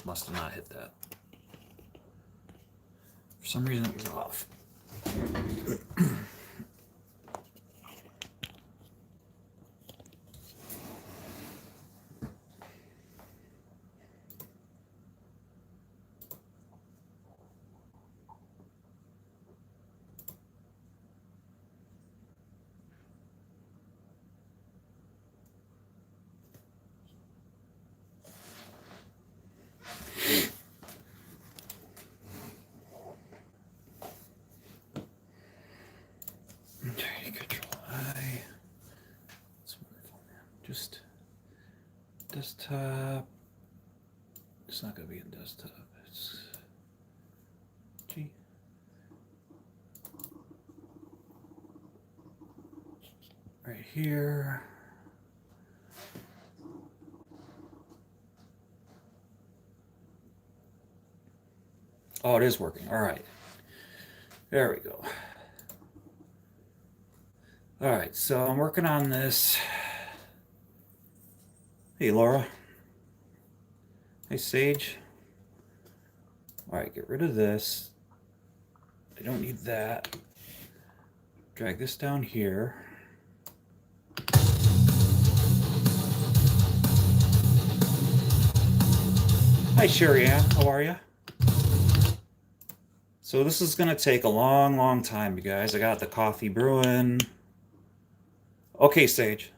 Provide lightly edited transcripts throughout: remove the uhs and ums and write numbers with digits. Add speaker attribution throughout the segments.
Speaker 1: Must have not hit that. For some reason it was off. Just desktop. It's not going to be in desktop. It's G. Right here. Oh, it is working. All right. There we go. All right, so I'm working on this. Hey, Laura. Hey, Sage. All right, get rid of this. I don't need that. Drag this down here. Hi, Sherry Ann. How are you? So this is going to take a long, long time, you guys. I got the coffee brewing. Okay, Sage.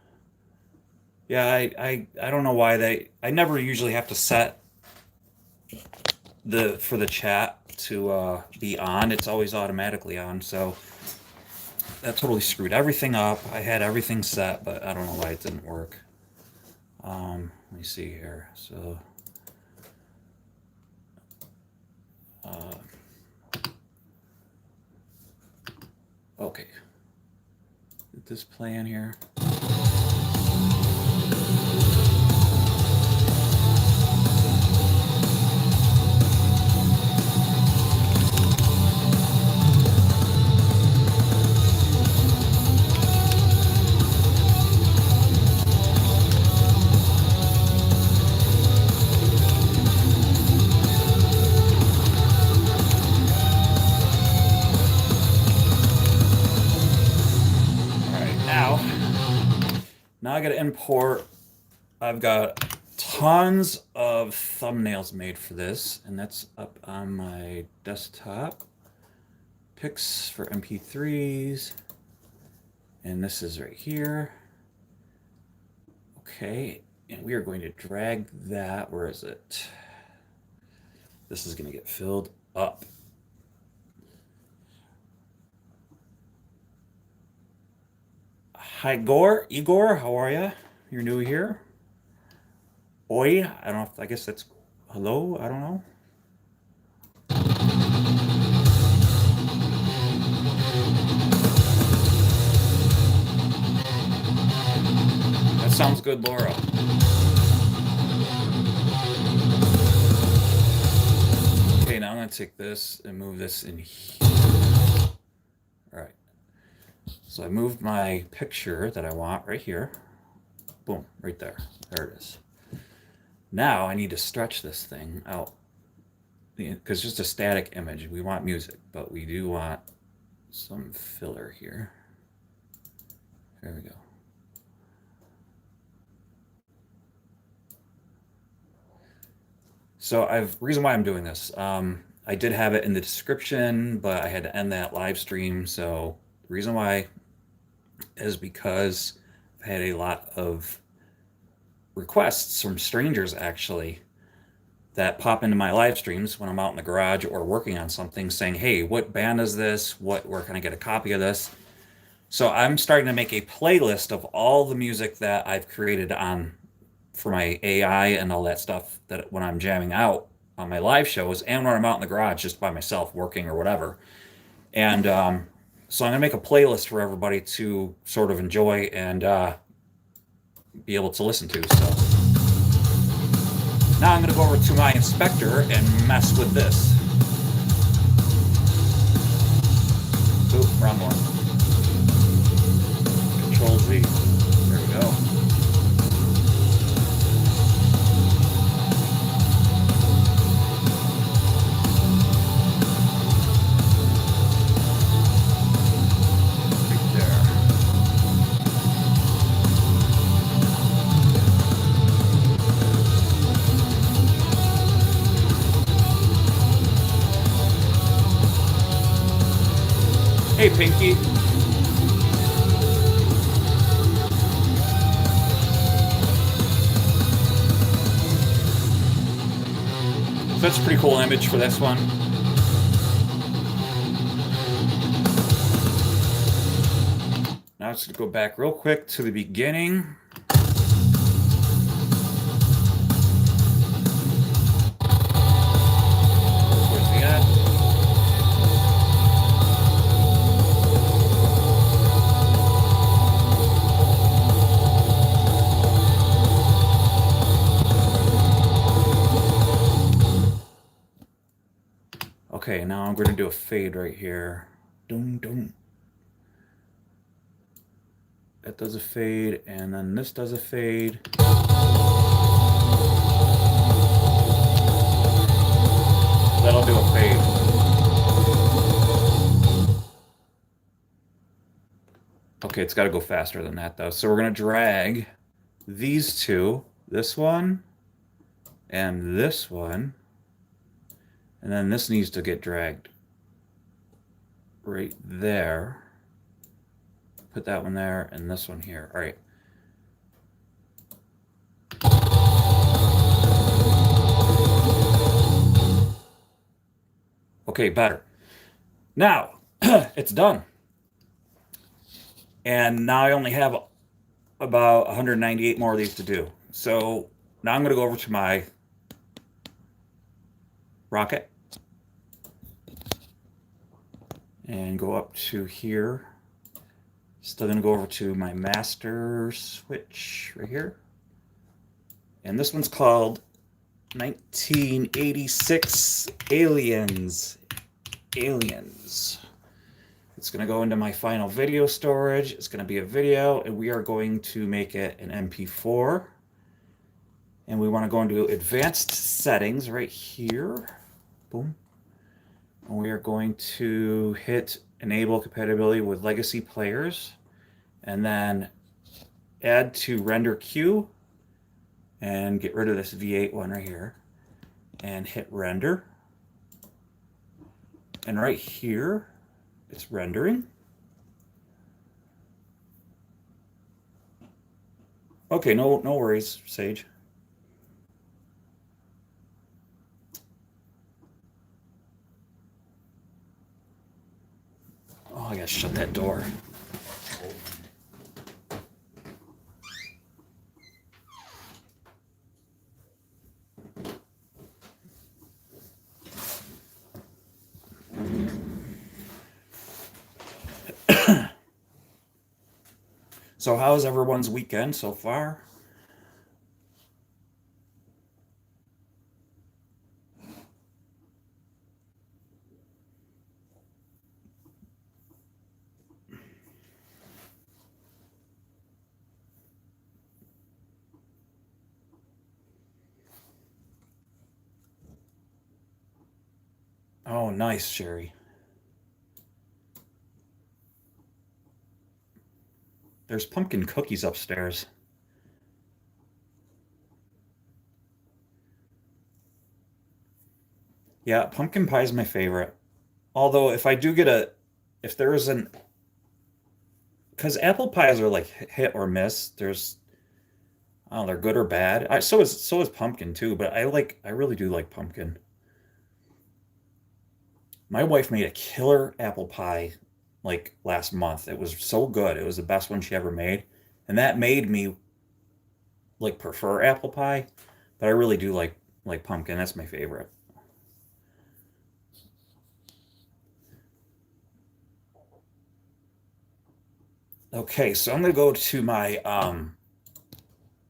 Speaker 1: Yeah, I don't know why I never usually have to set for the chat to be on. It's always automatically on, so that totally screwed everything up. I had everything set, but I don't know why it didn't work. Let me see here. So okay. Did this play in here? Now I got to import. I've got tons of thumbnails made for this, and that's up on my desktop. Pics for MP3s, and this is right here. Okay, and we are going to drag that. Where is it? This is going to get filled up. Hi, Igor, how are you? You're new here. Oi, I don't know if, I guess that's hello, I don't know. That sounds good, Laura. Okay, now I'm going to take this and move this in here. All right. So I moved my picture that I want right here. Boom, right there. There it is. Now I need to stretch this thing out because it's just a static image. We want music, but we do want some filler here. There we go. So reason why I'm doing this. I did have it in the description, but I had to end that live stream. So the reason why is because I've had a lot of requests from strangers actually that pop into my live streams when I'm out in the garage or working on something saying, hey, what band is this? Where can I get a copy of this? So I'm starting to make a playlist of all the music that I've created for my AI and all that stuff that when I'm jamming out on my live shows and when I'm out in the garage just by myself working or whatever. And so I'm going to make a playlist for everybody to sort of enjoy and be able to listen to. So now I'm going to go over to my inspector and mess with this. Oop, wrong one. Control Z. There we go. Hey, Pinky. So that's a pretty cool image for this one. Now let's go back real quick to the beginning. Where's the ad? Okay, now I'm going to do a fade right here. Dum, dum. That does a fade, and then this does a fade. That'll do a fade. Okay, it's got to go faster than that, though. So we're going to drag these two, this one and this one, and then this needs to get dragged right there. Put that one there and this one here. All right. Okay, better. Now, it's done. And now I only have about 198 more of these to do. So now I'm going to go over to my rocket and go up to here. Still going to go over to my master switch right here. And this one's called 1986 Aliens. Aliens. It's going to go into my final video storage. It's going to be a video, and we are going to make it an MP4. And we want to go into advanced settings right here. Boom. And we are going to hit enable compatibility with legacy players. And then add to render queue. And get rid of this V8 one right here. And hit render. And right here, it's rendering. Okay, no worries, Sage. Oh, I gotta shut that door. So how's everyone's weekend so far? Oh, nice, Sherry. There's pumpkin cookies upstairs. Yeah, pumpkin pie is my favorite. Although if I do get if there is an, because apple pies are like hit or miss. There's, I don't know, they're good or bad. So is pumpkin too, but I really do like pumpkin. My wife made a killer apple pie like last month. It was so good. It was the best one she ever made. And that made me like prefer apple pie, but I really do like pumpkin. That's my favorite. Okay, so I'm gonna go to my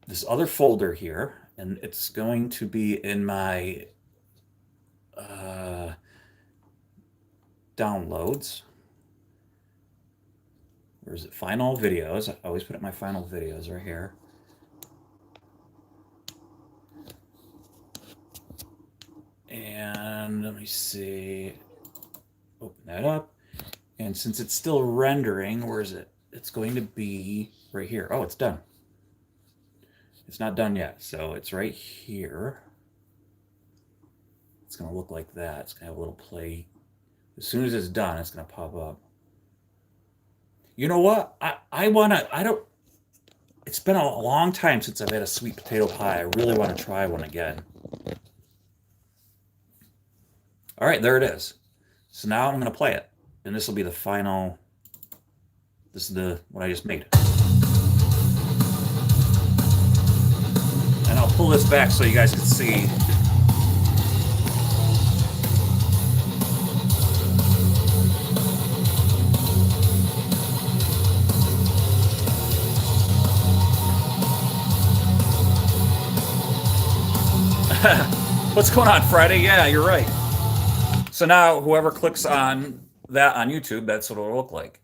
Speaker 1: this other folder here, and it's going to be in my uh, downloads. Where is it? Final videos. I always put up my final videos right here. And let me see. Open that up. And since it's still rendering, where is it? It's going to be right here. Oh, it's done. It's not done yet, so it's right here. It's going to look like that. It's going to have a little play. As soon as it's done, it's going to pop up. You know what? I wanna. I don't. It's been a long time since I've had a sweet potato pie. I really want to try one again. All right, there it is. So now I'm gonna play it, and this will be the final. This is the what I just made, and I'll pull this back so you guys can see. What's going on, Friday? Yeah, you're right. So now whoever clicks on that on YouTube, that's what it'll look like.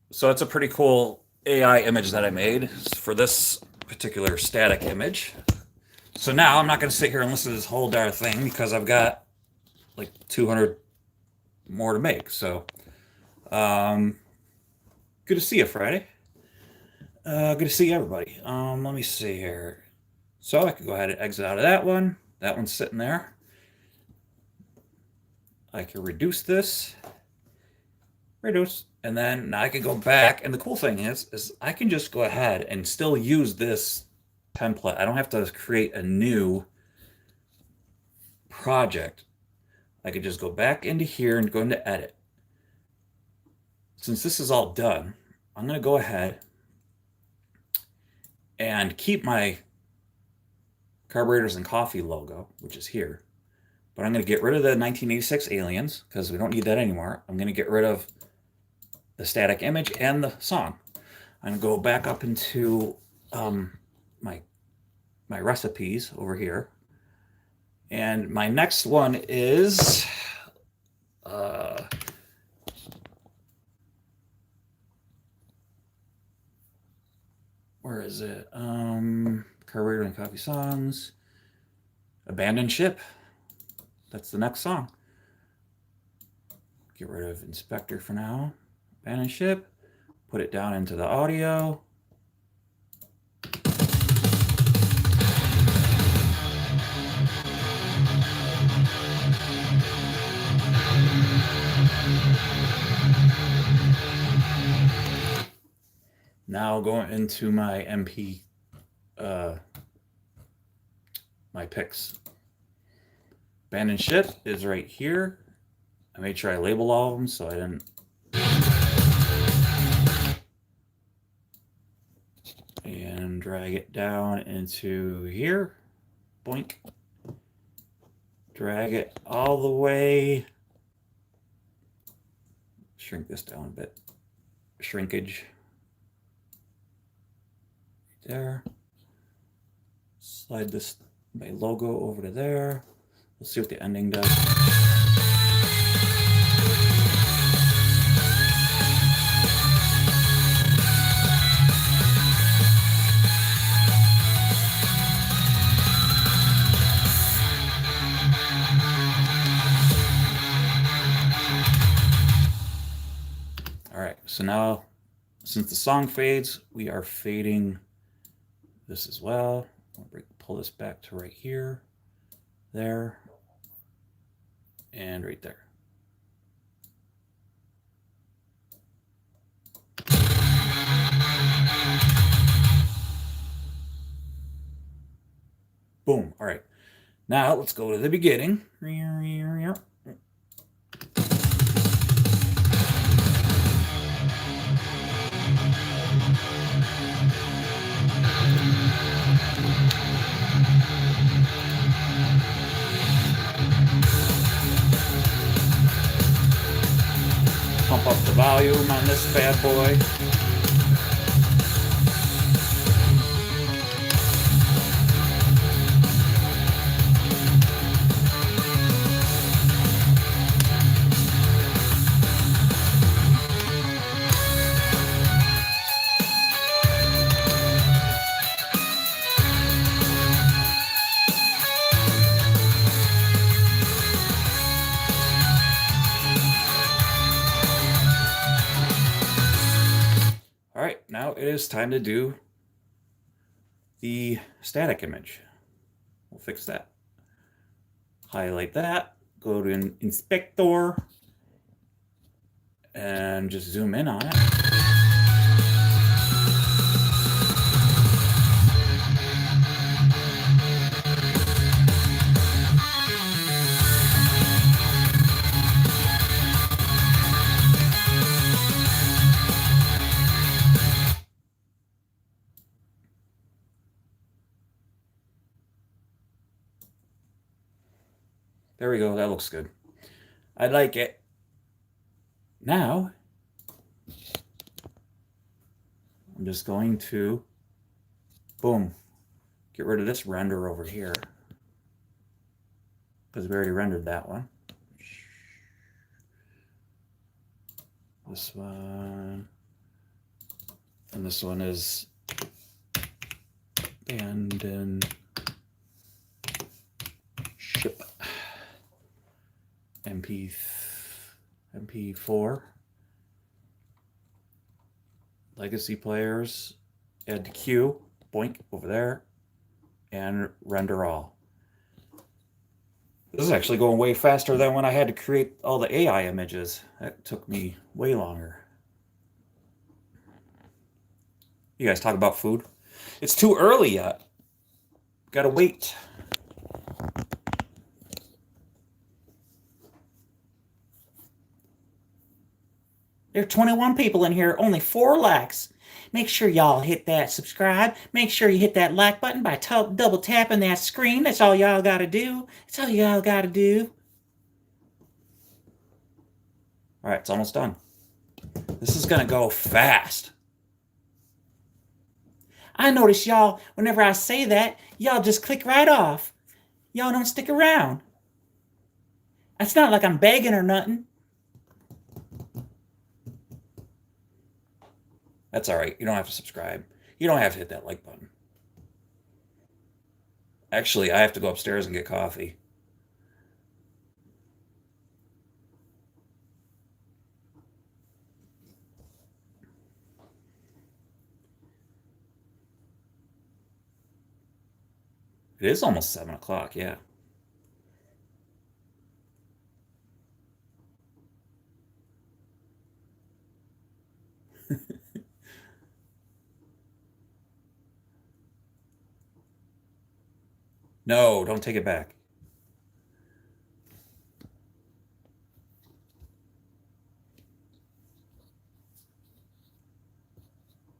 Speaker 1: So it's a pretty cool AI image that I made for this particular static image. So now I'm not going to sit here and listen to this whole darn thing because I've got like 200 more to make. So, um, good to see you, Friday. Good to see everybody. Let me see here. So I could go ahead and exit out of that one. That one's sitting there. I can reduce this, reduce, and then now I can go back. And the cool thing is I can just go ahead and still use this template. I don't have to create a new project. I could just go back into here and go into edit. Since this is all done, I'm going to go ahead and keep my Carburetors and Coffee logo, which is here. But I'm going to get rid of the 1986 aliens because we don't need that anymore. I'm going to get rid of the static image and the song. I'm going to go back up into my recipes over here. And my next one is where is it? Carburetor and Coffee songs. Abandoned Ship. That's the next song. Get rid of Inspector for now. Abandoned Ship. Put it down into the audio. Now going into my MP, my picks. Abandoned Ship is right here. I made sure I label all of them so I didn't. And drag it down into here. Boink. Drag it all the way. Shrink this down a bit. Shrinkage. There. Slide this my logo over to there. We'll see what the ending does. All right, so now since the song fades, we are fading this as well. I'll pull this back to right here, there, and right there. Boom. All right. Now let's go to the beginning. Pump up the volume on this bad boy. All right, now it is time to do the static image. We'll fix that. Highlight that, go to Inspector, and just zoom in on it. There we go. That looks good. I like it. Now, I'm just going to, boom, get rid of this render over here, because we already rendered that one. This one, and this one is abandon ship MP4 legacy players, add to queue, boink over there, and render all. This is actually going way faster than when I had to create all the AI images. That took me way longer. You guys talk about food? It's too early yet. Gotta wait. There are 21 people in here, only 4 likes. Make sure y'all hit that subscribe. Make sure you hit that like button by double tapping that screen. That's all y'all gotta do. That's all y'all gotta do. All right, it's almost done. This is gonna go fast. I notice y'all, whenever I say that, y'all just click right off. Y'all don't stick around. It's not like I'm begging or nothing. That's all right. You don't have to subscribe. You don't have to hit that like button. Actually, I have to go upstairs and get coffee. It is almost 7 o'clock, yeah. No, don't take it back.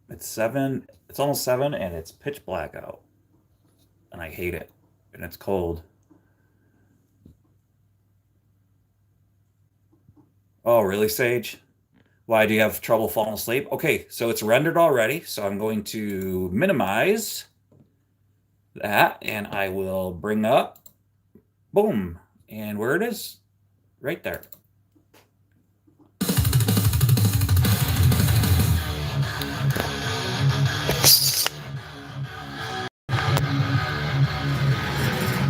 Speaker 1: It's 7, it's almost 7, and it's pitch black out. And I hate it. And it's cold. Oh, really, Sage? Why, do you have trouble falling asleep? Okay, so it's rendered already, so I'm going to minimize that, and I will bring up, boom, and where it is, right there.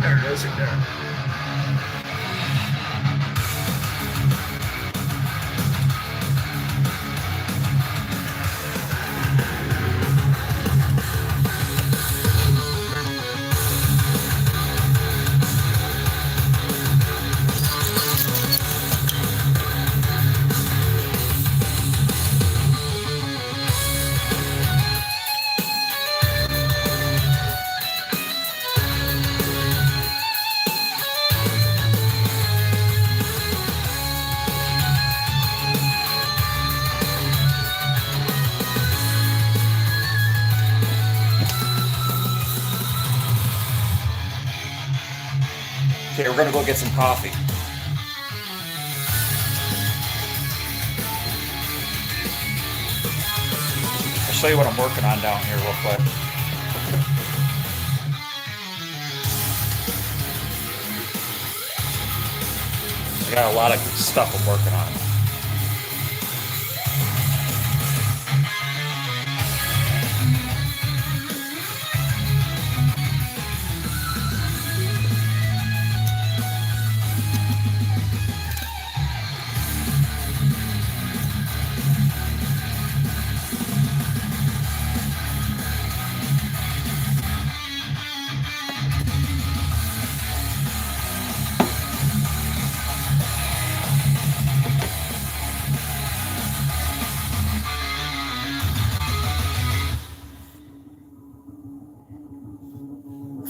Speaker 1: There it is, right there. Okay, we're gonna go get some coffee. I'll show you what I'm working on down here real quick. I got a lot of stuff I'm working on.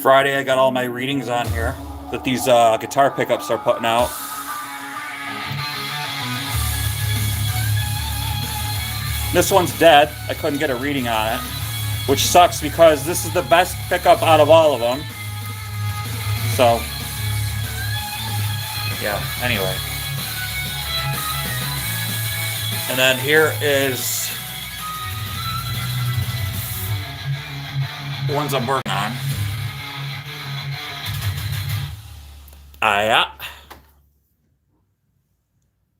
Speaker 1: Friday, I got all my readings on here that these guitar pickups are putting out. This one's dead. I couldn't get a reading on it, which sucks because this is the best pickup out of all of them. So, Yeah, anyway. And then here is the ones I'm working on. Yeah.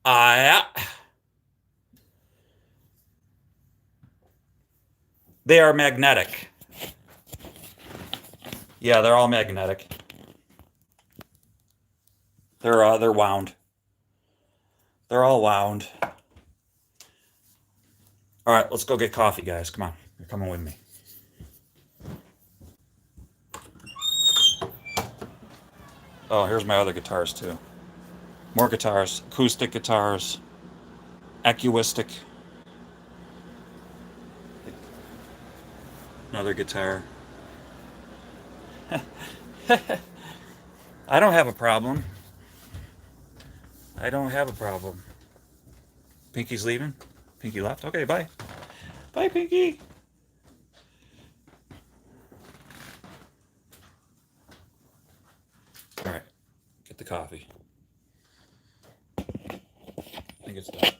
Speaker 1: Yeah. They are magnetic. Yeah, they're all magnetic. They're wound. They're all wound. All right, let's go get coffee, guys. Come on. You're coming with me. Oh, here's my other guitars too. More guitars, acoustic guitars, acoustic, another guitar. I don't have a problem. I don't have a problem. Pinky's leaving. Pinky left. Okay, bye. Bye, Pinky. All right, get the coffee. I think it's done.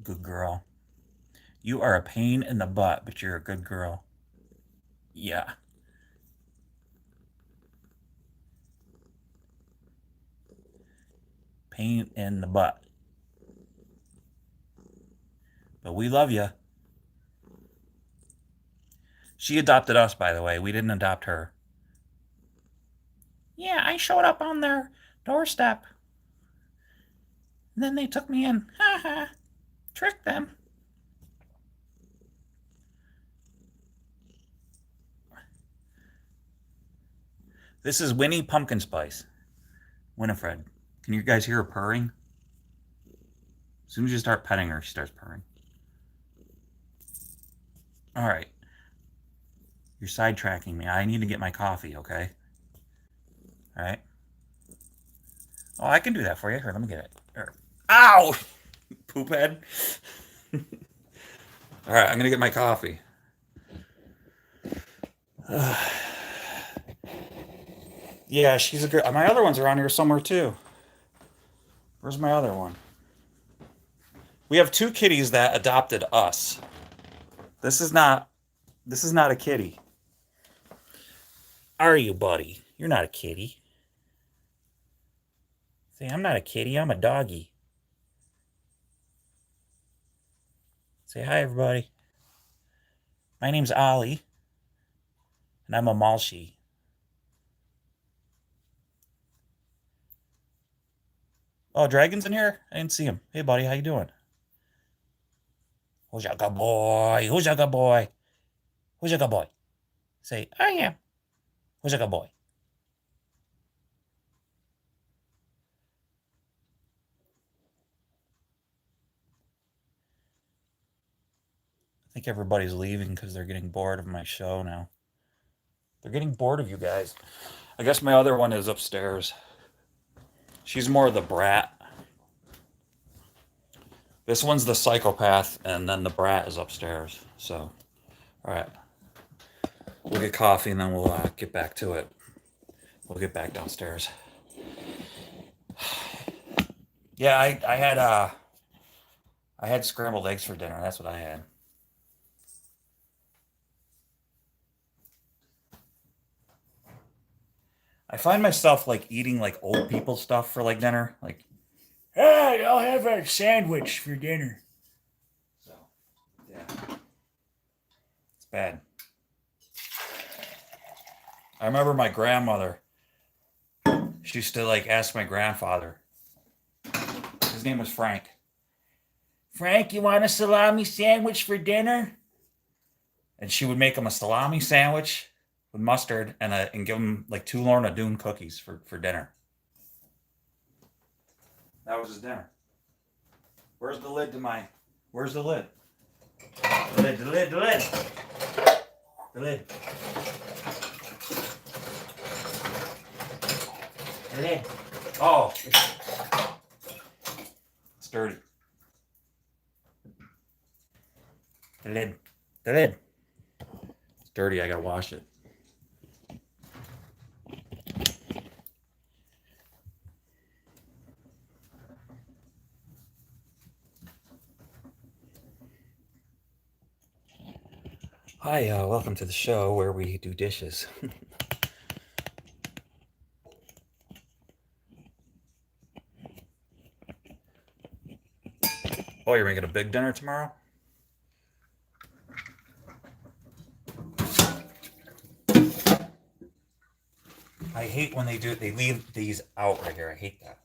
Speaker 1: Good girl. You are a pain in the butt, but you're a good girl. Yeah. Pain in the butt. But we love you. She adopted us, by the way. We didn't adopt her. Yeah, I showed up on their doorstep. And then they took me in. Ha ha. Tricked them. This is Winnie Pumpkin Spice. Winifred. Can you guys hear her purring? As soon as you start petting her, she starts purring. All right. You're sidetracking me. I need to get my coffee, okay? All right. Oh, I can do that for you. Here, let me get it. Here. Ow! Poop head. All right, I'm going to get my coffee. Yeah, she's a girl. My other one's around here somewhere too. Where's my other one? We have two kitties that adopted us. This is not a kitty. Are you, buddy? You're not a kitty. Say, I'm not a kitty, I'm a doggy. Say hi, everybody. My name's Ollie, and I'm a Malshi. Oh, Dragon's in here? I didn't see him. Hey, buddy, how you doing? Who's your good boy? Who's your good boy? Who's your good boy? Say, I am. Who's your good boy? I think everybody's leaving because they're getting bored of my show now. They're getting bored of you guys. I guess my other one is upstairs. She's more the brat. This one's the psychopath, and then the brat is upstairs. So, all right. We'll get coffee, and then we'll get back to it. We'll get back downstairs. Yeah, I had scrambled eggs for dinner. That's what I had. I find myself like eating like old people stuff for like dinner. Like, hey, I'll have a sandwich for dinner. It's bad. I remember my grandmother. She used to like ask my grandfather. His name was Frank. Frank, you want a salami sandwich for dinner? And she would make him a salami sandwich with mustard and give him like 2 Lorna Doone cookies for dinner. That was his dinner. Where's the lid to my? Where's the lid? The lid, the lid, the lid. The lid. The lid. Oh. It's dirty. The lid. The lid. It's dirty. I gotta wash it. Hi, welcome to the show where we do dishes. Oh, you're making a big dinner tomorrow? I hate when they do it. They leave these out right here. I hate that.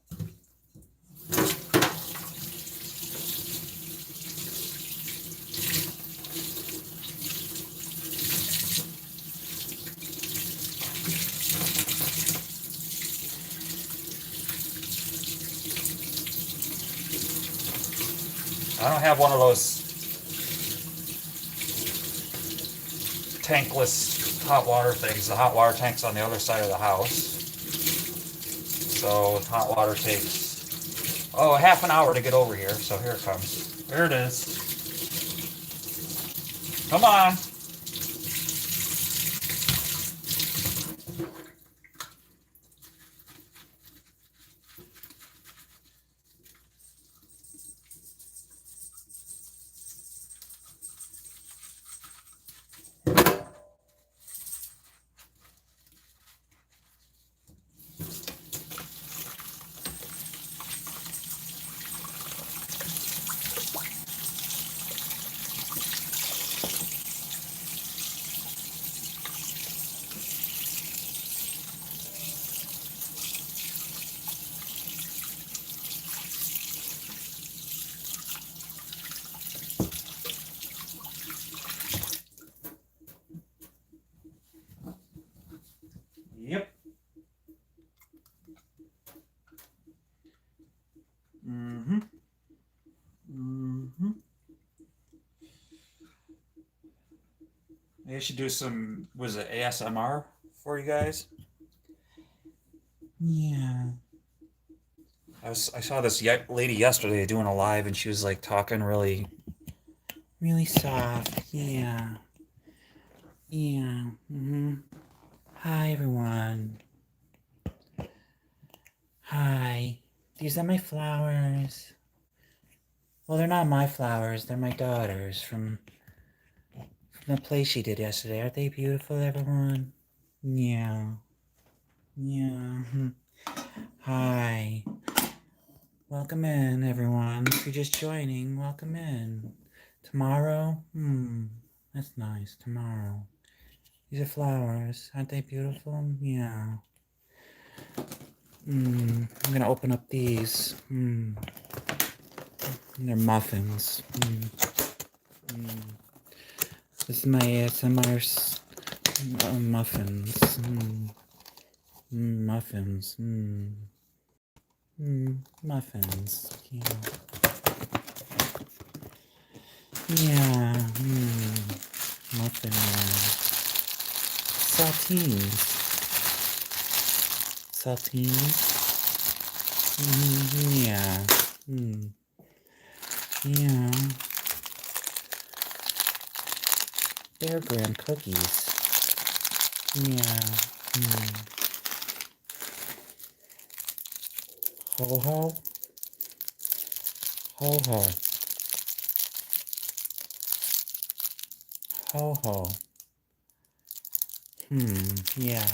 Speaker 1: I don't have one of those tankless hot water things. The hot water tank's on the other side of the house. So hot water takes, a half an hour to get over here. So here it comes. There it is. Come on. Yep. Mm-hmm. Mm-hmm. Maybe I should do some, was it ASMR for you guys? Yeah. I saw this lady yesterday doing a live and she was like talking really, really soft. Yeah. Yeah. Mm-hmm. Hi, everyone. Hi. These are my flowers. Well, they're not my flowers. They're my daughter's from the play she did yesterday. Aren't they beautiful, everyone? Yeah. Yeah. Hi. Welcome in, everyone. If you're just joining, welcome in. Tomorrow? That's nice. Tomorrow. These are flowers. Aren't they beautiful? Yeah. I'm gonna open up these. They're muffins. This is my ASMR muffins. Muffins. Muffins. Yeah. Yeah. Muffin. Saltines. Saltines. Yeah. Yeah. Bear Graham cookies. Yeah. Ho ho. Ho ho. Ho ho. Yeah.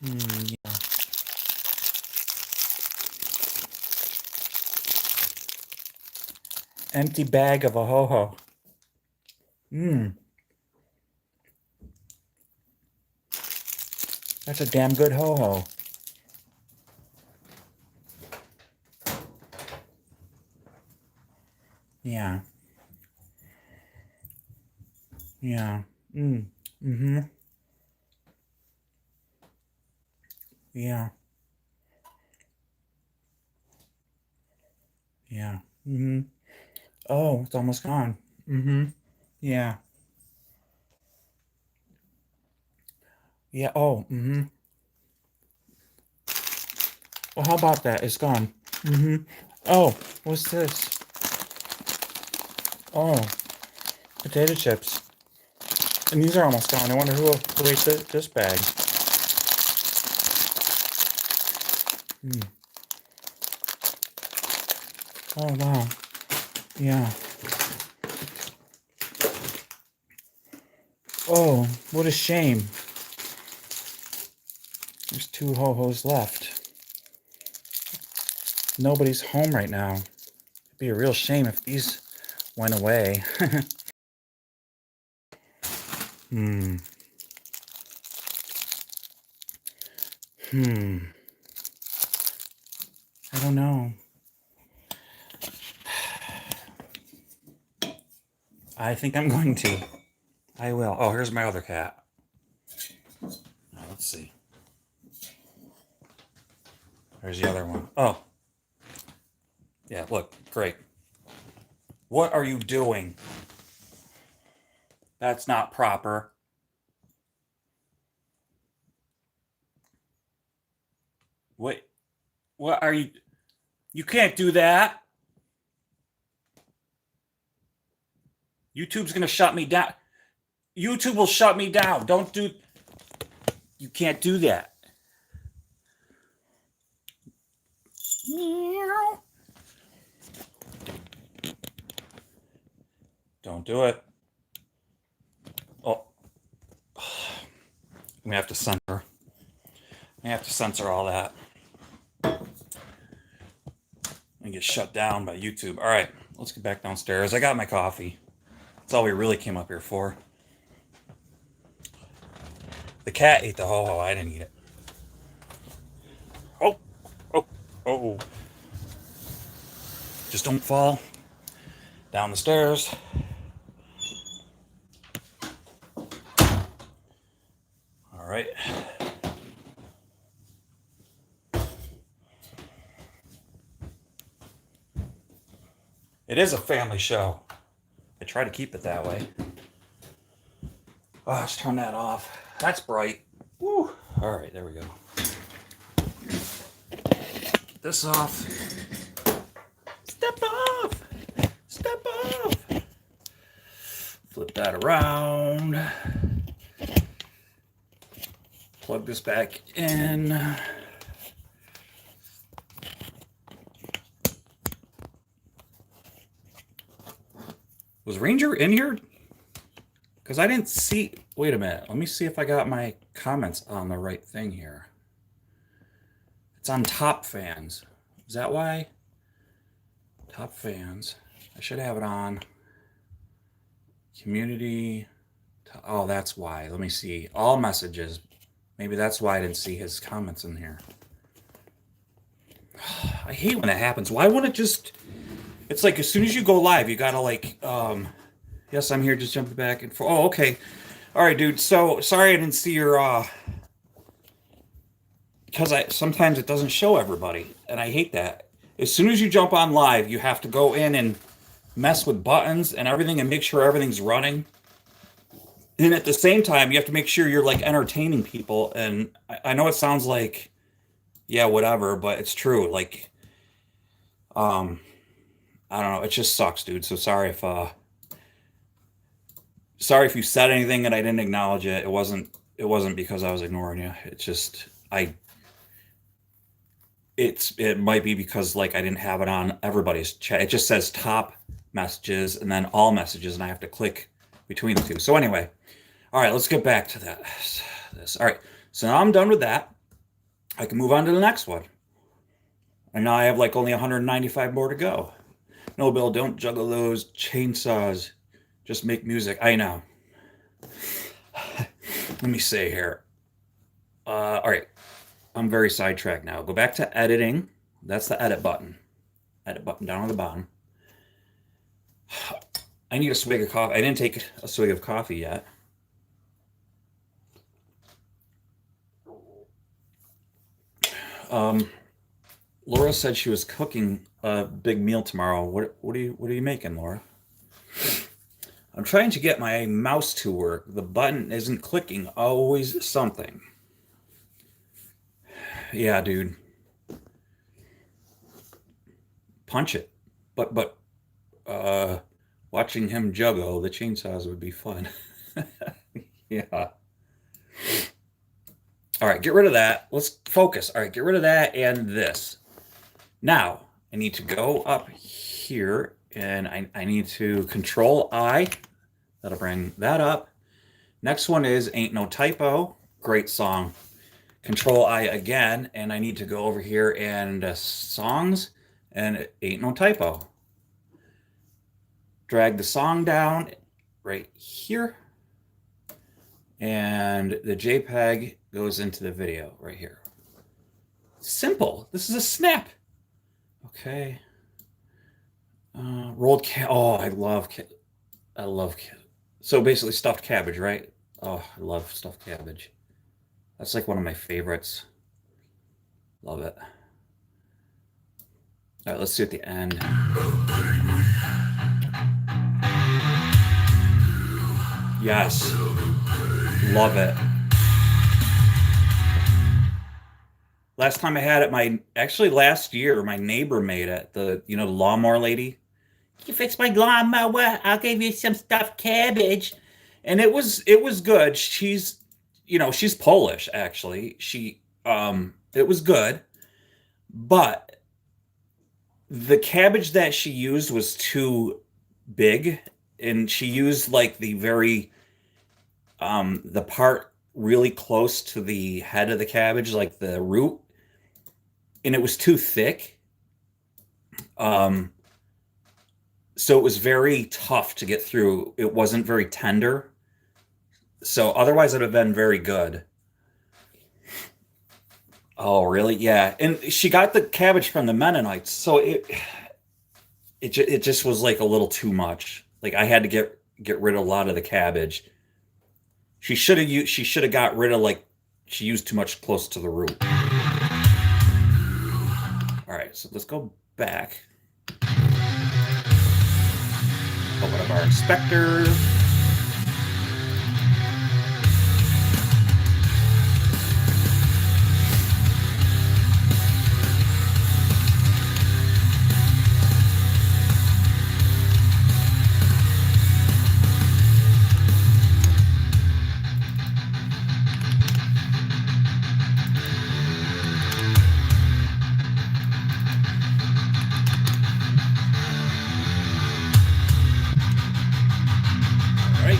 Speaker 1: Yeah. Empty bag of a ho-ho. Mmm. That's a damn good ho-ho. Yeah. Yeah. Mm. Mm-hmm. Yeah. Yeah. Mm-hmm. Oh, it's almost gone. Mm-hmm. Yeah. Yeah. Oh, mm-hmm. Well, how about that? It's gone. Mm-hmm. Oh, what's this? Oh, potato chips. And these are almost gone. I wonder who ate this bag. Mm. Oh, wow. Yeah. Oh, what a shame. There's two ho-hos left. Nobody's home right now. It'd be a real shame if these went away. Hmm. Hmm. I don't know. I think I'm going to. I will. Oh, here's my other cat. Oh, let's see. There's the other one. Oh, yeah, look, great. What are you doing? That's not proper. Wait, what are you? You can't do that. YouTube's gonna shut me down. YouTube will shut me down. Don't do. You can't do that. Don't do it. Oh, I'm gonna have to censor. I have to censor all that and get shut down by YouTube. All right, let's get back downstairs. I got my coffee. That's all we really came up here for. The cat ate the ho-ho. I didn't eat it. Oh, oh, oh. Just don't fall down the stairs. All right. It is a family show. I try to keep it that way. Oh, let's turn that off. That's bright. Woo. All right, there we go. Get this off. Step off. Step off. Flip that around. Plug this back in. Was Ranger in here? Because I didn't see. Wait a minute. Let me see if I got my comments on the right thing here. It's on top fans. Is that why? Top fans. I should have it on. Community. Oh, that's why. Let me see. All messages. Maybe that's why I didn't see his comments in here. I hate when that happens. Why wouldn't it just. It's like as soon as you go live, you gotta like. Yes, I'm here. Just jumping back and forth. Oh, okay. All right, dude. So sorry I didn't see your. Because I sometimes it doesn't show everybody, and I hate that. As soon as you jump on live, you have to go in and mess with buttons and everything and make sure everything's running. And at the same time, you have to make sure you're like entertaining people. And I know it sounds like, yeah, whatever, but it's true. Like, um, I don't know. It just sucks, dude. So sorry if you said anything and I didn't acknowledge it. It wasn't because I was ignoring you. It's just it might be because like I didn't have it on everybody's chat. It just says top messages and then all messages, and I have to click between the two. So anyway, all right, let's get back to that. This. All right. So now I'm done with that. I can move on to the next one. And now I have like only 195 more to go. No, Bill, don't juggle those chainsaws. Just make music. I know. Let me see here. All right. I'm very sidetracked now. Go back to editing. That's the edit button. Edit button down on the bottom. I need a swig of coffee. I didn't take a swig of coffee yet. Um, Laura said she was cooking a big meal tomorrow. What are you making, Laura? I'm trying to get my mouse to work. The button isn't clicking. Always something. Yeah, dude. Punch it. But uh watching him juggle the chainsaws would be fun. Yeah. All right, get rid of that. Let's focus. All right, get rid of that and this. Now, I need to go up here and I need to control I. That'll bring that up. Next one is Ain't No Typo. Great song. Control I again, and I need to go over here and songs and Ain't No Typo. Drag the song down right here. And the JPEG goes into the video right here. Simple. This is a snap. Okay. Rolled cat. Oh, I love so basically stuffed cabbage, right? Oh, I love stuffed cabbage. That's like one of my favorites. Love it. All right, let's see at the end. Yes. Love it. Last time I had it, actually last year, my neighbor made it. The lawnmower lady. You fix my lawnmower, I'll give you some stuffed cabbage. And it was good. She's Polish actually. It was good, but the cabbage that she used was too big, and she used like the part really close to the head of the cabbage, like the root, and it was too thick. Um, so it was very tough to get through. It wasn't very tender. So otherwise, it'd have been very good. Oh, really? Yeah. And she got the cabbage from the Mennonites, so it just was like a little too much. Like I had to get rid of a lot of the cabbage. She should have got rid of like she used too much close to the root. All right, so let's go back. Open up our inspector. All right.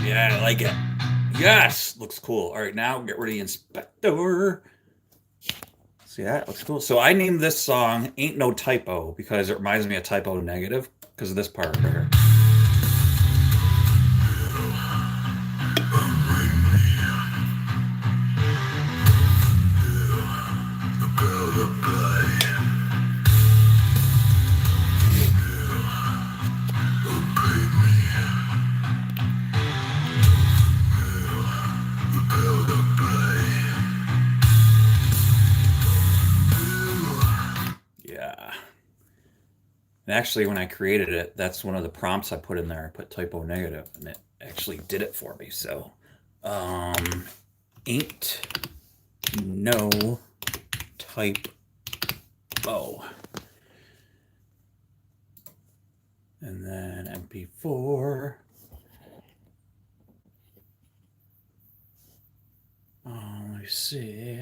Speaker 1: Yeah, I like it. Yes, looks cool. All right, now get rid of the inspector. See that? Looks cool. So I named this song Ain't No Typo because it reminds me of Typo Negative because of this part right here. Yeah. And actually, when I created it, that's one of the prompts I put in there. I put Typo Negative, and it actually did it for me. So, um, ain't no type O. And then MP4. Let me see.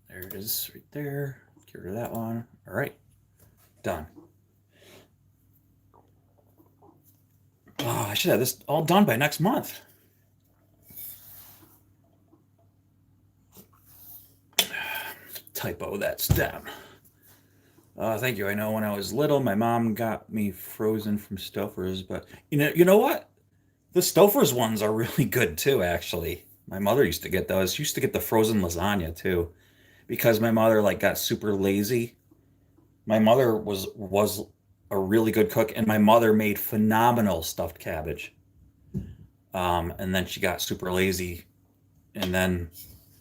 Speaker 1: There it is right there. Get rid of that one. All right. Done. Oh, I should have this all done by next month. Typo that stem. Thank you. I know when I was little, my mom got me frozen from Stouffer's, but you know what? The Stouffer's ones are really good too, actually. My mother used to get those. She used to get the frozen lasagna too, because my mother like got super lazy. My mother was a really good cook, and my mother made phenomenal stuffed cabbage. And then she got super lazy, and then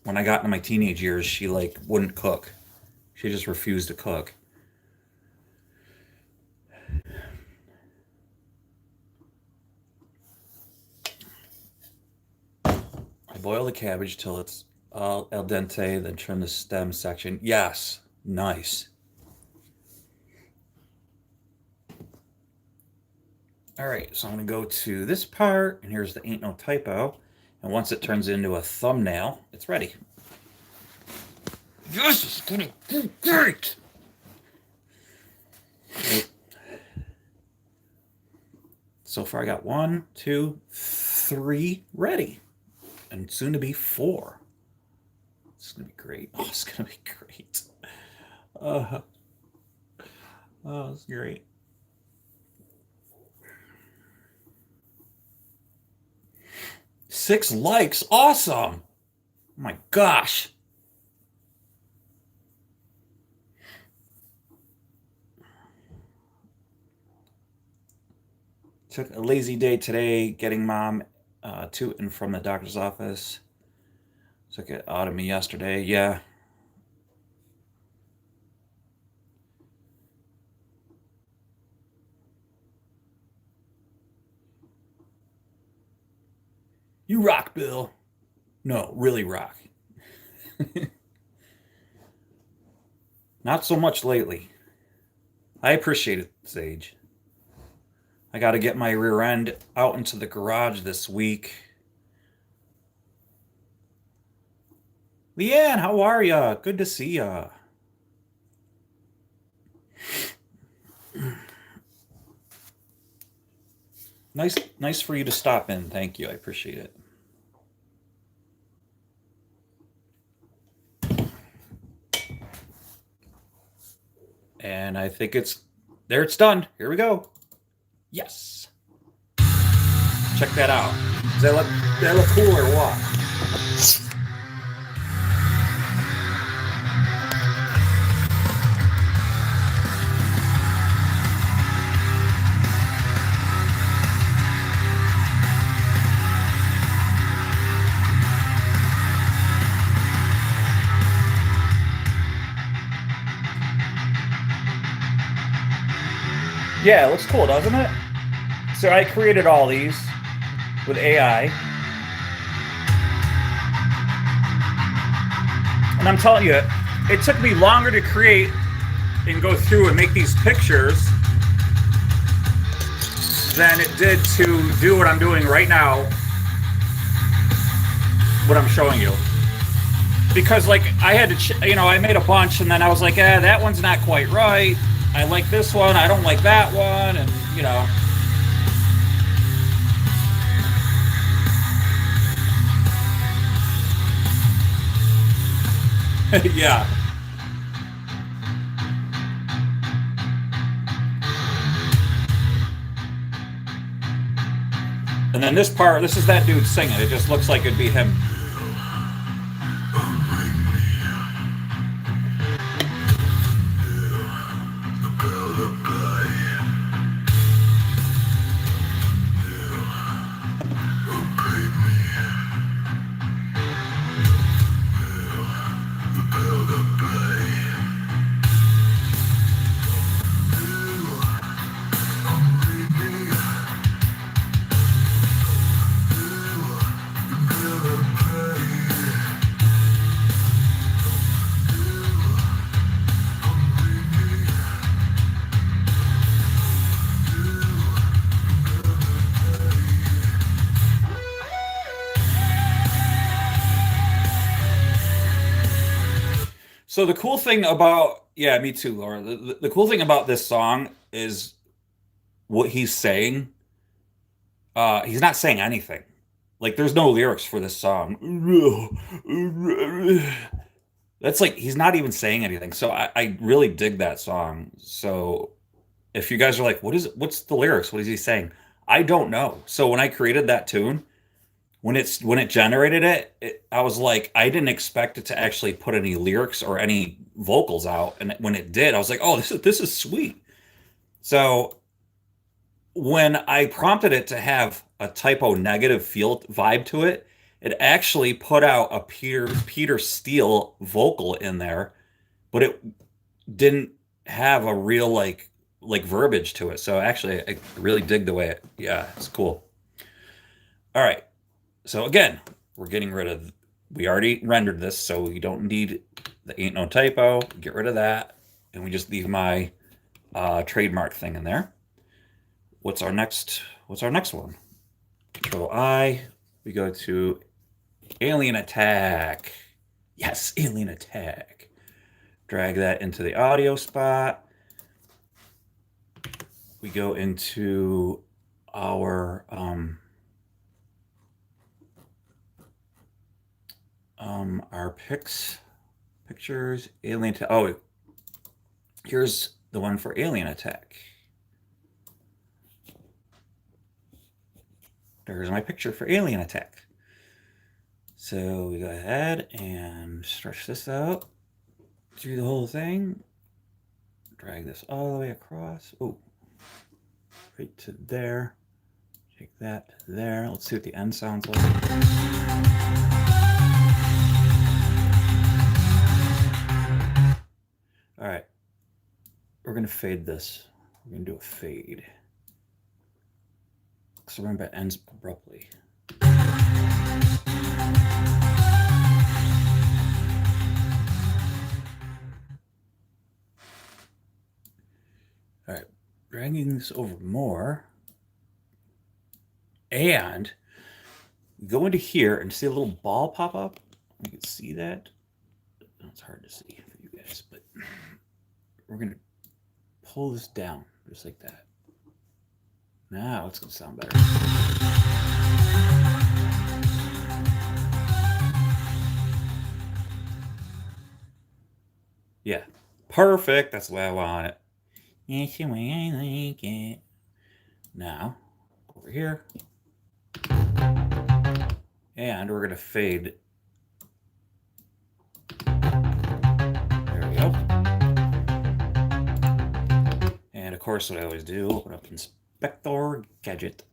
Speaker 1: when I got into my teenage years, she like wouldn't cook. She just refused to cook. I boil the cabbage till it's al dente, then trim the stem section. Yes, nice. All right, so I'm gonna go to this part, and here's the ain't no typo. And once it turns into a thumbnail, it's ready. This is gonna be great. So far I got 1, 2, 3 ready. And soon to be 4. It's gonna be great. Oh, it's gonna be great. Uh, oh, it's great. Six likes. Awesome. Oh my gosh. Took a lazy day today getting mom to and from the doctor's office. Took it out of me yesterday. Yeah. You rock, Bill. No, really rock. Not so much lately. I appreciate it, Sage. I got to get my rear end out into the garage this week. Leanne, how are ya? Good to see ya. Nice for you to stop in. Thank you. I appreciate it. And I think it's there. It's done. Here we go. Yes. Check that out. Does that look cool or what? Yeah, it looks cool, doesn't it? So I created all these with AI. And I'm telling you, it took me longer to create and go through and make these pictures than it did to do what I'm doing right now, what I'm showing you. Because like I had to, I made a bunch and then I was like, that one's not quite right. I like this one, I don't like that one, and yeah. And then this part, this is that dude singing. It just looks like it'd be him. So the cool thing about, yeah, me too, Laura. The cool thing about this song is what he's saying. He's not saying anything. Like there's no lyrics for this song. That's like he's not even saying anything. So I really dig that song. So if you guys are like, what's the lyrics? What is he saying? I don't know. So when I created that tune, when it generated I was like, I didn't expect it to actually put any lyrics or any vocals out. And when it did, I was like, oh, this is sweet. So when I prompted it to have a typo negative feel vibe to it, it actually put out a Peter Steele vocal in there, but it didn't have a real like verbiage to it. So actually, I really dig the way yeah, it's cool. All right. So again, we're getting rid of, we already rendered this, so you don't need the ain't no typo. Get rid of that, and we just leave my trademark thing in there. What's our next? What's our next one? Control I. We go to Alien Attack. Yes, Alien Attack. Drag that into the audio spot. We go into our pictures, Alien Attack. Oh, here's the one for Alien Attack. There's my picture for Alien Attack. So we go ahead and stretch this out through the whole thing. Drag this all the way across. Oh, right to there. Take that to there. Let's see what the end sounds like. All right. We're going to fade this. We're going to do a fade. Because remember, it ends abruptly. All right, dragging this over more, and go into here and see a little ball pop up. You can see that. It's hard to see for you guys, but we're gonna pull this down just like that. Now it's gonna sound better. Yeah, perfect. That's the way I want it. That's the way I like it. Now, over here. And we're going to fade. There we go. And of course, what I always do, open up Inspector Gadget.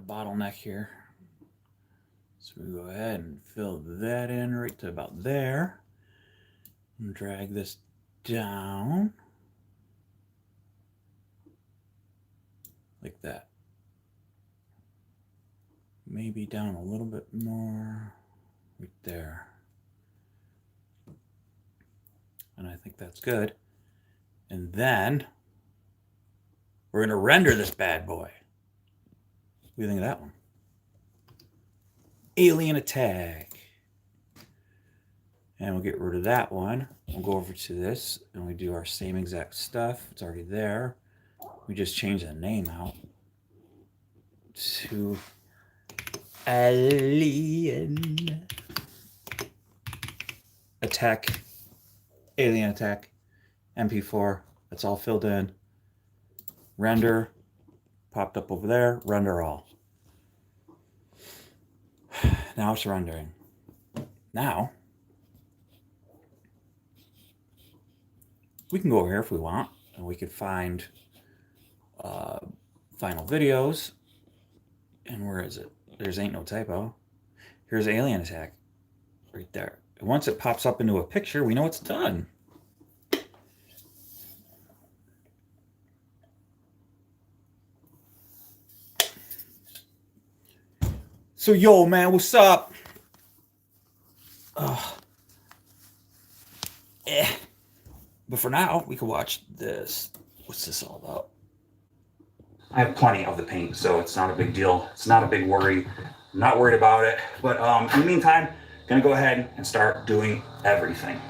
Speaker 1: Bottleneck here. So we go ahead and fill that in right to about there. And drag this down. Like that. Maybe down a little bit more. Right there. And I think that's good. And then we're going to render this bad boy. What do you think of that one? Alien Attack. And we'll get rid of that one. We'll go over to this and we do our same exact stuff. It's already there. We just change the name out. to Alien Attack, Alien Attack, MP4. That's all filled in. Render, popped up over there, render all. Now it's rendering. Now, we can go over here if we want, and we could find final videos. And where is it? There's ain't no typo. Here's Alien Attack right there. And once it pops up into a picture, we know it's done. So, yo, man, what's up? But for now, we can watch this. What's this all about? I have plenty of the paint, so it's not a big deal. It's not a big worry. I'm not worried about it. But in the meantime, I'm gonna go ahead and start doing everything.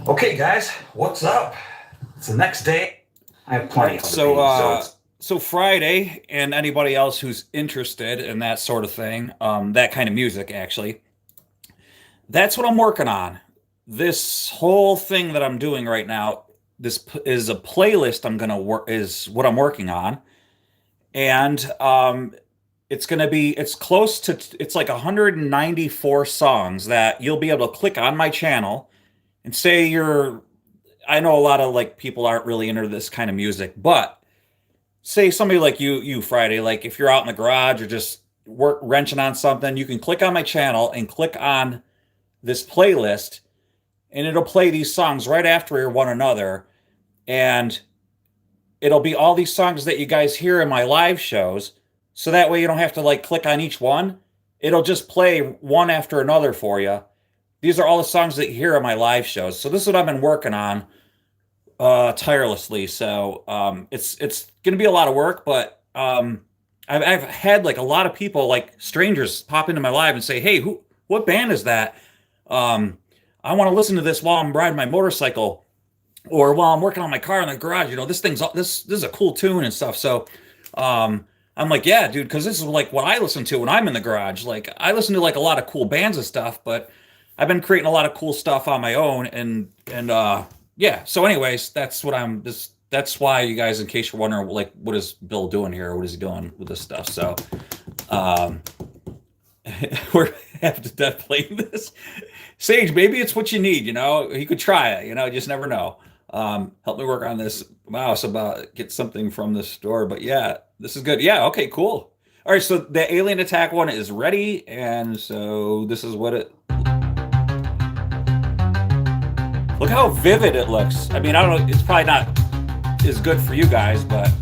Speaker 1: Okay, guys, what's up? It's the next day. I have
Speaker 2: All
Speaker 1: plenty
Speaker 2: right,
Speaker 1: of the
Speaker 2: so Friday, and anybody else who's interested in that sort of thing, that kind of music, actually, that's what I'm working on. This whole thing that I'm doing right now, is a playlist I'm gonna work is what I'm working on, and it's close to it's like 194 songs that you'll be able to click on my channel and say you're. I know a lot of like people aren't really into this kind of music, but say somebody like you Friday, like if you're out in the garage or just work wrenching on something, you can click on my channel and click on this playlist, and it'll play these songs right after one another, and it'll be all these songs that you guys hear in my live shows. So that way you don't have to like click on each one. It'll just play one after another for you. These are all the songs that you hear in my live shows. So this is what I've been working on tirelessly. So it's going to be a lot of work, but I've had like a lot of people, like strangers, pop into my live and say, "Hey, what band is that? Um, I want to listen to this while I'm riding my motorcycle or while I'm working on my car in the garage. This is a cool tune and stuff." So I'm like, "Yeah, dude, because this is like what I listen to when I'm in the garage. Like I listen to like a lot of cool bands and stuff, but I've been creating a lot of cool stuff on my own, and yeah. So, anyways, that's what I'm. That's why you guys, in case you're wondering, like, what is Bill doing here? What is he doing with this stuff? So, um, we're half to death playing this. Sage, maybe it's what you need. You could try it. Just never know. Help me work on this mouse about get something from the store. But yeah, this is good. Yeah. Okay. Cool. All right. So the alien attack one is ready, and so this is what it. Look how vivid it looks. I mean, I don't know. It's probably not as good for you guys, but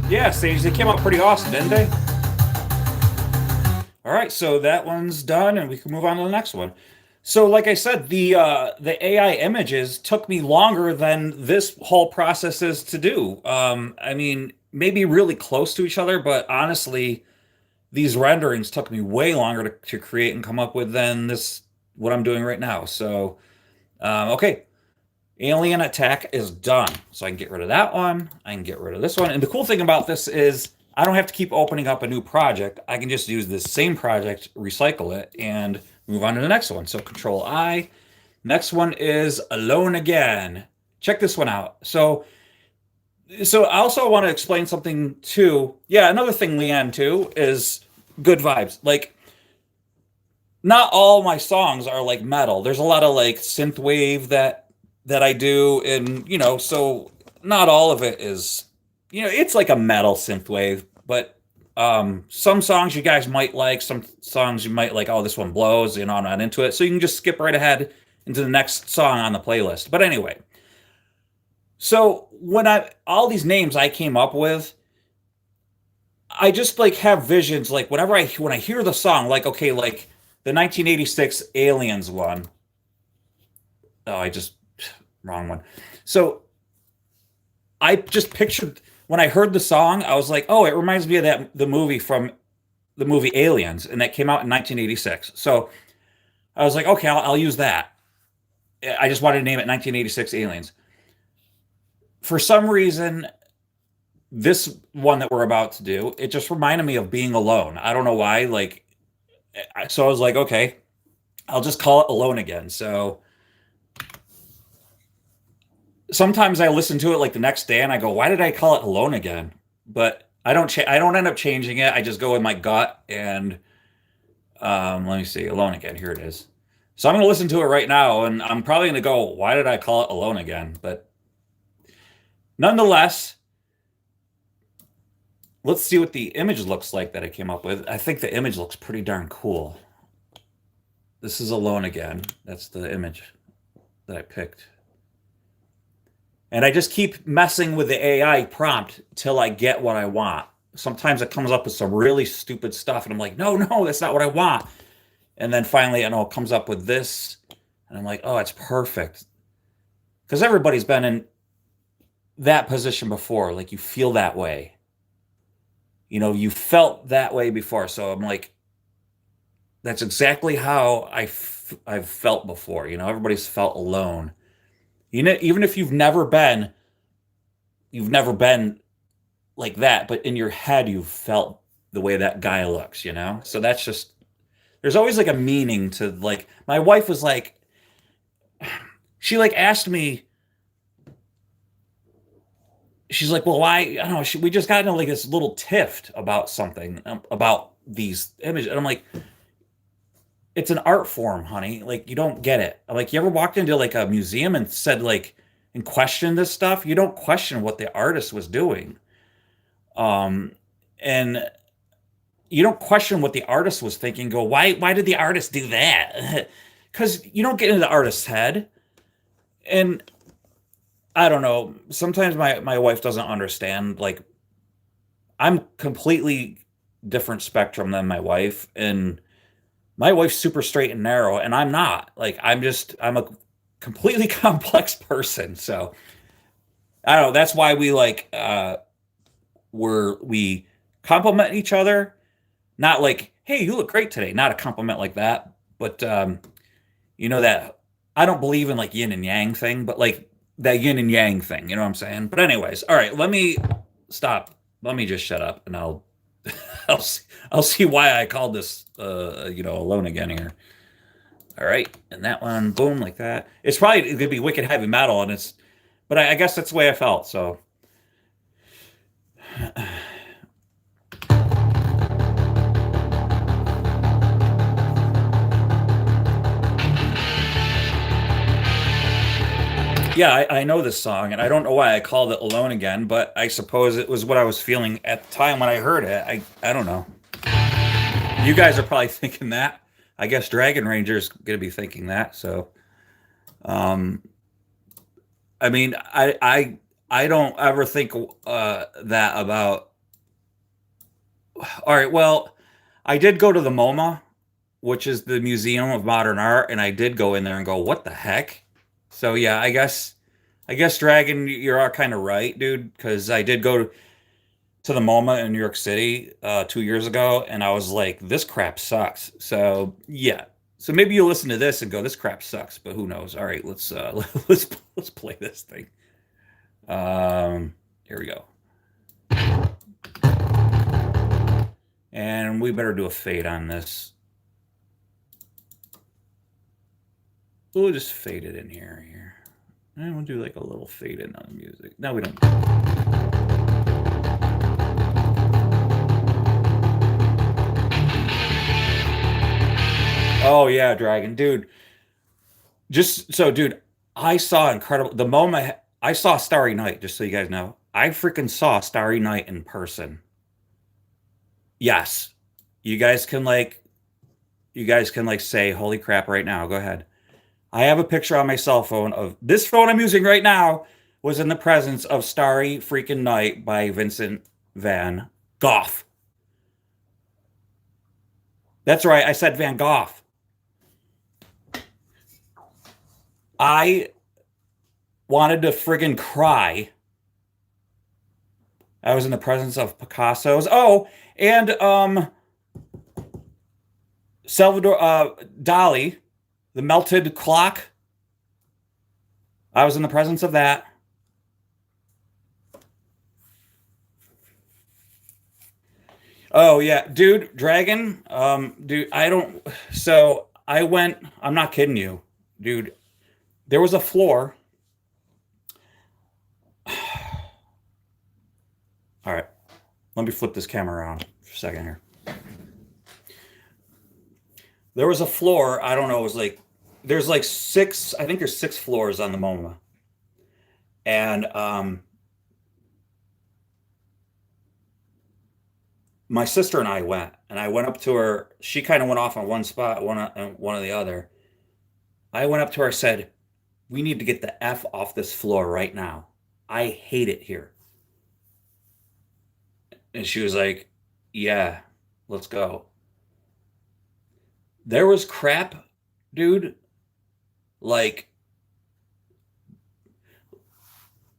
Speaker 2: yeah, Sage, they came out pretty awesome, didn't they? All right, so that one's done, and we can move on to the next one. So, like I said, the AI images took me longer than this whole process is to do. I mean, maybe really close to each other, but honestly, these renderings took me way longer to create and come up with than this what I'm doing right now. So, okay, Alien Attack is done. So I can get rid of that one. I can get rid of this one. And the cool thing about this is I don't have to keep opening up a new project. I can just use this same project, recycle it, and move on to the next one. So Control I. Next one is Alone Again. Check this one out. So I also want to explain something too. Yeah, another thing, Leanne, too, is good vibes. Like, not all my songs are like metal. There's a lot of like synth wave that I do, and so not all of it is, it's like a metal synth wave, but some songs you guys might like, some songs you might like, oh, this one blows, I'm not into it. So you can just skip right ahead into the next song on the playlist. But anyway, so when I all these names I came up with, I just like have visions like when I hear the song, like okay, like the 1986 Aliens one. Oh, I just wrong one. So I just pictured when I heard the song, I was like, oh, it reminds me of the movie Aliens, and that came out in 1986. So I was like, okay, I'll use that. I just wanted to name it 1986 Aliens. For some reason, this one that we're about to do, it just reminded me of being alone. I don't know why. Like, so I was like, okay, I'll just call it Alone Again. So sometimes I listen to it like the next day and I go, why did I call it Alone Again? But I don't end up changing it. I just go with my gut and let me see, Alone Again. Here it is. So I'm going to listen to it right now, and I'm probably going to go, why did I call it Alone Again? But nonetheless, let's see what the image looks like that I came up with. I think the image looks pretty darn cool. This is Alone Again. That's the image that I picked. And I just keep messing with the AI prompt till I get what I want. Sometimes it comes up with some really stupid stuff, and I'm like, no, no, that's not what I want. And then finally, I know it comes up with this, and I'm like, oh, it's perfect. Because everybody's been in that position before. Like, you feel that way. You felt that way before. So I'm like, that's exactly how I've felt before. Everybody's felt alone. Even if you've never been like that, but in your head, you've felt the way that guy looks. So that's just, there's always like a meaning to, like, my wife was like, she like asked me, she's like, well, why? I don't know. We just got into like this little tiff about something, about these images. And I'm like, it's an art form, honey. Like, you don't get it. Like, you ever walked into like a museum and said, like, and questioned this stuff? You don't question what the artist was doing. Um, and you don't question what the artist was thinking. Go, why did the artist do that? Because you don't get into the artist's head. And I don't know. Sometimes my wife doesn't understand. Like, I'm completely different spectrum than my wife, and my wife's super straight and narrow, and I'm not. Like, I'm a completely complex person. So I don't know. That's why we like we compliment each other. Not like, hey, you look great today. Not a compliment like that. But that I don't believe in like yin and yang thing, but like that yin and yang thing. You know what I'm saying? But anyways, all right. Let me stop. Let me just shut up, and I'll see why I called this Alone Again here. All right, and that one, boom, like that. It's probably gonna be wicked heavy metal, but I guess that's the way I felt. So yeah, I know this song, and I don't know why I called it Alone Again, but I suppose it was what I was feeling at the time when I heard it. I don't know. You guys are probably thinking that. I guess Dragon Ranger's gonna be thinking that. So, um, I mean, I don't ever think that about. All right, well, I did go to the MoMA, which is the Museum of Modern Art, and I did go in there and go, "What the heck?" So yeah, I guess Dragon, you're kind of right, dude, because I did go to the MoMA in New York City 2 years ago, and I was like, "This crap sucks." So yeah, so maybe you'll listen to this and go, "This crap sucks," but who knows? All right, let's let's play this thing. Here we go, and we better do a fade on this. We'll just fade it in here, and we'll do like a little fade in on the music. No, we don't. Oh yeah, Dragon, dude. Just so, dude, I saw incredible. The moment I saw Starry Night, just so you guys know, I freaking saw Starry Night in person. Yes, you guys can like, you guys can like say, "Holy crap!" Right now. Go ahead. I have a picture on my cell phone of this phone I'm using right now was in the presence of Starry Freaking Night by Vincent Van Gogh. That's right, I said Van Gogh. I wanted to friggin' cry. I was in the presence of Picasso's. Oh, and Salvador Dali, the melted clock. I was in the presence of that. Oh yeah, dude, Dragon. Dude, I don't. So I went. I'm not kidding you, dude. There was a floor. All right, let me flip this camera around for a second here. There was a floor. I don't know. It was like there's like six. I think there's six floors on the MoMA, and my sister and I went up to her. She kind of went off on one spot, one on the other. I went up to her, said, "We need to get the F off this floor right now. I hate it here." And she was like, "Yeah, let's go." There was crap, dude, like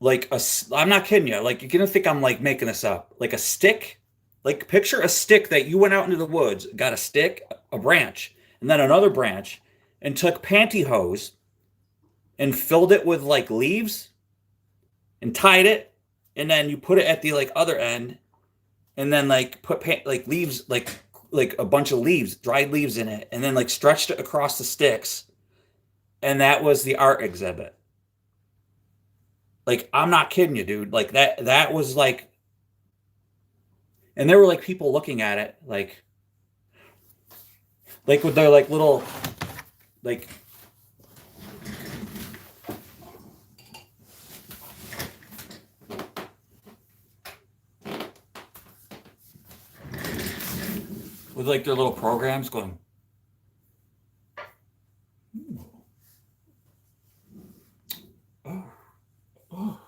Speaker 2: I'm not kidding you. Like, you're gonna think I'm like making this up. Like a stick, like picture a stick that you went out into the woods, got a stick, a branch, and then another branch, and took pantyhose and filled it with like leaves and tied it, and then you put it at the like other end, and then like put like leaves, like a bunch of leaves, dried leaves in it, and then like stretched it across the sticks, and that was the art exhibit. Like, I'm not kidding you, dude. Like that was like, and there were like people looking at it, like with their like little, like, with like their little programs going, oh, oh,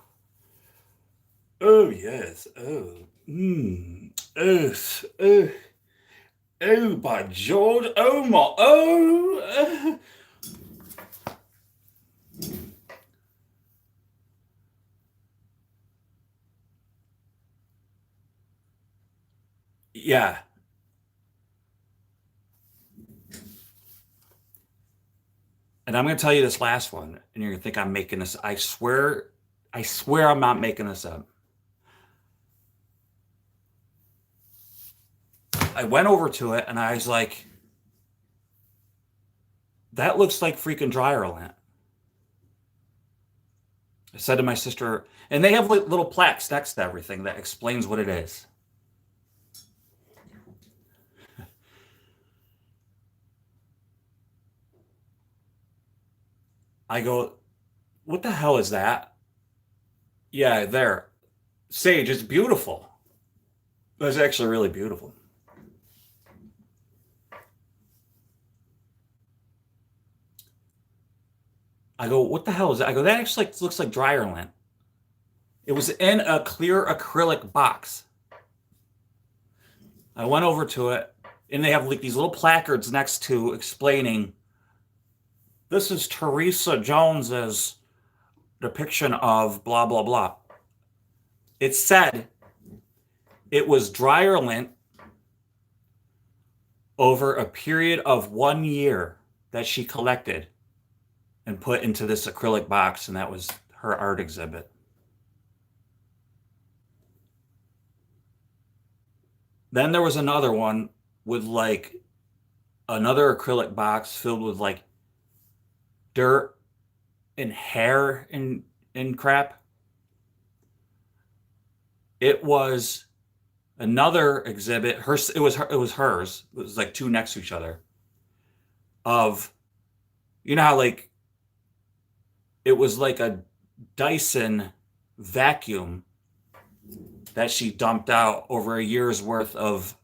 Speaker 2: oh yes, oh, oh, oh, by George, oh my, oh, yeah. And I'm gonna tell you this last one, and you're gonna think I'm making this. I swear I'm not making this up. I went over to it and I was like, that looks like freaking dryer lint. I said to my sister, and they have like little plaques next to everything that explains what it is. I go, what the hell is that? Yeah, there. Sage, it's beautiful. It's actually really beautiful. I go, what the hell is that? I go, that actually looks like dryer lint. It was in a clear acrylic box. I went over to it, and they have like these little placards next to explaining this is Teresa Jones's depiction of blah blah blah. It said it was dryer lint over a period of 1 year that she collected and put into this acrylic box, and that was her art exhibit. Then there was another one with like another acrylic box filled with like dirt and hair and crap. It was another exhibit. It was hers. It was like two next to each other. Of, you know how like it was like a Dyson vacuum that she dumped out over a year's worth of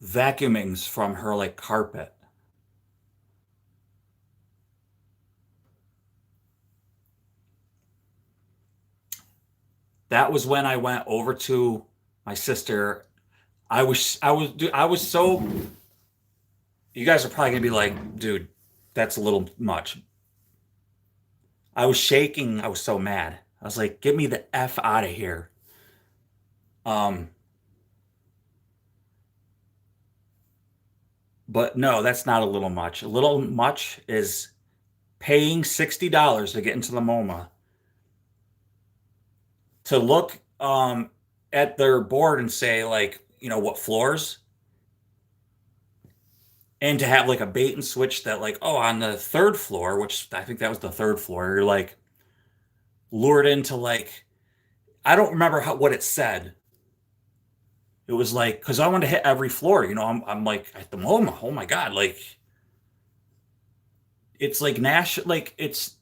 Speaker 2: vacuumings from her like carpet. That was when I went over to my sister. I was so. You guys are probably gonna be like, dude, that's a little much. I was shaking. I was so mad. I was like, get me the F out of here. Um, but no, that's not a little much. A little much is paying $60 to get into the MoMA to look at their board and say like, you know, what floors, and to have like a bait and switch that like, oh, on the third floor, which I think that was the third floor, you're like lured into like, I don't remember what it said. It was like, because I want to hit every floor, you know, I'm like at the MoMA, oh my God, like it's like national, like it's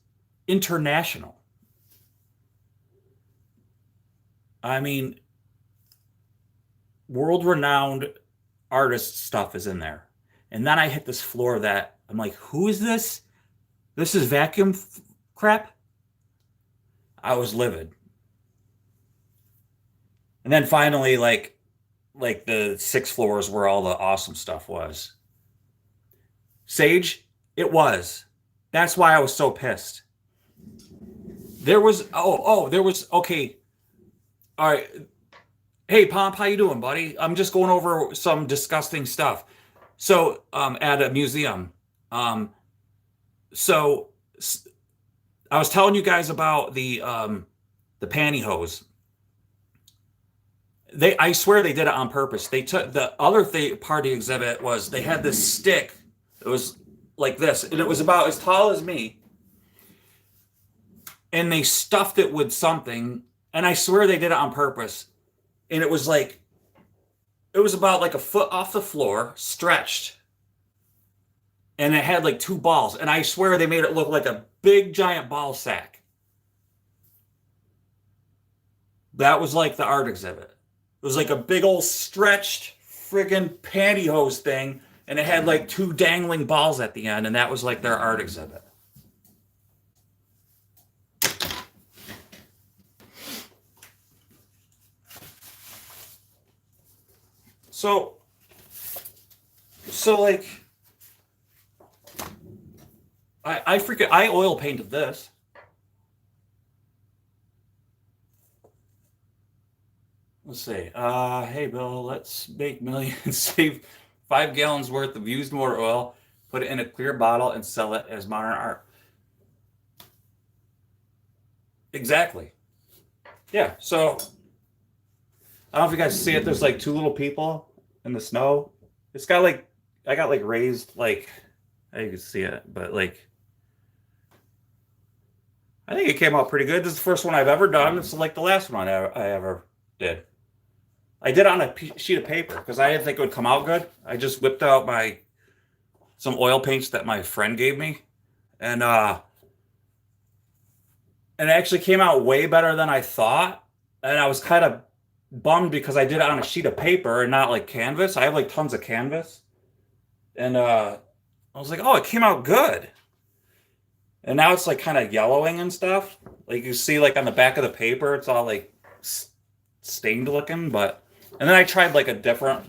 Speaker 2: international. I mean, world renowned artist stuff is in there. And then I hit this floor that I'm like, who is this? This is crap. I was livid. And then finally, like the six floors where all the awesome stuff was. Sage, it was. That's why I was so pissed. There was there was okay. All right. Hey Pomp, how you doing, buddy? I'm just going over some disgusting stuff. So, at a museum. Um, so I was telling you guys about the pantyhose. I swear they did it on purpose. They took the other part of the exhibit was they had this stick. It was like this, and it was about as tall as me. And they stuffed it with something, and I swear they did it on purpose. And it was about like a foot off the floor, stretched, and it had like two balls. And I swear they made it look like a big giant ball sack. That was like the art exhibit. It was like a big old stretched friggin' pantyhose thing, and it had like two dangling balls at the end, and that was like their art exhibit. So, like, I oil painted this. Let's see. Hey Bill, let's make millions, save 5 gallons worth of used motor oil, put it in a clear bottle, and sell it as modern art. Exactly. Yeah. So I don't know if you guys see it. There's like two little people in the snow. It's got like I got like raised like you can see it, but like I think it came out pretty good. This is the first one I've ever done. It's like the last one I ever did. I did it on a sheet of paper because I didn't think it would come out good. I just whipped out some oil paints that my friend gave me, and it actually came out way better than I thought. And I was kind of bummed because I did it on a sheet of paper and not like canvas. I have like tons of canvas, and I was like, oh, it came out good. And now it's like kind of yellowing and stuff. Like you see, like on the back of the paper, it's all like stained looking. And then I tried like a different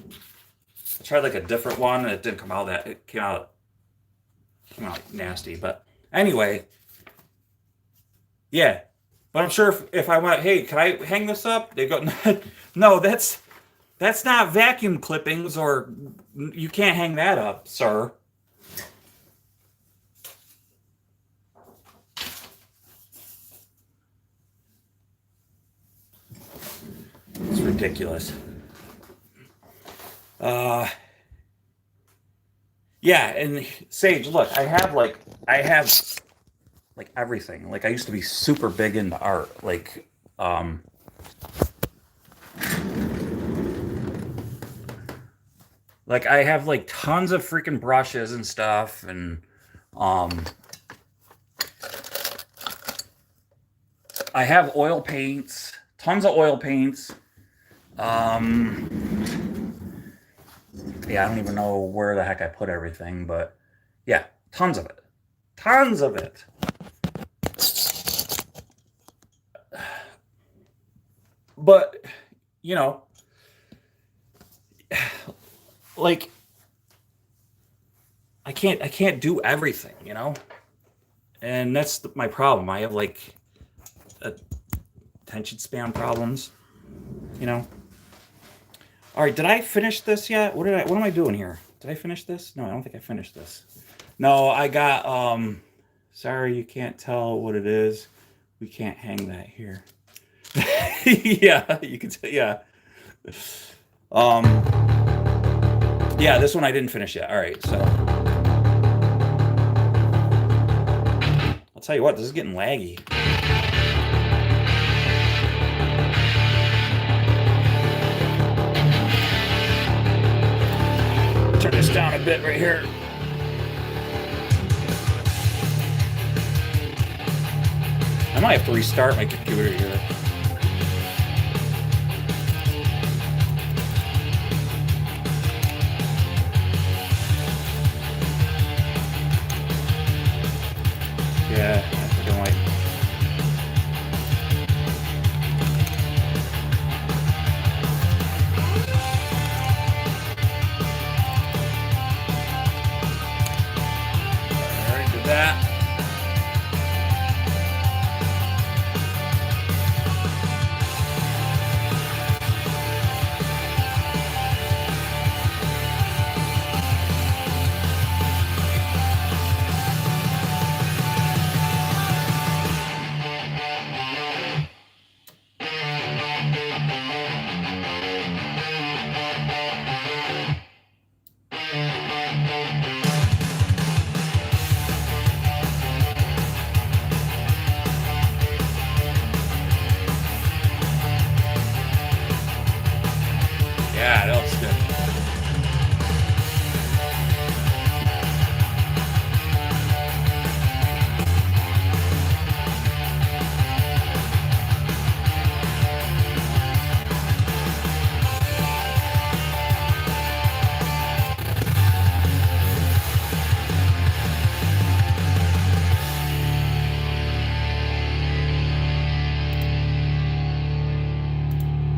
Speaker 2: one, and it didn't come out that. It came out nasty. But anyway, yeah. But I'm sure if I went, hey, can I hang this up? They go, no, that's not vacuum clippings, or you can't hang that up, sir. It's ridiculous. Yeah, and Sage, look, I have like everything. Like I used to be super big into art. Like I have like tons of freaking brushes and stuff, and I have oil paints, tons of oil paints. Yeah, I don't even know where the heck I put everything, but yeah, tons of it. Tons of it. But, you know, like I can't do everything, you know? And that's my problem. I have like attention span problems, you know? All right, did I finish this yet? What am I doing here? Did I finish this? No, I don't think I finished this. No, I got sorry, you can't tell what it is. We can't hang that here. Yeah, you can tell, yeah. Yeah, this one I didn't finish yet. All right, so I'll tell you what, this is getting laggy. Turn this down a bit right here. I might have to restart my computer here.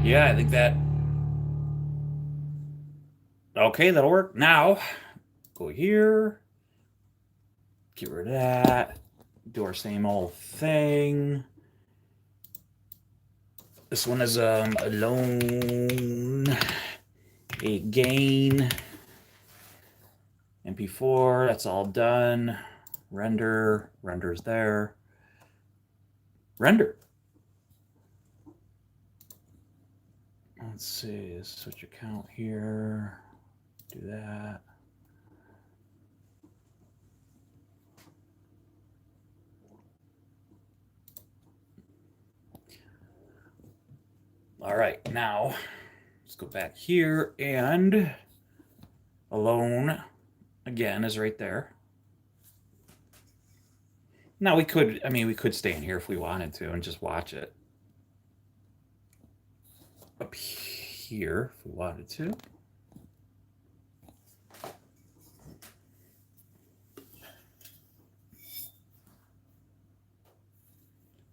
Speaker 2: Yeah, I think that. Okay, that'll work. Now, go here, get rid of that, do our same old thing. This one is alone, a gain, MP4, that's all done. Render's there. Render. Let's see, switch account here, do that. All right, now let's go back here, and alone again is right there. Now we could, I mean, we could stay in here if we wanted to and just watch it. Up here if we wanted to.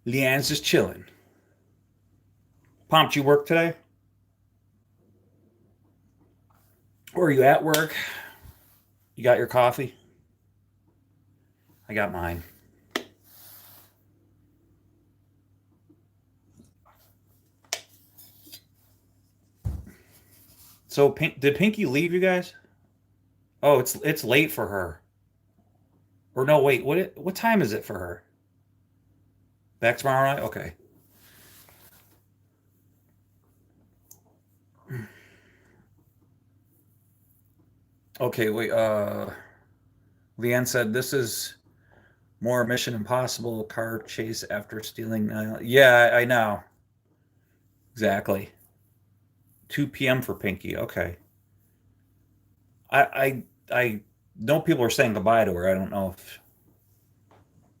Speaker 2: Leanne's just chilling. Pomp, you work today? Or are you at work? You got your coffee? I got mine. So, did Pinky leave you guys? Oh, it's late for her. Or no, wait, what time is it for her? Back tomorrow night? Okay. Okay, wait, Leanne said this is more Mission Impossible car chase after stealing. Yeah, I know. Exactly. 2 p.m. for Pinky. Okay. I know people are saying goodbye to her. I don't know if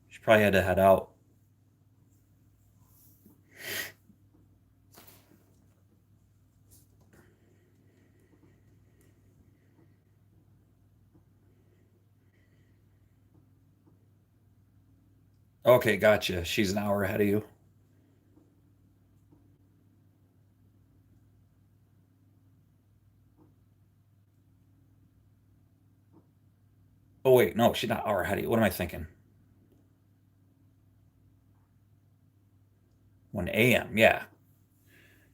Speaker 2: she probably had to head out. Okay, gotcha. She's an hour ahead of you. Oh wait, no, she's not an hour ahead of you. What am I thinking? 1 a.m. Yeah.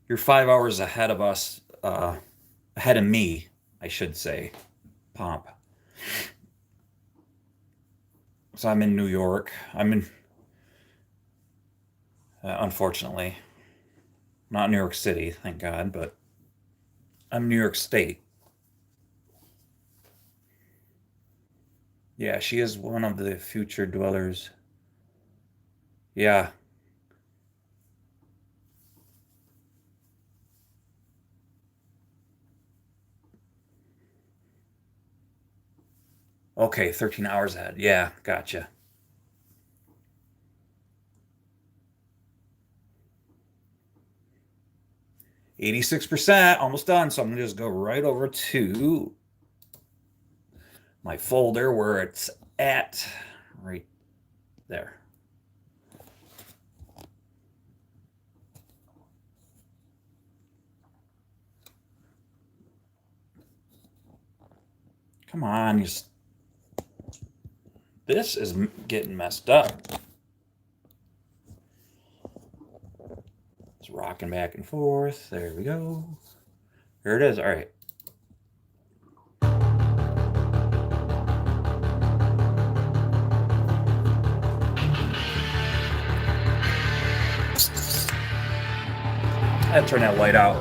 Speaker 2: You're 5 hours ahead of us, ahead of me, I should say, Pomp. So I'm in New York. I'm in, unfortunately, not New York City, thank God, but I'm New York State. Yeah, she is one of the future dwellers. Yeah. Okay, 13 hours ahead. Yeah, gotcha. 86%, almost done. So I'm gonna just go right over to my folder where it's at, right there. Come on, this is getting messed up. It's rocking back and forth. There we go. There it is. All right. I had to turn that light out.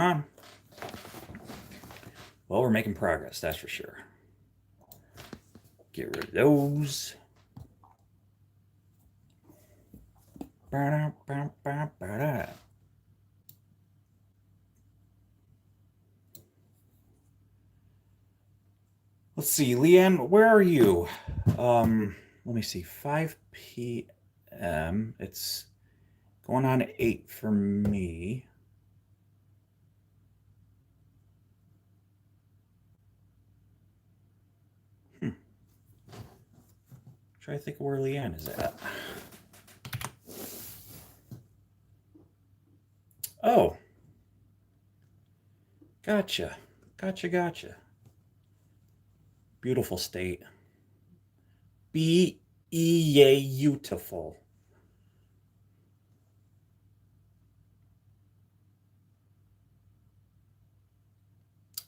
Speaker 2: on. Well, we're making progress, that's for sure. Get rid of those. Let's see, Leanne, where are you? Let me see, 5 p.m. It's going on 8 for me. Try to think of where Leanne is at. Oh. Gotcha. Gotcha. Beautiful state. Beautiful.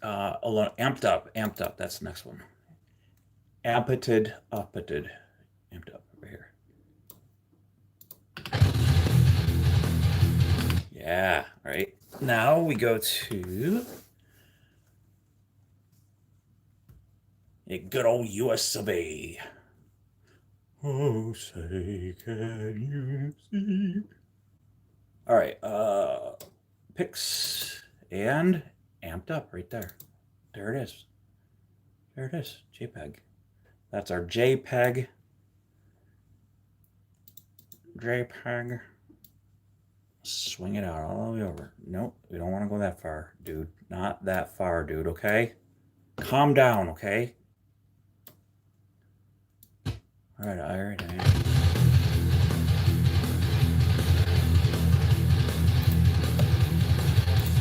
Speaker 2: Amped up. That's the next one. Ampeted, amped up over here. Yeah, right. Now we go to a good old US of A. Oh, say, can you see? All right, picks and amped up right there. There it is. JPEG. That's our JPEG. Swing it out all the way over. Nope, we don't want to go that far, dude. Not that far, dude, okay? Calm down, okay? All right.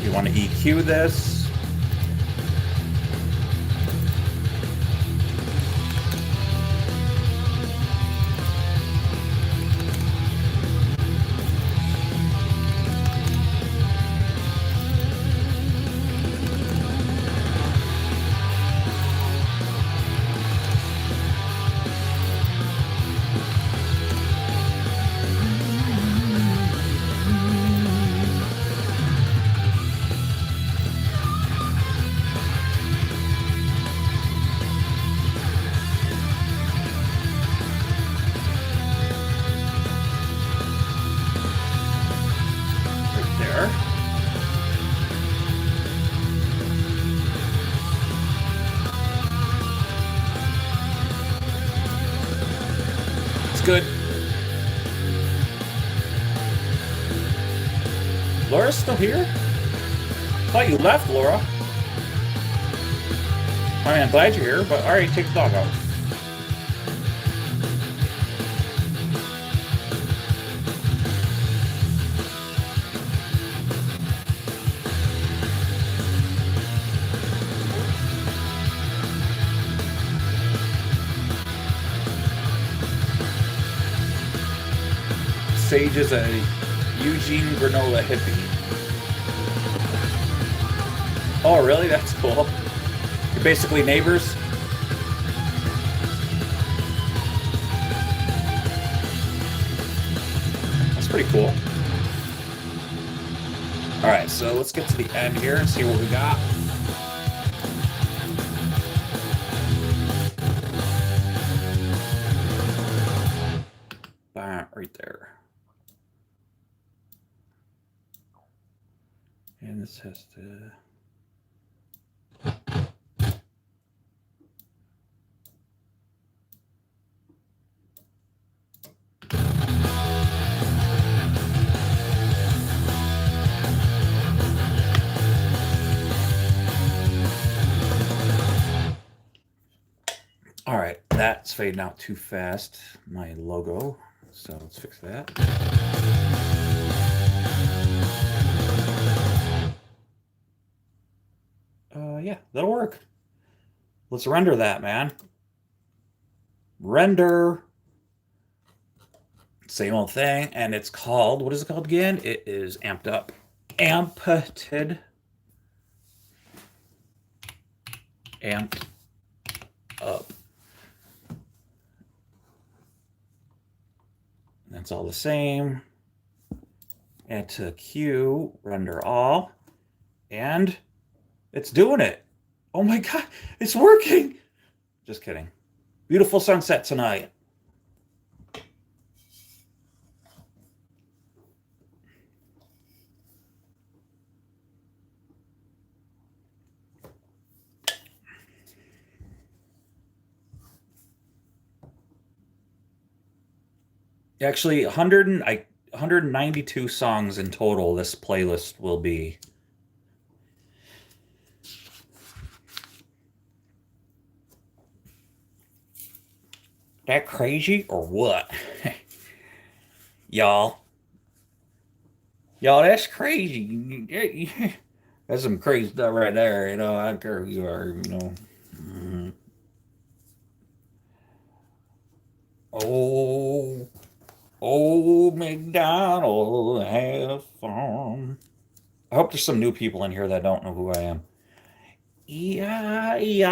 Speaker 2: You want to EQ this? Good. Laura's still here? I thought you left, Laura. I mean, I'm glad you're here, but alright, take the dog out. Sage is a Eugene granola hippie. Oh, really? That's cool. You're basically neighbors? That's pretty cool. Alright, so let's get to the end here and see what we got. Bam, right there. And this has to... All right, that's fading out too fast, my logo. So let's fix that. Yeah, that'll work. Let's render that, man. Render. Same old thing, and it's called, what is it called again? It is amped up. Amped. Amped up. That's all the same. Add to queue, render all. And it's doing it. Oh my God, it's working. Just kidding. Beautiful sunset tonight. Actually, 192 songs in total this playlist will be. That crazy or what? Y'all. Y'all, that's crazy. That's some crazy stuff right there. I don't care who you are. Mhm. Oh, old MacDonald had a farm. I hope there's some new people in here that don't know who I am. E-I-E-I-O.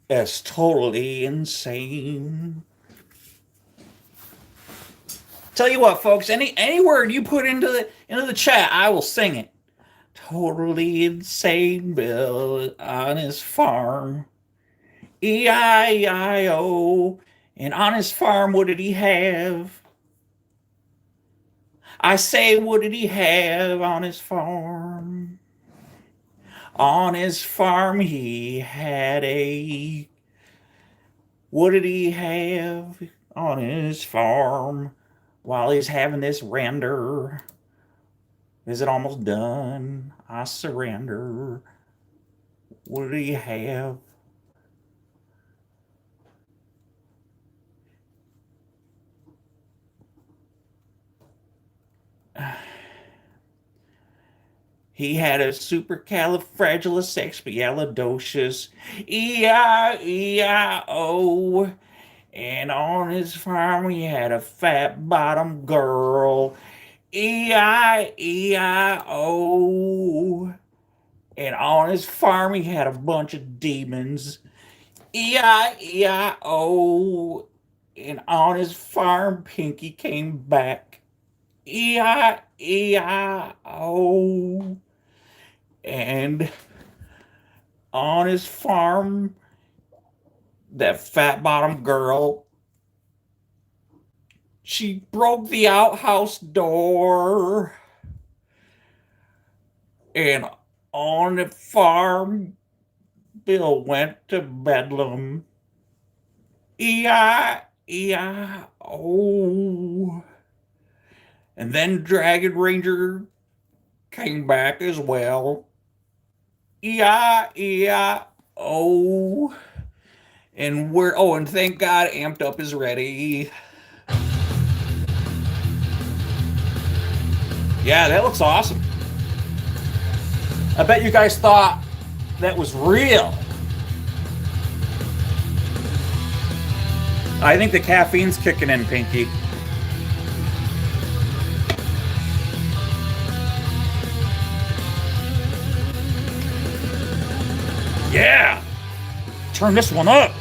Speaker 2: That's totally insane. Tell you what, folks, any word you put into the chat, I will sing it. Totally insane Bill on his farm. E-I-E-I-O. And on his farm, what did he have? I say, what did he have on his farm? On his farm, he had a. What did he have on his farm while he's having this render? Is it almost done? I surrender. What did he have? He had a supercalifragilisticexpialidocious E-I-E-I-O. And on his farm he had a fat bottom girl. E-I-E-I-O. And on his farm he had a bunch of demons. E-I-E-I-O. And on his farm Pinky came back. E-I-E-I-O. And on his farm, that fat bottom girl, she broke the outhouse door. And on the farm, Bill went to Bedlam. E-I-E-I-O. And then Dragon Ranger came back as well. E-I-E-I-O. And thank God Amped Up is ready. Yeah, that looks awesome. I bet you guys thought that was real. I think the caffeine's kicking in, Pinky. Yeah. Turn this one up.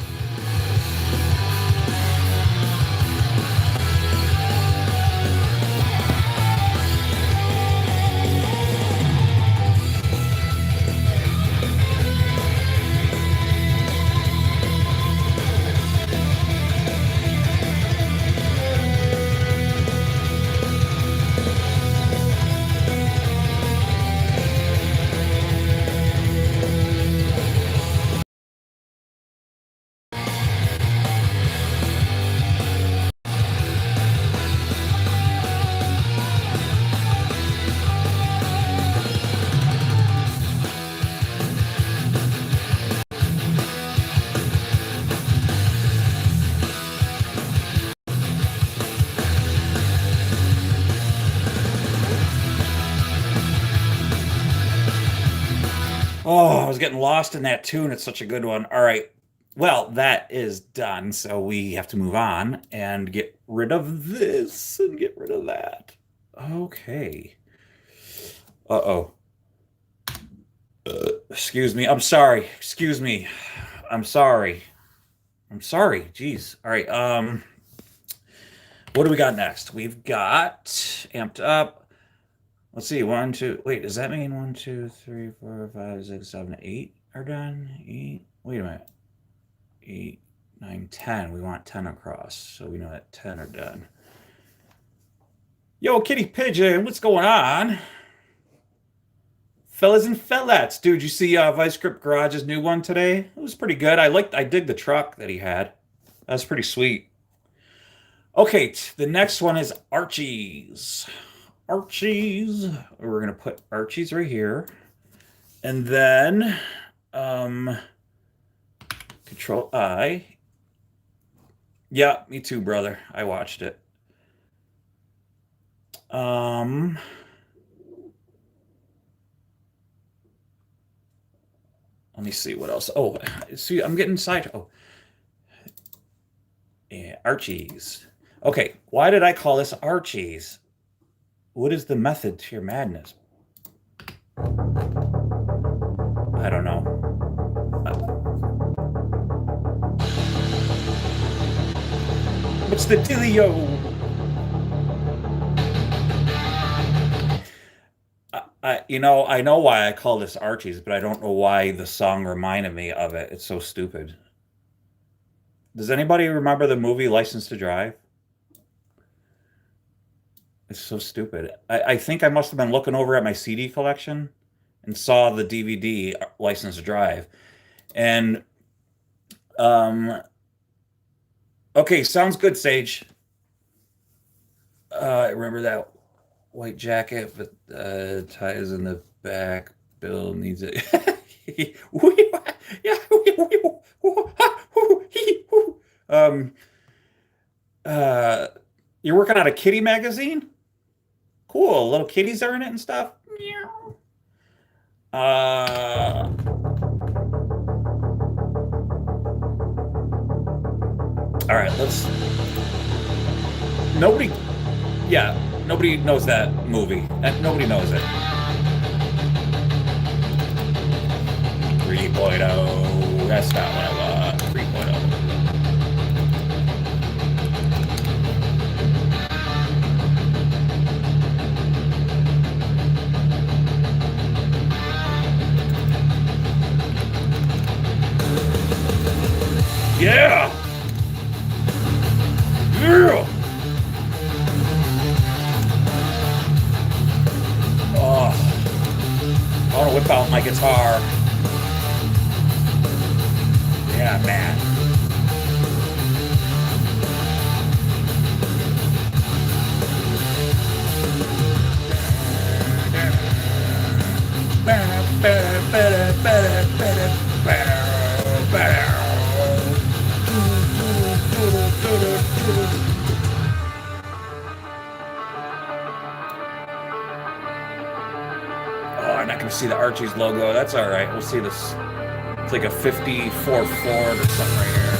Speaker 2: Oh, I was getting lost in that tune. It's such a good one. All right. Well, that is done. So we have to move on and get rid of this and get rid of that. Okay. Uh-oh. Excuse me. I'm sorry. Excuse me. I'm sorry. I'm sorry. Jeez. All right. What do we got next? We've got Amped Up. Let's see. One, two. Wait, does that mean one, two, three, four, five, six, seven, eight are done? Eight. Wait a minute. Eight, nine, 10. We want 10 across, so we know that 10 are done. Yo, Kitty Pigeon, what's going on? Fellas and fellates. Dude, you see Vice Grip Garage's new one today? It was pretty good. I dig the truck that he had. That's pretty sweet. Okay, the next one is Archie's. Archie's. We're gonna put Archie's right here. And then Control I. Yeah, me too, brother. I watched it. Um Let me see what else. Oh, see, I'm getting side. Oh, yeah, Archie's. Okay, why did I call this Archie's? What is the method to your madness? I don't know. What's the dealio? I know why I call this Archie's, but I don't know why the song reminded me of it. It's so stupid. Does anybody remember the movie License to Drive? It's so stupid. I think I must have been looking over at my CD collection and saw the DVD License to Drive. And okay, sounds good, Sage. I remember that white jacket, but ties in the back. Bill needs it. Yeah. um, you're working on a kitty magazine? Cool. Little kitties are in it and stuff. Meow. All right, let's. Nobody. Yeah, nobody knows that movie. Nobody knows it. 3.0. That's not what I want. 3.0. Yeah! Yeah! Oh, I want to whip out my guitar. Yeah, man. Oh, I'm not going to see the Archie's logo. That's all right. We'll see this. It's like a 54 Ford or something right here.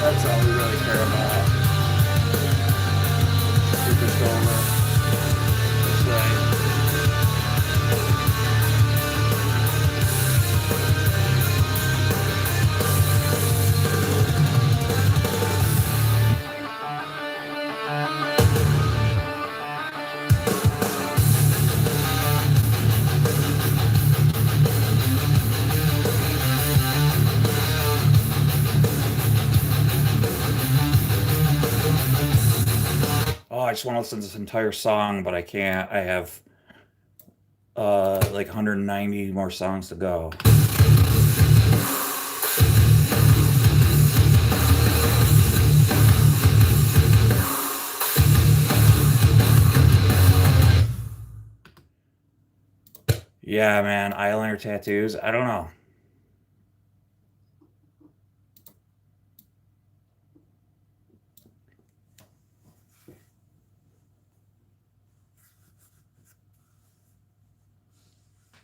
Speaker 2: That's all we really care about. Super shoulder. This way. Oh, I just want to listen to this entire song, but I can't. I have like 190 more songs to go. Yeah, man, eyeliner tattoos. I don't know.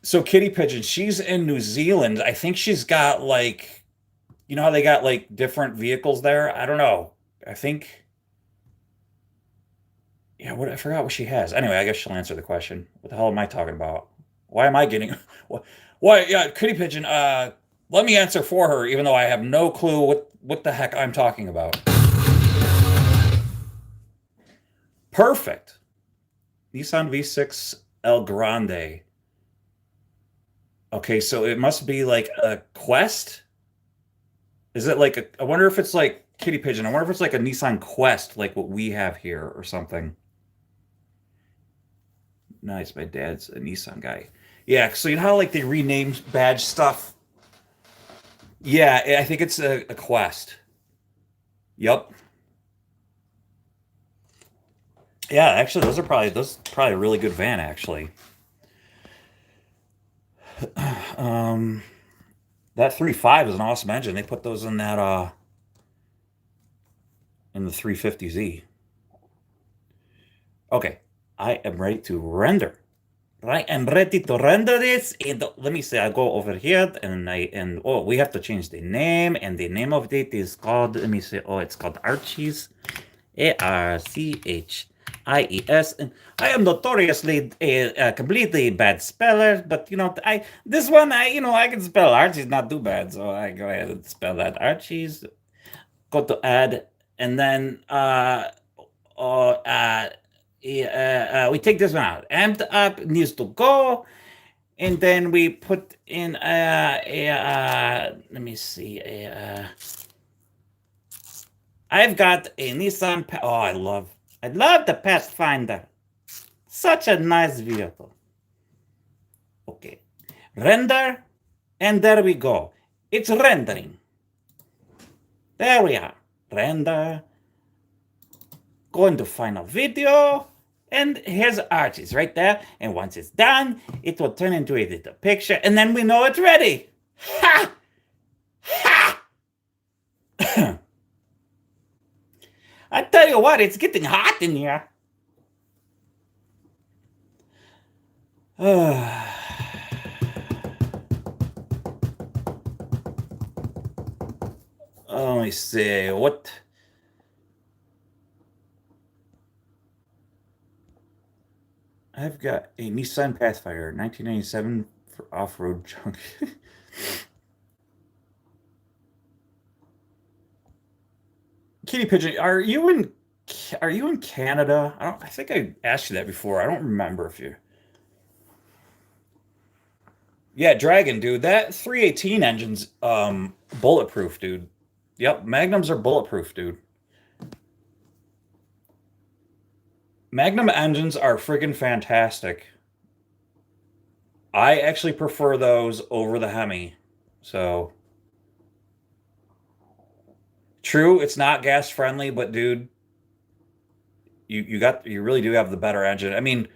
Speaker 2: So Kitty Pigeon, she's in New Zealand. I think she's got like, you know how they got like different vehicles there? I don't know. I think, yeah, what I forgot what she has. Anyway, I guess she'll answer the question. What the hell am I talking about? Why am I getting why yeah, Kitty Pigeon, let me answer for her, even though I have no clue what the heck I'm talking about. Perfect. Nissan V6 El Grande. Okay, so it must be like a Quest. Is it like a, I wonder if it's like Kitty Pigeon. I wonder if it's like a Nissan Quest, like what we have here or something. Nice. My dad's a Nissan guy. Yeah, so you know how like they rename badge stuff? Yeah, I think it's a Quest. Yep. Yeah, actually, those are probably a really good van, actually. Um, that 3.5 is an awesome engine. They put those in that in the 350Z. Okay, I am ready to render. I am ready to render this. And let me say, I go over here and oh, we have to change the name, and the name of it is called. Let me say, oh, it's called Archies, Archies, and I am notoriously a completely bad speller, but I this one I can spell Archies not too bad, so I go ahead and spell that Archies. Go to add, and then uh, uh, we take this one out. Amped up needs to go, and then we put in let me see. I've got a Nissan. Oh, I love the Pathfinder. Such a nice vehicle. Okay, render, and there we go. It's rendering. There we are. Render. Going to final video. And here's Archie's right there. And once it's done, it will turn into a little picture. And then we know it's ready. Ha! Ha! I tell you what, it's getting hot in here. Let me see. What? I've got a Nissan Pathfinder 1997 for off-road junk. Kitty Pigeon, are you in Canada? I think I asked you that before. I don't remember if you. Yeah, Dragon, dude. That 318 engine's bulletproof, dude. Yep, Magnums are bulletproof, dude. Magnum engines are friggin' fantastic. I actually prefer those over the Hemi. So, true, it's not gas friendly, but dude, you really do have the better engine. I mean,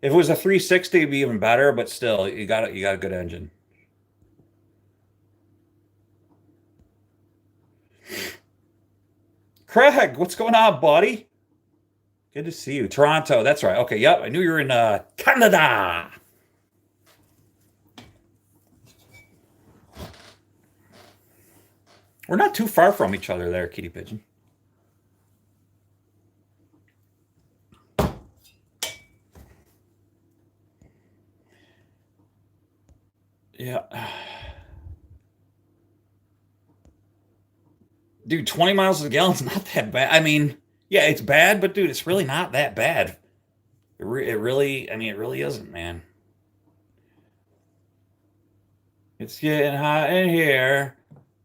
Speaker 2: if it was a 360, it'd be even better, but still, you got a good engine. Craig, what's going on, buddy? Good to see you. Toronto, that's right. Okay, yep, I knew you were in Canada. We're not too far from each other there, Kitty Pigeon. Yeah. Dude, 20 miles a gallon's not that bad. I mean, yeah, it's bad, but dude, it's really not that bad. It really, I mean, it really isn't, man. It's getting hot in here,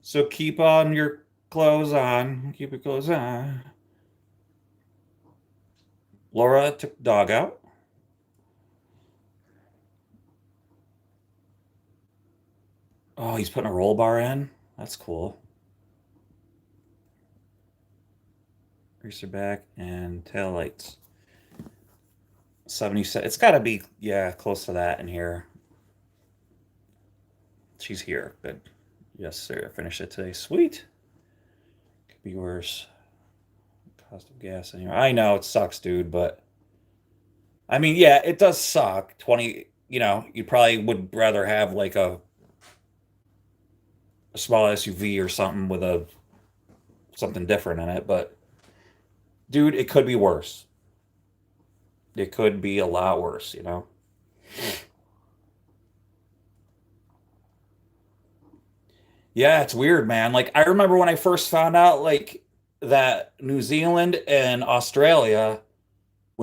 Speaker 2: so keep on your clothes on. Keep your clothes on. Laura took the dog out. Oh, he's putting a roll bar in. That's cool. Racer back and tail lights. 77. It's got to be, yeah, close to that in here. She's here. Good. Yes, sir. I finished it today. Sweet. Could be worse. Cost of gas in here. I know it sucks, dude, but I mean, yeah, it does suck. 20, you probably would rather have like a small SUV or something with a something different in it, but dude, it could be worse. It could be a lot worse. Yeah, it's weird, man. Like I remember when I first found out like that New Zealand and Australia,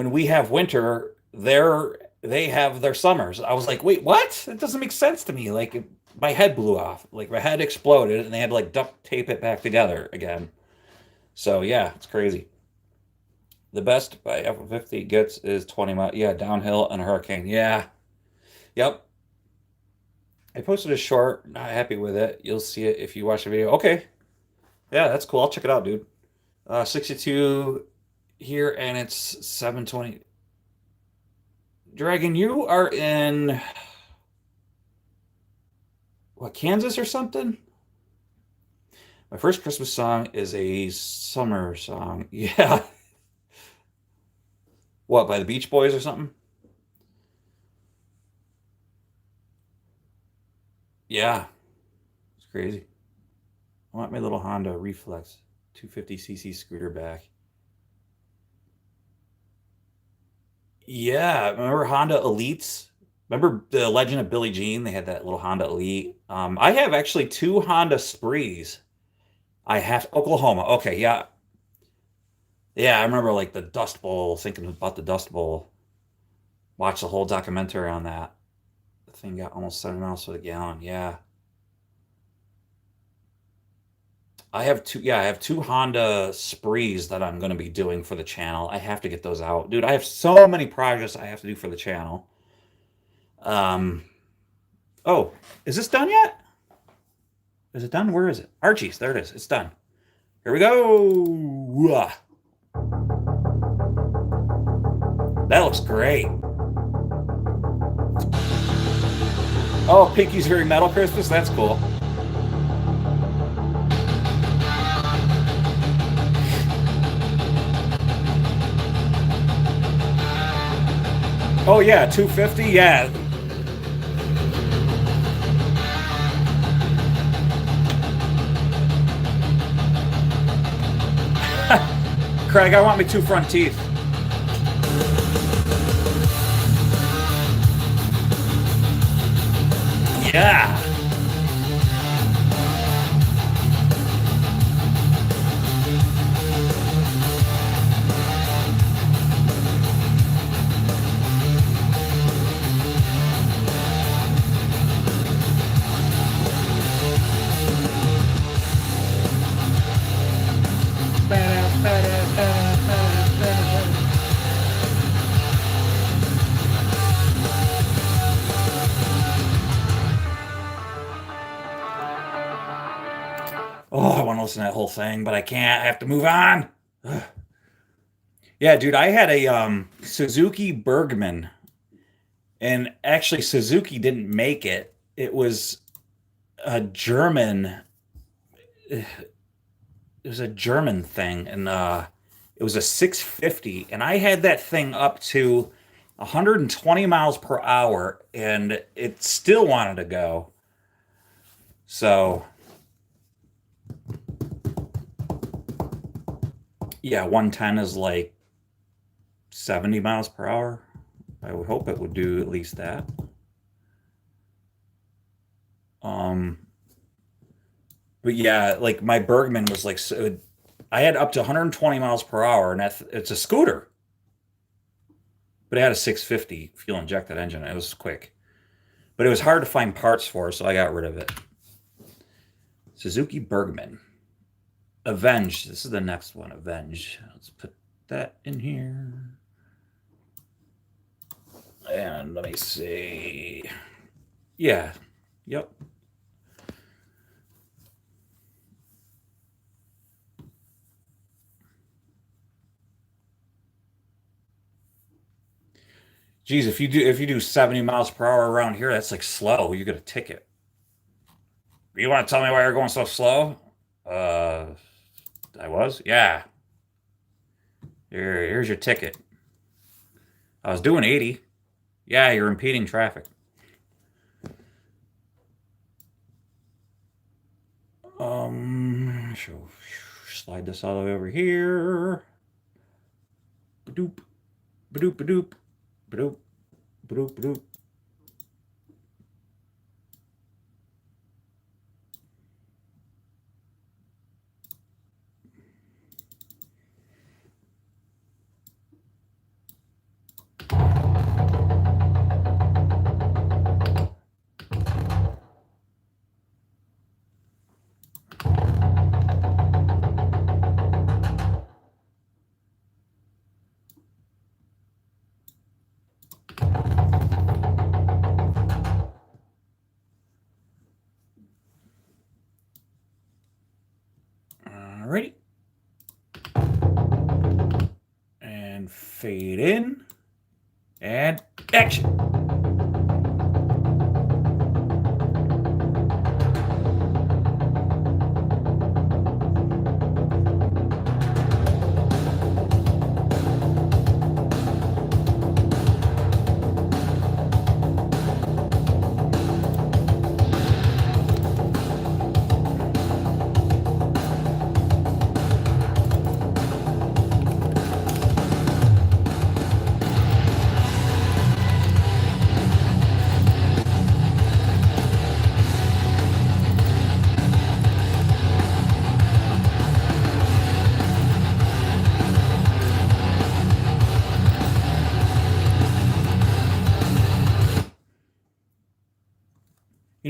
Speaker 2: when we have winter, they have their summers. I was like, wait, what? It doesn't make sense to me. Like my head blew off. Like my head exploded and they had to like duct tape it back together again. So yeah, it's crazy. The best by F-150 gets is 20 miles. Yeah, downhill and a hurricane. Yeah. Yep. I posted a short, not happy with it. You'll see it if you watch the video. Okay. Yeah, that's cool. I'll check it out, dude. 62 here and it's 720. Dragon, you are in what, Kansas or something? My first Christmas song is a summer song. Yeah. What, by the Beach Boys or something? Yeah. It's crazy. I want my little Honda Reflex 250cc scooter back. Yeah, remember Honda Elites? Remember the Legend of Billie Jean? They had that little Honda Elite. I have actually two Honda Sprees. I have Oklahoma. Okay, yeah. Yeah, I remember like the Dust Bowl, thinking about the Dust Bowl. Watched the whole documentary on that. The thing got almost 70 miles to the gallon. Yeah. I have two Honda Sprees that I'm going to be doing for the channel. I have to get those out. Dude, I have so many projects I have to do for the channel. Um, oh, is this done yet? Is it done? Where is it? Archie's. There it is. It's done. Here we go. That looks great. Oh, Pinky's Very Metal Christmas. That's cool. Oh yeah, 250. Yeah. Craig, I want me two front teeth. Yeah. Oh, I want to listen to that whole thing, but I can't. I have to move on. Yeah, dude, I had a Suzuki Bergman, and actually Suzuki didn't make it. It was a German. It was a German thing, and it was a 650, and I had that thing up to 120 miles per hour, and it still wanted to go. So yeah, 110 is like 70 miles per hour. I would hope it would do at least that. Um, but yeah, like my Bergman was like, so I had up to 120 miles per hour, and it's a scooter, but it had a 650 fuel injected engine. It was quick, but it was hard to find parts for, so I got rid of it. Suzuki Bergman. Avenge. This is the next one. Avenge. Let's put that in here. And let me see. Yeah. Yep. Geez, if you do 70 miles per hour around here, that's like slow. You get a ticket. You want to tell me why you're going so slow? Uh, I was. Yeah. Here's your ticket. I was doing 80. Yeah, you're impeding traffic. So slide this all the way over here. Badoop, badoop, badoop, badoop, badoop, badoop. Fade in and action.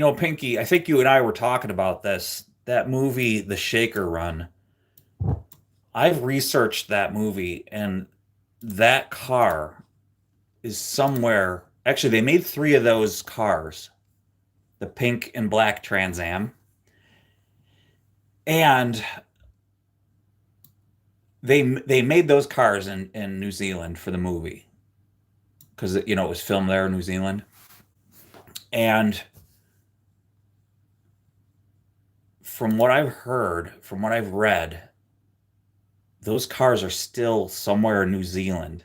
Speaker 2: You know, Pinky, I think you and I were talking about this. That movie, The Shaker Run. I've researched that movie, and that car is somewhere. Actually, they made three of those cars, the pink and black Trans Am, and they made those cars in New Zealand for the movie because it was filmed there in New Zealand. And from what I've heard, from what I've read, those cars are still somewhere in New Zealand.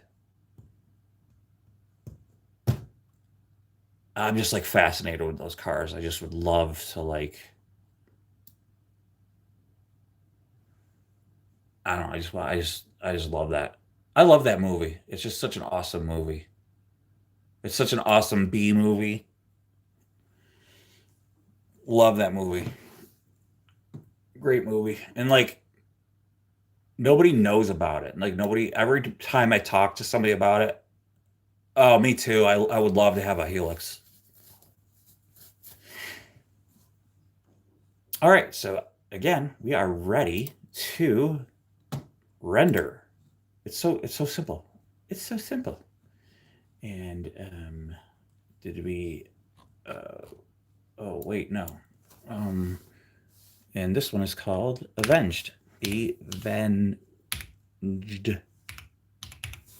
Speaker 2: I'm just like fascinated with those cars. I just would love to like I don't know, I just love that. I love that movie. It's just such an awesome movie. It's such an awesome B movie. Love that movie. Great movie. And like nobody knows about it. Like nobody every time I talk to somebody about it, oh, me too. I would love to have a Helix. All right, so again, we are ready to render. It's so simple. It's so simple. And did we? Uh, oh wait, no. Um, and this one is called Avenged. Avenged.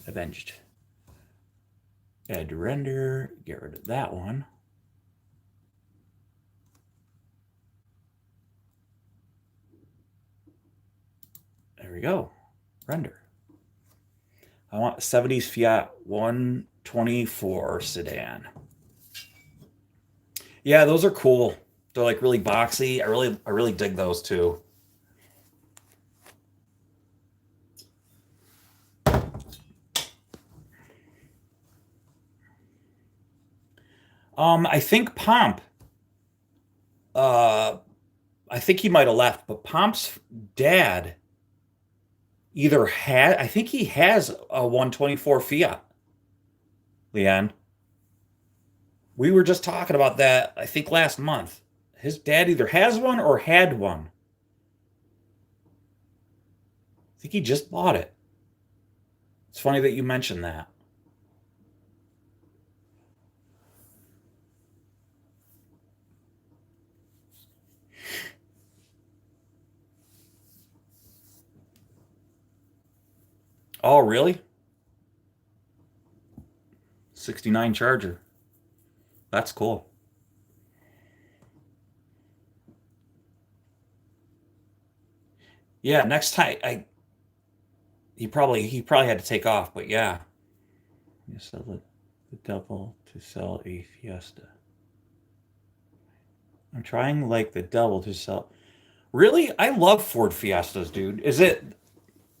Speaker 2: Avenged. Add to render. Get rid of that one. There we go. Render. I want a 70s Fiat 124 sedan. Yeah, those are cool. They're like really boxy. I really dig those too. I think Pomp. Uh, I think he might have left, but Pomp's dad either had. I think he has a 124 Fiat. Leon, we were just talking about that. I think last month. His dad either has one or had one. I think he just bought it. It's funny that you mentioned that. Oh, really? 69 Charger. That's cool. Yeah, next time he probably had to take off, but yeah. You sell the double to sell a Fiesta. I'm trying like the double to sell. Really? I love Ford Fiestas, dude. Is it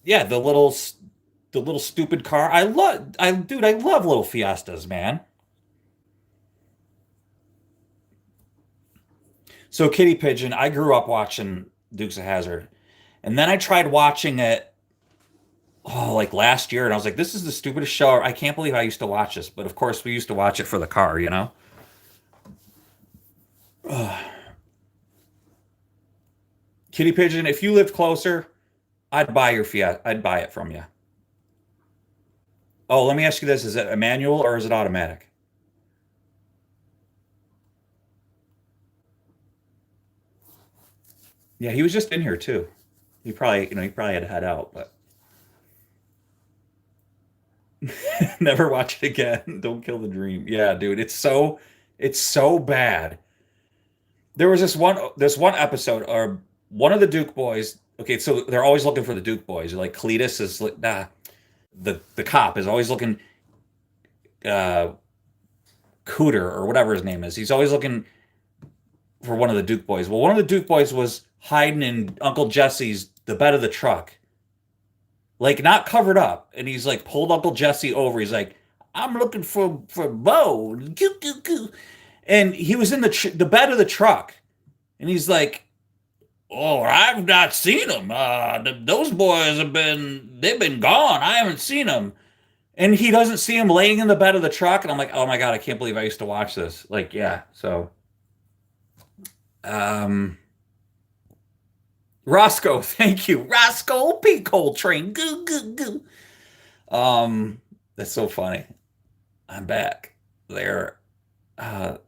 Speaker 2: yeah, the little stupid car? I love little Fiestas, man. So Kitty Pigeon, I grew up watching Dukes of Hazzard. And then I tried watching it like last year and I was like, this is the stupidest show. I can't believe I used to watch this. But of course we used to watch it for the car, you know? Kitty Pigeon, if you lived closer, I'd buy your Fiat. I'd buy it from you. Oh, let me ask you this. Is it a manual or is it automatic? Yeah, he was just in here too. He probably had to head out, but Never watch it again. Don't kill the dream. Yeah, dude, it's so bad. There was this one episode or one of the Duke boys. Okay, so they're always looking for the Duke boys. Like Cletus is nah, the cop is always looking uh Cooter or whatever his name is. He's always looking for one of the Duke boys. Well, one of the Duke boys was hiding in Uncle Jesse's the bed of the truck, like not covered up, and he's like pulled Uncle Jesse over. He's like, "I'm looking for Bo," and he was in the bed of the truck, and he's like, "Oh, I've not seen them. Those boys they've been gone. I haven't seen them." And he doesn't see him laying in the bed of the truck, and I'm like, "Oh my God, I can't believe I used to watch this." Like, yeah. So, um, Roscoe, thank you, Roscoe Peak Hole Train. Goo goo goo. That's so funny. I'm back. There. That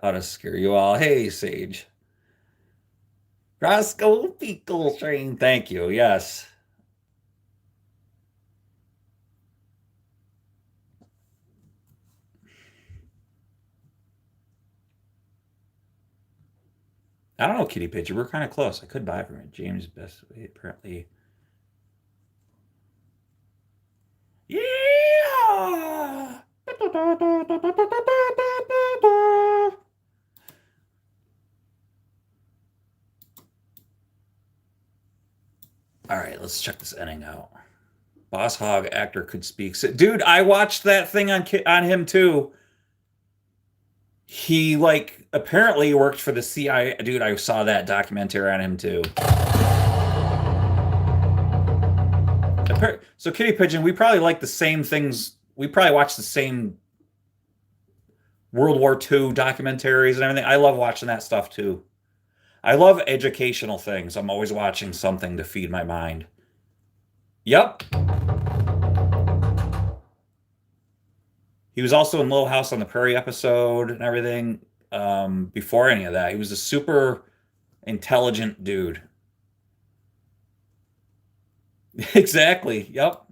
Speaker 2: ought to scare you all. Hey, Sage. Roscoe Pickle Train. Thank you. Yes. I don't know, Kitty Pigeon. We're kind of close. I could buy from it. James Best apparently. Yeah. All right, let's check this ending out. Boss Hog actor could speak. Dude, I watched that thing on him too. He like apparently worked for the CIA. Dude, I saw that documentary on him too. So Kitty Pigeon, we probably like the same things. We probably watch the same World War II documentaries and everything. I love watching that stuff too. I love educational things. I'm always watching something to feed my mind. Yep. He was also in Little House on the Prairie episode and everything. Before any of that, he was a super intelligent dude. Exactly. Yep.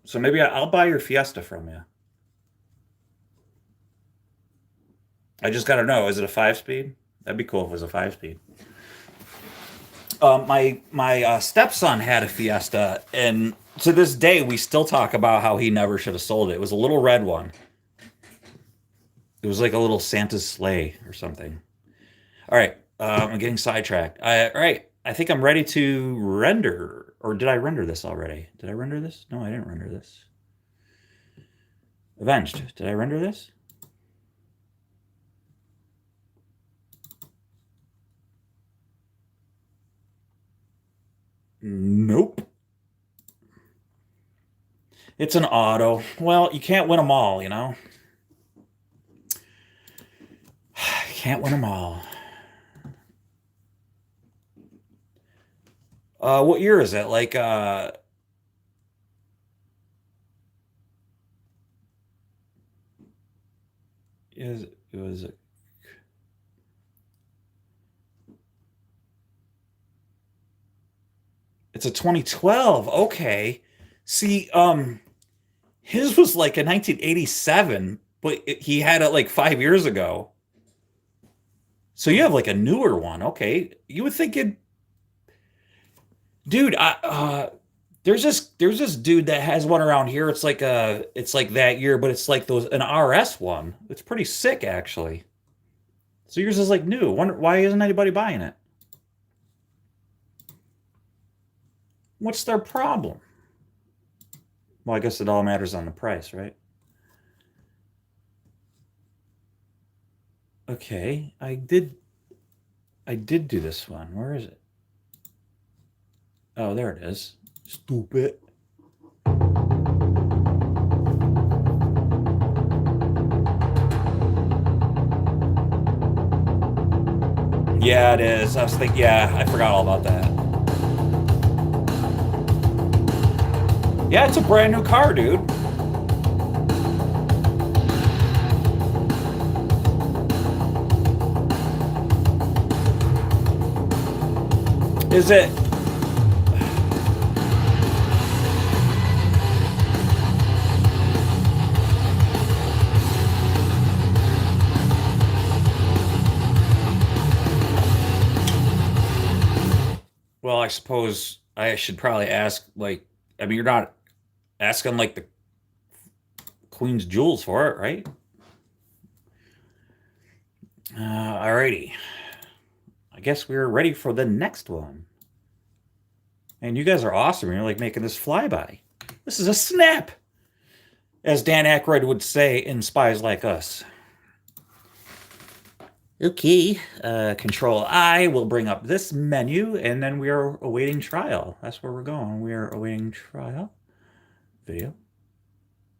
Speaker 2: So maybe I'll buy your Fiesta from you. I just got to know, is it a 5 speed? That'd be cool if it was a 5 speed. My stepson had a Fiesta, and to this day we still talk about how he never should have sold it. It was a little red one. It was like a little Santa's sleigh or something. All right, I'm getting sidetracked. All right, I think I'm ready to render. Or did I render this already? Did I render this? No, I didn't render this. Avenged. Did I render this? Nope. It's an auto. Well, you can't win them all, you know? Can't win them all. What year is it? Like, it was it's a 2012. Okay. See, his was like a 1987, but he had it like 5 years ago. So you have like a newer one. Okay. You would think it, dude, there's this dude that has one around here. It's like that year, but it's like those an RS one. It's pretty sick actually. So yours is like new. Wonder why isn't anybody buying it? What's their problem? Well, I guess it all matters on the price, right? Okay, I did do this one. Where is it? Oh, there it is. Stupid. Yeah, it is. I was thinking, yeah, I forgot all about that. Yeah, it's a brand new car, dude. Is it? I suppose I should probably ask, like, I mean, you're not asking like the Queen's jewels for it, right? Alrighty. I guess we're ready for the next one. And you guys are awesome. You're like making this flyby. This is a snap, as Dan Aykroyd would say in Spies Like Us. Okay, Control I will bring up this menu, and then we are awaiting trial. That's where we're going. We are awaiting trial. Video.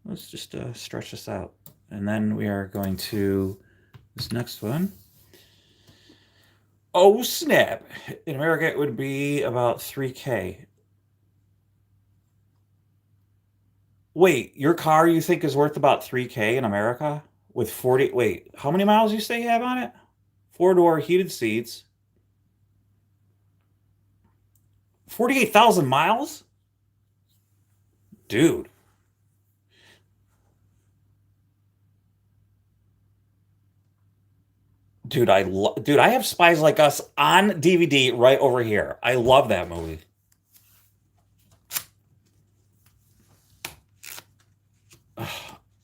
Speaker 2: Let's just stretch this out. And then we are going to this next one. Oh, snap. In America, it would be about 3K. Wait, your car you think is worth about 3K in America? With 40, wait, how many miles you say you have on it? Four-door heated seats. 48,000 miles? Dude. Dude, I have Spies Like Us on DVD right over here. I love that movie.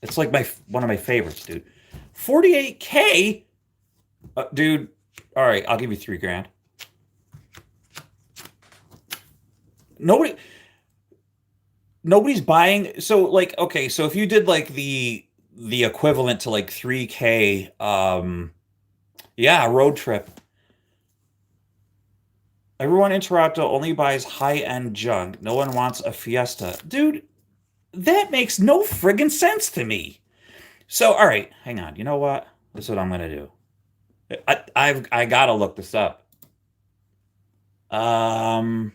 Speaker 2: It's like my one of my favorites, dude. 48K? Dude, all right, I'll give you 3 grand. Nobody nobody's buying. So like, okay, so if you did like the equivalent to like 3K, yeah, road trip. Everyone in Toronto only buys high-end junk. No one wants a Fiesta. Dude, that makes no friggin' sense to me. So, all right, hang on. You know what? This is what I'm gonna do. I gotta look this up. Um,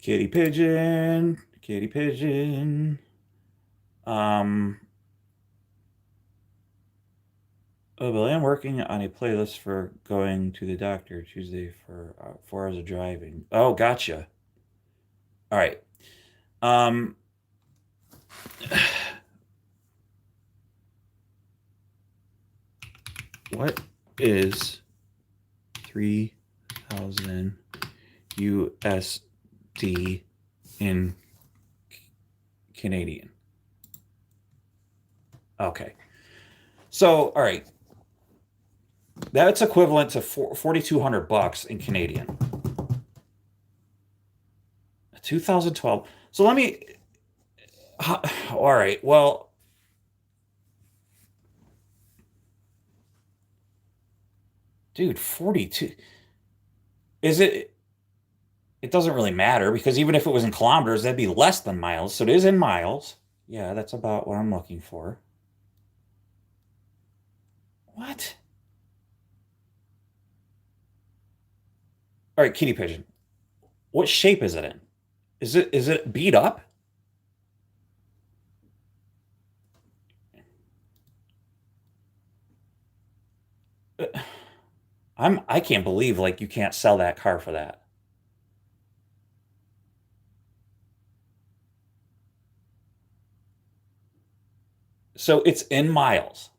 Speaker 2: kitty pigeon, kitty pigeon. Um, oh, but I'm working on a playlist for going to the doctor Tuesday for 4 hours of driving. Oh, gotcha. All right. Um, what is 3,000 USD in Canadian? Okay. So, all right. That's equivalent to 4,200 bucks in Canadian. 2012. So let me all right. Well, dude, 42. Is it it doesn't really matter because even if it was in kilometers, that'd be less than miles. So it is in miles. Yeah, that's about what I'm looking for. What? All right, kitty pigeon. What shape is it in? Is it beat up? Uh, I can't believe like you can't sell that car for that. So it's in miles.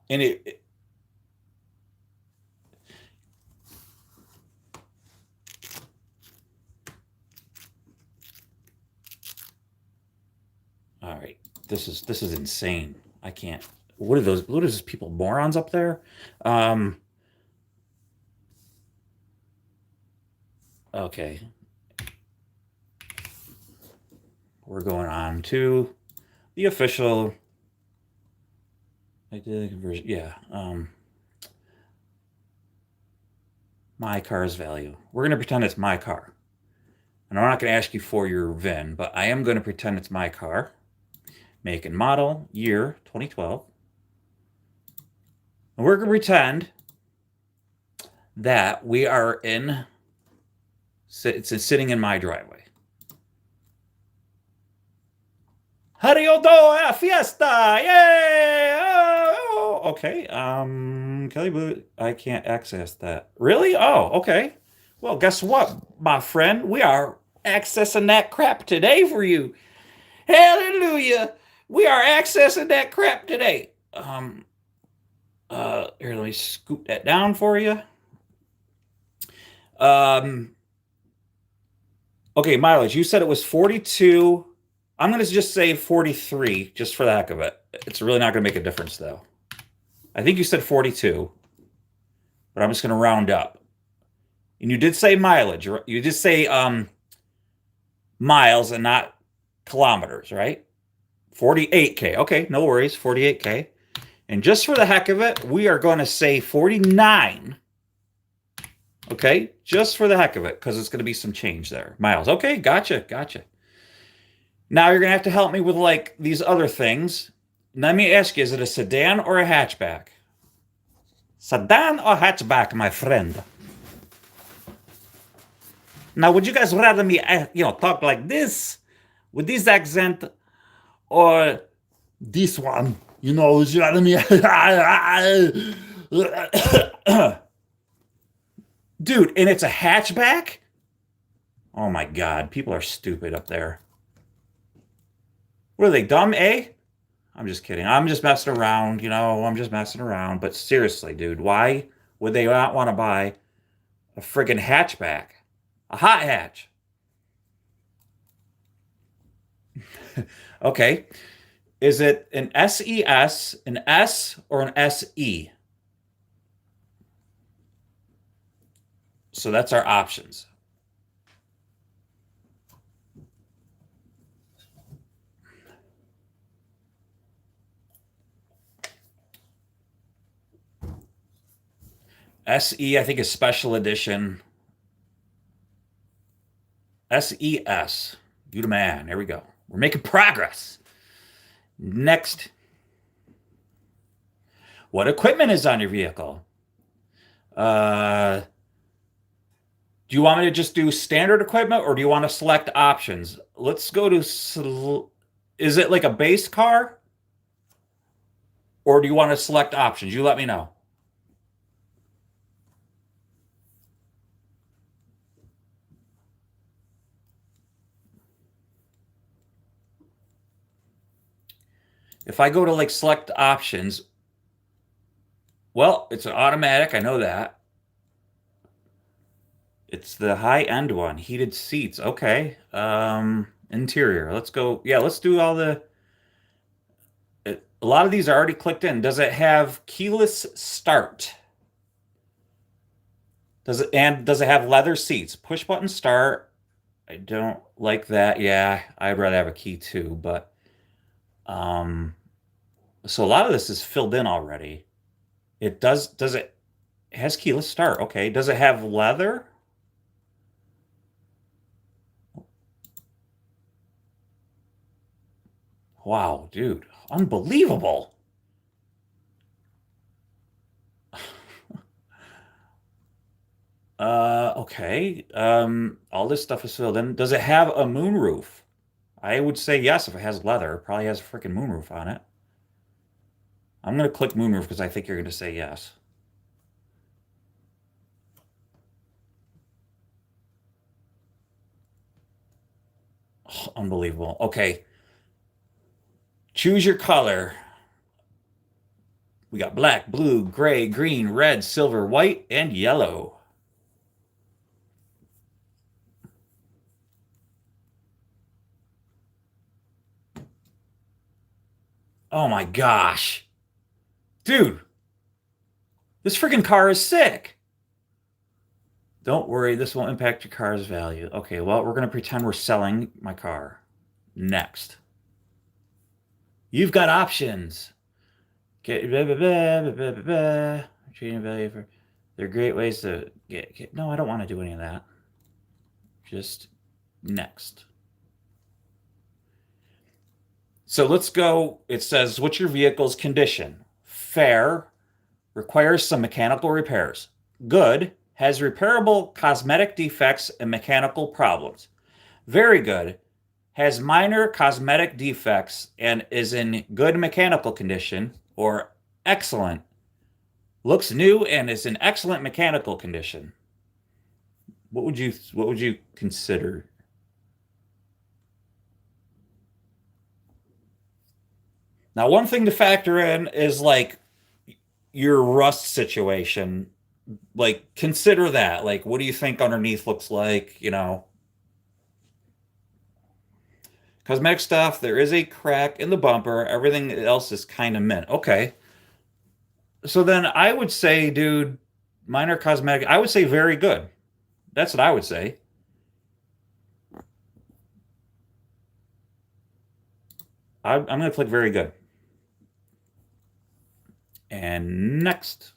Speaker 2: And all right. This is insane. I can't. What are those? What are those people morons up there? Um, okay. We're going on to the official. I did a conversion. Yeah. My car's value. We're going to pretend it's my car. And I'm not going to ask you for your VIN, but I am going to pretend it's my car. Make and model, year 2012. And we're going to pretend that we are in, it's sitting in my driveway. How do you do a fiesta? Yay! Oh, okay. Kelly Blue, I can't access that. Really? Oh, okay. Well, guess what, my friend? We are accessing that crap today for you. Hallelujah. We are accessing that crap today. Here, let me scoop that down for you. Um, okay, mileage. You said it was 42. I'm going to just say 43 just for the heck of it. It's really not going to make a difference, though. I think you said 42, but I'm just going to round up. And you did say mileage. You did say miles and not kilometers, right? 48K. Okay, no worries. 48K. And just for the heck of it, we are going to say 49. Okay, just for the heck of it, because it's going to be some change there. Miles. Okay, gotcha, gotcha. Now you're going to have to help me with like these other things. Let me ask you, is it a sedan or a hatchback? Sedan or hatchback, my friend? Now, would you guys rather me, talk like this with this accent or this one? Would you rather me? Dude, and it's a hatchback? Oh my God, people are stupid up there. What are they, dumb, eh? I'm just kidding. I'm just messing around, I'm just messing around. But seriously, dude, why would they not want to buy a friggin' hatchback? A hot hatch. Okay. Is it an SES, an S, or an SE? So that's our options. SE, I think, is special edition. SES. You the man. There we go. We're making progress. Next. What equipment is on your vehicle? Do you want me to just do standard equipment or do you want to select options? Let's go to, is it like a base car? Or do you want to select options? You let me know. If I go to like select options, well, it's an automatic. I know that. It's the high end one, heated seats. Okay. Interior. Let's go. Yeah, let's do all the. A lot of these are already clicked in. Does it have keyless start? Does it have leather seats? Push button start. I don't like that. Yeah, I'd rather have a key too, but um so a lot of this is filled in already. It has keyless start. Okay. Does it have leather? Wow, dude. Unbelievable. Okay. All this stuff is filled in. Does it have a moonroof? I would say yes if it has leather. It probably has a freaking moonroof on it. I'm gonna click moonroof because I think you're gonna say yes. Oh, unbelievable. Okay. Choose your color. We got black, blue, gray, green, red, silver, white, and yellow. Oh my gosh. Dude, this freaking car is sick. Don't worry, this won't impact your car's value. Okay, well, we're going to pretend we're selling my car. Next. You've got options. Get blah, blah, blah, blah, blah, blah, blah. Trading value for. They're great ways to get. No, I don't want to do any of that. Just next. So let's go. It says, what's your vehicle's condition? Fair, requires some mechanical repairs. Good, has repairable cosmetic defects and mechanical problems. Very good, has minor cosmetic defects and is in good mechanical condition. Or excellent, looks new and is in excellent mechanical condition. What would you consider? Now, one thing to factor in is like your rust situation. Like, consider that. Like, what do you think underneath looks like? Cosmetic stuff, there is a crack in the bumper. Everything else is kind of mint. Okay. So then I would say, dude, minor cosmetic, I would say very good. That's what I would say. I'm going to click very good. And next.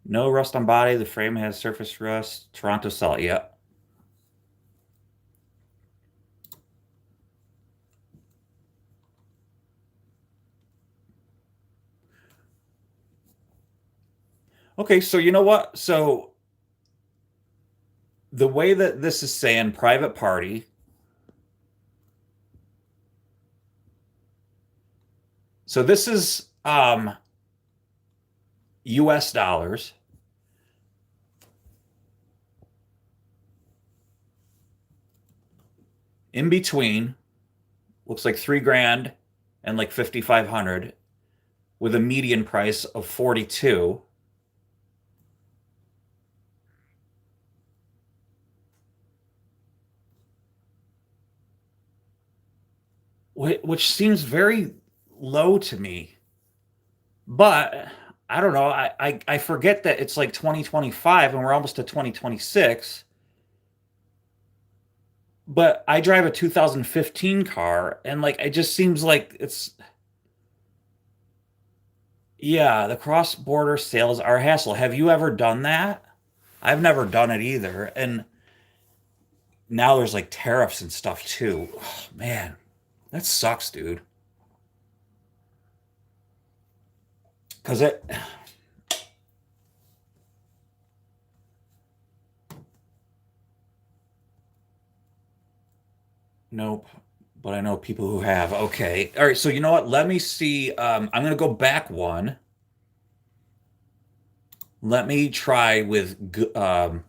Speaker 2: No rust on body. The frame has surface rust. Toronto salt. Yep. Okay, so you know what? So the way that this is saying private party, so this is US dollars. In between, looks like 3 grand and like 5,500 with a median price of 42, which seems very low to me. But I don't know. I forget that it's like 2025 and we're almost to 2026. But I drive a 2015 car and like it just seems like it's yeah, the cross-border sales are a hassle. Have you ever done that? I've never done it either. And now there's like tariffs and stuff too. Oh, man, that sucks, dude. Because it, nope. But I know people who have. Okay. All right. So you know what? Let me see. I'm gonna go back one. Let me try with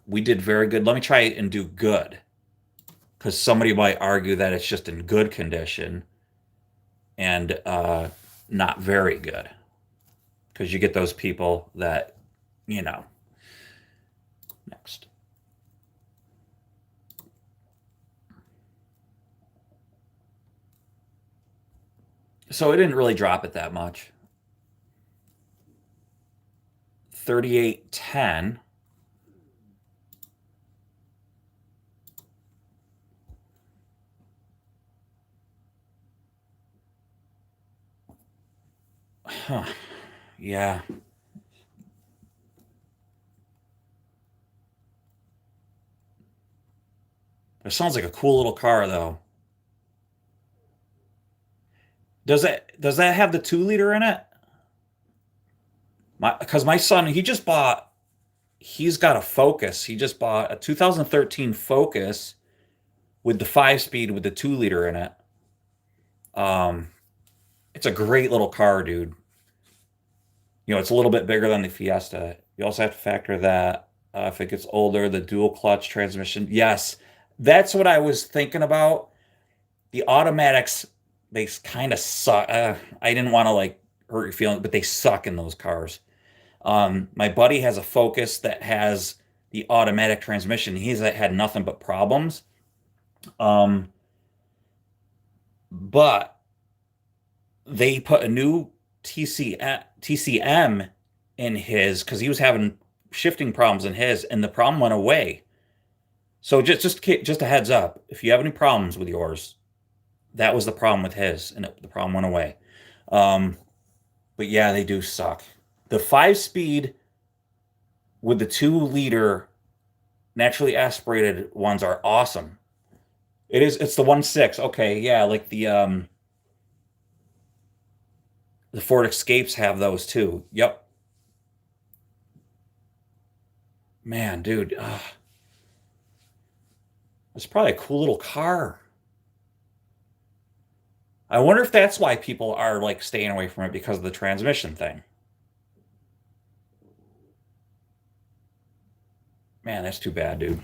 Speaker 2: we did very good. Let me try and do good. Because somebody might argue that it's just in good condition and not very good. Because you get those people that, you know, next. So it didn't really drop it that much. 38.10. Huh. Yeah. It sounds like a cool little car though. Does that have the 2 liter in it? Because my son, he's got a Focus. He just bought a 2013 Focus with the 5 speed with the 2 liter in it. Um, it's a great little car, dude. It's a little bit bigger than the Fiesta. You also have to factor that if it gets older, the dual clutch transmission. Yes, that's what I was thinking about. The automatics, they kind of suck. I didn't want to like hurt your feelings, but they suck in those cars. My buddy has a Focus that has the automatic transmission. He's had nothing but problems. Um, but they put a new TCM in his because he was having shifting problems in his, and the problem went away. So just a heads up, if you have any problems with yours, that was the problem with his, and the problem went away. Um, but yeah, they do suck. The 5 speed with the 2 liter naturally aspirated ones are awesome. It's the 1.6. Okay, yeah, like the Ford Escapes have those too. Yep. Man, dude, it's probably a cool little car. I wonder if that's why people are like staying away from it because of the transmission thing. Man, that's too bad, dude.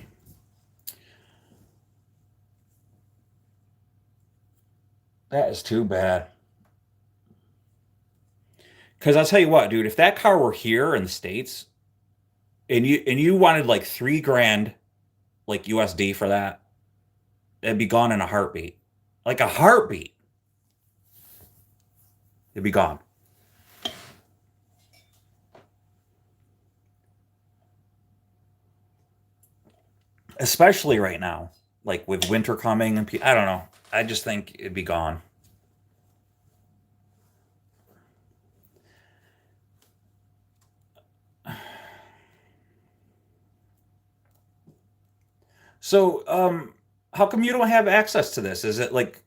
Speaker 2: That is too bad. Because I'll tell you what, dude, if that car were here in the States and you wanted like 3 grand like USD for that, it'd be gone in a heartbeat. Like a heartbeat. It'd be gone. Especially right now. Like with winter coming and I don't know. I just think it'd be gone. So, how come you don't have access to this? Is it like,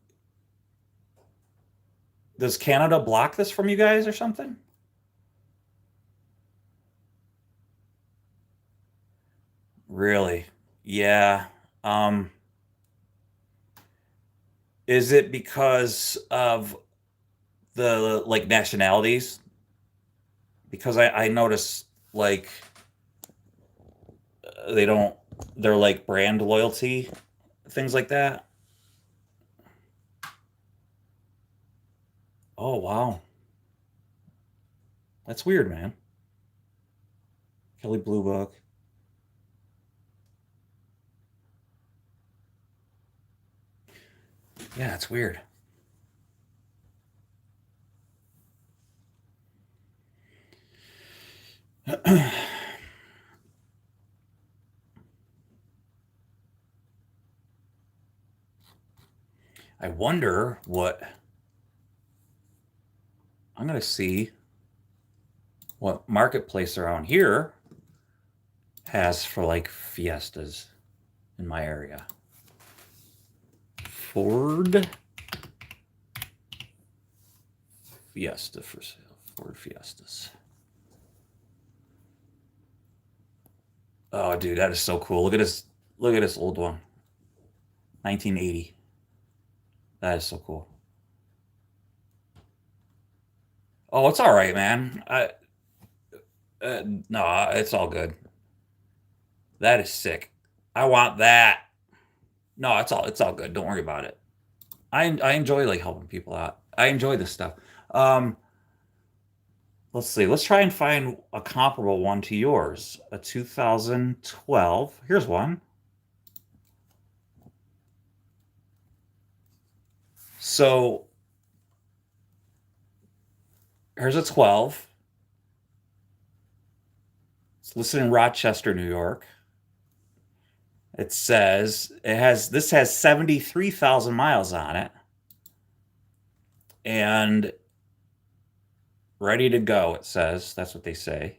Speaker 2: does Canada block this from you guys or something? Really? Yeah. Um, is it because of the like nationalities? Because I notice like they don't, they're like brand loyalty, things like that. Oh, wow. That's weird, man. Kelly Blue Book. Yeah, it's weird. I wonder what I'm gonna see what marketplace around here has for like Fiestas in my area. Ford Fiesta for sale. Ford Fiestas. Oh, dude, that is so cool. Look at this. Look at this old one. 1980. That is so cool. Oh, it's all right, man. No, it's all good. That is sick. I want that. No, it's all good. Don't worry about it. I enjoy like helping people out. I enjoy this stuff. Um, let's see. Let's try and find a comparable one to yours. A 2012. Here's one. So here's a 12. It's listed in Rochester, New York. It says it has this has 73,000 miles on it and ready to go, it says. That's what they say.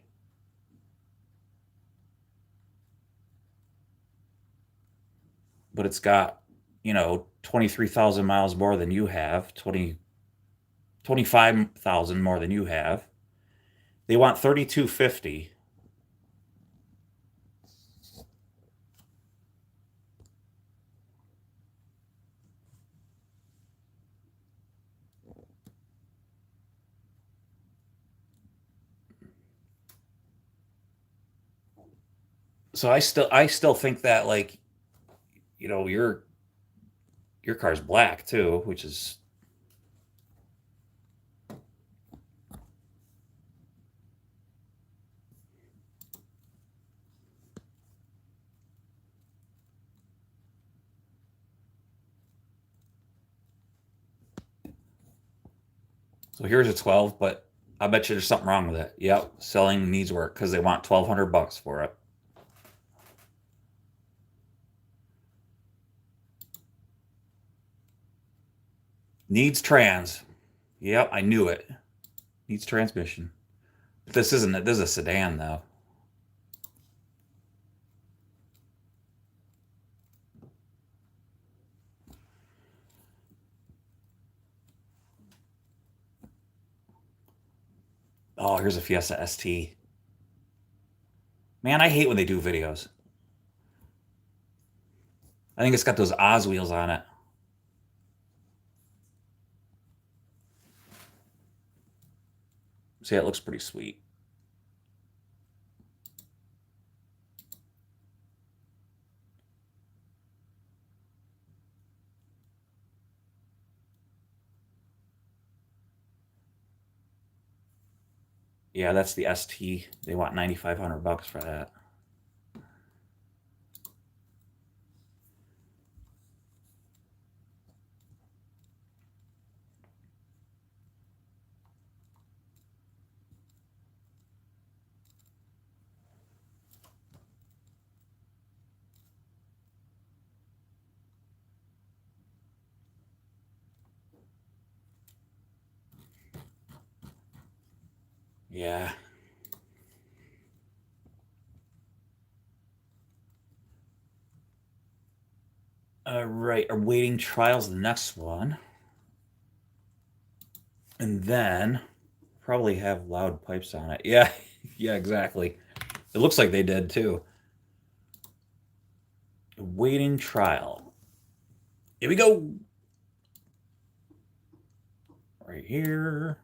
Speaker 2: But it's got, 23,000 miles more than you have, 25,000 more than you have. They want 3250. So I still think that like, your car's black too, which is so here's a 12, but I bet you there's something wrong with it. Yep, selling needs work because they want 1,200 bucks for it. Needs trans. Yep, I knew it. Needs transmission. But this isn't it. This is a sedan though. Oh, here's a Fiesta ST. Man, I hate when they do videos. I think it's got those Oz wheels on it. See, it looks pretty sweet. Yeah, that's the ST. They want $9,500 for that. Yeah. All right, awaiting trials, the next one. And then probably have loud pipes on it. Yeah, yeah, exactly. It looks like they did too. Awaiting trial. Here we go. Right here.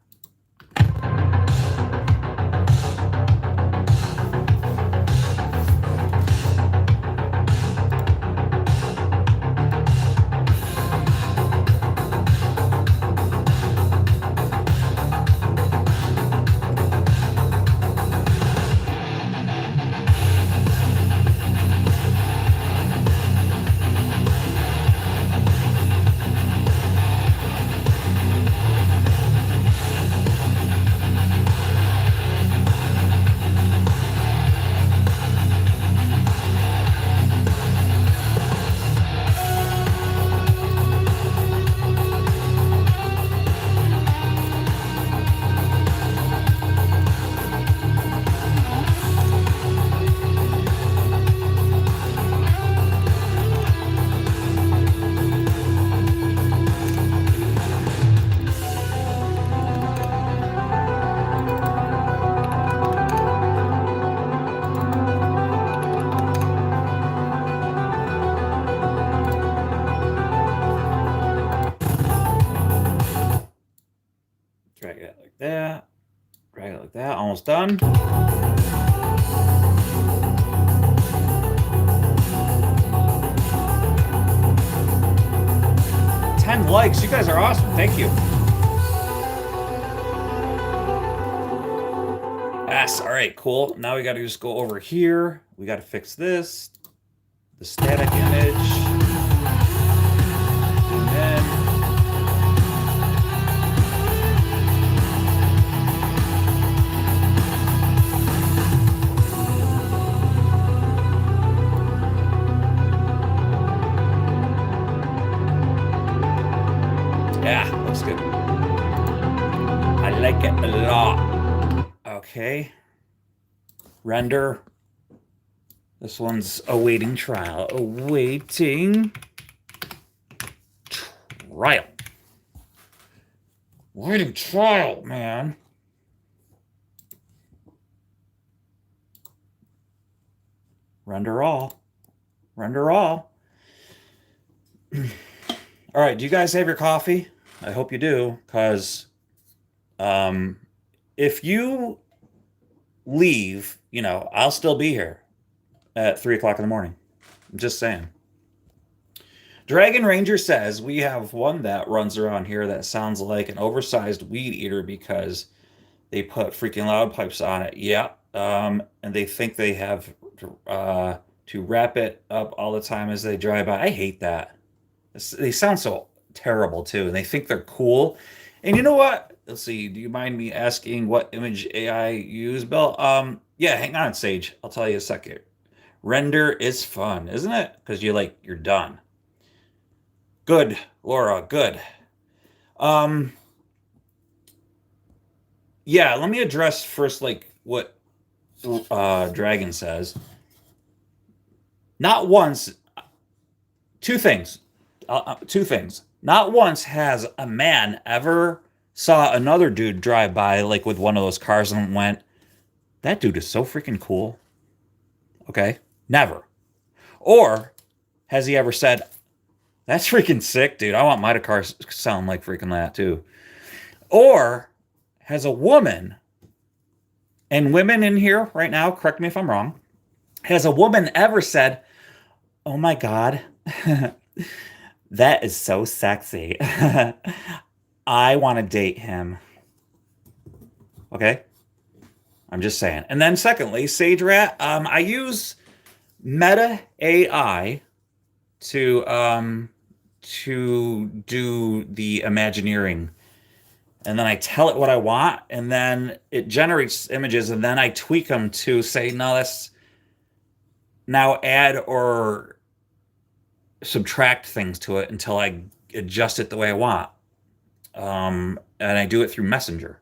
Speaker 2: 10 likes. You guys are awesome. Thank you. Yes. All right. Cool. Now we got to just go over here. We got to fix this. The static image. And then yeah, looks good. I like it a lot. Okay. Render. This one's awaiting trial. Awaiting trial. Awaiting trial, man. Render all. Render all. All right, do you guys have your coffee? I hope you do, because if you leave, I'll still be here at 3 o'clock in the morning. I'm just saying. Dragon Ranger says we have one that runs around here that sounds like an oversized weed eater because they put freaking loud pipes on it. Yeah. And they think they have to wrap it up all the time as they drive by. I hate that. They sound so terrible too, and they think they're cool. And you know what? Let's see. Do you mind me asking what image AI you use, Bill? Yeah, hang on, Sage. I'll tell you a second. Render is fun, isn't it? Because you're done. Good, Laura, good. Um, yeah, let me address first what Dragon says. Not once, two things. Two things. Not once has a man ever saw another dude drive by with one of those cars and went, "That dude is so freaking cool." Okay? Never. Or has he ever said, "That's freaking sick, dude. I want my car sound like freaking that too." Or has a woman, and women in here right now, correct me if I'm wrong, has a woman ever said, "Oh my God, that is so sexy. I want to date him." Okay? I'm just saying. And then secondly, Sage Rat, I use Meta AI to do the Imagineering, and then I tell it what I want, and then it generates images, and then I tweak them to say, no, that's now add or subtract things to it until I adjust it the way I want. And I do it through Messenger.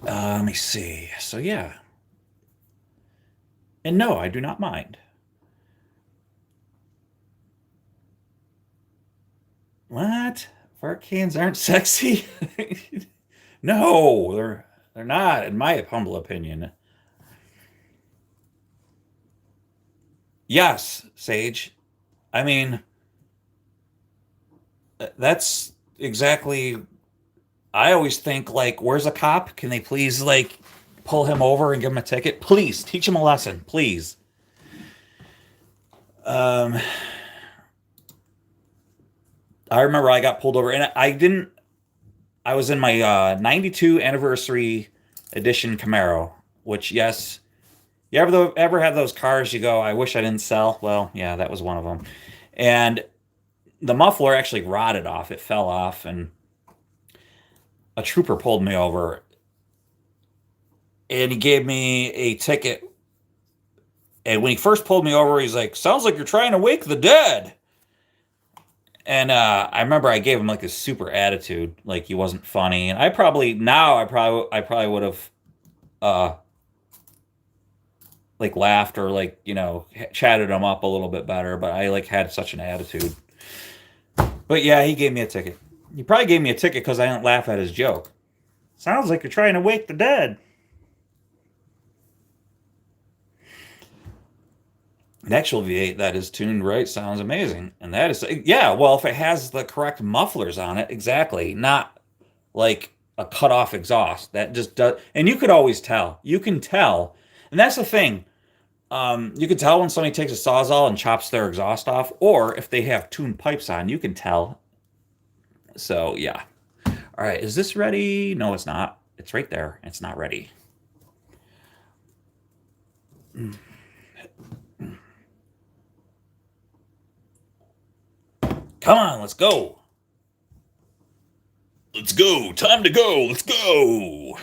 Speaker 2: Let me see. So yeah, and no, I do not mind. What? Fart cans aren't sexy? No, they're not, in my humble opinion. Yes, Sage. I mean, that's exactly. I always think like, where's a cop? Can they please like pull him over and give him a ticket? Please teach him a lesson, please. Um, I remember I got pulled over, and I didn't. I was in my '92 anniversary edition Camaro, which yes, you ever have those cars you go, I wish I didn't sell? Well, yeah, that was one of them. And the muffler actually rotted off. It fell off, and a trooper pulled me over, and he gave me a ticket. And when he first pulled me over, he's like, "Sounds like you're trying to wake the dead." And I remember I gave him like this super attitude, like he wasn't funny. And I probably would have uh like laughed or like chatted him up a little bit better. But I like had such an attitude. But yeah, he gave me a ticket. He probably gave me a ticket because I didn't laugh at his joke. Sounds like you're trying to wake the dead. An actual V8 that is tuned right sounds amazing. And that is, yeah, well, if it has the correct mufflers on it, exactly. Not like a cut off exhaust. That just does, and you could always tell. You can tell. And that's the thing. You can tell when somebody takes a Sawzall and chops their exhaust off, or if they have tuned pipes on, you can tell. So, yeah. All right, is this ready? No, it's not. It's right there. It's not ready. Come on, let's go. Let's go. Time to go. Let's go.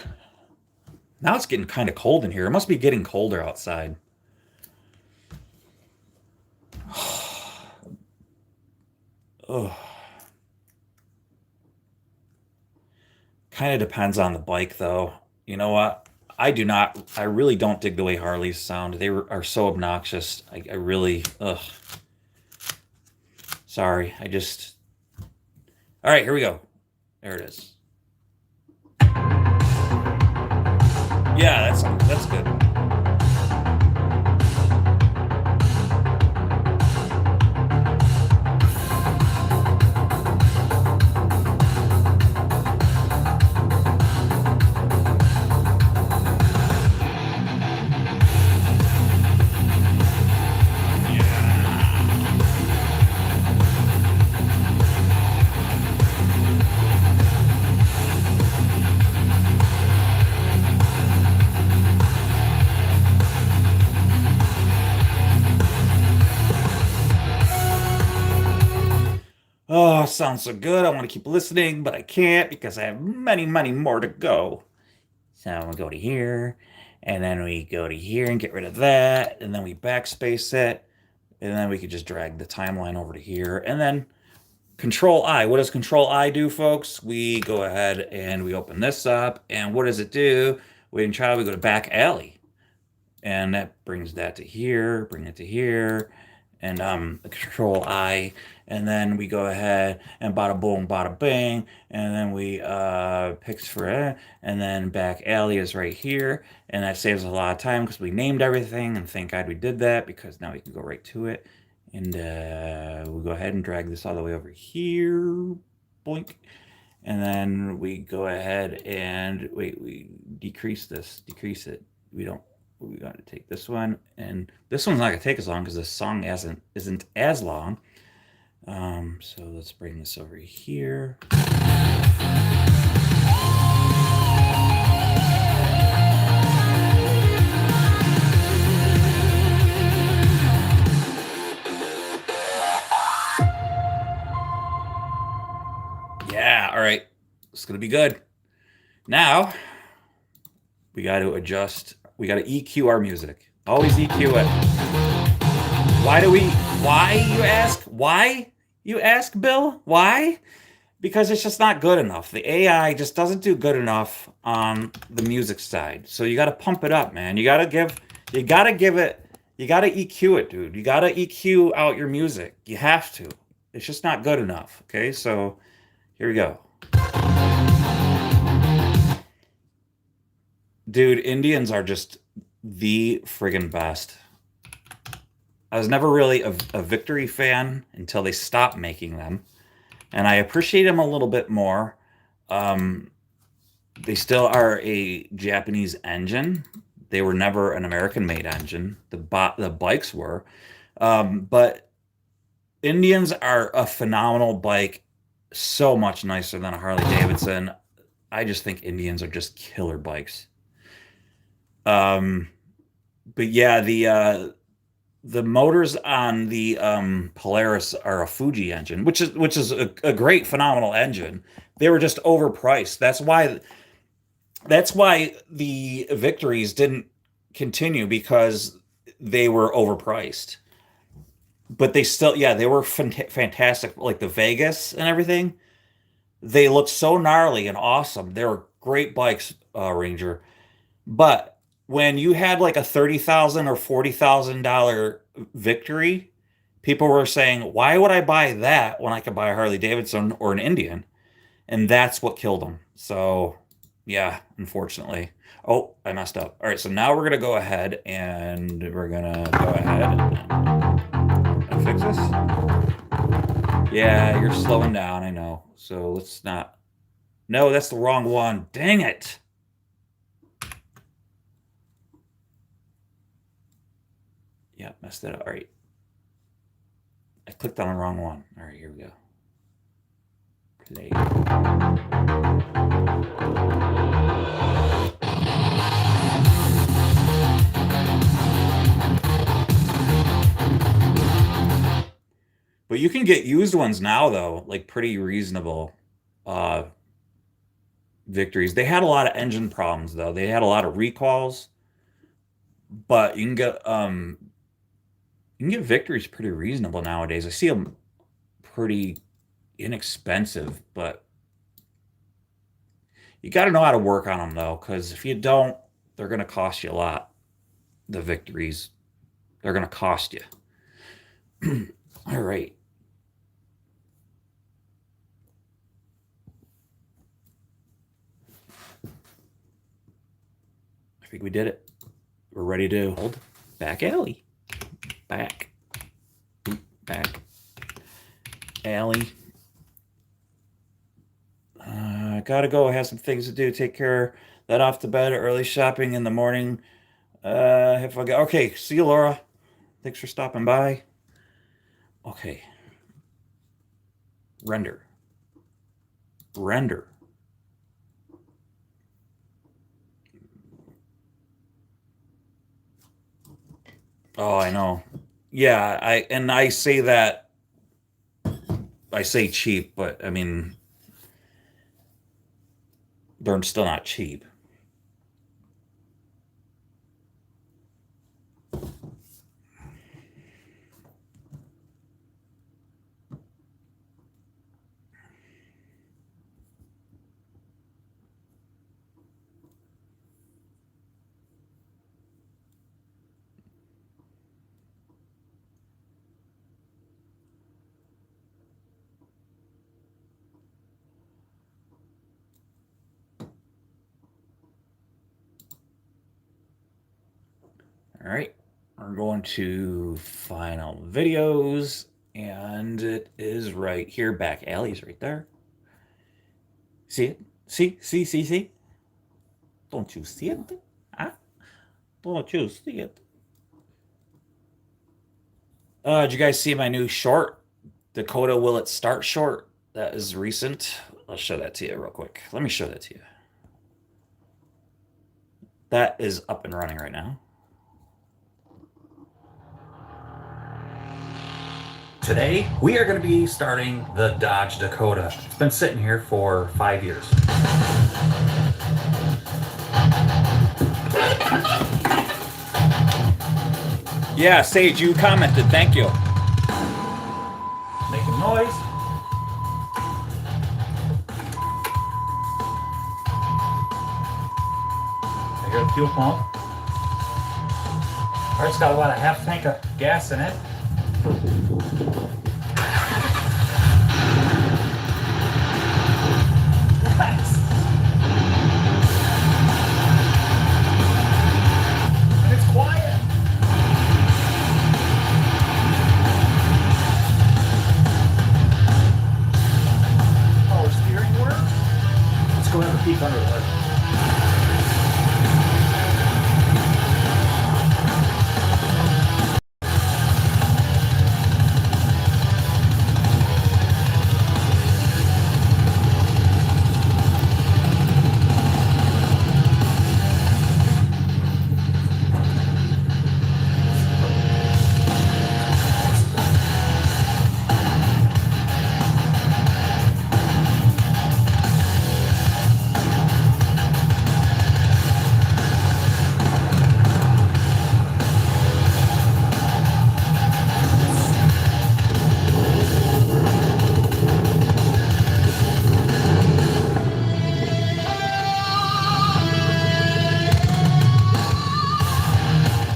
Speaker 2: Now it's getting kind of cold in here. It must be getting colder outside. Oh. Kind of depends on the bike, though. You know what? I really don't dig the way Harleys sound. Are so obnoxious. I really, ugh. Sorry, all right, here we go. There it is. Yeah, that's good. Oh, sounds so good. I want to keep listening, but I can't because I have many, many more to go. So we go to here, and then we go to here and get rid of that, and then we backspace it, and then we could just drag the timeline over to here, and then Control I. What does Control I do, folks? We go ahead and we open this up, and what does it do? We go to back alley, and that brings that to here, bring it to here, and Control I, and then we go ahead and bada boom, bada bing, and then we picks for it, and then back alley is right here, and that saves a lot of time because we named everything, and thank God we did that because now we can go right to it, and we'll go ahead and drag this all the way over here, boink, and then we go ahead and we decrease it. We got to take this one, and this one's not gonna take as long because the song isn't as long. So let's bring this over here. It's gonna be good. Now we got to adjust. We got to EQ our music. Always EQ it. Why do we? Why you ask? Why you ask, Bill? Why? Because it's just not good enough. The AI just doesn't do good enough on the music side. So you got to pump it up, man. You got to give it, you got to EQ it, dude. You got to EQ out your music. You have to. It's just not good enough. Okay, so here we go. Dude, Indians are just the friggin' best. I was never really a Victory fan until they stopped making them, and I appreciate them a little bit more. Um, they still are a Japanese engine. They were never an American-made engine. The bikes were, but Indians are a phenomenal bike, so much nicer than a Harley Davidson. I just think Indians are just killer bikes. Um, but yeah, the motors on the Polaris are a Fuji engine, which is a great, phenomenal engine. They were just overpriced. That's why the Victories didn't continue because they were overpriced. But they still, yeah, they were fantastic. Like the Vegas and everything, they looked so gnarly and awesome. They were great bikes, Ranger. But when you had like a $30,000 or $40,000 Victory, people were saying, "Why would I buy that when I could buy a Harley Davidson or an Indian?" And that's what killed them. So, yeah, unfortunately. Oh, I messed up. All right, so now we're gonna go ahead and we're gonna go ahead and fix this. Yeah, you're slowing down, I know. So let's not. No, that's the wrong one. Dang it. Yeah, messed it up. All right. I clicked on the wrong one. All right, here we go. Play. But you can get used ones now, though, like pretty reasonable uh Victories. They had a lot of engine problems, though. They had a lot of recalls, but you can get Victories pretty reasonable nowadays. I see them pretty inexpensive, but you got to know how to work on them though, because if you don't, they're going to cost you a lot. The Victories, they're going to cost you. All right. I think we did it. We're ready to hold back alley. Back. Back. Alley. Gotta go. I have some things to do. Take care. That off to bed. Early shopping in the morning. If I go, okay. See you, Laura. Thanks for stopping by. Okay. Render. Render. Oh, I know. Yeah, I say that I say cheap, but I mean they're still not cheap. All right. We're going to final videos, and it is right here. Back alley's right there. See it? See? Don't you see it? Huh? Don't you see it? Did you guys see my new short? Dakota Will It Start short? That is recent. I'll show that to you real quick. Let me show that to you. That is up and running right now. Today, we are going to be starting the Dodge Dakota. It's been sitting here for 5 years. Yeah, Sage, you commented. Thank you. Making noise. I hear the fuel pump. All right, it's got about a half tank of gas in it. And it's quiet. Power steering works. Let's go have a peek under the hood.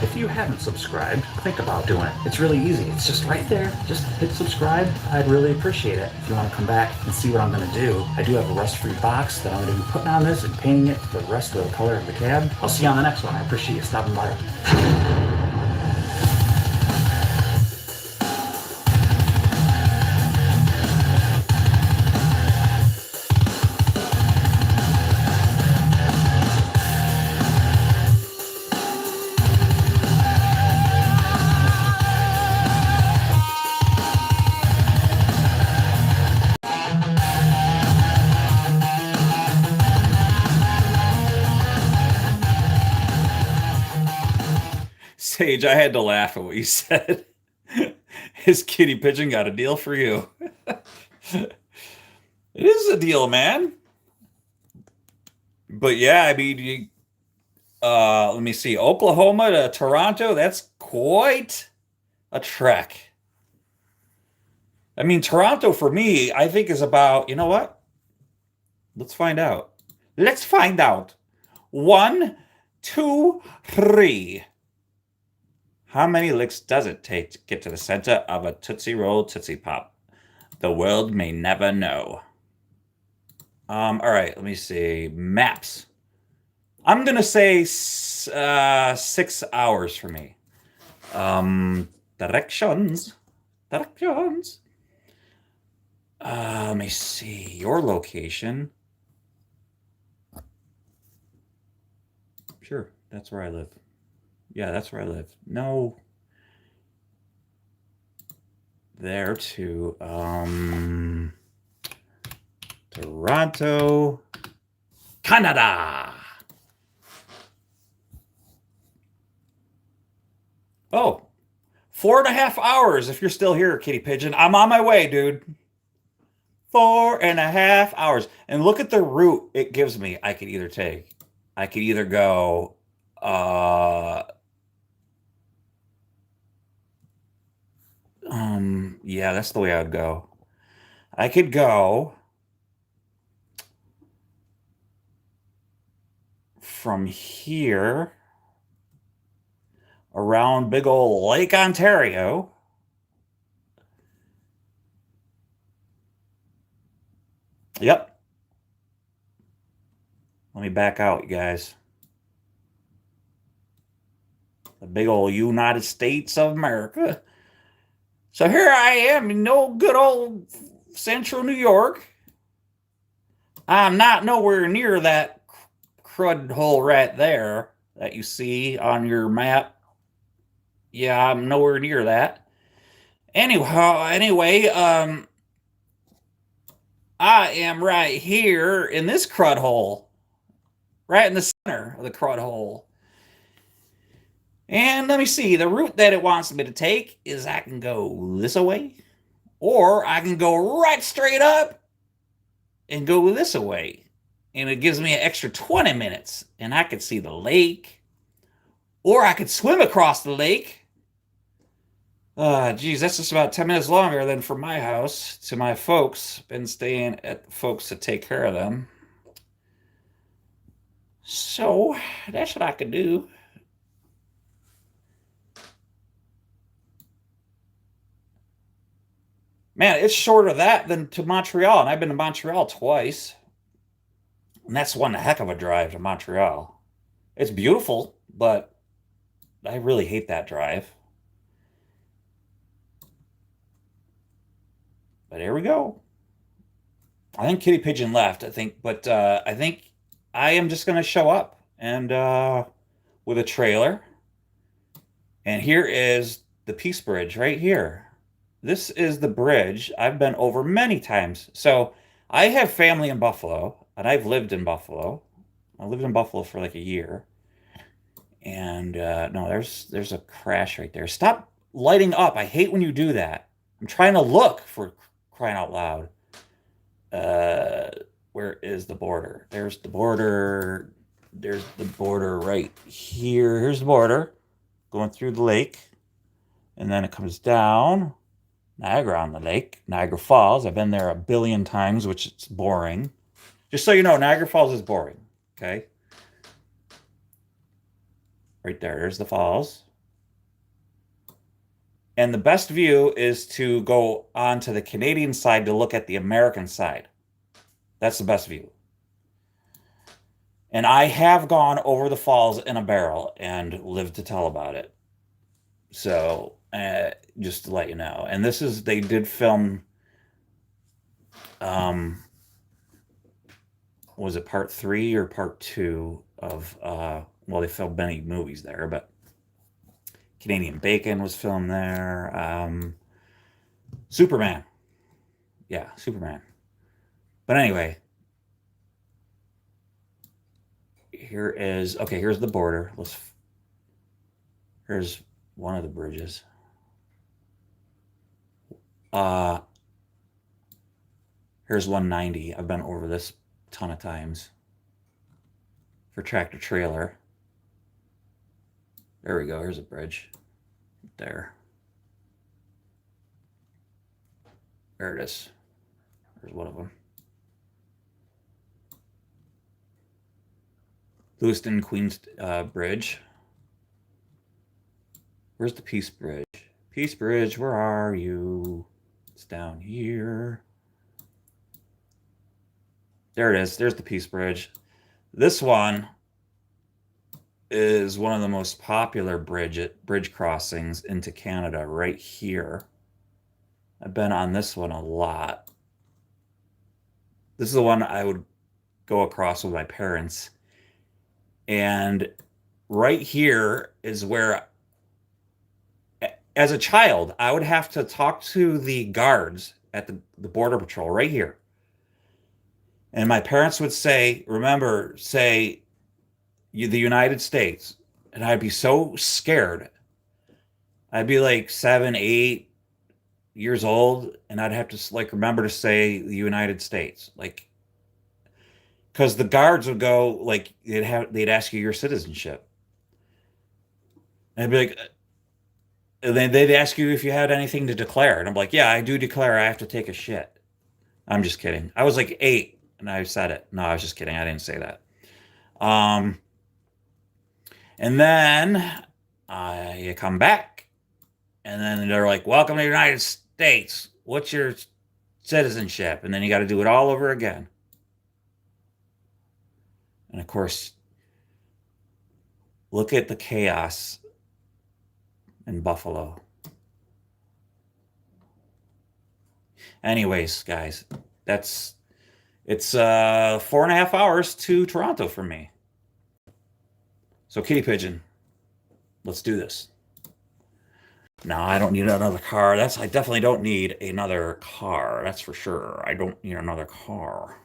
Speaker 2: If you haven't subscribed, think about doing it. It's really easy. It's just right there. Just hit subscribe. I'd really appreciate it. If you want to come back and see what I'm going to do, I do have a rust-free box that I'm going to be putting on this and painting it the rest of the color of the cab. I'll see you on the next one. I appreciate you stopping by. Sage, I had to laugh at what you said. His kitty pigeon got a deal for you. It is a deal, man. But yeah, I mean, let me see, Oklahoma to Toronto, that's quite a trek. I mean, Toronto for me, I think is about, you know what? Let's find out. Let's find out. 1, 2, 3. How many licks does it take to get to the center of a Tootsie Roll Tootsie Pop? The world may never know. All right, let me see. Maps. I'm gonna say 6 hours for me. Directions. Directions. Let me see. Your location. Sure, that's where I live. Yeah, that's where I live. No. There to Toronto, Canada. Oh, 4.5 hours if you're still here, Kitty Pigeon. I'm on my way, dude. 4.5 hours. And look at the route it gives me. I could either take. I could either go yeah, that's the way I would go. I could go from here around big old Lake Ontario. Yep. Let me back out, you guys. The big old United States of America. So here I am in no good old central New York. I'm not nowhere near that crud hole right there that you see on your map. Yeah, I'm nowhere near that. Anyway, I am right here in this crud hole, right in the center of the crud hole. And let me see, the route that it wants me to take is I can go this way. Or I can go right straight up and go this way. And it gives me an extra 20 minutes. And I could see the lake. Or I could swim across the lake. Geez, that's just about 10 minutes longer than from my house to my folks. Been staying at the folks to take care of them. So that's what I could do. Man, it's shorter that than to Montreal, and I've been to Montreal twice. And that's one heck of a drive to Montreal. It's beautiful, but I really hate that drive. But here we go. I think Kitty Pigeon left, I think, but I think I am just going to show up and with a trailer. And here is the Peace Bridge right here. This is the bridge I've been over many times. So I have family in Buffalo, and I've lived in Buffalo. I lived in Buffalo for like a year. And no, there's a crash right there. Stop lighting up. I hate when you do that. I'm trying to look for crying out loud. Uh, where is the border? There's the border. There's the border right here. Here's the border going through the lake. And then it comes down. Niagara on the lake. Niagara Falls. I've been there a billion times, which is boring. Just so you know, Niagara Falls is boring. Okay. Right there. There's the falls. And the best view is to go onto the Canadian side to look at the American side. That's the best view. And I have gone over the falls in a barrel and lived to tell about it. So, just to let you know. And this is, they did film, um, was it part three or part two of, well, they filmed many movies there, but Canadian Bacon was filmed there. Superman. Yeah, Superman. But anyway, here is, okay, here's the border. Here's one of the bridges. Uh, Here's 190. I've been over this a ton of times for tractor trailer. There we go. Here's a bridge. There. There it is. There's one of them. Lewiston Queens Bridge. Where's the Peace Bridge? Peace Bridge, where are you? It's down here. There it is. There's the Peace Bridge. This one is one of the most popular bridge crossings into Canada right here. I've been on this one a lot. This is the one I would go across with my parents. And right here is where, as a child, I would have to talk to the guards at the Border Patrol right here. And my parents would say, remember, say the United States. And I'd be so scared. I'd be like 7, 8 years old, and I'd have to like remember to say the United States. Like, because the guards would go, like, they'd ask you your citizenship. And I'd be like, and then they'd ask you if you had anything to declare. And I'm like, yeah, I do declare I have to take a shit. I'm just kidding. I was like 8 and I said it. No, I was just kidding. I didn't say that. And then you come back, and then they're like, welcome to the United States. What's your citizenship? And then you got to do it all over again. And of course, look at the chaos in Buffalo. Anyways, guys, it's 4.5 hours to Toronto for me. So Kitty Pigeon, let's do this. No, I don't need another car. I definitely don't need another car. That's for sure. I don't need another car.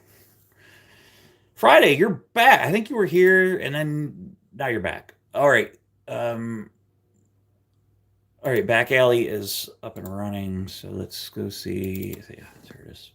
Speaker 2: Friday, you're back. I think you were here and then now you're back. All right. All right, back alley is up and running, so let's go see. Yeah, there it is.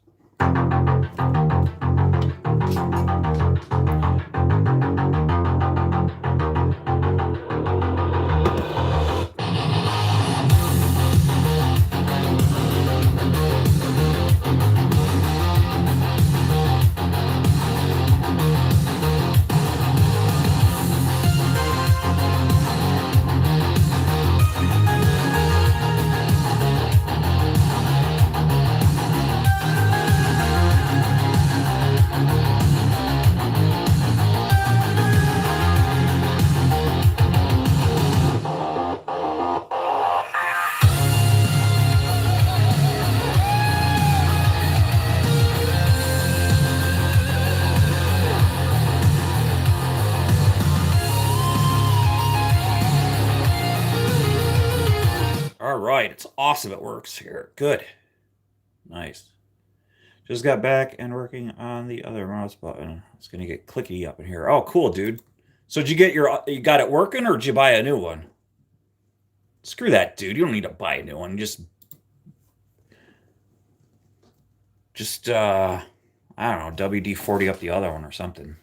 Speaker 2: All right, it's awesome. It works here. Good. Nice. Just got back and working on the other mouse button. It's gonna get clicky up in here. Oh, cool, dude. So did you got it working or did you buy a new one? Screw that, dude. You don't need to buy a new one. Just I don't know, WD-40 up the other one or something.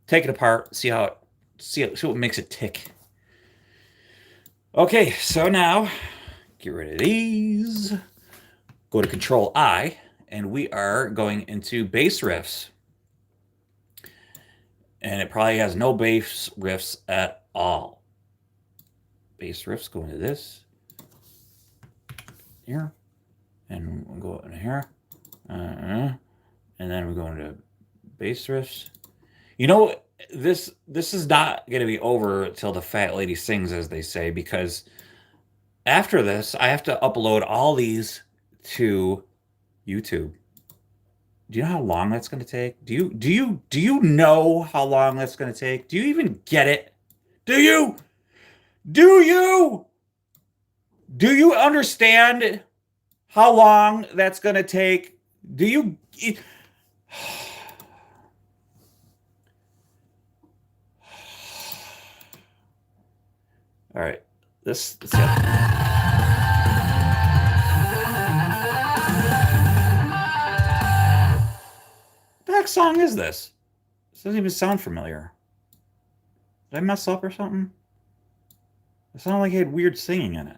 Speaker 2: Take it apart, see what makes it tick. Okay, so now get rid of these. Go to Control I, and we are going into bass riffs. And it probably has no bass riffs at all. Bass riffs go into this. Here. And we'll go in here. And then we go into bass riffs. You know, this is not going to be over till the fat lady sings, as they say, because after this, I have to upload all these to YouTube. Do you know how long that's going to take? Do you know how long that's going to take? Do you even get it? Do you? Do you? Do you understand how long that's going to take? Do you? All right. Yeah. What the heck song is this? This doesn't even sound familiar. Did I mess up or something? It sounded like it had weird singing in it.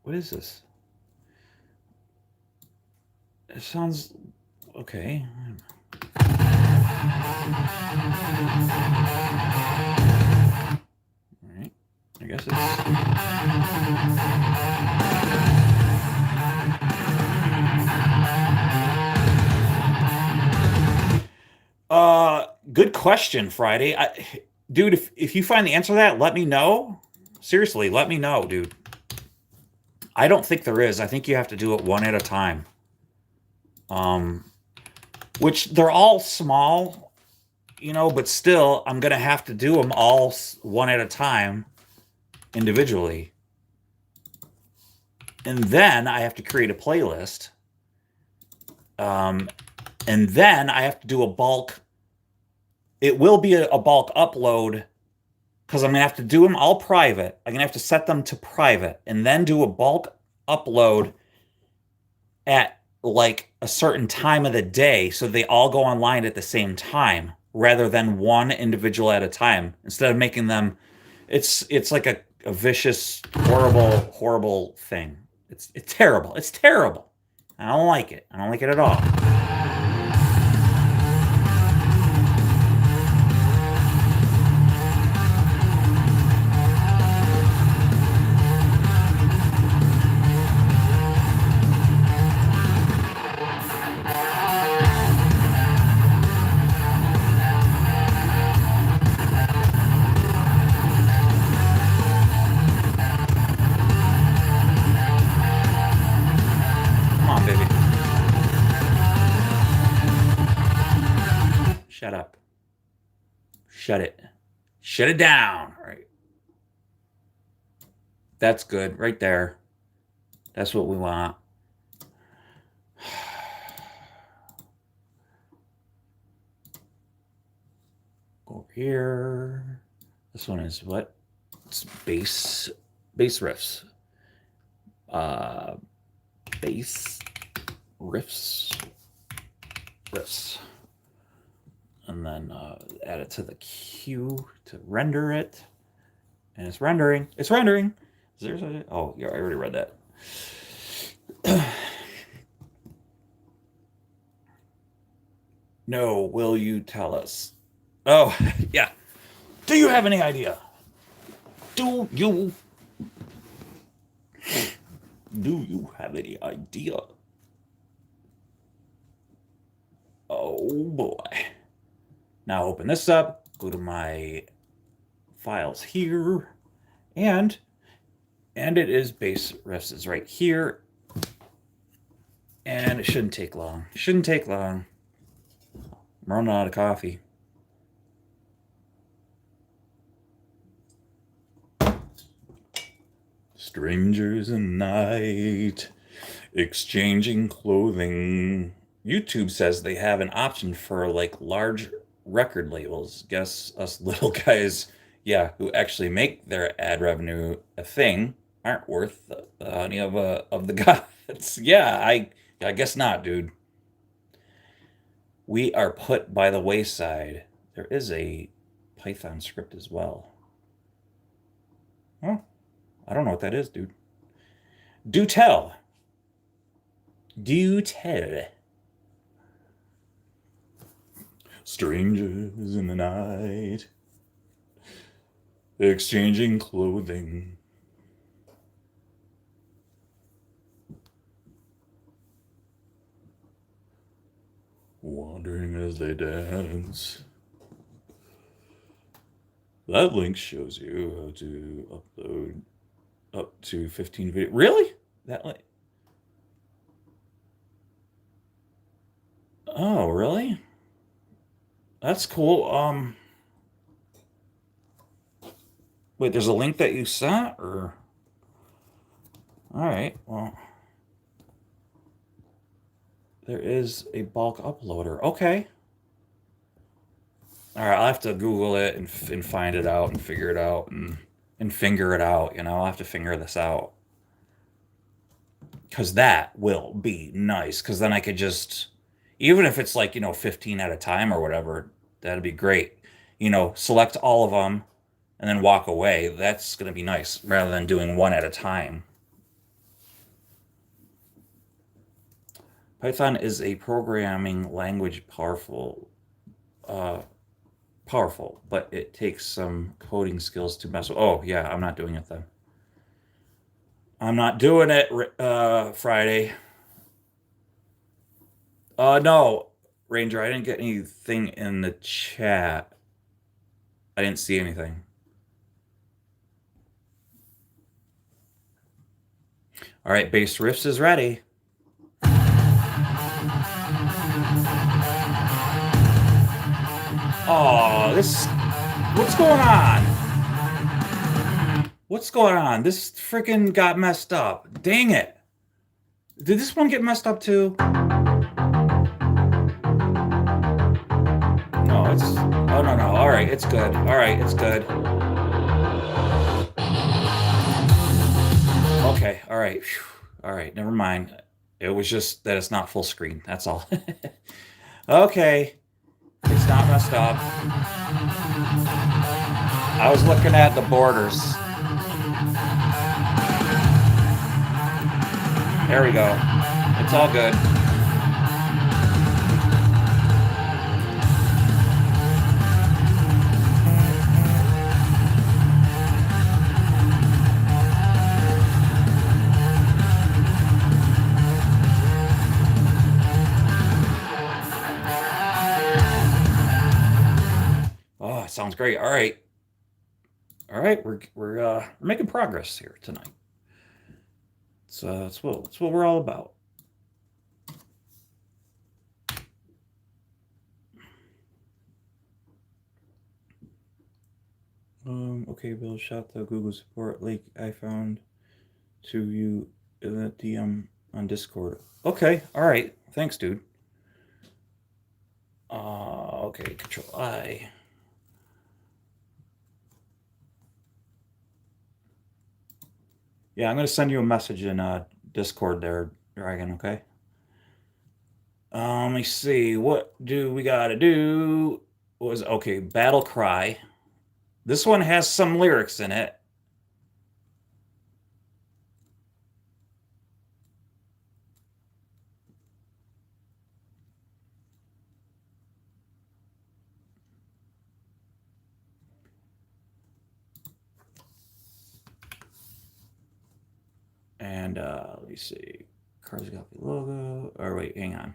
Speaker 2: What is this? It sounds okay. All right. I guess good question, Friday. Dude, if you find the answer to that, let me know. Seriously, let me know, dude. I don't think there is. I think you have to do it one at a time. Which they're all small, but still, I'm gonna have to do them all one at a time, individually. And then I have to create a playlist. And then I have to do a bulk. It will be a bulk upload because I'm going to have to do them all private. I'm going to have to set them to private and then do a bulk upload at like a certain time of the day so they all go online at the same time rather than one individual at a time. Instead of making them, it's like a vicious, horrible thing. It's terrible. It's terrible. I don't like it. I don't like it at all. Come on, baby. Shut up. Shut it. Shut it down. All right. That's good right there. That's what we want. Go over here. This one is what? It's bass riffs. Uh, bass riffs, and then add it to the queue to render it, and it's rendering. It's rendering. Is there? Oh, yeah, I already read that. No, will you tell us? Oh, yeah. Do you have any idea? Do you do you have any idea? Oh boy. Now open this up, go to my files here, and it is bass riffs is right here, and it shouldn't take long. Shouldn't take long. I'm running out of coffee. Strangers in night, exchanging clothing. YouTube says they have an option for like large record labels. Guess us little guys, yeah, who actually make their ad revenue a thing, aren't worth the honey of the gods. Yeah, I guess not, dude. We are put by the wayside. There is a Python script as well. Oh, I don't know what that is, dude. Do tell. Do tell. Strangers in the night, exchanging clothing. Wandering as they dance. That link shows you how to upload up to 15 videos. Really? That link? Oh, really? That's cool. Wait, there's a link that you sent, or? All right, well, there is a bulk uploader. Okay. All right, I'll have to Google it and find it out and figure it out and finger it out. You know, I'll have to figure this out because that will be nice. Because then I could just, even if it's like 15 at a time or whatever, that'd be great. Select all of them and then walk away. That's gonna be nice rather than doing one at a time. Python is a programming language uh, powerful, but it takes some coding skills to mess with. Oh, yeah, I'm not doing it then. I'm not doing it, Friday. No, Ranger, I didn't get anything in the chat. I didn't see anything. All right, bass riffs is ready. Oh, what's going on? What's going on? This freaking got messed up. Dang it. Did this one get messed up too? No, oh no, no. All right, it's good. All right, it's good. Okay, all right. Phew. All right, never mind. It was just that it's not full screen. That's all. Okay, it's not messed up. I was looking at the borders. There we go. It's all good. Oh, it sounds great. All right. All right, we're making progress here tonight. So that's what we're all about. Okay, Bill, shot the Google support link I found to you in the DM on Discord. Okay, all right. Thanks, dude. Okay, Control I. Yeah, I'm gonna send you a message in Discord there, Dragon. Okay. Let me see. What do we gotta do? What was okay? Battle Cry. This one has some lyrics in it. And let me see. Carburetors Coffee logo. Or wait, hang on.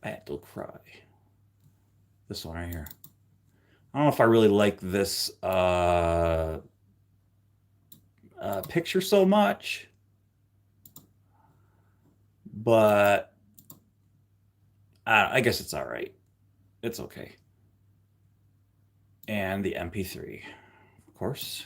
Speaker 2: Battle Cry. This one right here. I don't know if I really like this picture so much, but I guess it's all right. It's okay. And the MP3, of course.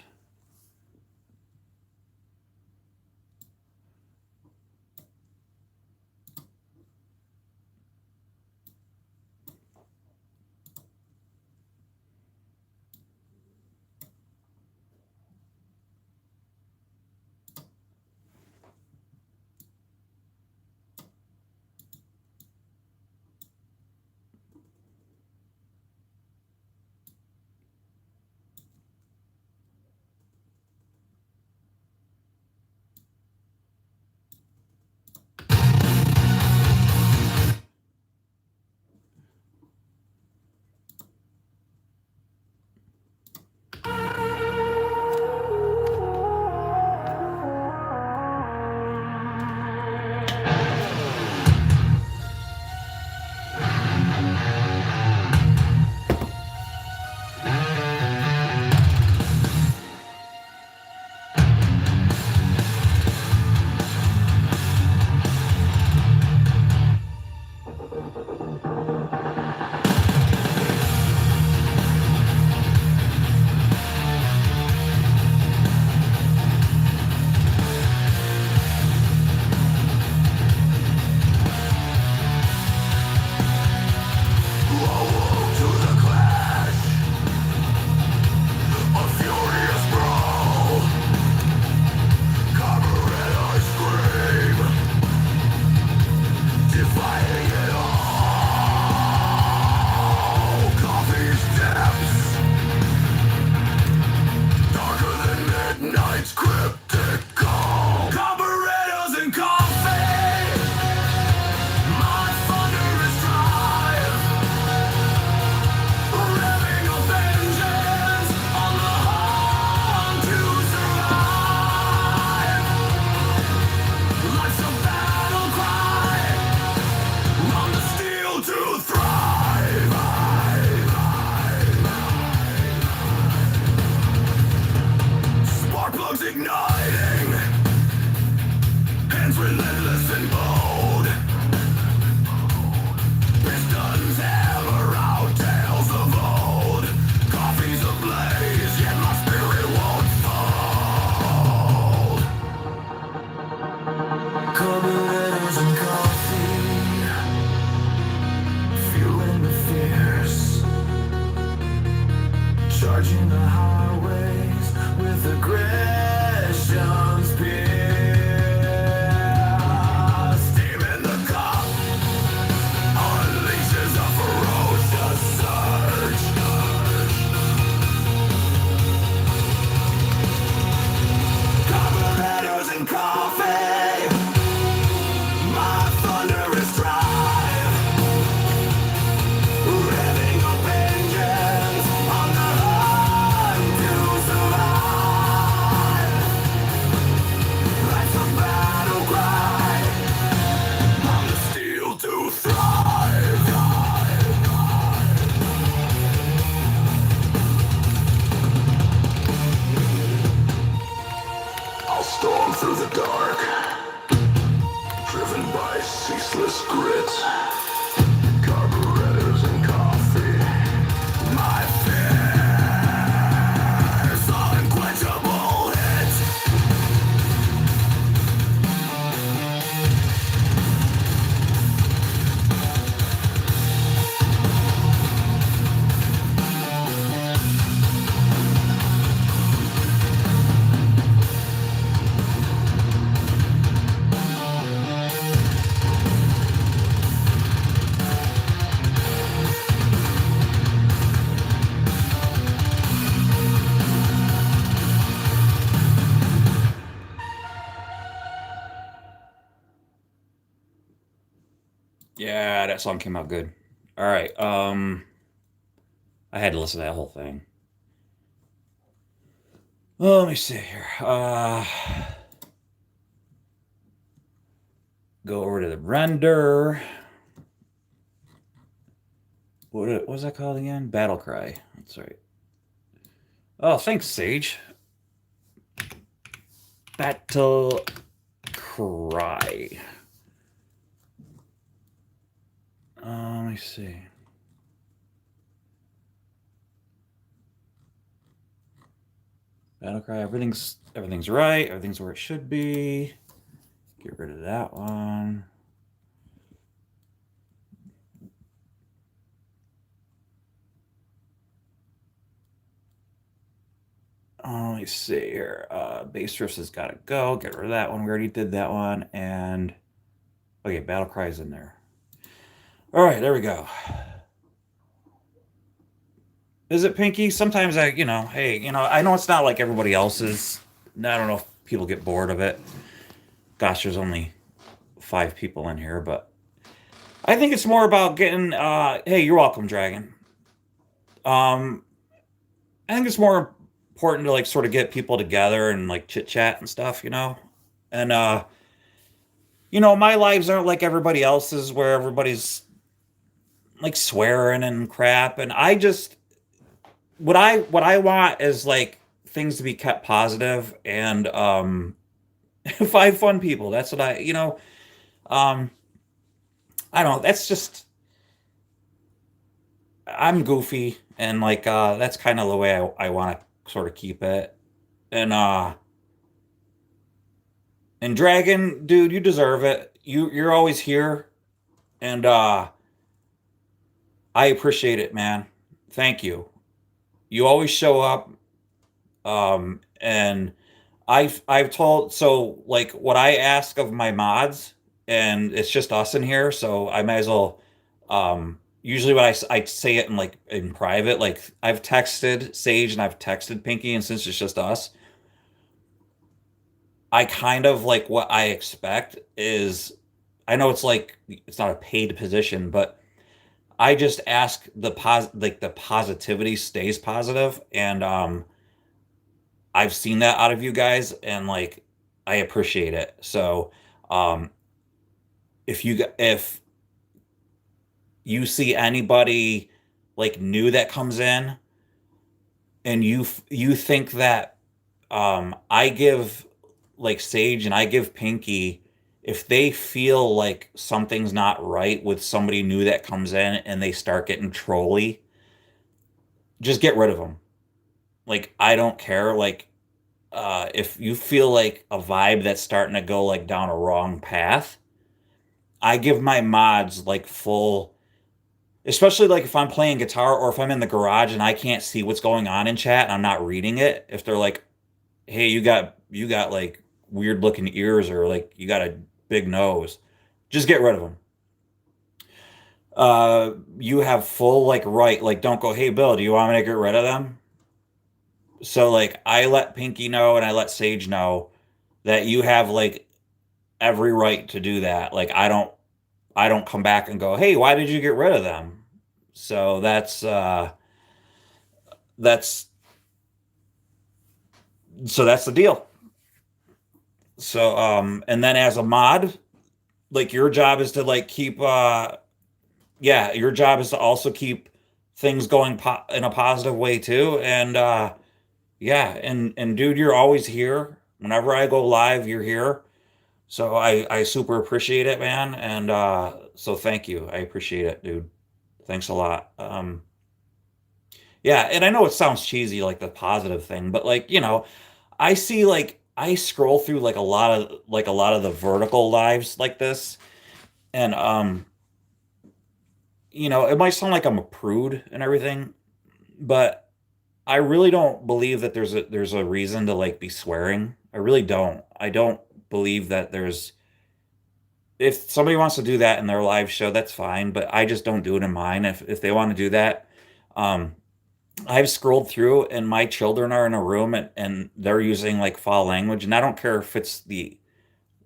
Speaker 3: Carburetors and coffee, my thunderous drive, revving up engines on the hunt to survive. Life's a battle cry, on the steel to thrive. Spark plugs igniting, hands relentless and bold. Pistons hammer out tales of old. Coffee's ablaze, yet my spirit won't fold. Carburetors and coffee, fueling the fierce, charging the highways with aggression's pierce. Steam in the cup unleashes a ferocious surge. Carburetors and coffee, my thunderous drive, revving up engines on the hunt to survive. Life's a battle cry, on the steel to thrive. I'll storm through the dark, driven by ceaseless grit. Carburetors and coffee, my fierce, unquenchable hit.
Speaker 2: Yeah, that song came out good. All right. I had to listen to that whole thing. Well, let me see here. Go over to the render. What was that called again? Battle Cry. That's right. Oh, thanks, Sage. Battle Cry. Let me see. Battle Cry. Everything's right. Everything's where it should be. Get rid of that one. Let me see here. Bass Riffs has got to go. Get rid of that one. We already did that one. And okay, Battle Cry's in there. All right, there we go. Is it Pinky? Sometimes hey, I know it's not like everybody else's. I don't know if people get bored of it. Gosh, there's only 5 people in here, but I think it's more about getting. Hey, you're welcome, Dragon. Um, I think it's more important to like sort of get people together and like chit chat and stuff, And my lives aren't like everybody else's where everybody's like swearing and crap. And I just what I want is like things to be kept positive and 5 fun people. That's what um I don't know, that's just I'm goofy and like that's kind of the way I want to sort of keep it. And and Dragon, dude, you deserve it. You're always here and I appreciate it, man. Thank you. You always show up. And I've told so like what I ask of my mods, and it's just us in here, so I might as well. Usually, when I say it in like in private, like I've texted Sage and I've texted Pinky, and since it's just us, I kind of like what I expect is. I know it's like it's not a paid position, but I just ask the positivity stays positive, and I've seen that out of you guys, and like I appreciate it. So, um, if you see anybody like new that comes in, and you think that I give like Sage and I give Pinky, if they feel like something's not right with somebody new that comes in and they start getting trolly, just get rid of them. Like I don't care. Like if you feel like a vibe that's starting to go like down a wrong path, I give my mods like full, especially like if I'm playing guitar or if I'm in the garage and I can't see what's going on in chat and I'm not reading it. If they're like, "Hey, you got like weird looking ears or like you got a big nose," just get rid of them. You have full like right, like don't go, "Hey, Bill, do you want me to get rid of them?" So like I let Pinky know and I let Sage know that you have like every right to do that. Like I don't come back and go, "Hey, why did you get rid of them?" So that's that's the deal. So and then as a mod, like your job is to like keep yeah, your job is to also keep things going in a positive way too. And yeah, and dude, you're always here. Whenever I go live, you're here. So I super appreciate it, man. And so thank you. I appreciate it, dude. Thanks a lot. Yeah, and I know it sounds cheesy, like the positive thing, but like, I see like I scroll through like a lot of the vertical lives like this, and it might sound like I'm a prude and everything, but I really don't believe that there's a reason to like be swearing. I really don't. I don't believe that there's if somebody wants to do that in their live show, that's fine, but I just don't do it in mine. If they want to do that, um, I've scrolled through and my children are in a room and they're using like foul language, and I don't care if it's the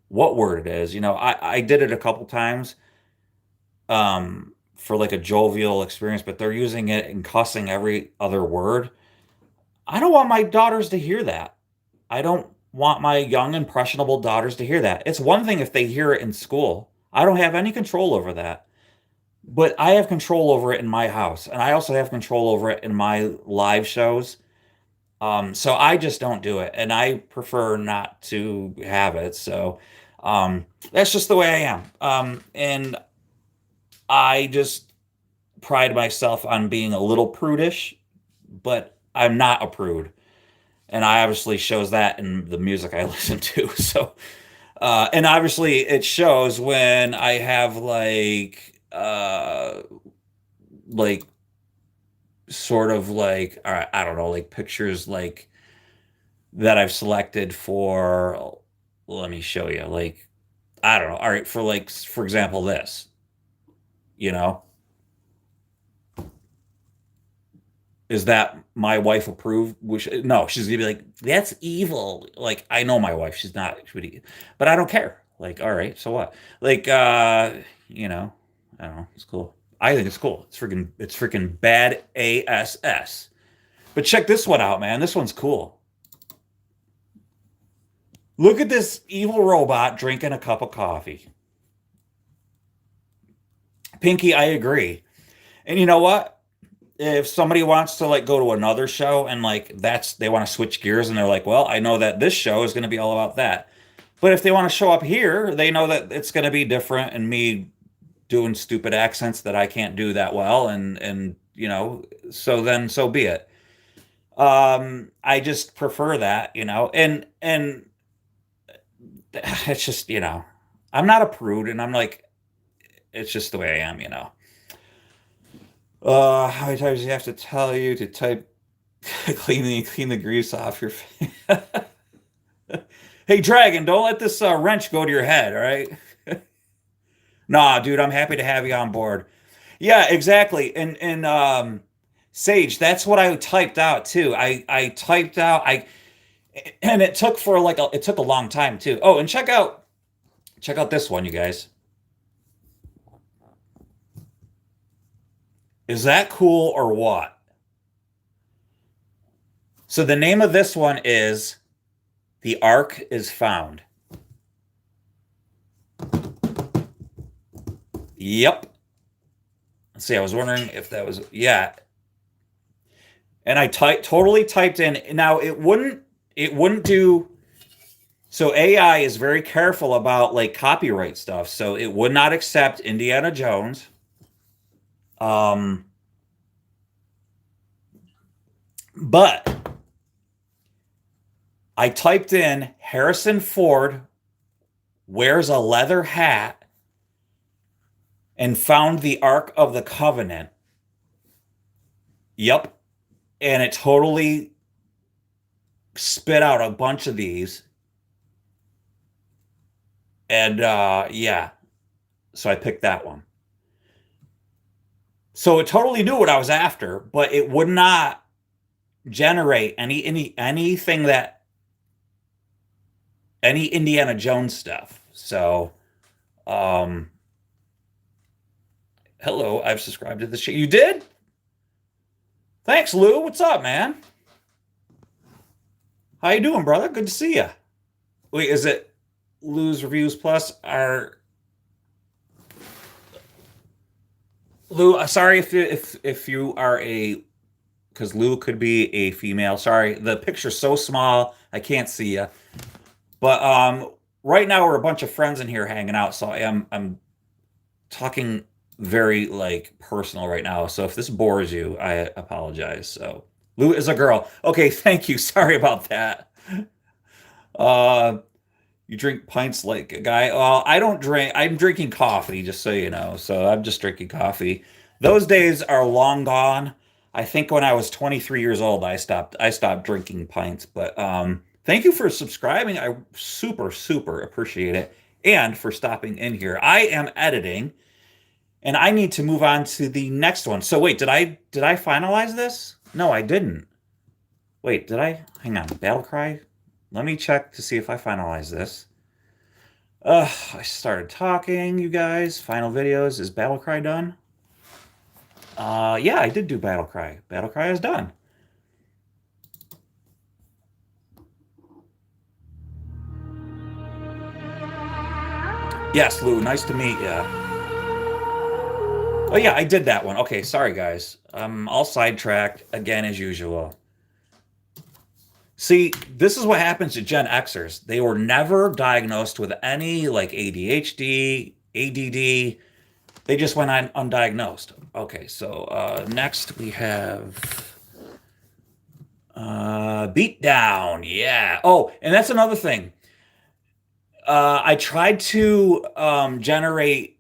Speaker 2: what word it is. I did it a couple times, for like a jovial experience, but they're using it and cussing every other word. I don't want my daughters to hear that. I don't want my young, impressionable daughters to hear that. It's one thing if they hear it in school. I don't have any control over that. But I have control over it in my house, and I also have control over it in my live shows. So I just don't do it, and I prefer not to have it. So that's just the way I am. And I just pride myself on being a little prudish, but I'm not a prude. And I obviously shows that in the music I listen to. So, and obviously it shows when I have like sort of like, I don't know, like pictures like that I've selected for, let me show you, like, I don't know. All right. For like, for example, this, you know, is that my wife approved? Which no, she's gonna be like, that's evil. Like I know my wife, she's not, she would, but I don't care. Like, all right, so what? Like, you know, I don't know. It's cool. I think it's cool. It's freaking bad ass. But check this one out, man. This one's cool. Look at this evil robot drinking a cup of coffee. Pinky, I agree. And you know what? If somebody wants to like go to another show and like they want to switch gears and they're like, well, I know that this show is going to be all about that. But if they want to show up here, they know that it's going to be different and me doing stupid accents that I can't do that well and you know, so then so be it. I just prefer that, you know. And it's just, you know, I'm not a prude and I'm like it's just the way I am, you know. How many times do you have to tell you to type clean the grease off your face? Hey, Dragon, don't let this wrench go to your head, all right? Nah, dude, I'm happy to have you on board. Yeah, exactly. And Sage, that's what I typed out too. I typed out and it took for like it took a long time too. Oh, and check out this one, you guys. Is that cool or what? So the name of this one is The Ark is Found. Yep. Let's see, I was wondering if that was, yeah. And I totally typed in, now it wouldn't do, so AI is very careful about like copyright stuff. So it would not accept Indiana Jones. But I typed in Harrison Ford wears a leather hat and found the Ark of the Covenant. Yep. And it totally spit out a bunch of these. And yeah. So I picked that one. So it totally knew what I was after, but it would not generate anything that any Indiana Jones stuff. So hello, I've subscribed to the show. You did? Thanks, Lou. What's up, man? How you doing, brother? Good to see you. Wait, is it Lou's Reviews Plus? Are Lou? Sorry if you are a, because Lou could be a female. Sorry, the picture's so small I can't see you. But right now we're a bunch of friends in here hanging out, so I'm talking very like personal right now. So if this bores you, I apologize. So Lou is a girl. Okay, thank you. Sorry about that. Uh you drink pints like a guy. Well, I don't drink. I'm drinking coffee, just so you know. So I'm just drinking coffee. Those days are long gone. I think when I was 23 years old, I stopped drinking pints. But thank you for subscribing. I super appreciate it. And for stopping in here. I am editing and I need to move on to the next one. So wait, did I finalize this? No, I didn't. Wait, did I? Hang on. Battle Cry? Let me check to see if I finalized this. I started talking, you guys. Final videos. Is Battle Cry done? Yeah, I did do Battle Cry. Battle Cry is done. Yes, Lou, nice to meet you. Oh yeah, I did that one. Okay, sorry guys. I'm all sidetracked again as usual. See, this is what happens to Gen Xers. They were never diagnosed with any like ADHD, ADD. They just went on undiagnosed. Okay, so next we have Beatdown. Yeah. Oh, and that's another thing. I tried to generate,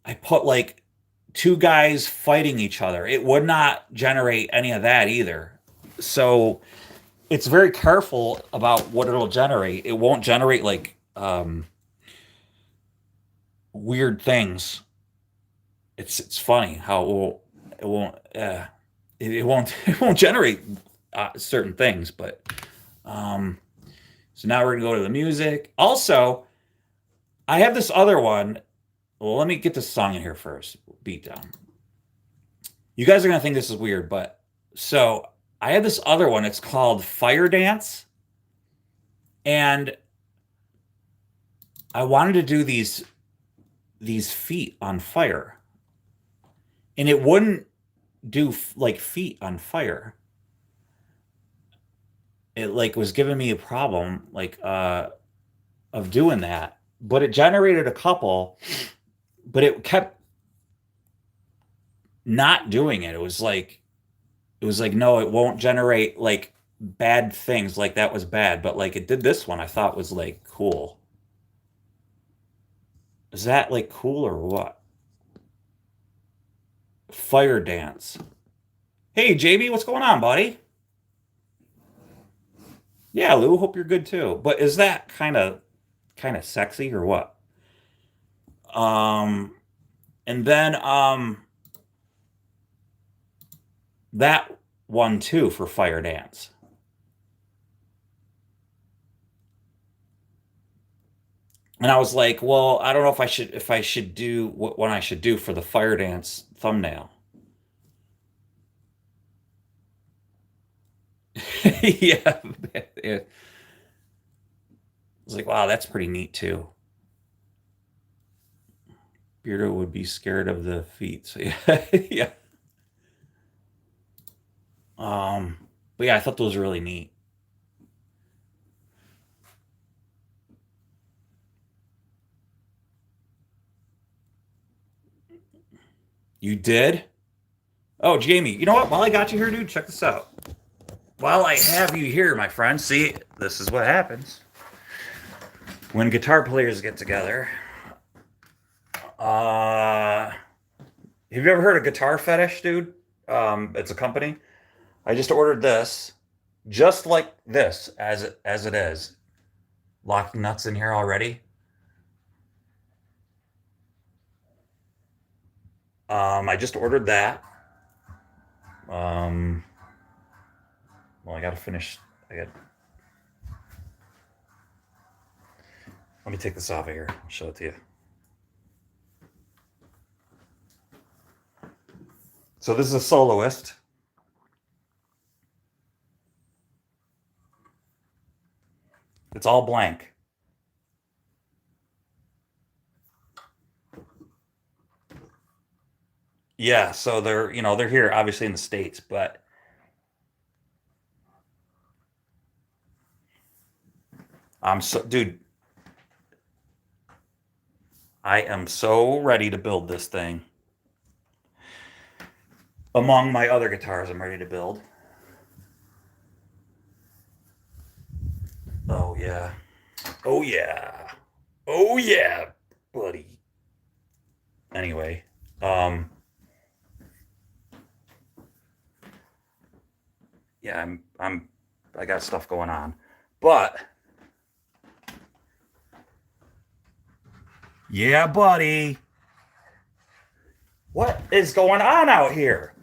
Speaker 2: I put like two guys fighting each other. It would not generate any of that either. So it's very careful about what it'll generate. It won't generate like weird things. It's funny how it won't it won't generate certain things. But um, so now we're gonna go to the music. Also, I have this other one. Well, let me get this song in here first. Beatdown. You guys are gonna think this is weird, but so I have this other one. It's called Fire Dance, and I wanted to do these feet on fire, and it wouldn't do like feet on fire. It like was giving me a problem like of doing that, but it generated a couple, but it kept not doing it. It was like no, it won't generate like bad things like that was bad, but like it did this one I thought was like cool. Is that like cool or what? Fire dance. Hey JB, what's going on, buddy? Yeah, Lou, hope you're good too. But is that kind of sexy or what? Um and then that one too for fire dance. And I was like, well, I don't know if I should do what one I should do for the fire dance thumbnail. Yeah. It was like, wow, that's pretty neat too. Beardo would be scared of the feet. So yeah, yeah. But yeah, I thought those were really neat. You did? Oh, Jamie, you know what? While I got you here, dude, check this out. While I have you here, my friend, see, this is what happens when guitar players get together. Have you ever heard of Guitar Fetish, dude? It's a company. I just ordered this, just like this, as it is. Locked nuts in here already. I just ordered that. Um, well, I gotta finish. I got. Let me take this off of here. I'll show it to you. So this is a soloist. It's all blank. Yeah, so they're here obviously in the States, but I'm so dude, I am so ready to build this thing. Among my other guitars I'm ready to build. Oh yeah. Oh yeah. Oh yeah, buddy. Anyway, um yeah, I got stuff going on. But yeah, buddy. What is going on out here?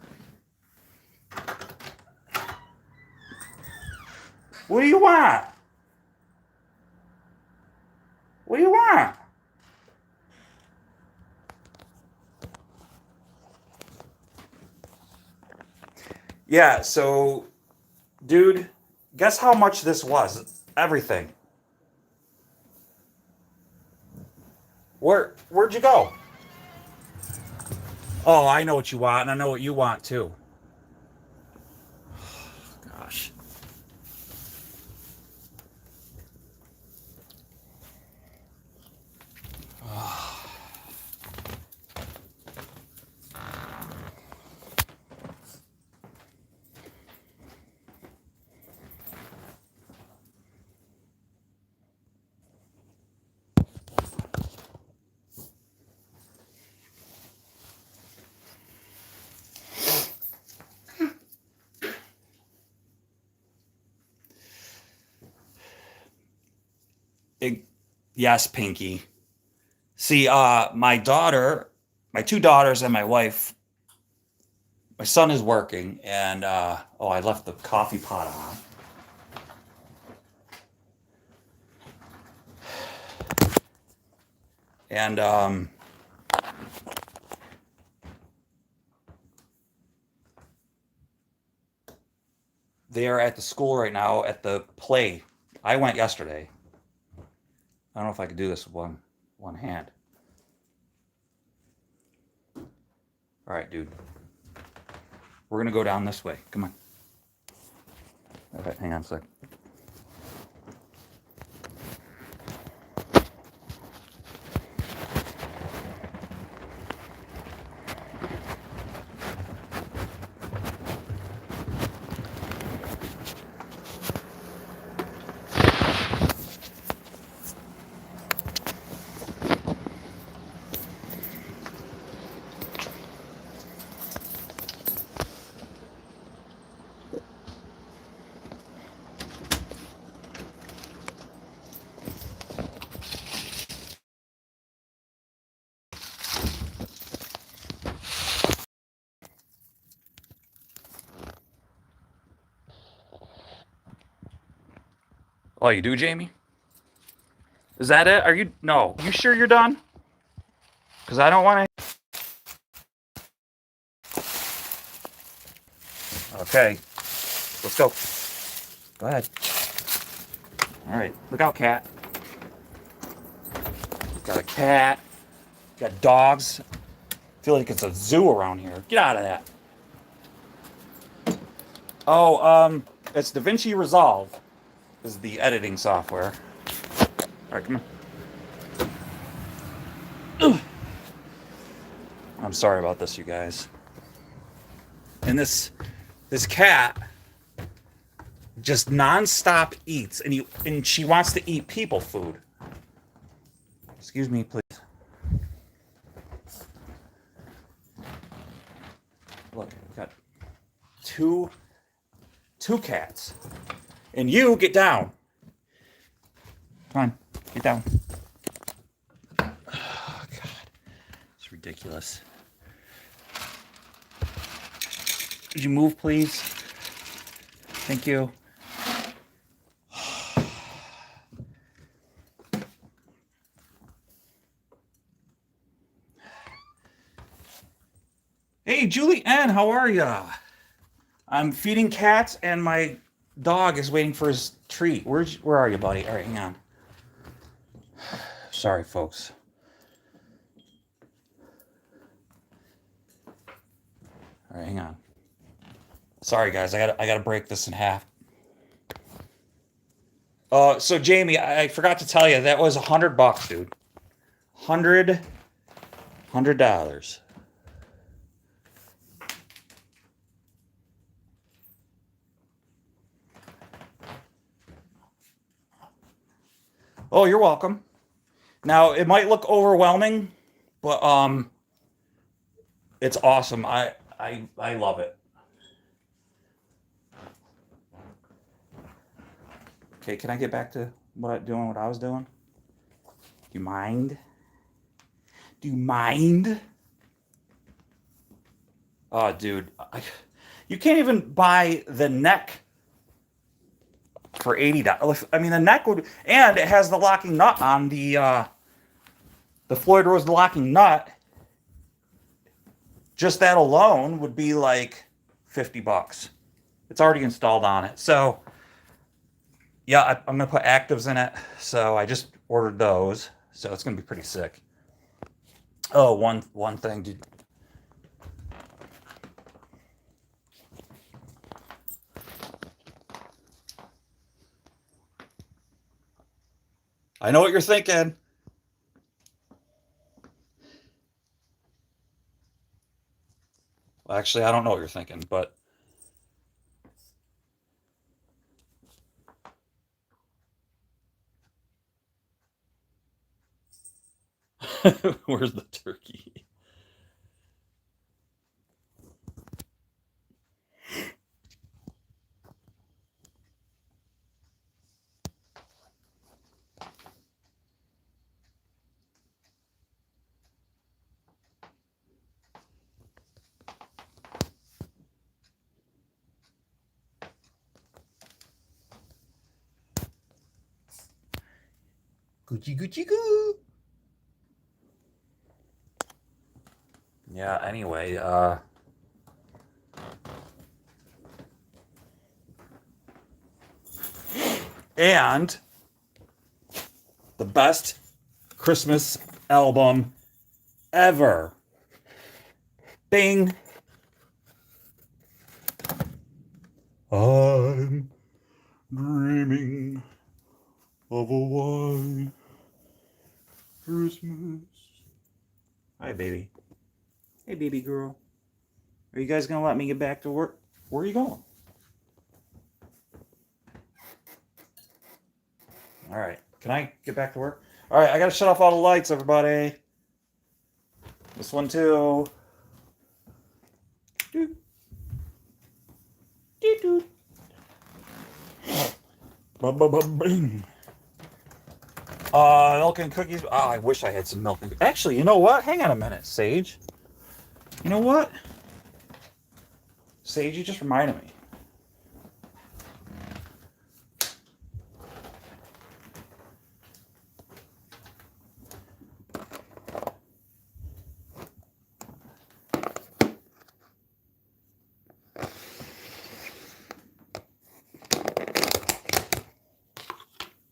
Speaker 2: What do you want? What do you want? Yeah, so, dude, guess how much this was? Everything. Where'd you go? Oh, I know what you want, and I know what you want too. Gosh. It, yes, Pinky. See, my daughter, my two daughters, and my wife. My son is working, and oh, I left the coffee pot on. And they are at the school right now at the play. I went yesterday. I don't know if I could do this with one hand. All right, dude. We're gonna go down this way. Come on. All right, hang on a sec. Oh, you do, Jamie? Is that it? Are you? No. You sure you're done? Because I don't want to. Okay. Let's go. Go ahead. All right. Look out, cat. Got a cat. Got dogs. I feel like it's a zoo around here. Get out of that. Oh, it's DaVinci Resolve is the editing software. All right, come on. I'm sorry about this, you guys. And this cat just nonstop eats, and she wants to eat people food. Excuse me, please. Look, I've got two cats, and you get down. Come on, get down. Oh, God, it's ridiculous. Could you move, please? Thank you. Hey, Julie Ann, how are ya? I'm feeding cats, and my dog is waiting for his treat. Where are you, buddy? All right, hang on. Sorry, folks. All right, hang on. Sorry, guys. I gotta break this in half. So Jamie, I forgot to tell you that was $100, dude. $100. Oh, you're welcome. Now it might look overwhelming, but it's awesome. I love it. Okay, can I get back to what I was doing? Do you mind? Do you mind? Oh, dude, you can't even buy the neck for $80. I mean, the neck would, and it has the locking nut on the Floyd Rose locking nut. Just that alone would be like $50. It's already installed on it. So yeah, I'm gonna put actives in it. So I just ordered those. So it's gonna be pretty sick. Oh, one thing, dude. I know what you're thinking. Well, actually, I don't know what you're thinking, but where's the turkey? Gucci Gucci goo. Yeah, anyway, and the best Christmas album ever. Bing. I'm dreaming of a white Christmas. Hi, baby. Hey, baby girl. Are you guys gonna let me get back to work? Where are you going? All right. Can I get back to work? All right. I gotta shut off all the lights, everybody. This one too. Doot. Doot doot. Bing. Milk and cookies. Oh, I wish I had some milk and actually, you know what? Hang on a minute, Sage. You know what? Sage, you just reminded me.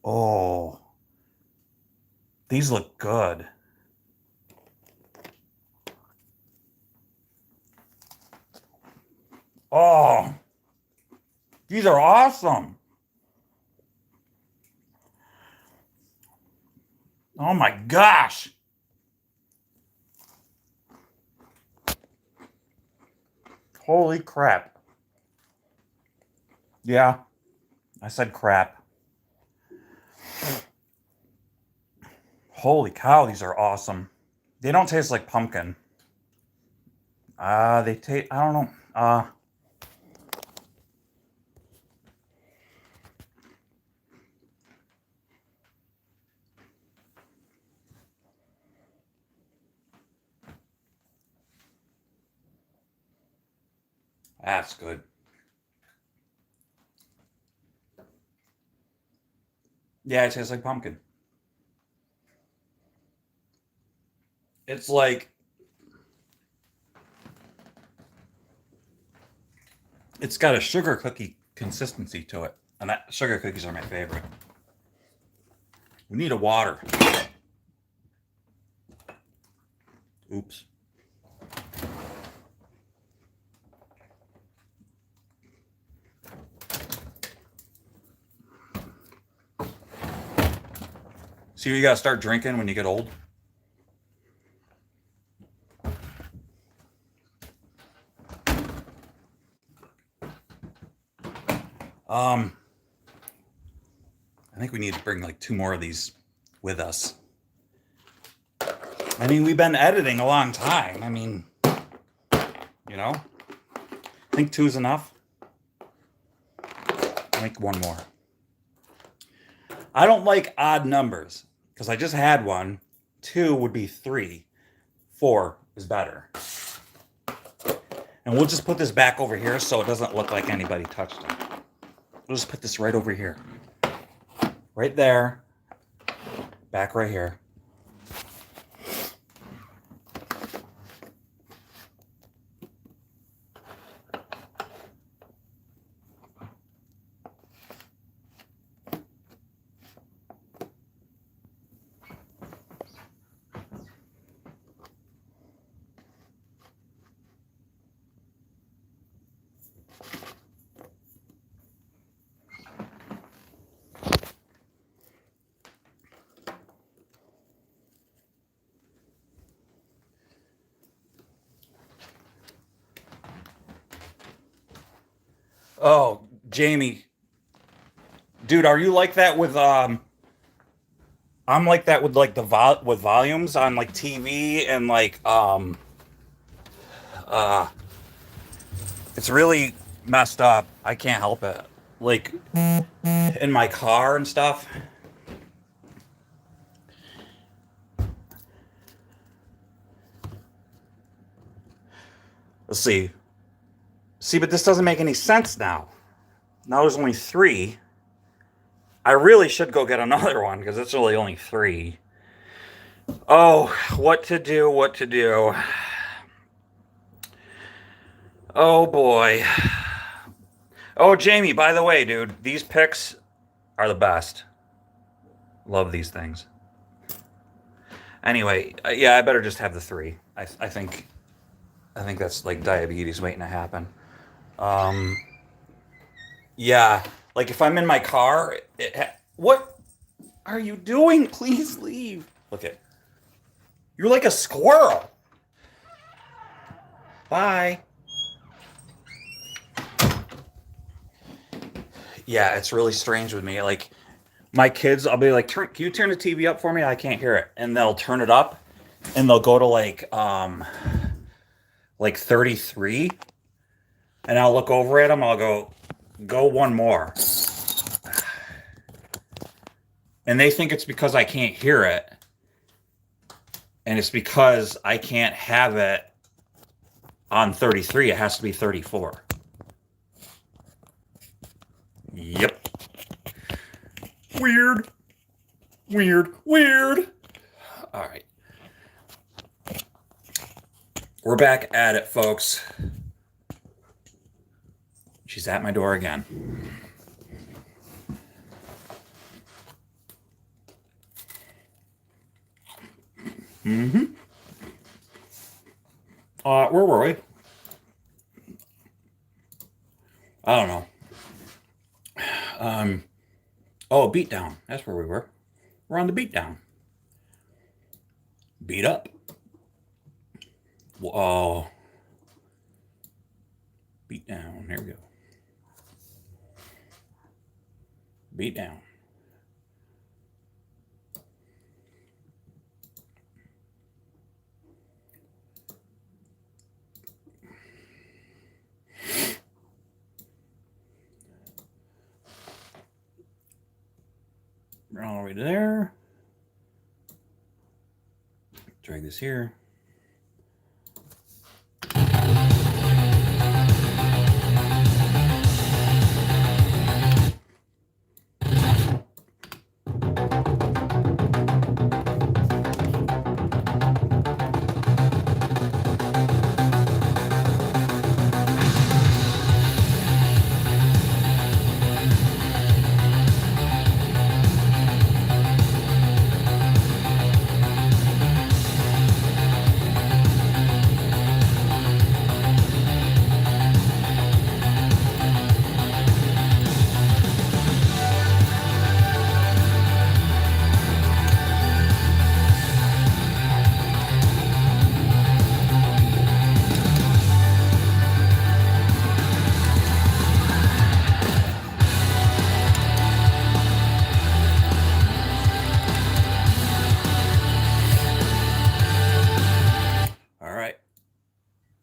Speaker 2: Oh, these look good. Oh, these are awesome. Oh my gosh. Holy crap. Yeah, I said crap. Holy cow, these are awesome. They don't taste like pumpkin. They taste, I don't know. That's good. Yeah, it tastes like pumpkin. It's like, it's got a sugar cookie consistency to it. And that sugar cookies are my favorite. We need a water. Oops. See, you gotta start drinking when you get old. I think we need to bring like 2 more of these with us. I mean, we've been editing a long time. I mean, you know, I think 2 is enough. I'll make 1 more. I don't like odd numbers because I just had 1. 2 would be 3. 4 is better. And we'll just put this back over here so it doesn't look like anybody touched it. We'll just put this right over here. right there, back right here. Oh, Jamie, dude, are you like that with I'm like that with like with volumes on like TV and like uh it's really messed up. I can't help it. Like in my car and stuff. Let's see. See, but this doesn't make any sense now. Now there's only 3. I really should go get another one because it's really only 3. Oh, what to do, what to do. Oh boy. Oh, Jamie, by the way, dude, these picks are the best. Love these things. Anyway, yeah, I better just have the 3. I think that's like diabetes waiting to happen. Um, yeah, like if I'm in my car, what are you doing? Please leave. Look at, you're like a squirrel. Bye. Yeah, it's really strange with me. Like my kids, I'll be like, can you turn the TV up for me? I can't hear it. And they'll turn it up and they'll go to like 33. And I'll look over at them, I'll go one more. And they think it's because I can't hear it. And it's because I can't have it on 33. It has to be 34. Yep. Weird. Weird. Weird. All right. We're back at it, folks. She's at my door again. Mm-hmm. Where were we? I don't know. Oh, beatdown. That's where we were. We're on the beatdown. Beat up. Oh. Beat down. There we go. Beat down. We're all the way to there. Drag this here.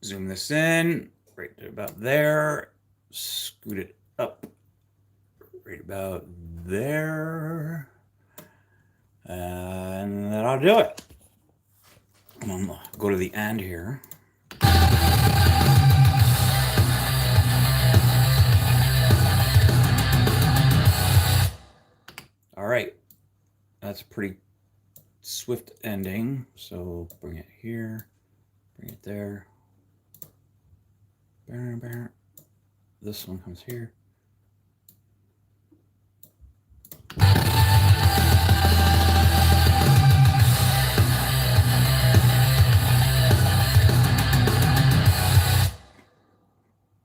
Speaker 2: Zoom this in, right about there. Scoot it up, right about there. And then I'll do it. I'm gonna go to the end here. All All right. That's a pretty swift ending. So bring it here, bring it there. This one comes here.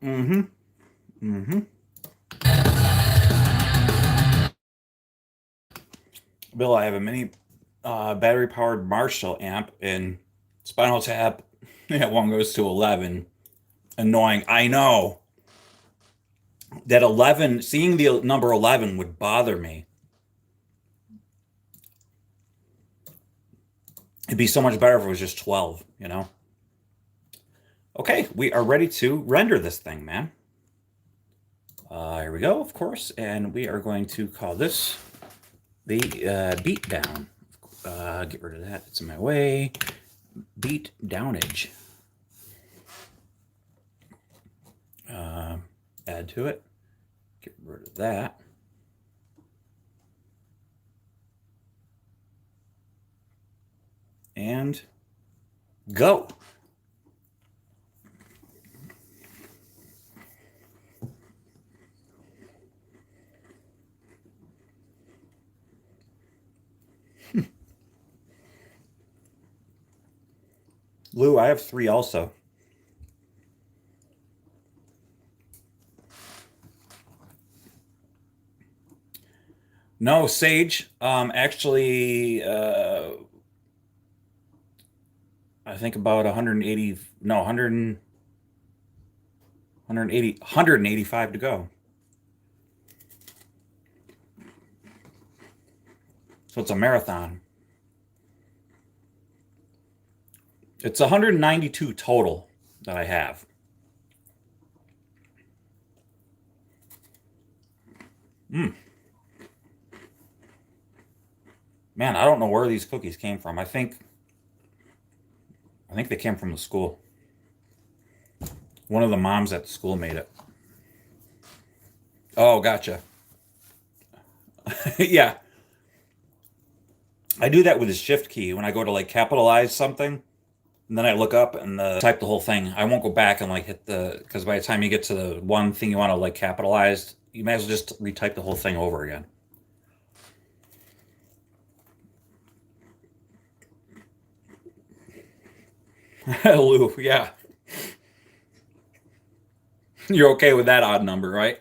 Speaker 2: Mm-hmm. Mm-hmm. Bill, I have a mini battery-powered Marshall amp and Spinal Tap. That one goes to 11. Annoying. I know. That 11, seeing the number 11 would bother me. It'd be so much better if it was just 12, you know? Okay, we are ready to render this thing, man. Here we go, of course, and we are going to call this the beat down. Get rid of that, it's in my way. Beat downage. Add to it. Get rid of that. And go. Lou, I have 3 also. No, Sage. Actually, I think about 180, no, 100, 180, 185 to go. So it's a marathon. It's 192 total that I have. Man, I don't know where these cookies came from. I think they came from the school. One of the moms at the school made it. Oh, gotcha. Yeah. I do that with the shift key when I go to like capitalize something. And then I look up and type the whole thing. I won't go back and like hit because by the time you get to the one thing you want to like capitalize, you might as well just retype the whole thing over again. Lou, yeah. You're okay with that odd number, right?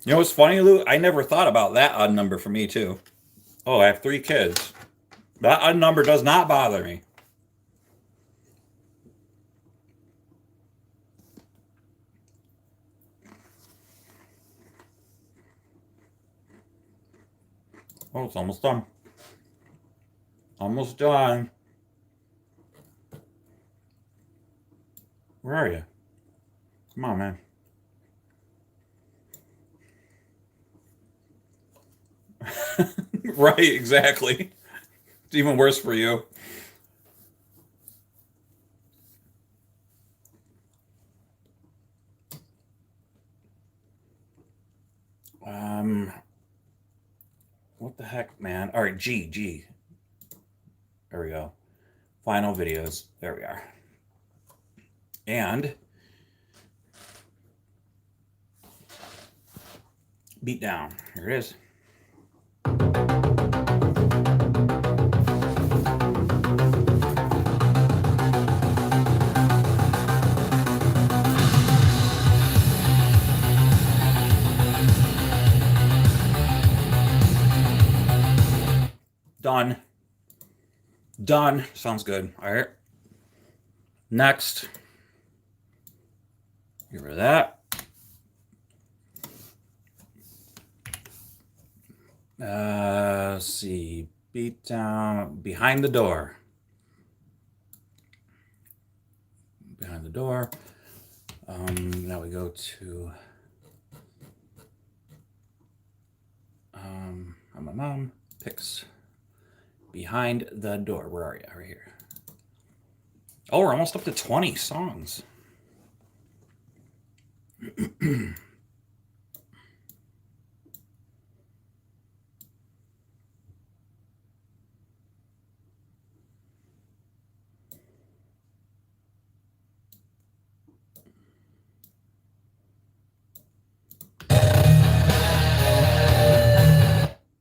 Speaker 2: You know what's funny, Lou? I never thought about that odd number for me, too. Oh, I have 3 kids. That odd number does not bother me. Oh, it's almost done. Almost done. Where are you? Come on, man. Right, exactly. It's even worse for you. What the heck, man? All right, G. There we go. Final videos. There we are. And beat down. Here it is. Done. Done. Sounds good. All right. Next. Get rid of that. Let's see. Beat down behind the door. Behind the door. Now we go to my mom picks behind the door. Where are you? Right here. Oh, we're almost up to 20 songs. All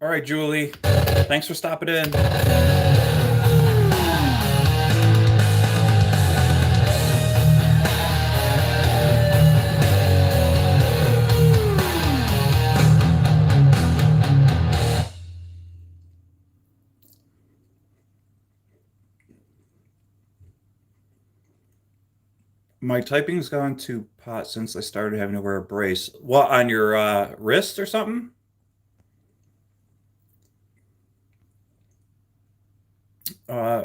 Speaker 2: right, Julie. Thanks for stopping in. My typing's gone to pot since I started having to wear a brace. What, on your wrist or something? Uh,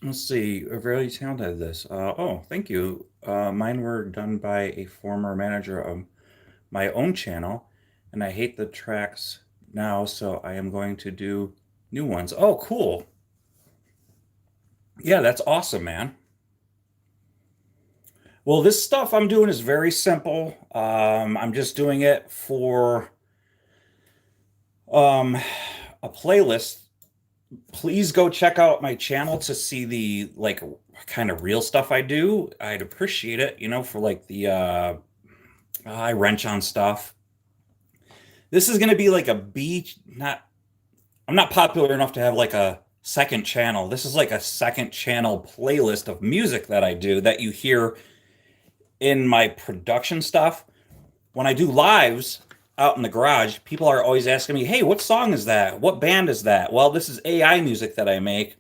Speaker 2: let's see. I'm very talented at this. Oh, thank you. Mine were done by a former manager of my own channel, and I hate the tracks now, so I am going to do new ones. Oh, cool. Yeah, that's awesome, man. Well, this stuff I'm doing is very simple. I'm just doing it for um, a playlist. Please go check out my channel to see the like kind of real stuff I do. I'd appreciate it, for like the I wrench on stuff. This is going to be like a beach, not I'm not popular enough to have like a second channel. This is like a second channel playlist of music that I do that you hear in my production stuff. When I do lives out in the garage, people are always asking me, "Hey, what song is that? What band is that?" Well, this is AI music that I make,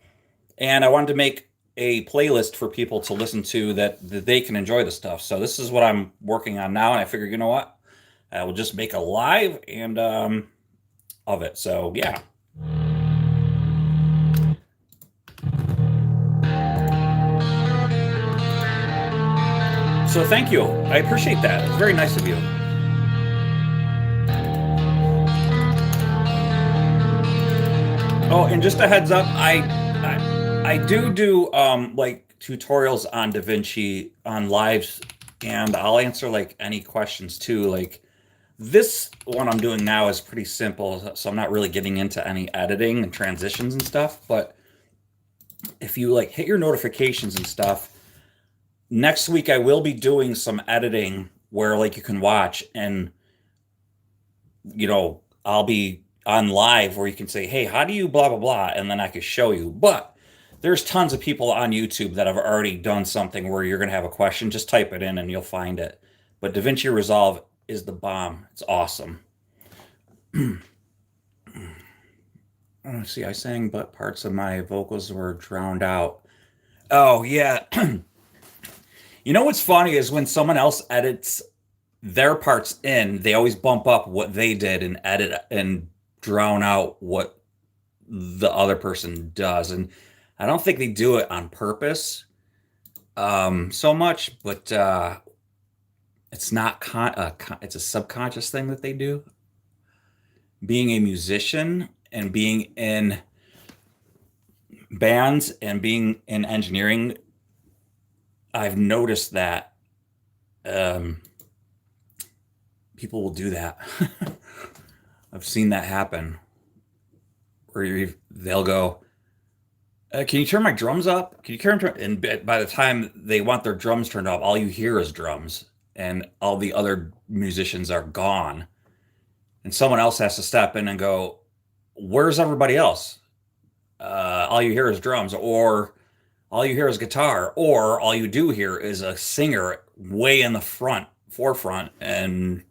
Speaker 2: and I wanted to make a playlist for people to listen to that they can enjoy the stuff. So this is what I'm working on now, and I figured, you know what? I will just make a live and of it. So yeah. So thank you. I appreciate that. It's very nice of you. Oh, and just a heads up, I do like tutorials on DaVinci on lives, and I'll answer like any questions too. Like this one I'm doing now is pretty simple, so I'm not really getting into any editing and transitions and stuff. But if you like hit your notifications and stuff, next week I will be doing some editing where like you can watch, and I'll be on live where you can say, "Hey, how do you blah blah blah," and then I can show you. But there's tons of people on YouTube that have already done something where you're gonna have a question. Just type it in and you'll find it. But DaVinci Resolve is the bomb. It's awesome. Let's see, I sang, but parts of my vocals were drowned out. Oh yeah. You know what's funny is when someone else edits their parts in, they always bump up what they did and edit and drown out what the other person does. And I don't think they do it on purpose so much, but it's not it's a subconscious thing that they do. Being a musician and being in bands and being in engineering, I've noticed that people will do that. I've seen that happen where they'll go, "Can you turn my drums up? Can you turn?" And by the time they want their drums turned off, all you hear is drums, and all the other musicians are gone, and someone else has to step in and go, "Where's everybody else?" All you hear is drums, or all you hear is guitar, or all you do hear is a singer way in the forefront, and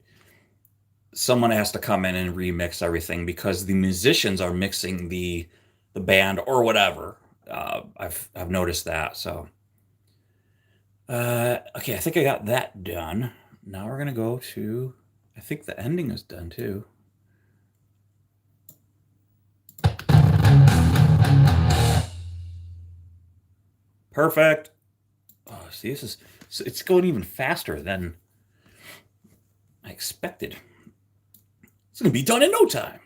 Speaker 2: someone has to come in and remix everything because the musicians are mixing the band or whatever. I've noticed that. So okay, I think I got that done. Now we're gonna go to, I think the ending is done too. Perfect. Oh, see, it's going even faster than I expected. It's going to be done in no time.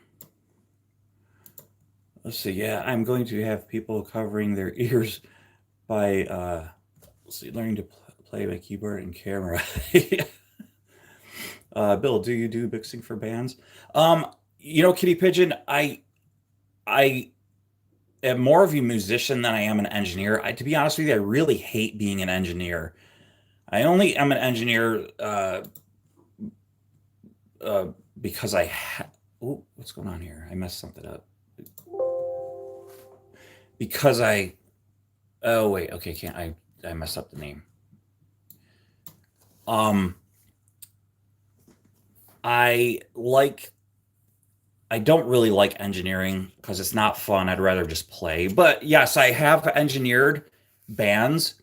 Speaker 2: Let's see. Yeah, I'm going to have people covering their ears by let's see, learning to play my keyboard and camera. Bill, do you do mixing for bands? Kitty Pigeon, I am more of a musician than I am an engineer. To be honest with you, I really hate being an engineer. I only am an engineer uh, because oh, what's going on here? I messed something up. Because oh wait, okay, can't I messed up the name. I don't really like engineering because it's not fun. I'd rather just play. But yes, I have engineered bands,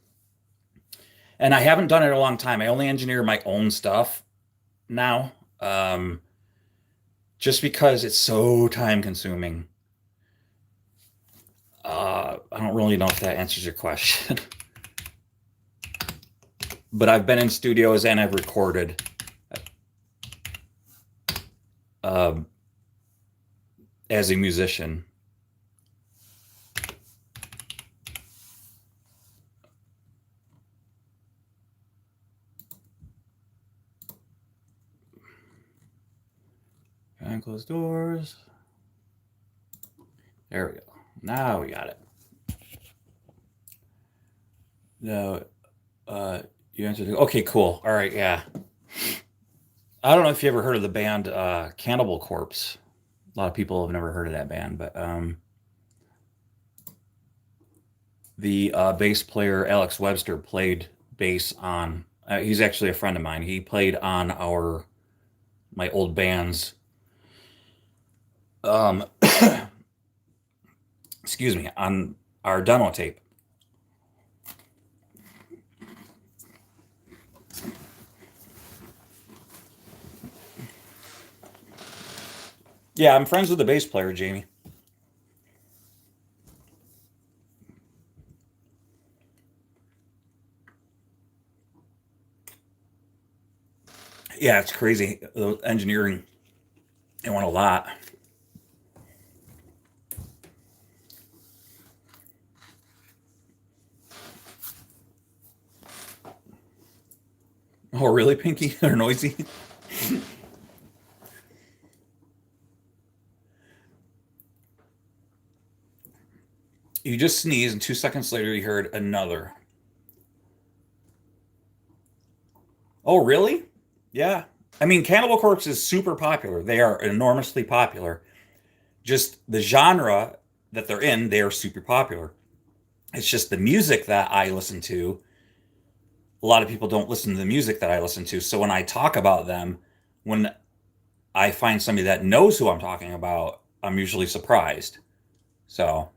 Speaker 2: and I haven't done it in a long time. I only engineer my own stuff now, just because it's so time consuming. I don't really know if that answers your question. But I've been in studios and I've recorded. As a musician. Behind closed doors. There we go. Now we got it. No, you answered. Okay, cool. All right, yeah. I don't know if you ever heard of the band Cannibal Corpse. A lot of people have never heard of that band, but the bass player Alex Webster played bass on. He's actually a friend of mine. He played on my old band's. Excuse me, on our demo tape. Yeah, I'm friends with the bass player, Jamie. Yeah, it's crazy. Engineering, they want a lot. Oh, really, Pinky? They're noisy. You just sneezed, and 2 seconds later, you heard another. Oh, really? Yeah. I mean, Cannibal Corpse is super popular. They are enormously popular. Just the genre that they're in, they are super popular. It's just the music that I listen to. A lot of people don't listen to the music that I listen to. So when I talk about them, when I find somebody that knows who I'm talking about, I'm usually surprised. So,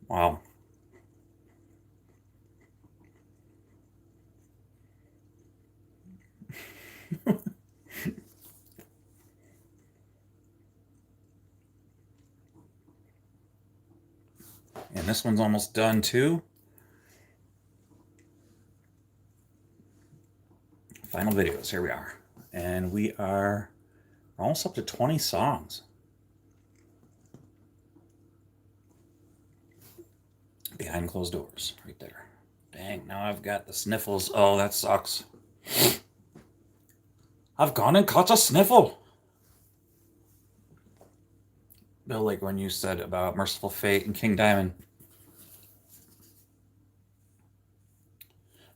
Speaker 2: wow. And this one's almost done too. Final videos, here we are. And we're almost up to 20 songs. Behind closed doors, right there. Dang, now I've got the sniffles. Oh, that sucks. I've gone and caught a sniffle. Bill, like when you said about Merciful Fate and King Diamond.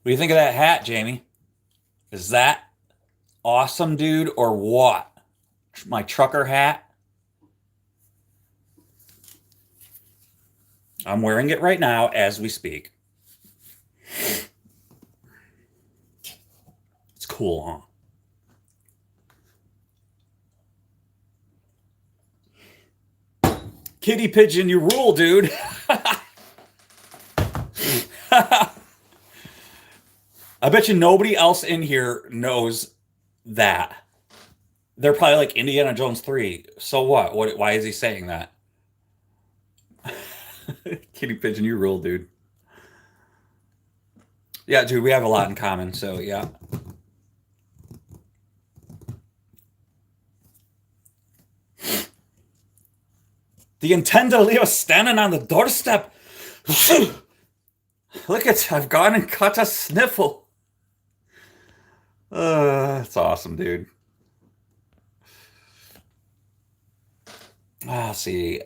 Speaker 2: What do you think of that hat, Jamie? Is that awesome, dude, or what? My trucker hat? I'm wearing it right now as we speak. It's cool, huh? Kitty Pigeon, you rule, dude. I bet you nobody else in here knows that. They're probably like Indiana Jones 3. So what? Why is he saying that? Kitty Pigeon, you rule, dude. Yeah, dude, we have a lot in common, so yeah. Do you intend to leave us standing on the doorstep? Look at, I've gone and caught a sniffle. That's awesome, dude. See,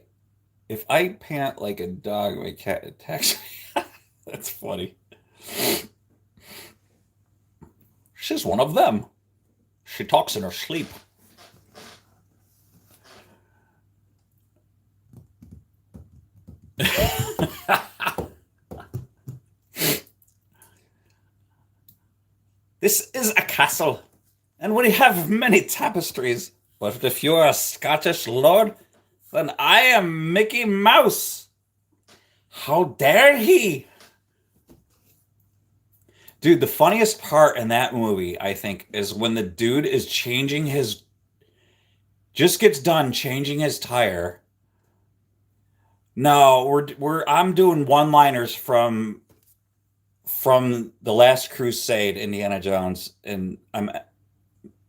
Speaker 2: if I pant like a dog, my cat attacks me. That's funny. She's one of them. She talks in her sleep. This is a castle, and we have many tapestries. But if you're a Scottish lord, then I am Mickey Mouse. How dare he? Dude, the funniest part in that movie, I think, is when the dude is changing his, just gets done changing his tire. No, I'm doing one-liners from The Last Crusade, Indiana Jones, and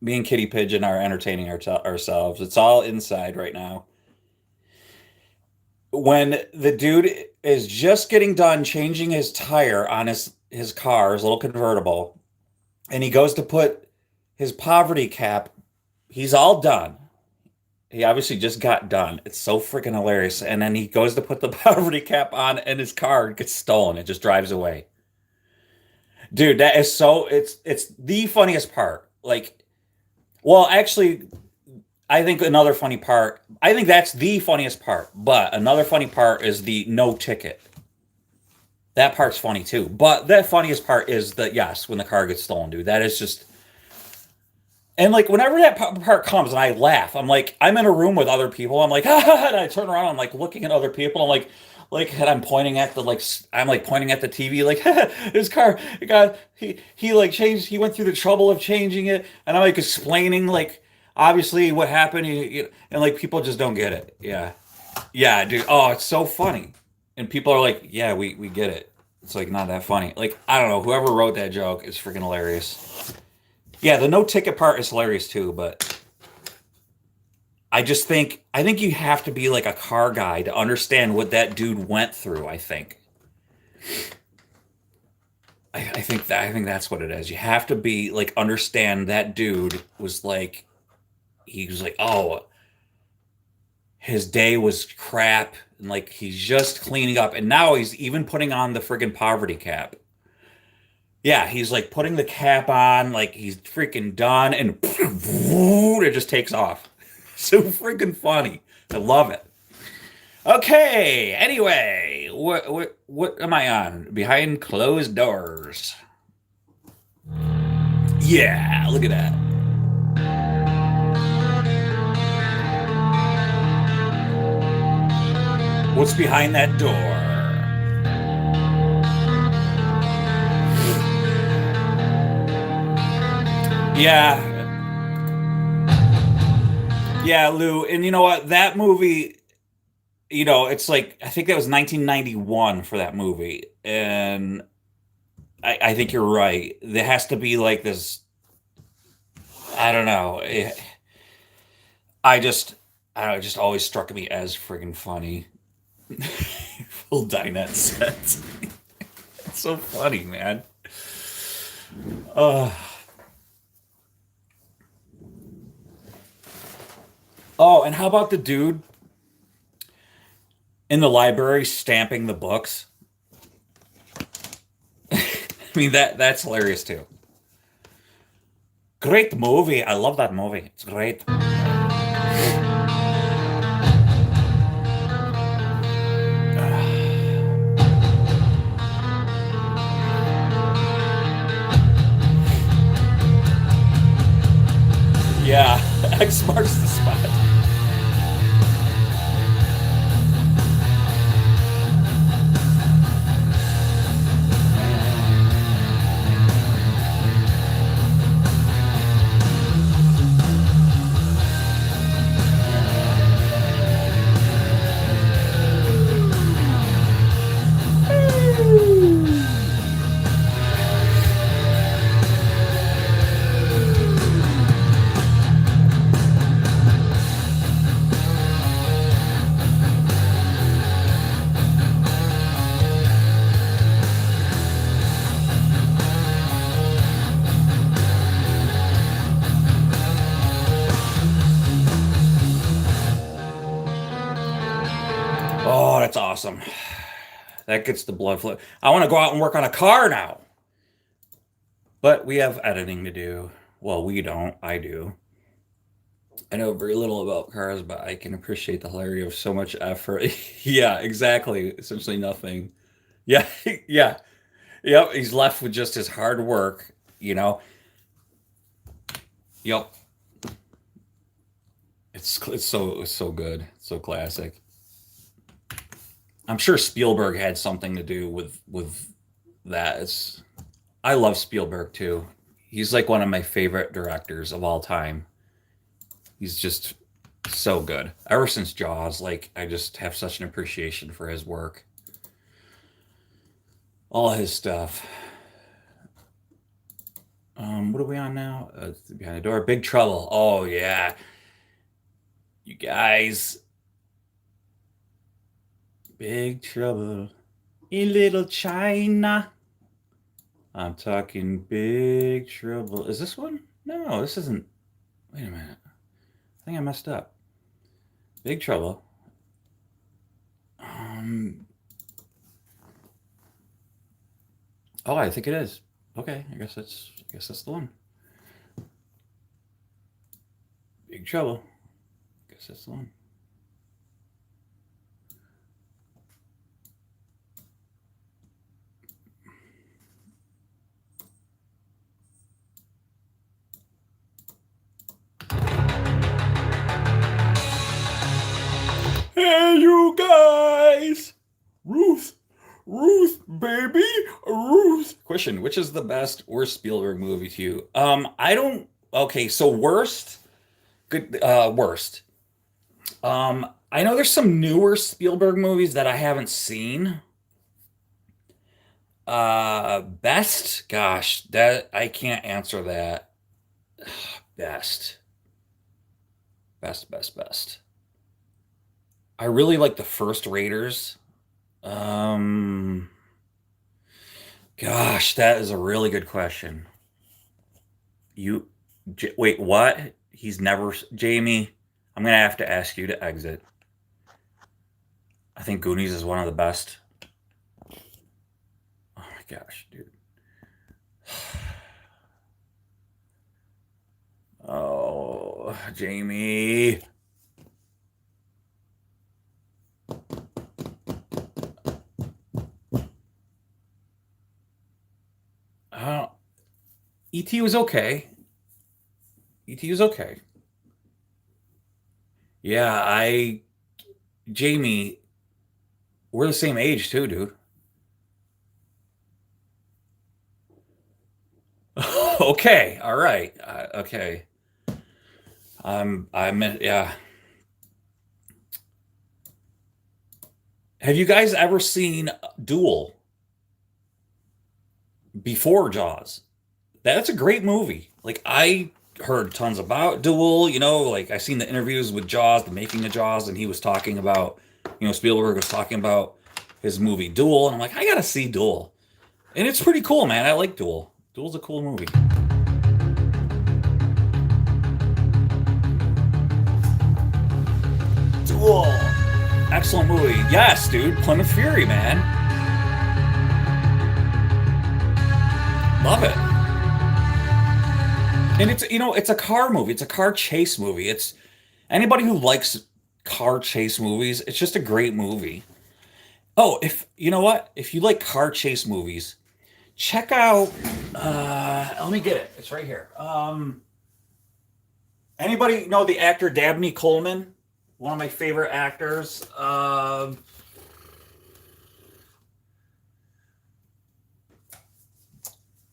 Speaker 2: me and Kitty Pigeon are entertaining ourselves. It's all inside right now. When the dude is just getting done changing his tire on his car, his little convertible, and he goes to put his poverty cap, he's all done. He obviously just got done. It's so freaking hilarious. And then he goes to put the poverty cap on, and his car gets stolen. It just drives away. Dude, that is so, it's the funniest part. Like, well, actually, I think another funny part, I think that's the funniest part, but another funny part is the no ticket. That part's funny too. But the funniest part is that, yes, when the car gets stolen, dude, that is just, and like whenever that part comes and I laugh, I'm like, I'm in a room with other people. I'm like, ah, and I turn around, I'm like looking at other people. I'm and I'm pointing at pointing at the TV, like his car, he like changed, he went through the trouble of changing it, and I'm like explaining like obviously what happened, and like people just don't get it. Yeah, dude. Oh, it's so funny, and people are like, yeah, we get it. It's like not that funny. Like I don't know, whoever wrote that joke is freaking hilarious. Yeah, the no ticket part is hilarious too, but I think you have to be like a car guy to understand what that dude went through, I think. I think that's what it is. You have to be like understand that dude was like he was like, oh, his day was crap, and like he's just cleaning up, and now he's even putting on the friggin' poverty cap. Yeah, he's like putting the cap on, like he's freaking done, and it just takes off. So freaking funny. I love it. Okay, anyway, what am I on? Behind closed doors. Yeah, look at that. What's behind that door? Yeah. Yeah, Lou. And you know what? That movie, it's like, I think that was 1991 for that movie. And I think you're right. There has to be like this, I don't know. It just always struck me as friggin' funny. Full dinette set. It's so funny, man. Oh, and how about the dude in the library stamping the books? I mean that's hilarious too. Great movie. I love that movie. It's great. Yeah, X marks the spot. awesome. That gets the blood flow. I want to go out and work on a car now. But we have editing to do. Well, we don't. I do. I know very little about cars, but I can appreciate the hilarity of so much effort. Yeah, exactly. Essentially nothing. Yeah, yeah. Yep, he's left with just his hard work, you know. Yep. It's so good. It's so classic. I'm sure Spielberg had something to do with that. I love Spielberg too. He's like one of my favorite directors of all time. He's just so good. Ever since Jaws, like I just have such an appreciation for his work. All his stuff. What are we on now? Behind the door. Big Trouble. Oh yeah. You guys. Big Trouble in Little China. I'm talking Big Trouble. Is this one? No, this isn't. Wait a minute. I think I messed up. Big Trouble. Oh, I think it is. Okay, I guess that's the one. Big Trouble. I guess that's the one. Hey, you guys! Ruth, baby, Ruth. Question: which is the best, worst Spielberg movie to you? I don't. Okay, so worst, good, worst. I know there's some newer Spielberg movies that I haven't seen. Best, gosh, that I can't answer that. Best, best. I really like the first Raiders. Um, Gosh, that is a really good question. You wait, what? He's never Jamie. I'm gonna have to ask you to exit. I think Goonies is one of the best. Oh my gosh, dude. Oh, Jamie. Uh, E.T. was okay. E.T. was okay. Yeah, Jamie, we're the same age too, dude. Okay, all right, okay. Yeah. Have you guys ever seen Duel before Jaws? That's a great movie. Like I heard tons about Duel, like I seen the interviews with Jaws, the making of Jaws, and he was talking about, Spielberg was talking about his movie Duel, and I'm like, I gotta see Duel. And it's pretty cool, man. I like Duel. Duel's a cool movie. Duel. Excellent movie. Yes, dude. Plymouth Fury, man. Love it. And it's a car movie. It's a car chase movie. It's anybody who likes car chase movies, it's just a great movie. Oh, if you know what? If you like car chase movies, check out let me get it. It's right here. Anybody know the actor Dabney Coleman? One of my favorite actors.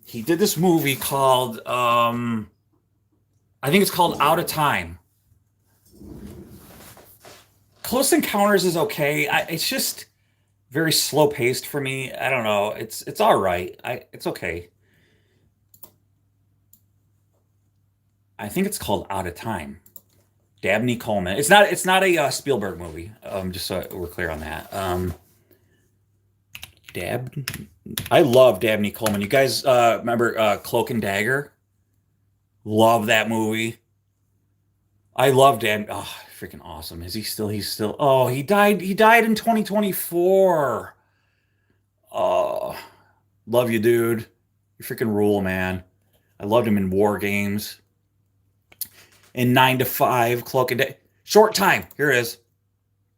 Speaker 2: He did this movie called I think it's called Out of Time. Close Encounters is okay. It's just very slow paced for me. I don't know. It's all right. It's okay. I think it's called Out of Time. Dabney Coleman. It's not a Spielberg movie. Just so we're clear on that. Dab. I love Dabney Coleman. You guys remember Cloak and Dagger? Love that movie. I love Dan. Oh, freaking awesome. Is he still? He's still. Oh, he died. He died in 2024. Oh, love you, dude. You freaking rule, man. I loved him in War Games, in 9 to 5, Cloak and Day. Short Time. Here it is.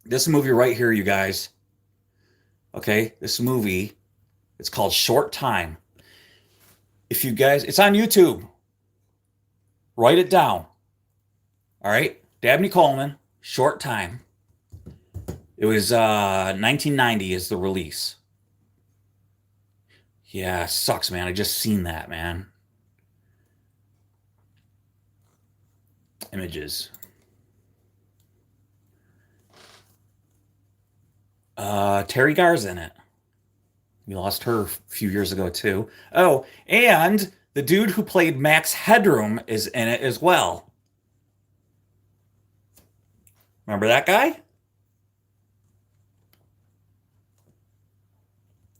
Speaker 2: This movie right here, you guys. Okay, this movie. It's called Short Time. If you guys, it's on YouTube. Write it down. All right, Dabney Coleman. Short Time. It was 1990 is the release. Yeah, sucks, man. I just seen that, man. Images. Terry Garr's in it. We lost her a few years ago too. Oh, and the dude who played Max Headroom is in it as well. Remember that guy?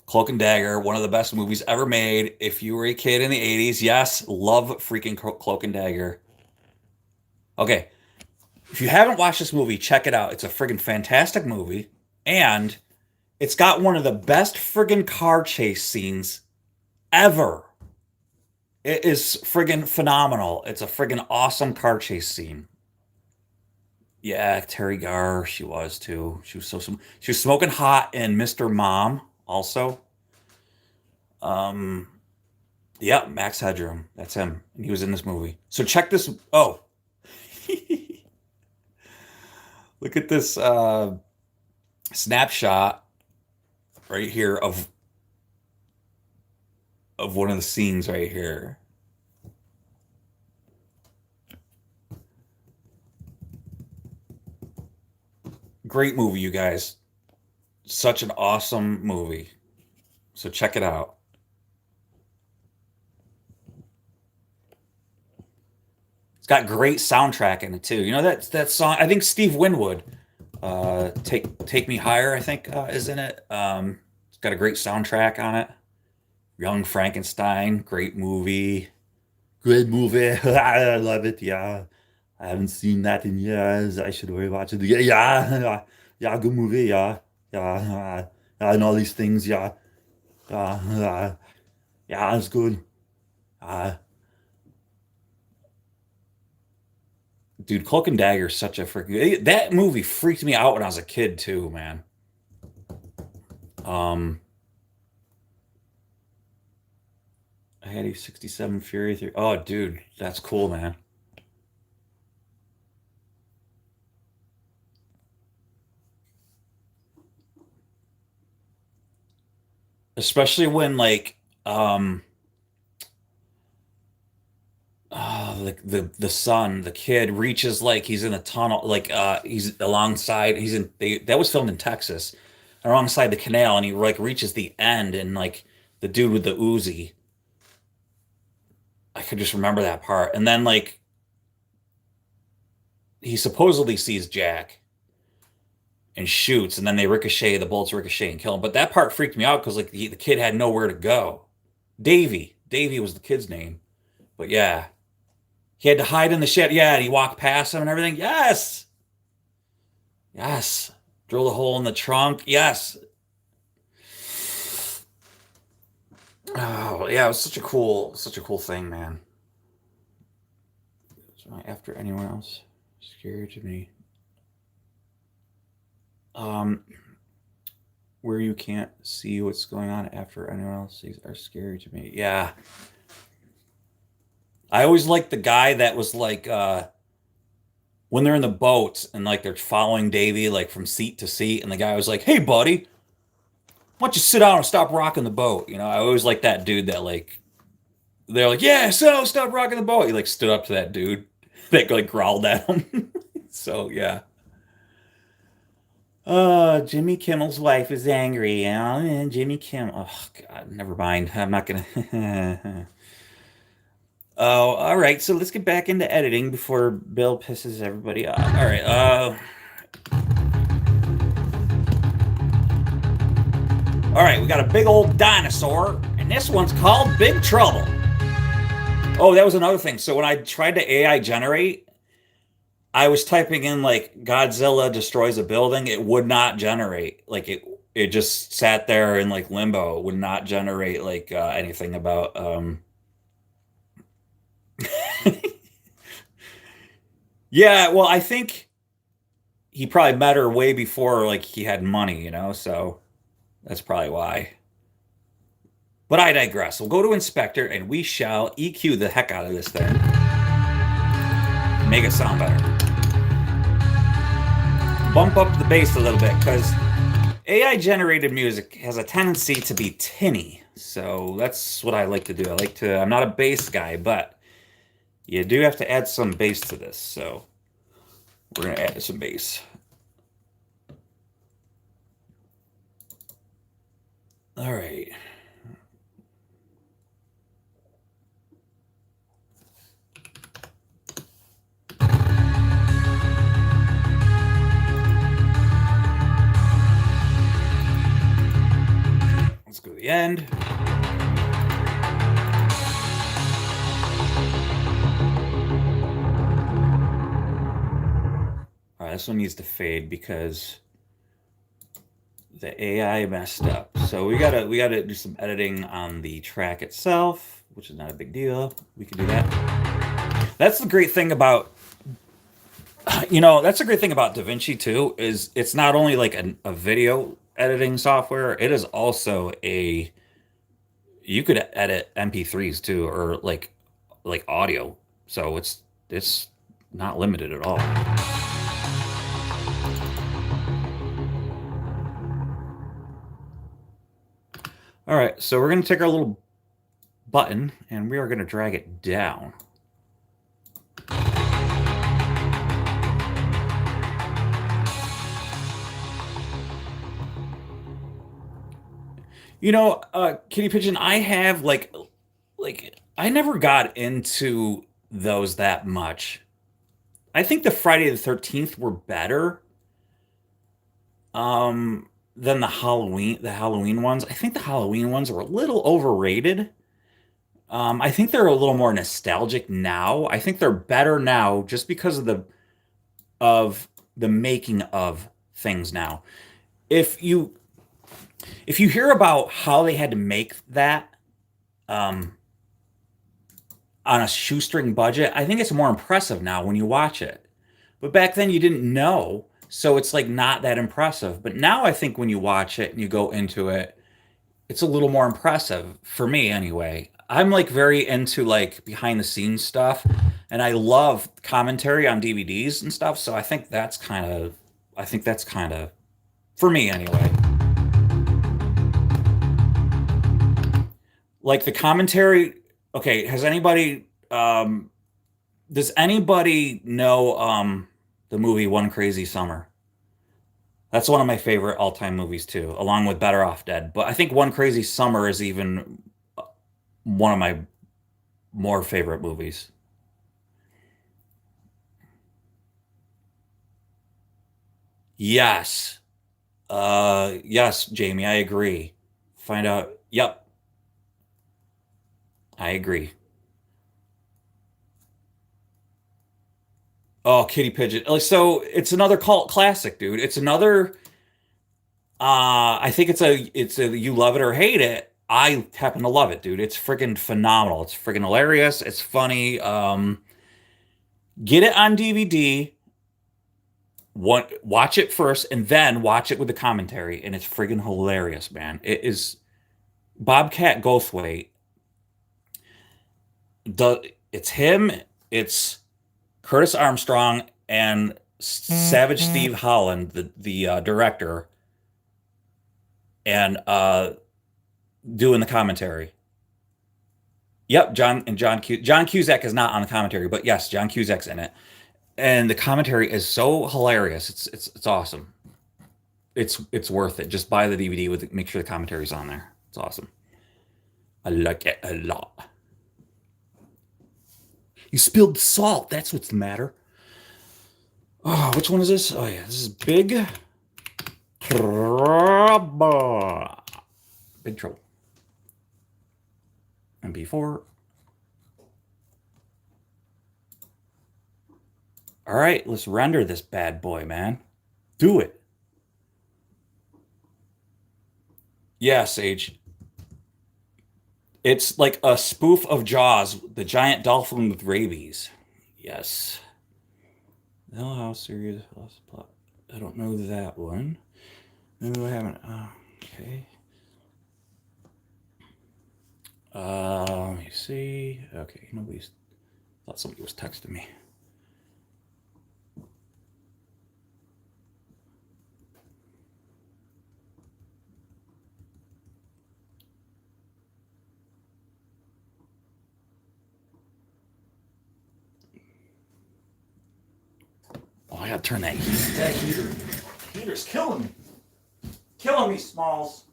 Speaker 2: Cloak and Dagger, one of the best movies ever made. If you were a kid in the 80s, yes, love freaking Cloak and Dagger. Okay, if you haven't watched this movie, check it out. It's a friggin' fantastic movie. And it's got one of the best friggin' car chase scenes ever. It is friggin' phenomenal. It's a friggin' awesome car chase scene. Yeah, Terry Garr, she was too. She was smoking hot in Mr. Mom also. Um, yeah, Max Headroom. That's him. And he was in this movie. So check this. Oh. Look at this snapshot right here of one of the scenes right here. Great movie, you guys. Such an awesome movie. So check it out. It's got great soundtrack in it too. You know that song, I think Steve Winwood, Take Me Higher, I think is in it. It's got a great soundtrack on it. Young Frankenstein, great movie. Great movie. I love it. Yeah. I haven't seen that in years. I should rewatch it again. Yeah. Yeah, good movie. Yeah. Yeah. And all these things. Yeah. Yeah. Yeah, it's good. Uh, dude, Cloak and Dagger is such a freaking. That movie freaked me out when I was a kid, too, man. Um, I had a 67 Fury 3. Oh, dude, that's cool, man. Especially when the son, the kid reaches like he's in a tunnel, like he's alongside that was filmed in Texas, alongside the canal, and he like reaches the end and like the dude with the Uzi. I could just remember that part. And then like he supposedly sees Jack and shoots, and then the bullets ricochet and kill him. But that part freaked me out because like the kid had nowhere to go. Davy was the kid's name. But yeah, he had to hide in the shed. Yeah, and he walked past him and everything. Yes, yes. Drill a hole in the trunk. Yes. Oh yeah, it was such a cool thing, man. So after anyone else, scary to me. Um, where you can't see what's going on after anyone else sees are scary to me. Yeah. I always liked the guy that was like when they're in the boat and like they're following Davy like from seat to seat, and the guy was like, "Hey buddy, why don't you sit down and stop rocking the boat?" You know, I always like that dude that like they're like, "Yeah, so stop rocking the boat." He like stood up to that dude that like growled at him. So yeah. Oh, Jimmy Kimmel's wife is angry. Oh, man, Jimmy Kimmel. Oh, God, never mind. I'm not gonna. Oh, all right. So let's get back into editing before Bill pisses everybody off. All right. All right. We got a big old dinosaur, and this one's called Big Trouble. Oh, that was another thing. So when I tried to AI generate, I was typing in like Godzilla destroys a building, it would not generate. Like it just sat there in like limbo. It would not generate like anything about Yeah, well, I think he probably met her way before like he had money, so that's probably why. But I digress. We'll go to Inspector and we shall EQ the heck out of this thing. Make it sound better. Bump up the bass a little bit because AI generated music has a tendency to be tinny. So that's what I like to do. I'm not a bass guy, but you do have to add some bass to this. So we're going to add some bass. All right. Let's go to the end. All right, this one needs to fade because the AI messed up. So we gotta do some editing on the track itself, which is not a big deal. We can do that. That's the great thing about that's the great thing about DaVinci too, is it's not only like a video editing software, it is also a you could edit MP3s too, or like audio. So it's not limited at all. All right, so we're going to take our little button and we are going to drag it down. Kitty Pigeon, I have like I never got into those that much. I think the Friday the 13th were better than the Halloween ones. I think the Halloween ones are a little overrated. I think they're a little more nostalgic now. I think they're better now just because of the making of things now. If you if you hear about how they had to make that um, on a shoestring budget, I think it's more impressive now when you watch it. But back then you didn't know, so it's like not that impressive. But now I think when you watch it and you go into it, it's a little more impressive for me anyway. I'm like very into like behind the scenes stuff and I love commentary on DVDs and stuff, so I think that's kind of for me anyway. Like the commentary, okay, does anybody know the movie One Crazy Summer? That's one of my favorite all-time movies too, along with Better Off Dead. But I think One Crazy Summer is even one of my more favorite movies. Yes. Yes, Jamie, I agree. Find out. Yep, I agree. Oh, Kitty Pigeon. So it's another cult classic, dude. It's another I think it's a you love it or hate it. I happen to love it, dude. It's friggin' phenomenal. It's friggin' hilarious. It's funny. Get it on DVD. Watch it first and then watch it with the commentary, and it's friggin' hilarious, man. It is Bobcat Goldthwait. It's him, it's Curtis Armstrong and Savage Steve Holland, the director, and doing the commentary. Yep, John Cusack is not on the commentary, but yes, John Cusack's in it, and the commentary is so hilarious. It's awesome. It's worth it. Just buy the DVD with make sure the commentary's on there. It's awesome. I like it a lot. You spilled salt. That's what's the matter. Oh, which one is this? Oh yeah, this is Big Trouble. Big Trouble. MP4. All right, let's render this bad boy, man. Do it. Yeah, Sage. It's like a spoof of Jaws, the giant dolphin with rabies. Yes. No, how serious lost plot? I don't know that one. No, I haven't. Okay. Let me see. Okay, nobody's. Thought somebody was texting me. Oh, I gotta turn that heat. That heater's killing me. Killing me, Smalls.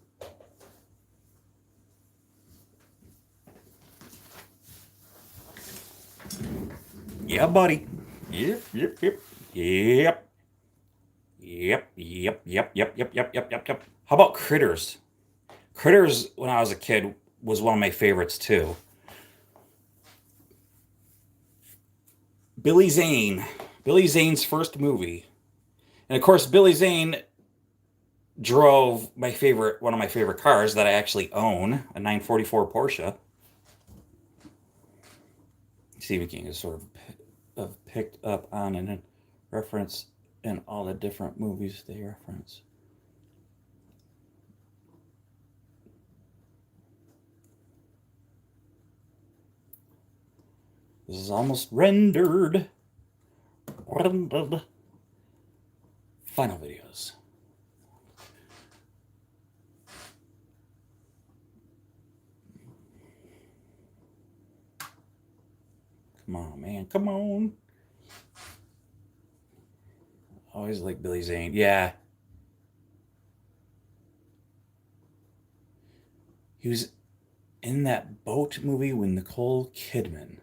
Speaker 2: Yeah, buddy. Yep. How about Critters? Critters, when I was a kid, was one of my favorites too. Billy Zane. Billy Zane's first movie. And of course, Billy Zane drove one of my favorite cars that I actually own, a 944 Porsche. See if we can sort of have picked up on and reference in all the different movies they reference. This is almost rendered. Final videos. Come on, man. Come on. Always like Billy Zane. Yeah. He was in that boat movie with Nicole Kidman.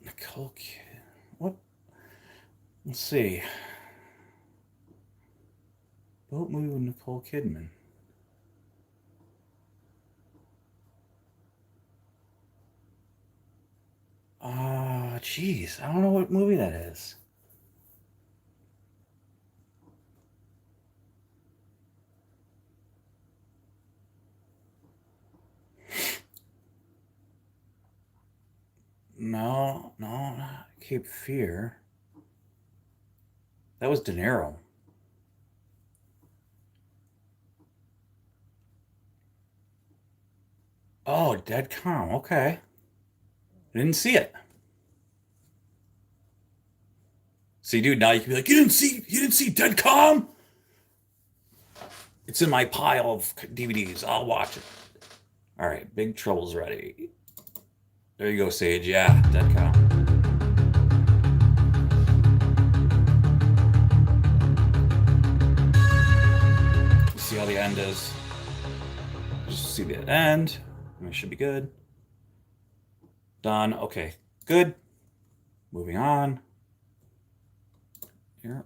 Speaker 2: Nicole Kidman. What? Let's see. Boat movie with Nicole Kidman. Jeez. I don't know what movie that is. No, not Cape Fear. That was De Niro. Oh, Dead Calm. Okay. I didn't see it. See, dude, now you can be like, you didn't see Dead Calm? It's in my pile of DVDs. I'll watch it. All right, Big Trouble's ready. There you go, Sage. Yeah, Dead Calm. See how the end is. Just see the end. It should be good. Done. Okay, good. Moving on. Here.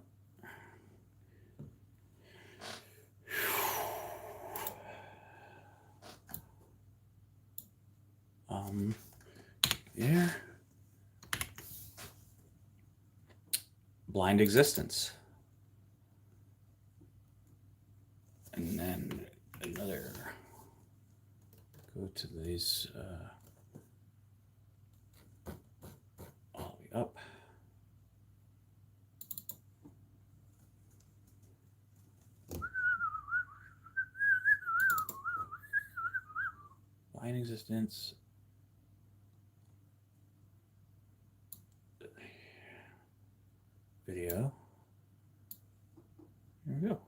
Speaker 2: Yeah. Blind Existence. And then another. Go to these all the way up. Blind Existence. Video. There we go.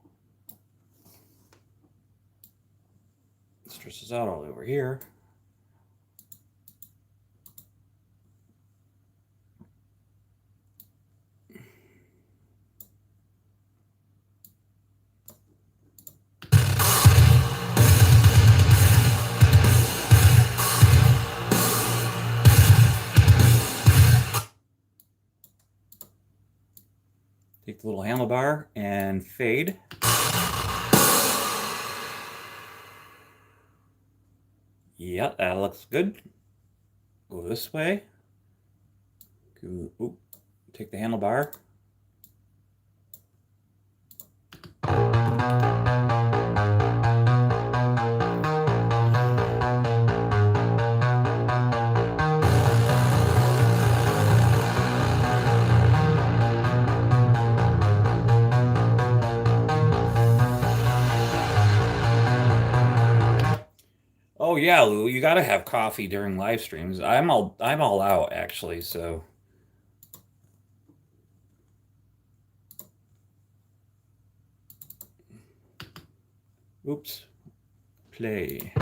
Speaker 2: Stretches out all over here. little handlebar and fade. Yeah, that looks good. Go this way. Go, oop, take the handlebar. Oh yeah, Lou, you gotta have coffee during live streams. I'm all out actually, so oops. Play.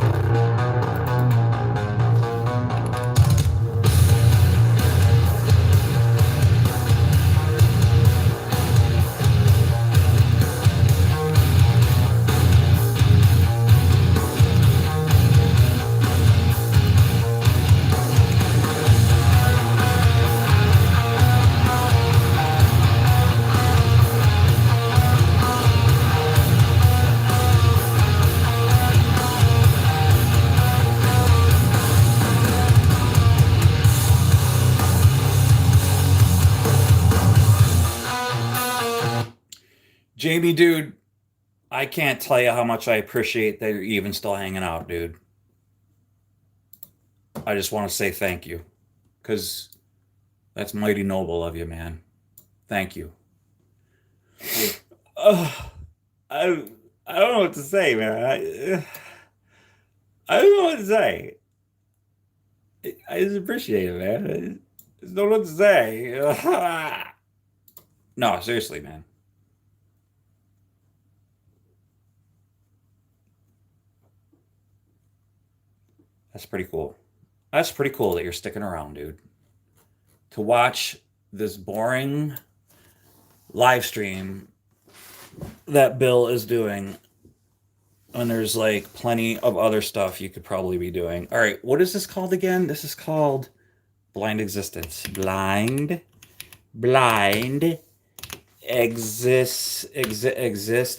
Speaker 2: Jamie, dude, I can't tell you how much I appreciate that you're even still hanging out, dude. I just want to say thank you, because that's mighty noble of you, man. Thank you. Uh, I I don't know what to say, man. I don't know what to say. I just appreciate it, man. I just don't know what to say. No, seriously, man. That's pretty cool. That's pretty cool that you're sticking around, dude. To watch this boring live stream that Bill is doing when there's like plenty of other stuff you could probably be doing. All right, what is this called again? This is called Blind Existence. Blind exist.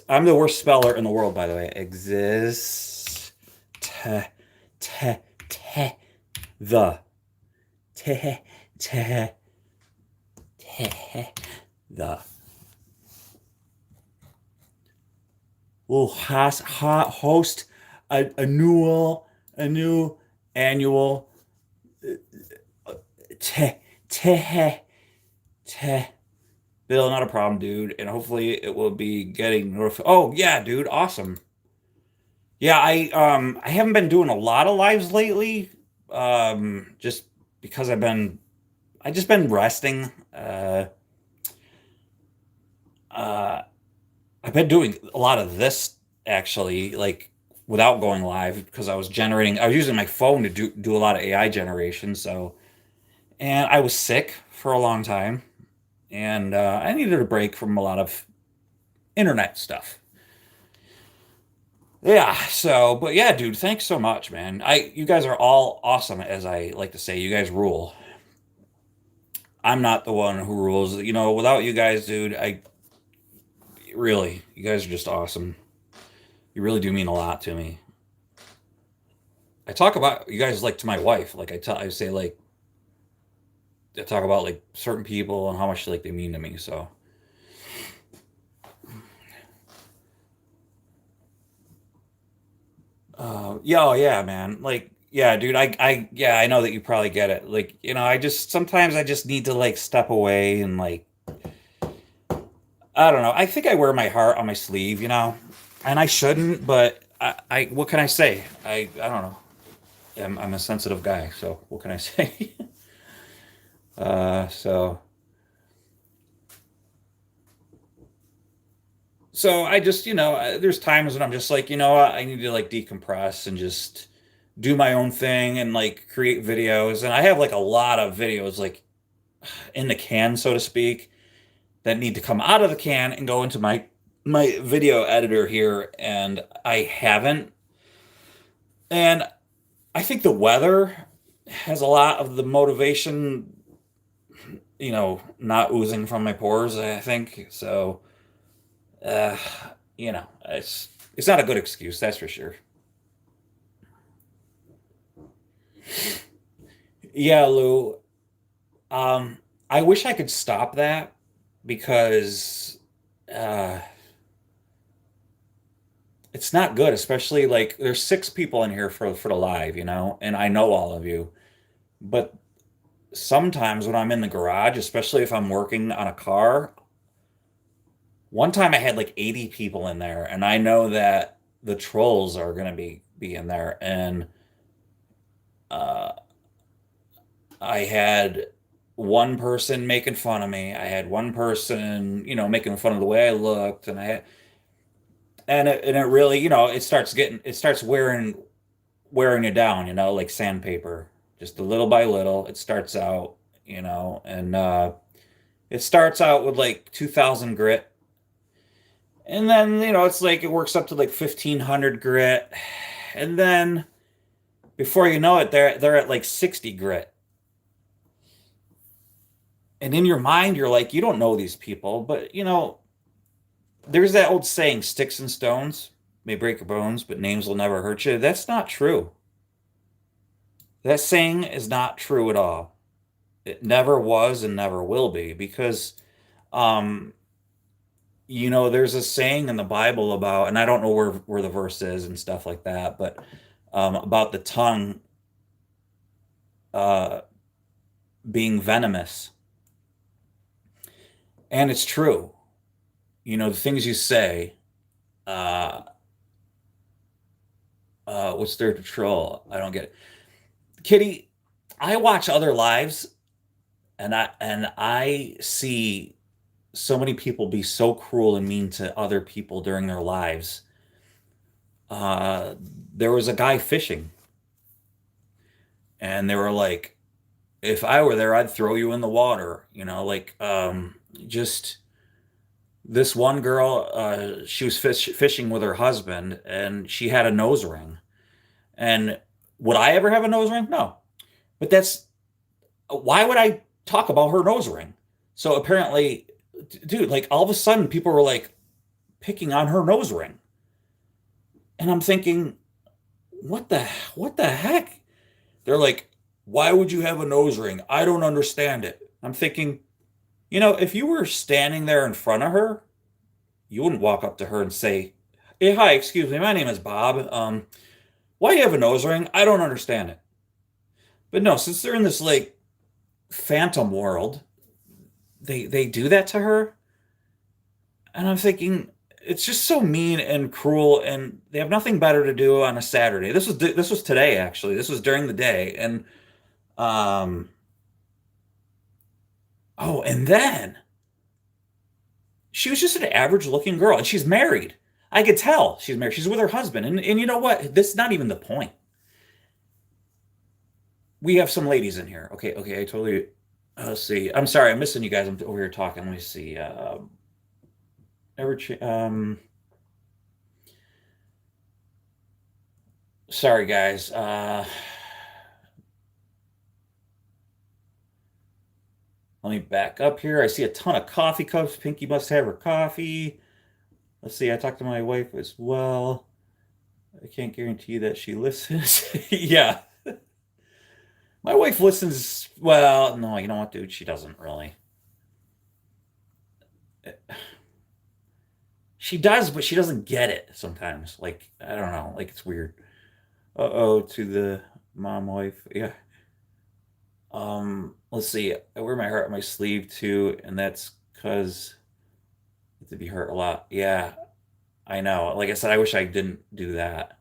Speaker 2: I'm the worst speller in the world, by the way. Exist, te, te, the, te, te, te, the. Will host a new annual te, te, te. Bill, not a problem, dude. And hopefully it will be getting notified. Oh yeah, dude, awesome. Yeah, I haven't been doing a lot of lives lately. Just because I just been resting. Uh I've been doing a lot of this actually, like without going live because I was using my phone to do a lot of AI generation, so and I was sick for a long time and I needed a break from a lot of internet stuff. Yeah, so but yeah, dude, thanks so much, man. You guys are all awesome, as I like to say. You guys rule. I'm not the one who rules. You know, without you guys, dude, I really, you guys are just awesome. You really do mean a lot to me. I talk about you guys like to my wife. Like I say like I talk about like certain people and how much like they mean to me. So yeah, oh, yeah, man. Like, yeah, dude, yeah, I know that you probably get it. Like, you know, sometimes I just need to like step away and like, I don't know. I think I wear my heart on my sleeve, you know, and I shouldn't, but what can I say? I don't know. I'm a sensitive guy, so what can I say? So, I just, there's times when I'm just like, you know what, I need to like decompress and just do my own thing and like create videos. And I have like a lot of videos like in the can, so to speak, that need to come out of the can and go into my video editor here, and I haven't. And I think the weather has a lot of the motivation not oozing from my pores, I think. So, uh, it's not a good excuse, that's for sure. Yeah, Lou. Um, I wish I could stop that because uh, it's not good, especially like there's six people in here for the live, and I know all of you. But sometimes when I'm in the garage, especially if I'm working on a car, one time I had like 80 people in there, and I know that the trolls are gonna be in there, and uh, I had one person making fun of me. I had one person, making fun of the way I looked, and it really, it starts wearing you down, like sandpaper. Just a little by little, it starts out, and it starts out with like 2,000 grit, and then it's like it works up to like 1,500 grit, and then before you know it, they're at like 60 grit. And in your mind, you're like, you don't know these people, but there's that old saying, sticks and stones may break your bones, but names will never hurt you. That's not true. That saying is not true at all. It never was and never will be because, um, there's a saying in the Bible about, and I don't know where the verse is and stuff like that, but about the tongue uh, being venomous. And it's true. The things you say, uh, what's their control? I don't get it. Kitty, I watch other lives and I see so many people be so cruel and mean to other people during their lives. Uh, there was a guy fishing, and they were like, "If I were there, I'd throw you in the water." Like just this one girl, she was fishing with her husband, and she had a nose ring. And would I ever have a nose ring? No. But that's why would I talk about her nose ring? So apparently, dude, like all of a sudden, people were like picking on her nose ring, and I'm thinking, what the what the heck? They're like, why would you have a nose ring? I don't understand it. I'm thinking, if you were standing there in front of her, you wouldn't walk up to her and say, "Hey, hi, excuse me, my name is Bob. Why do you have a nose ring? I don't understand it." But no, since they're in this like phantom world, they do that to her, and I'm thinking it's just so mean and cruel, and they have nothing better to do on a Saturday. This was today actually. This was during the day, and um oh, and then she was just an average looking girl, and she's married. I could tell she's married. She's with her husband, and you know what? This is not even the point. We have some ladies in here. Okay, okay, I totally. Let's see. I'm sorry, I'm missing you guys. I'm over here talking. Let me see. Ever ch Sorry, guys. Let me back up here. I see a ton of coffee cups. Pinky must have her coffee. Let's see. I talked to my wife as well. I can't guarantee that she listens. Yeah, my wife listens. Well, no, you know what, dude? She doesn't really. She does, but she doesn't get it sometimes. Like, I don't know. Like, it's weird. Uh-oh, to the mom wife. Yeah. Let's see. I wear my heart on my sleeve too, and that's because to be hurt a lot. Yeah, I know. Like I said, I wish I didn't do that.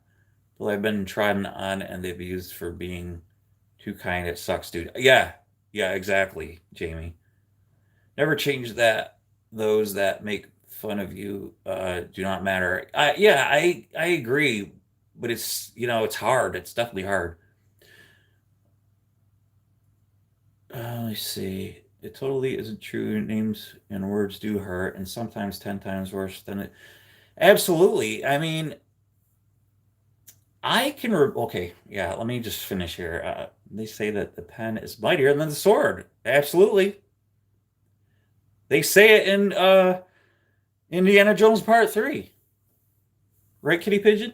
Speaker 2: Well, I've been trodden on and abused for being too kind. It sucks, dude. Yeah, yeah, exactly, Jamie. Never change that. Those that make fun of you do not matter. Yeah, I agree, but it's hard. It's definitely hard. Let me see. It totally isn't true. Names and words do hurt, and sometimes 10 times worse than it. Absolutely. I mean, okay, yeah, let me just finish here. They say that the pen is mightier than the sword. Absolutely. They say it in Indiana Jones Part 3. Right, Kitty Pigeon?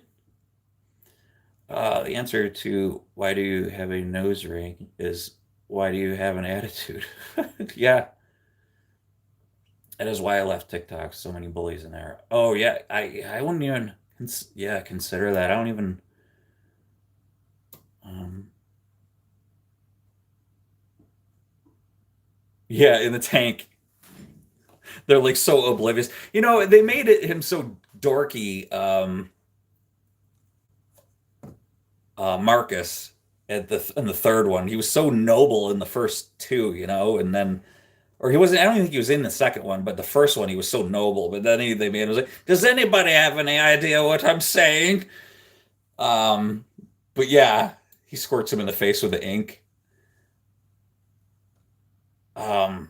Speaker 2: The answer to why do you have a nose ring is why do you have an attitude? Yeah, that is why I left TikTok. So many bullies in there. Oh yeah, I wouldn't even yeah, consider that. I don't even um yeah, in the tank. They're like so oblivious. You know, they made him so dorky, Marcus at the in the third one. He was so noble in the first two, you know, and then or he wasn't. I don't even think he was in the second one, but the first one he was so noble. But then they made him was like, "Does anybody have any idea what I'm saying?" Um, but yeah, he squirts him in the face with the ink. Um,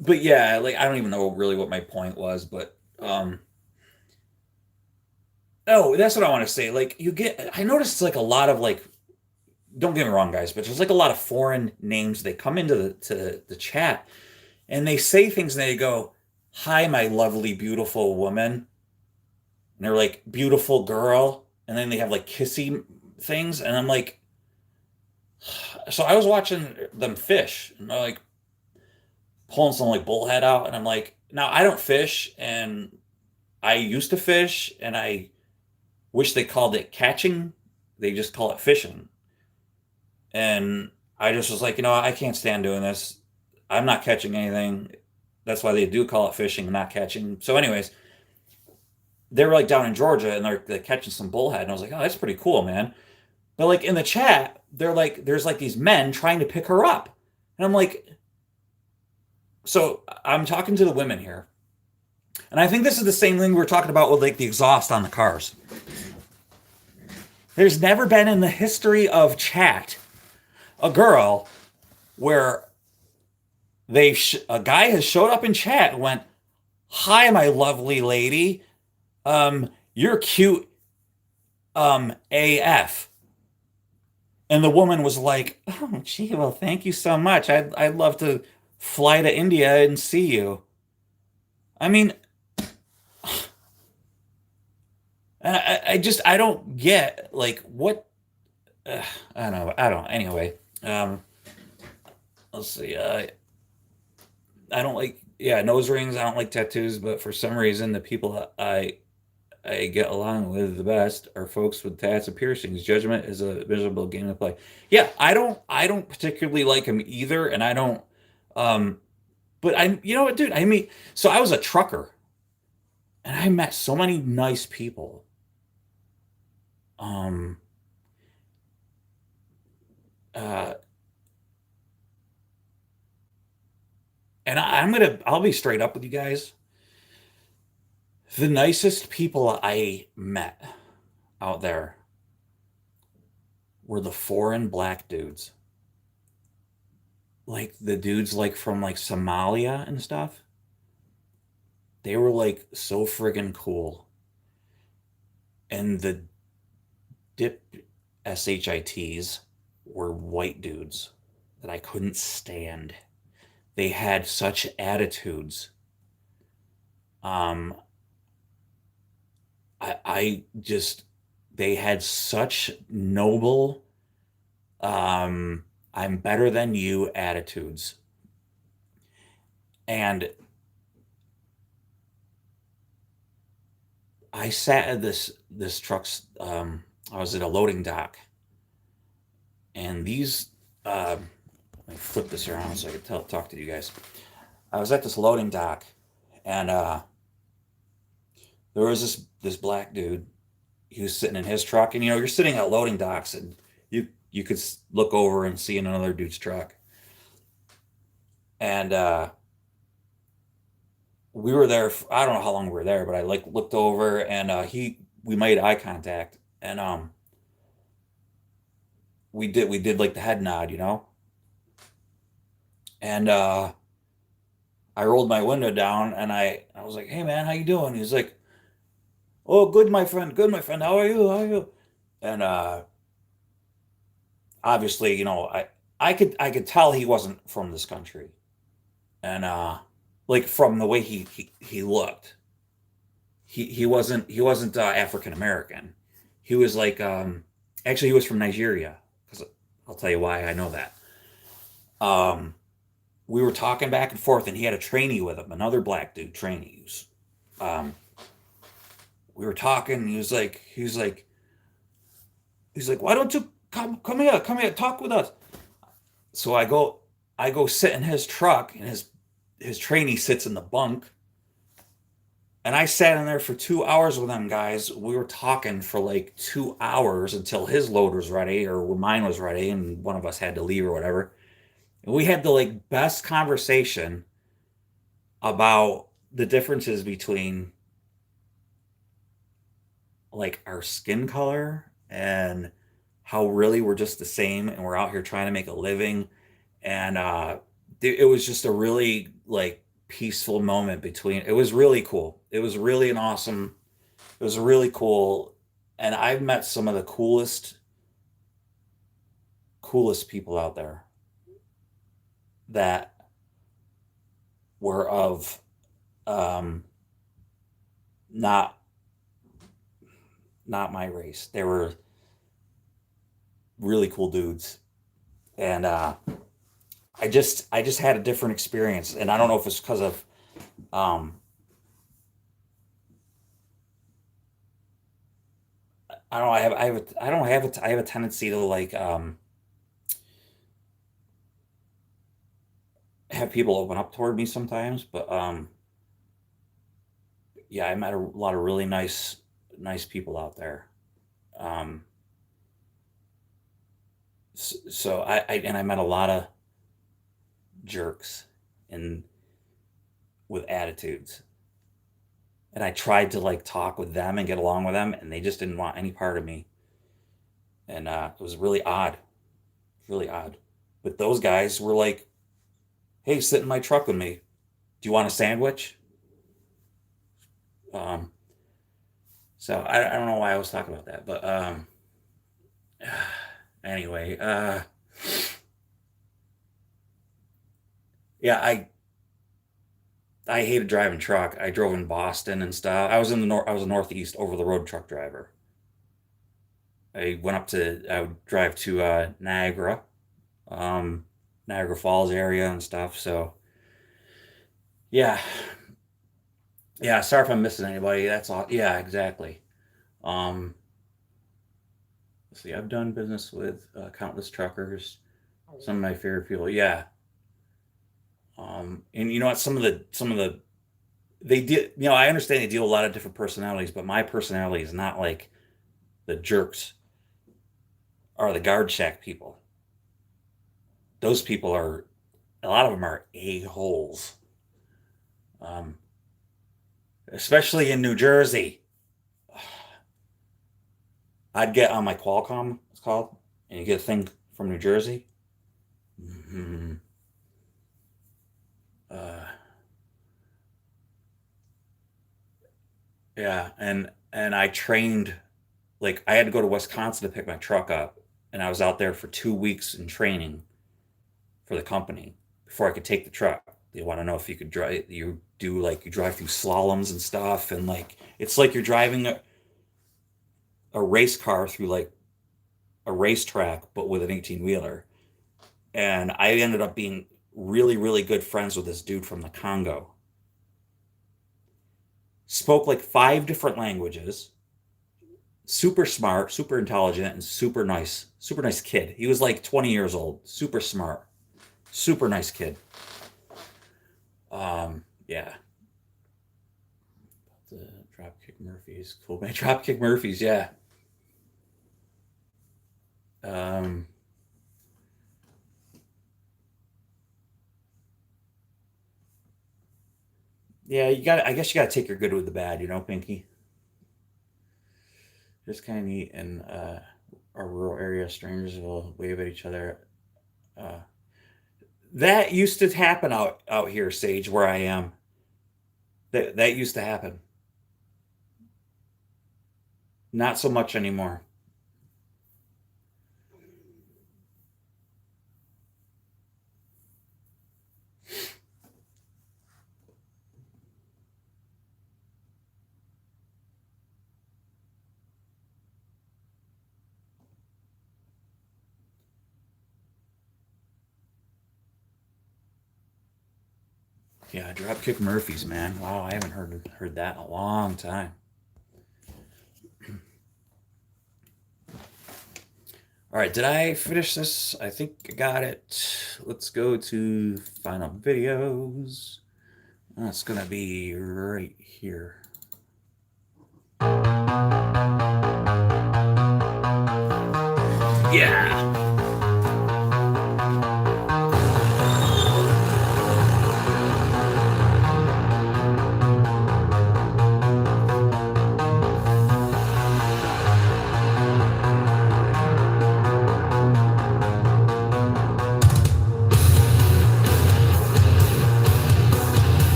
Speaker 2: but yeah, like I don't even know really what my point was, but oh, that's what I want to say. Like you get, I noticed like a lot of like don't get me wrong, guys, but there's like a lot of foreign names. They come into the chat and they say things and they go, "Hi, my lovely, beautiful woman," and they're like, "Beautiful girl," and then they have like kissy things, and I'm like, so I was watching them fish, and they're like pulling some like bullhead out, and I'm like, now I don't fish, and I used to fish, and I wish they called it catching. They just call it fishing. And I just was like, I can't stand doing this. I'm not catching anything. That's why they do call it fishing, not catching. So, anyways, they were like down in Georgia and they're catching some bullhead. And I was like, oh, that's pretty cool, man. But like in the chat, they're like, there's like these men trying to pick her up. And I'm like, so I'm talking to the women here. And I think this is the same thing we were talking about with like the exhaust on the cars. There's never been in the history of chat a girl where a guy has showed up in chat and went, "Hi, my lovely lady. You're cute, AF." And the woman was like, "Oh, gee, well, thank you so much. I'd love to fly to India and see you." I mean, I just I don't get like what I don't know. I don't. Anyway, let's see. I don't like nose rings. I don't like tattoos, but for some reason, the people that I get along with the best are folks with tats and piercings. Judgment is a miserable game to play. Yeah, I don't particularly like them either, and I don't. Um, but you know what, dude? I mean, so I was a trucker, and I met so many nice people. Um, uh, and I'll be straight up with you guys. The nicest people I met out there were the foreign black dudes. Like the dudes like from like Somalia and stuff. They were like so friggin' cool. And the dip SHITs were white dudes that I couldn't stand. They had such attitudes. Um, I just they had such noble I'm better than you attitudes. And I sat at this truck's I was at a loading dock and these let me flip this around so I can talk to you guys. I was at this loading dock and there was this black dude. He was sitting in his truck and you're sitting at loading docks and you could look over and see another dude's truck. And we were there. I don't know how long we were there, but I like looked over and we made eye contact and we did like the head nod. And I rolled my window down and I was like, "Hey man, how you doing?" He's like, "Oh, good my friend, good my friend. How are you? How are you?" And obviously, I could tell he wasn't from this country, and like from the way he looked, he wasn't African American. He was like actually he was from Nigeria, because I'll tell you why I know that. Um, we were talking back and forth, and he had a trainee with him, another black dude trainee. Um, we were talking, and he's like, why don't you come here, talk with us? So I go sit in his truck, and his trainee sits in the bunk, and I sat in there for 2 hours with them guys. We were talking for like 2 hours until his load was ready or when mine was ready, and one of us had to leave or whatever. And we had the like best conversation about the differences between like our skin color and how really we're just the same, and we're out here trying to make a living. And it was just a really like peaceful moment between. It was really cool. It was really an awesome. It was really cool, and I've met some of the coolest people out there that were of um, not not my race. They were really cool dudes, and I just had a different experience, and I don't know if it's because of um, I don't know. I don't have I have a tendency to like have people open up toward me sometimes, but yeah, I met a lot of really nice people out there. Um, so I met a lot of jerks and with attitudes, and I tried to like talk with them and get along with them, and they just didn't want any part of me, and it was really odd. But those guys were like, "Hey, sit in my truck with me. Do you want a sandwich?" Um, so I don't know why I was talking about that, but anyway, yeah, I hated driving truck. I drove in Boston and stuff. I was a Northeast over the road truck driver. I would drive to um, Niagara Falls area and stuff. So yeah, yeah. Sorry if I'm missing anybody. That's all. Yeah, exactly. Um, let's see. I've done business with countless truckers. Some of my favorite people. Yeah. And you know what? Some of the they did. You know, I understand they deal with a lot of different personalities, but my personality is not like the jerks or the guard shack people. Those people are a lot of them are a-holes, um, especially in New Jersey. I'd get on my Qualcomm, it's called, and you get a thing from New Jersey. Mhm. Uh, yeah, and I trained like I had to go to Wisconsin to pick my truck up, and I was out there for 2 weeks in training for the company before I could take the truck. They want to know if you could drive. You drive through slaloms and stuff, and like it's like you're driving a race car through like a racetrack, but with an 18 wheeler. And I ended up being really good friends with this dude from the Congo. Spoke like five different languages. Super smart, super intelligent, and super nice kid. He was like 20 years old. Super smart, super nice kid. Yeah. The Dropkick Murphys, cool man. Dropkick Murphys, yeah. Um, yeah, you got. I guess you got to take your good with the bad, Pinky. Just kind of neat in our rural area. Strangers will wave at each other. Uh, that used to happen out here, Sage, where I am. That used to happen. Not so much anymore. Yeah, Dropkick Murphys, man. Wow, I haven't heard that in a long time. All right, did I finish this? I think I got it. Let's go to final videos. That's gonna be right here. Yeah.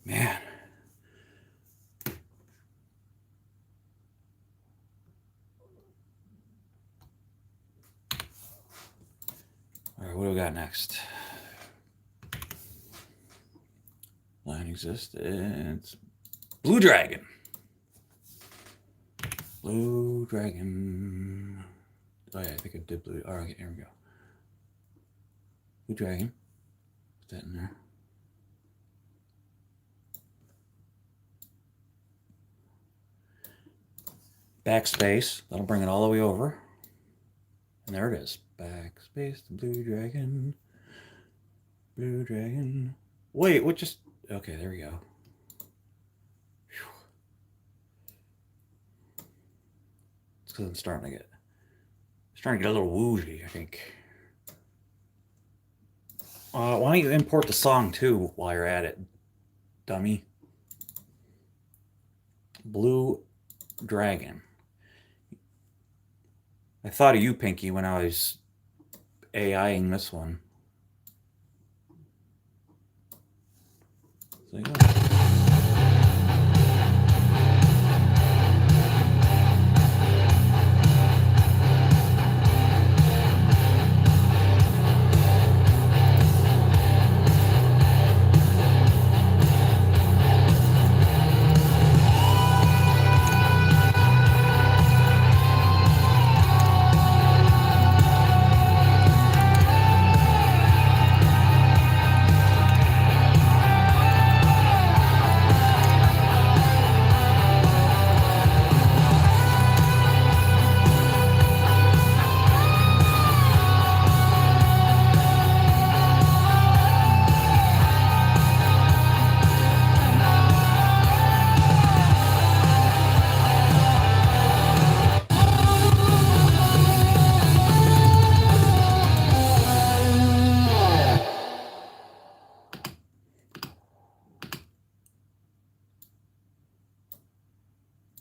Speaker 2: Man. All right, what do we got next? Line existence. Blue Dragon. Blue Dragon. Oh yeah, I think I did blue. All right, here we go. Blue Dragon. Put that in there. Backspace. That'll bring it all the way over. And there it is. Backspace, the Blue Dragon. Blue Dragon. Wait, what just... Okay, there we go. Whew. It's because I'm starting to get a little woozy, I think. Why don't you import the song too while you're at it, dummy? Blue Dragon. I thought of you, Pinky, when I was AIing this one. So, yeah.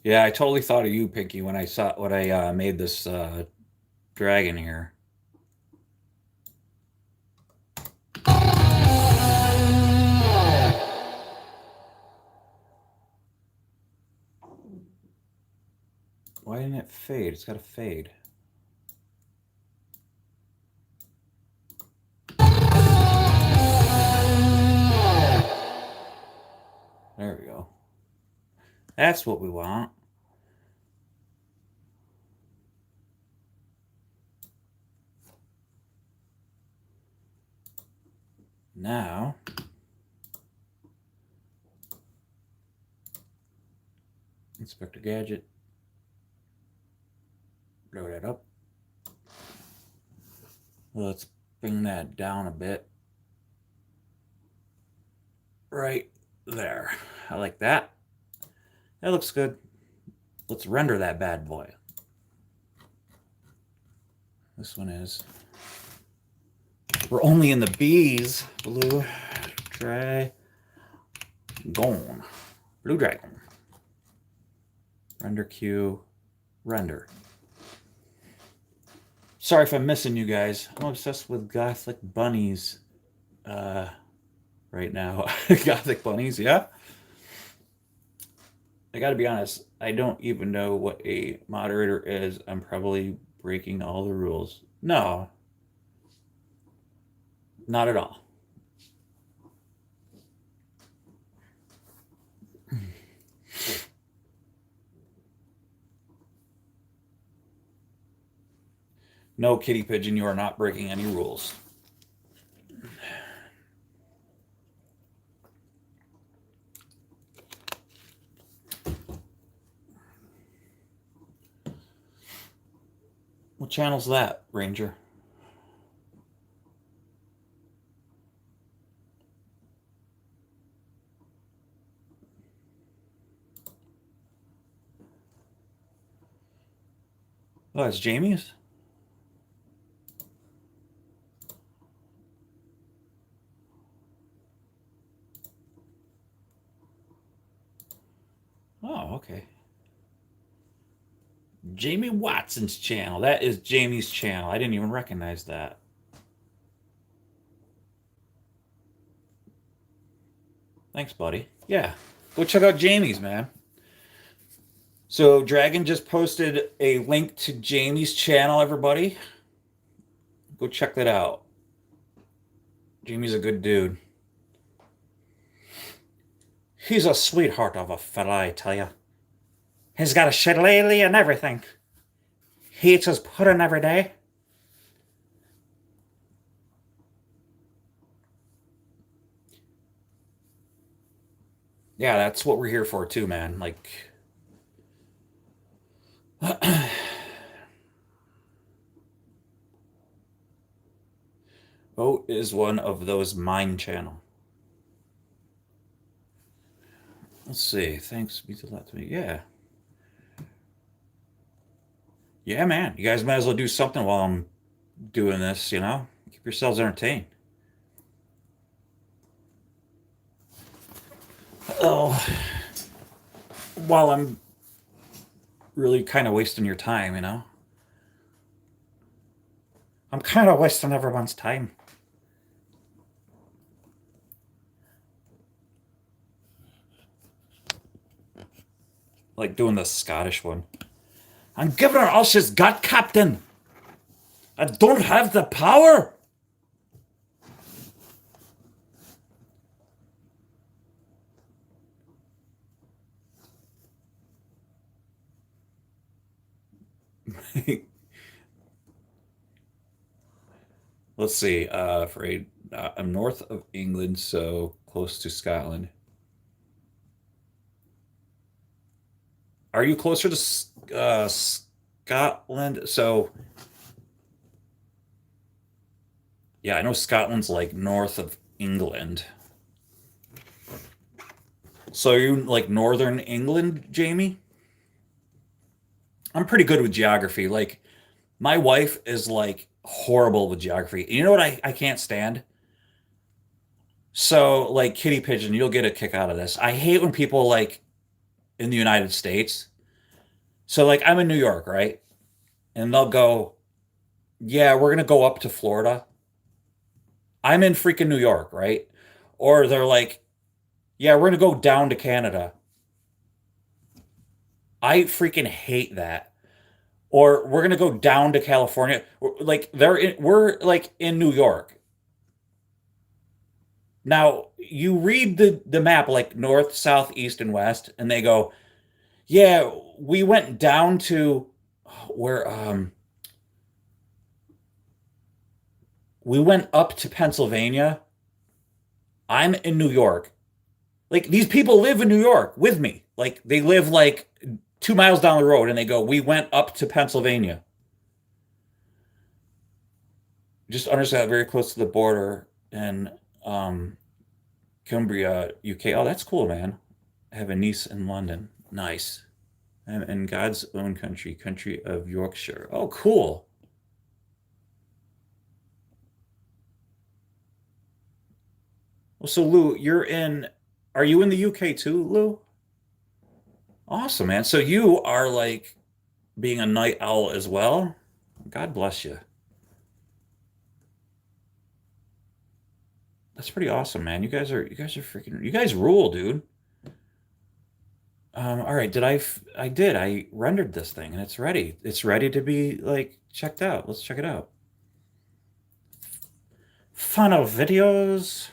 Speaker 2: Yeah, I totally thought of you, Pinky, when I made this dragon here. Why didn't it fade? It's got to fade. There we go. That's what we want. Now, Inspector Gadget. Blow that up. Let's bring that down a bit. Right there. I like that. That looks good. Let's render that bad boy. This one is. We're only in the B's. Blue Dragon. Blue Dragon. Render Q. Render. Sorry if I'm missing you guys. I'm obsessed with Gothic bunnies right now. Gothic bunnies, yeah. I gotta be honest, I don't even know what a moderator is. I'm probably breaking all the rules. No, not at all. No, Kitty Pigeon, you are not breaking any rules. What channel's that, Ranger? Oh, it's Jamie's? Oh, okay. Jamie Watson's channel. That is Jamie's channel. I didn't even recognize that. Thanks, buddy. Yeah. Go check out Jamie's, man. So Dragon just posted a link to Jamie's channel, everybody. Go check that out. Jamie's a good dude. He's a sweetheart of a fella, I tell you. He's got a shillelagh and everything. He eats his pudding every day. Yeah, that's what we're here for too, man. Like, Vote is one of those mine channel. Let's see. Thanks means a lot to me. Yeah. Yeah, man. You guys might as well do something while I'm doing this, you know? Keep yourselves entertained. Oh, while I'm really kind of wasting your time, you know? I'm kind of wasting everyone's time. Like doing the Scottish one. I'm giving her all she's got, Captain. I don't have the power. Let's see. I'm north of England, so close to Scotland. Are you closer to Scotland? So, yeah, I know Scotland's like north of England. So are you like northern England, Jamie? I'm pretty good with geography. Like, my wife is like horrible with geography. You know what I can't stand? So, like, Kitty Pigeon, you'll get a kick out of this. I hate when people like in the United States. So, like, I'm in New York, right? And they'll go, yeah, we're going to go up to Florida. I'm in freaking New York, right? Or they're like, yeah, we're going to go down to Canada. I freaking hate that. Or we're going to go down to California. Like, we're like in New York. Now, you read the map like north, south, east, and west, and they go, Yeah, we went down to where we went up to Pennsylvania. I'm in New York. Like these people live in New York with me. Like they live like 2 miles down the road and they go, we went up to Pennsylvania. Just understand very close to the border in um Cumbria, UK. Oh, that's cool, man. I have a niece in London. Nice. I'm in God's own country, country of Yorkshire. Oh, cool. Well, so Lou, are you in the UK too, Lou? Awesome, man. So you are like being a night owl as well. God bless you. That's pretty awesome, man. You guys are freaking you guys rule, dude. All right, I did. I rendered this thing and it's ready. It's ready to be like checked out. Let's check it out. Final videos.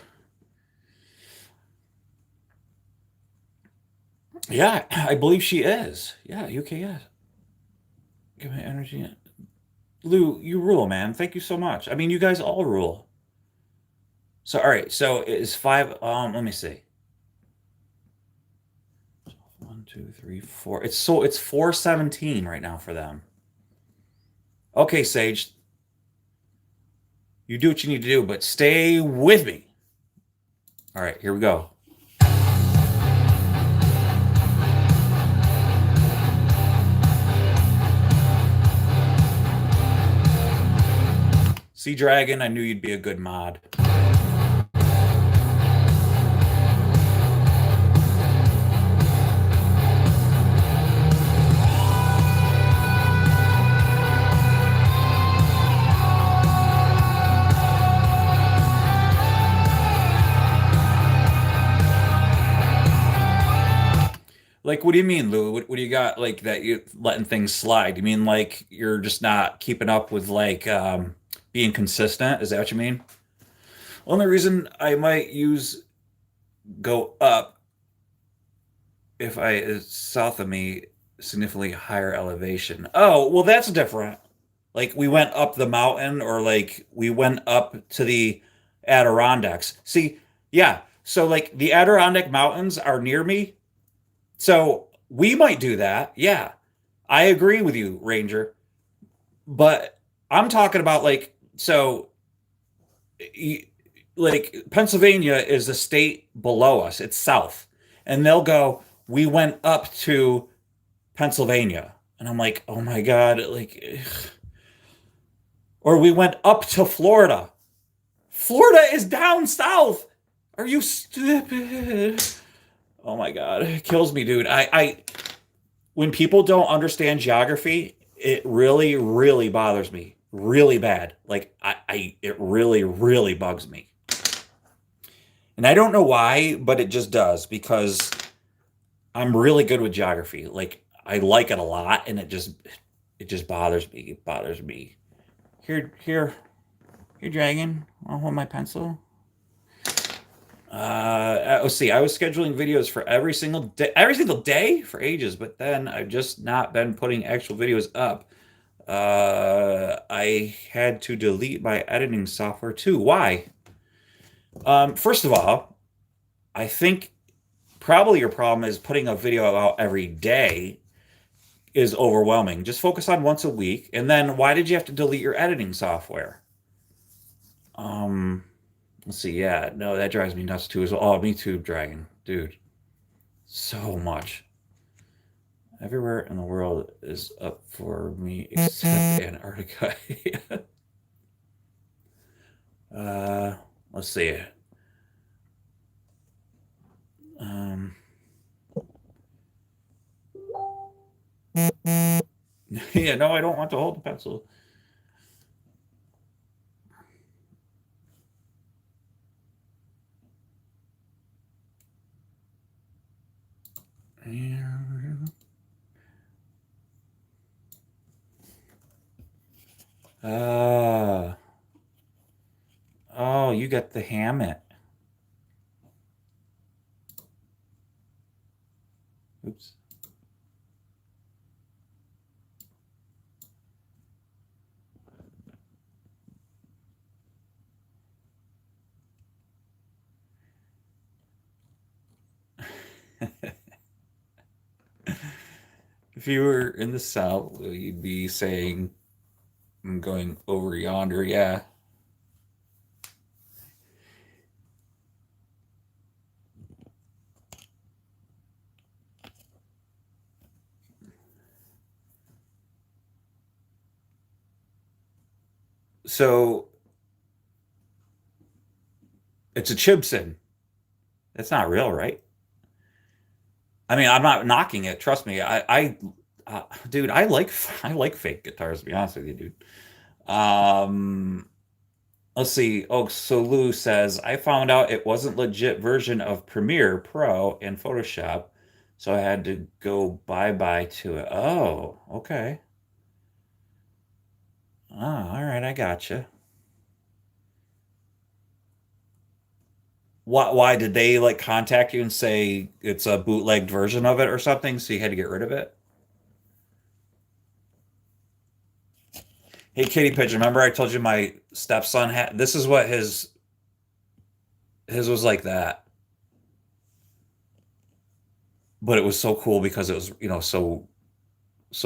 Speaker 2: Yeah, I believe she is. Yeah, UK, yeah. Give me energy. Lou, you rule, man. Thank you so much. I mean, you guys all rule. So, all right. So it's five. Let me see. One, two, three, four. It's 4:17 right now for them. Okay, Sage, you do what you need to do, but stay with me. All right, here we go. Sea Dragon, I knew you'd be a good mod. Like, what do you mean, Lou? What do you got like that you letting things slide? You mean like you're just not keeping up with like being consistent? Is that what you mean? Only reason I might use go up if I is south of me significantly higher elevation. Oh, well, that's different. Like we went up the mountain or like we went up to the Adirondacks. See, yeah. So like the Adirondack Mountains are near me. So we might do that. Yeah. I agree with you, Ranger. But I'm talking about like so like Pennsylvania is a state below us. It's south. And they'll go, "We went up to Pennsylvania." And I'm like, "Oh my God, like ugh. Or we went up to Florida." Florida is down south. Are you stupid? Oh my God, it kills me, dude. I when people don't understand geography, it really, really bothers me. Really bad. Like it really, really bugs me. And I don't know why, but it just does because I'm really good with geography. Like I like it a lot, and it just bothers me. It bothers me. Here, dragon. I'll hold my pencil. Let's see. I was scheduling videos for every single day for ages, but then I've just not been putting actual videos up. I had to delete my editing software too. Why? First of all, I think probably your problem is putting a video out every day is overwhelming. Just focus on once a week. And then why did you have to delete your editing software? Um, let's see. Yeah, no, that drives me nuts too as well. Oh, me too, Dragon. Dude, so much. Everywhere in the world is up for me except Antarctica. Let's see. Um, yeah, no, I don't want to hold the pencil. Uh, oh, you got the Hammett. Oops. If you were in the South, you'd be saying, I'm going over yonder. Yeah. So it's a Chibson. That's not real, right? I mean, I'm not knocking it. Trust me. Dude, I like fake guitars. To be honest with you, dude. Um, let's see. Oh, so Lou says I found out it wasn't legit version of Premiere Pro and Photoshop, so I had to go bye-bye to it. Oh, okay. Oh, all right, I gotcha. Why did they like contact you and say it's a bootlegged version of it or something, so you had to get rid of it? Hey, Kitty Pigeon, remember I told you my stepson had this is what his was like that, but it was so cool because it was, so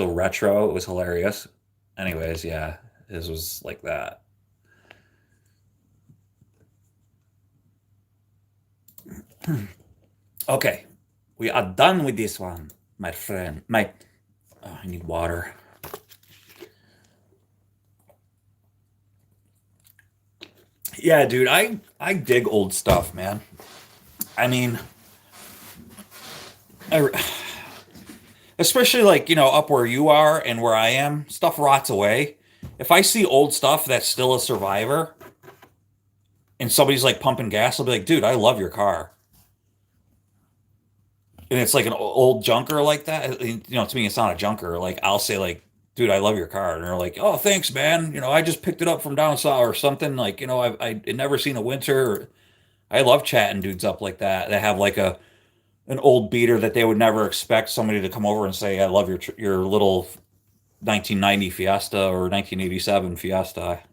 Speaker 2: retro. It was hilarious. Anyways, yeah, his was like that. Okay, we are done with this one, my friend. Oh, I need water. Yeah, dude, I dig old stuff, man. I mean, I, especially like, up where you are and where I am, stuff rots away. If I see old stuff that's still a survivor and somebody's like pumping gas, I'll be like, dude, I love your car. And it's like an old junker like that. To me, it's not a junker. Like I'll say like, dude, I love your car. And they're like, oh, thanks, man. I just picked it up from down south or something. Like, I never seen a winter. I love chatting dudes up like that. That have like an old beater that they would never expect somebody to come over and say, I love your little 1990 Fiesta or 1987 Fiesta.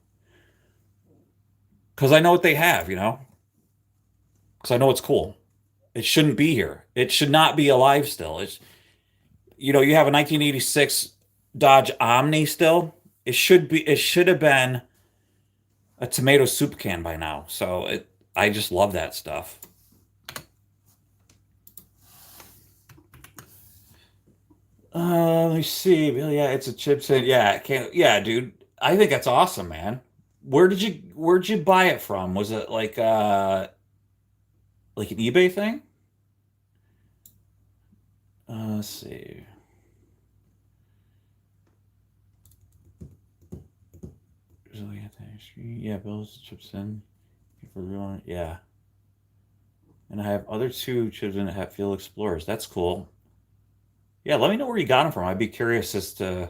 Speaker 2: Because I know what they have, because I know it's cool. It shouldn't be here. It should not be alive still. You have a 1986 Dodge Omni still. It should have been a tomato soup can by now. I just love that stuff. Let me see. Well, yeah, it's a chipset. Yeah, I can't. Yeah, dude. I think that's awesome, man. Where'd you buy it from? Was it like an eBay thing? Let's see. Yeah, Bill's chips in. For real. Yeah. And I have other two chips in that have Field Explorers. That's cool. Yeah, let me know where you got them from. I'd be curious as to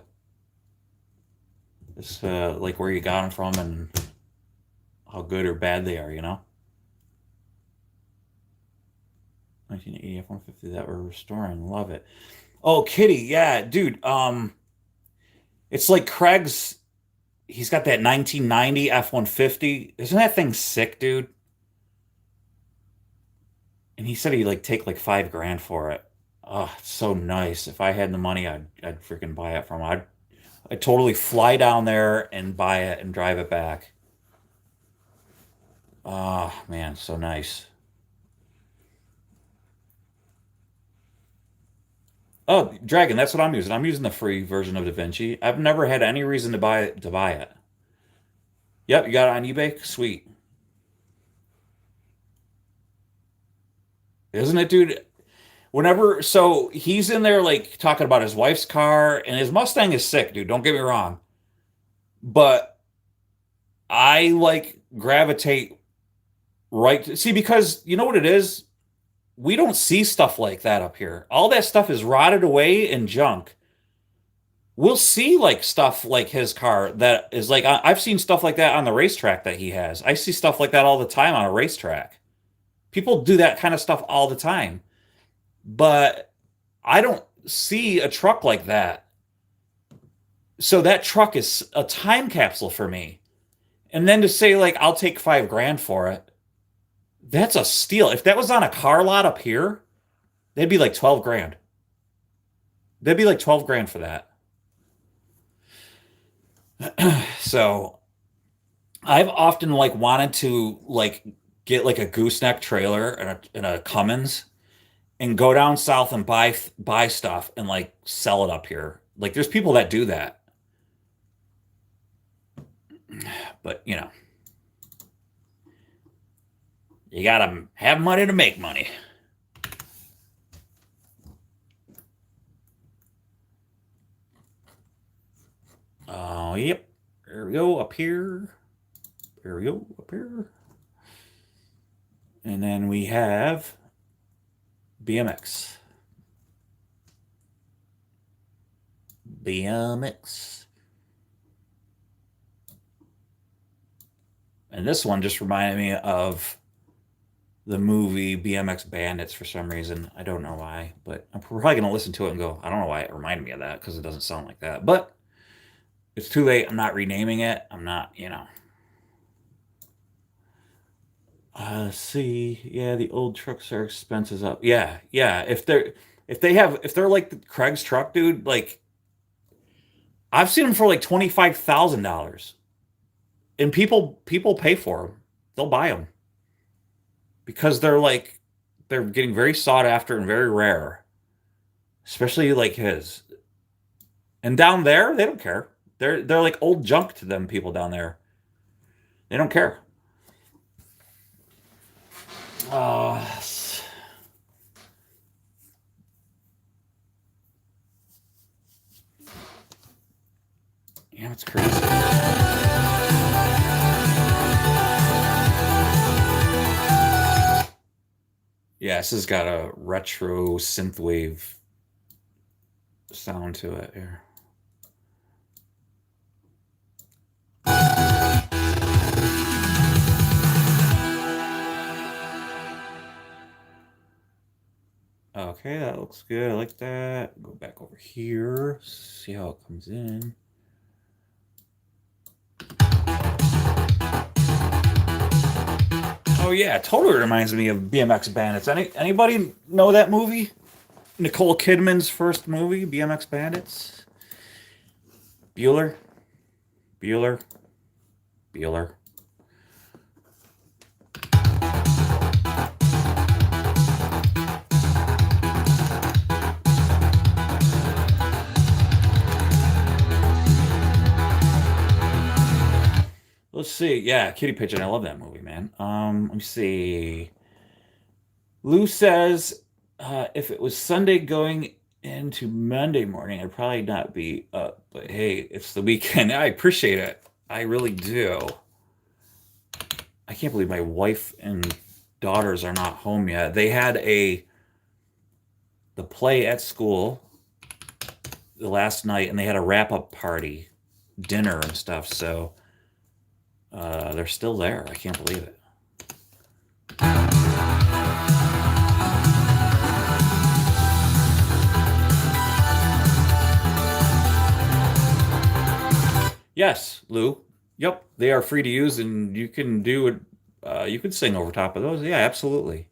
Speaker 2: like where you got them from and how good or bad they are. 1980 F-150 that we're restoring. Love it. Oh, Kitty, yeah, dude. It's like Craig's. He's got that 1990 F-150. Isn't that thing sick, dude? And he said he'd like take like 5 grand for it. Oh, it's so nice. If I had the money, I'd freaking buy it from him. I'd totally fly down there and buy it and drive it back. Oh man, so nice. Oh, Dragon, that's what I'm using. I'm using the free version of DaVinci. I've never had any reason to buy it. Yep, you got it on eBay? Sweet. Isn't it, dude? So he's in there like talking about his wife's car and his Mustang is sick, dude. Don't get me wrong. But I like gravitate see, because you know what it is? We don't see stuff like that up here. All that stuff is rotted away and junk. We'll see like stuff like his car that is like I've seen stuff like that on the racetrack that he has. I see stuff like that all the time on a racetrack. People do that kind of stuff all the time. But I don't see a truck like that. So that truck is a time capsule for me. And then to say like I'll take 5 grand for it, that's a steal. If that was on a car lot up here, They'd be like 12 grand. They'd be like 12 grand for that. So I've often like wanted to like get like a gooseneck trailer and a Cummins and go down south and buy stuff and like sell it up here. Like there's people that do that. But you gotta have money to make money. Oh, yep. There we go, up here. There we go, up here. And then we have BMX. BMX. And this one just reminded me of the movie BMX Bandits for some reason. I don't know why, but I'm probably going to listen to it and go, I don't know why it reminded me of that because it doesn't sound like that. But it's too late. I'm not renaming it. I'm not. Let's see. Yeah, the old trucks are expenses up. Yeah, yeah. If they're like the Craig's truck, dude, like I've seen them for like $25,000, and people pay for them. They'll buy them because they're getting very sought after and very rare, especially like his. And down there, they don't care. They're like old junk to them people down there. They don't care. Uh, yeah, it's crazy. Yeah, this has got a retro synthwave sound to it here. Okay, that looks good. I like that. Go back over here, see how it comes in. Oh yeah, it totally reminds me of BMX Bandits. Anybody know that movie? Nicole Kidman's first movie, BMX Bandits. Bueller, Bueller, Bueller. Let's see. Yeah, Kitty Pigeon. I love that movie, man. Let me see. Lou says, if it was Sunday going into Monday morning, I'd probably not be up. But hey, it's the weekend. I appreciate it. I really do. I can't believe my wife and daughters are not home yet. They had the play at school the last night, and they had a wrap-up party, dinner and stuff. So they're still there. I can't believe it. Yes, Lou. Yep, they are free to use, and you can do it. You can sing over top of those. Yeah, absolutely.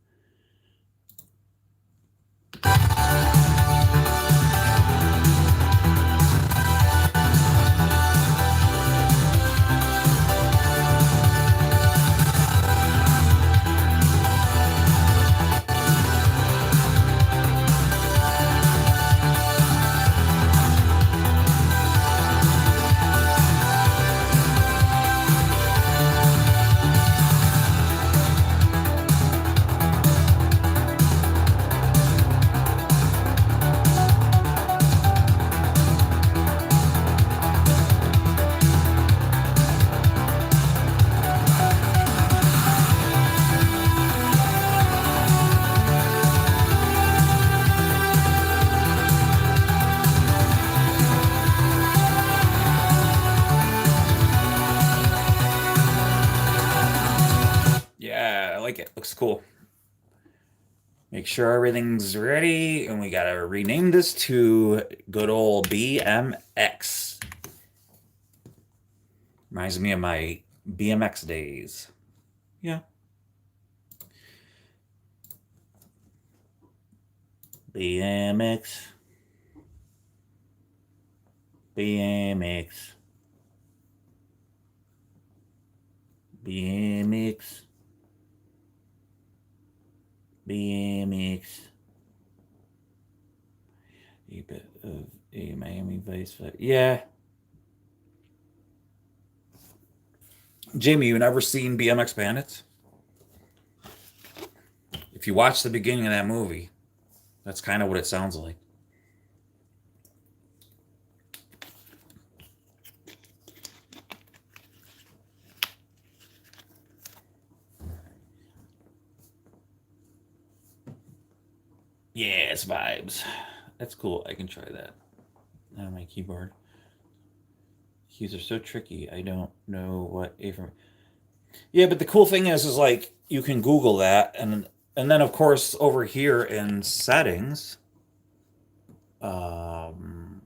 Speaker 2: Yeah, I like it. Looks cool. Make sure everything's ready, and we gotta rename this to good old BMX. Reminds me of my BMX days. Yeah. BMX. BMX. BMX. BMX. A bit of a Miami Vice. Yeah. Jamie, you never seen BMX Bandits? If you watch the beginning of that movie, that's kind of what it sounds like. Yeah, it's vibes. That's cool. I can try that on my keyboard. Keys are so tricky. I don't know what A from. Yeah, but the cool thing is like you can Google that, and then of course over here in settings, um,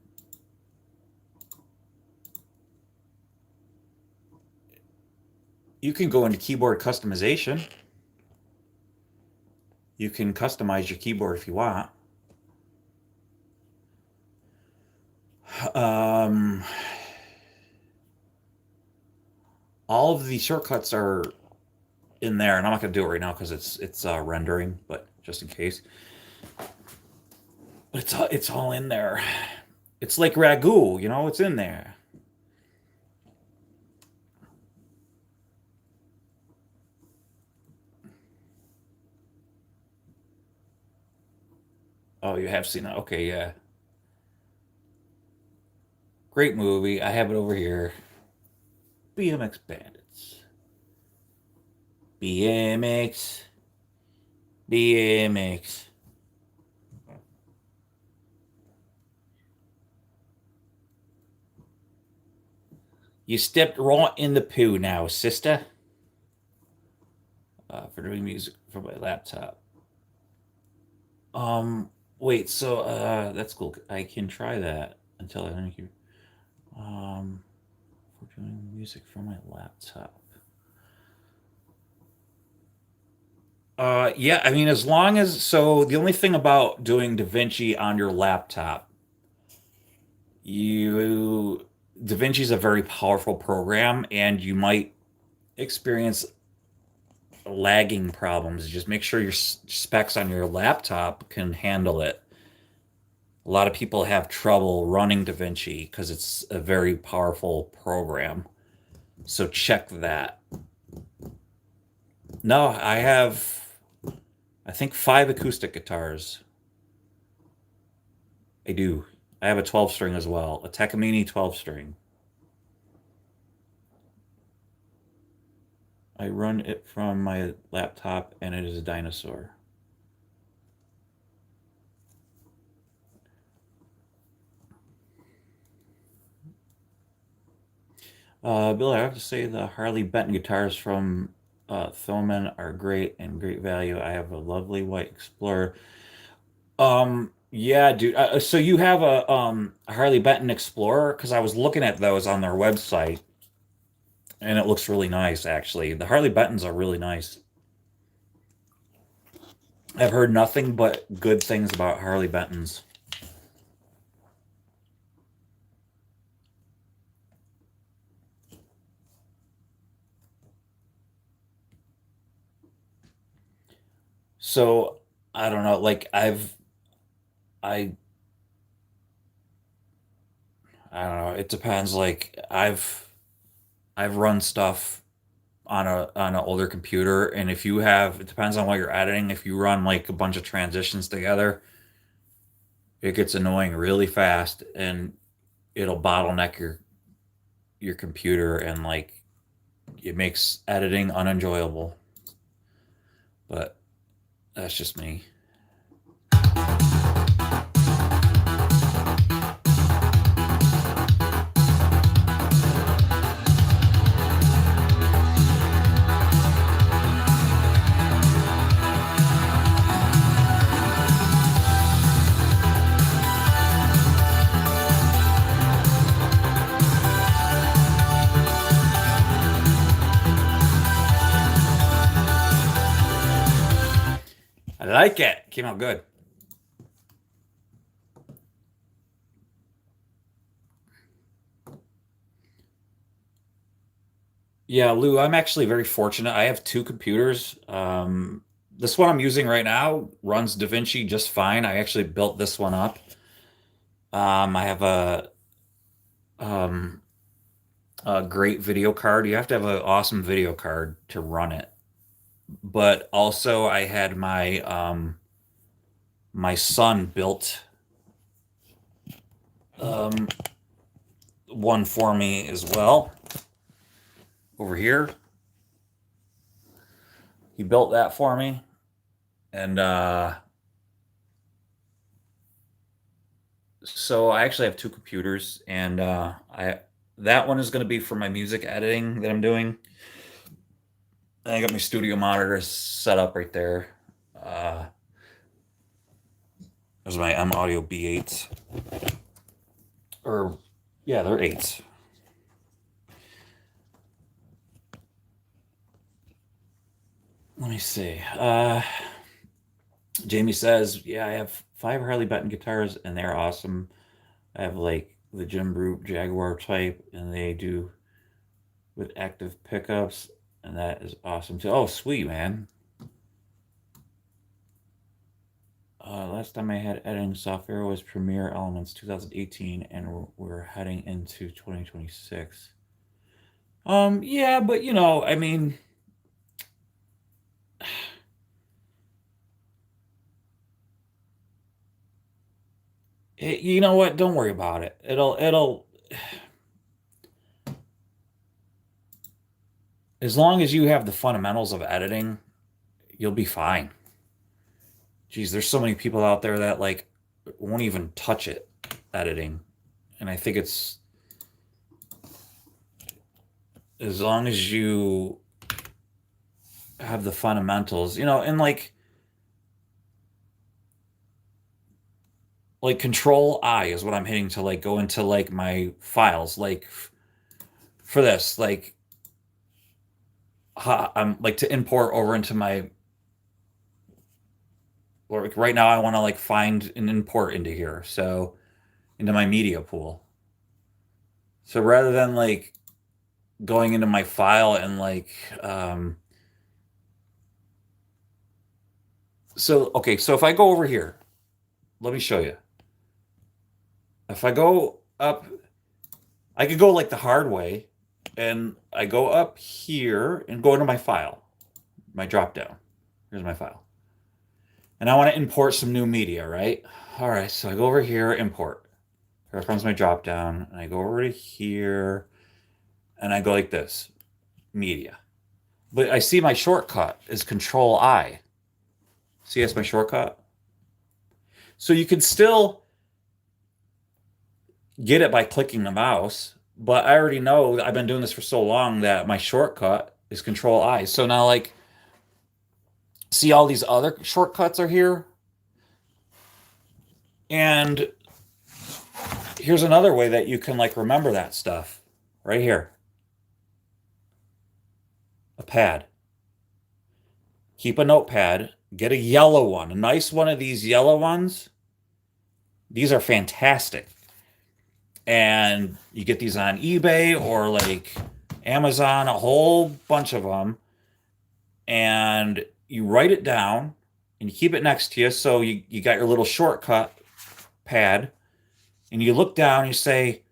Speaker 2: you can go into keyboard customization. You can customize your keyboard if you want. Um, all of the shortcuts are in there, and I'm not going to do it right now because it's rendering, but just in case. But it's all in there. It's like ragu, you know, it's in there. Oh, you have seen it. Okay, yeah. Great movie. I have it over here. BMX Bandits. BMX. BMX. You stepped right in the poo now, sister. For doing music from my laptop. Wait, so that's cool. I can try that until I thank you. For doing music from my laptop. Yeah, I mean, as long as so the only thing about doing DaVinci on your laptop, you DaVinci is a very powerful program, and you might experience lagging problems. Just make sure your specs on your laptop can handle it. A lot of people have trouble running DaVinci because it's a very powerful program. So check that. No, I have, I think, 5 acoustic guitars. I do. I have a 12 string as well, a Takamine 12 string. I run it from my laptop and it is a dinosaur. Bill, I have to say the Harley Benton guitars from Thomann are great and great value. I have a lovely white Explorer. Yeah, dude. So you have a Harley Benton Explorer? Because I was looking at those on their website, and it looks really nice, actually. The Harley Bentons are really nice. I've heard nothing but good things about Harley Bentons. So I don't know. Like I I don't know. It depends. Like I've run stuff on an older computer, and if you have, it depends on what you're editing. If you run like a bunch of transitions together, it gets annoying really fast, and it'll bottleneck your computer, and like it makes editing unenjoyable. But that's just me. I like it. Came out good. Yeah, Lou, I'm actually very fortunate. I have two computers. This one I'm using right now runs DaVinci just fine. I actually built this one up. I have um, a great video card. You have to have an awesome video card to run it. But also, I had my son built um, one for me as well over here. He built that for me, and so I actually have two computers, and I that one is going to be for my music editing that I'm doing. And I got my studio monitor set up right there. Uh, there's my M Audio B8s, or yeah, they're eights. Let me see. Jamie says, "Yeah, I have five Harley Benton guitars, and they're awesome. I have like the Jim Brute Jaguar type, and they do with active pickups, and that is awesome too. Oh, sweet, man. Last time I had editing software was Premiere Elements 2018, and we're heading into 2026. Yeah, but I mean, you know what? Don't worry about it. As long as you have the fundamentals of editing, you'll be fine. Geez, there's so many people out there that like won't even touch it, editing. And I think it's as long as you have the fundamentals, and like control I is what I'm hitting to like go into like my files, like for this, like I'm like to import over into my, or like right now I want to like find an import into here, so into my media pool. So rather than like going into my file and like so okay, so if I go over here, let me show you. If I go up, I could go like the hard way, and I go up here and go into my file, my drop down. Here's my file. And I want to import some new media, right? All right, so I go over here, import. Here comes my drop down, and I go over to here, and I go like this, media. But I see my shortcut is Control I. See, that's my shortcut. So you can still get it by clicking the mouse, but I already know I've been doing this for so long that my shortcut is Control I. So now, like, see all these other shortcuts are here? And here's another way that you can like remember that stuff right here. A pad. Keep a notepad, get a yellow one, a nice one of these yellow ones. These are fantastic. And you get these on eBay or like Amazon, a whole bunch of them. And you write it down and you keep it next to you. So you got your little shortcut pad and you look down and you say,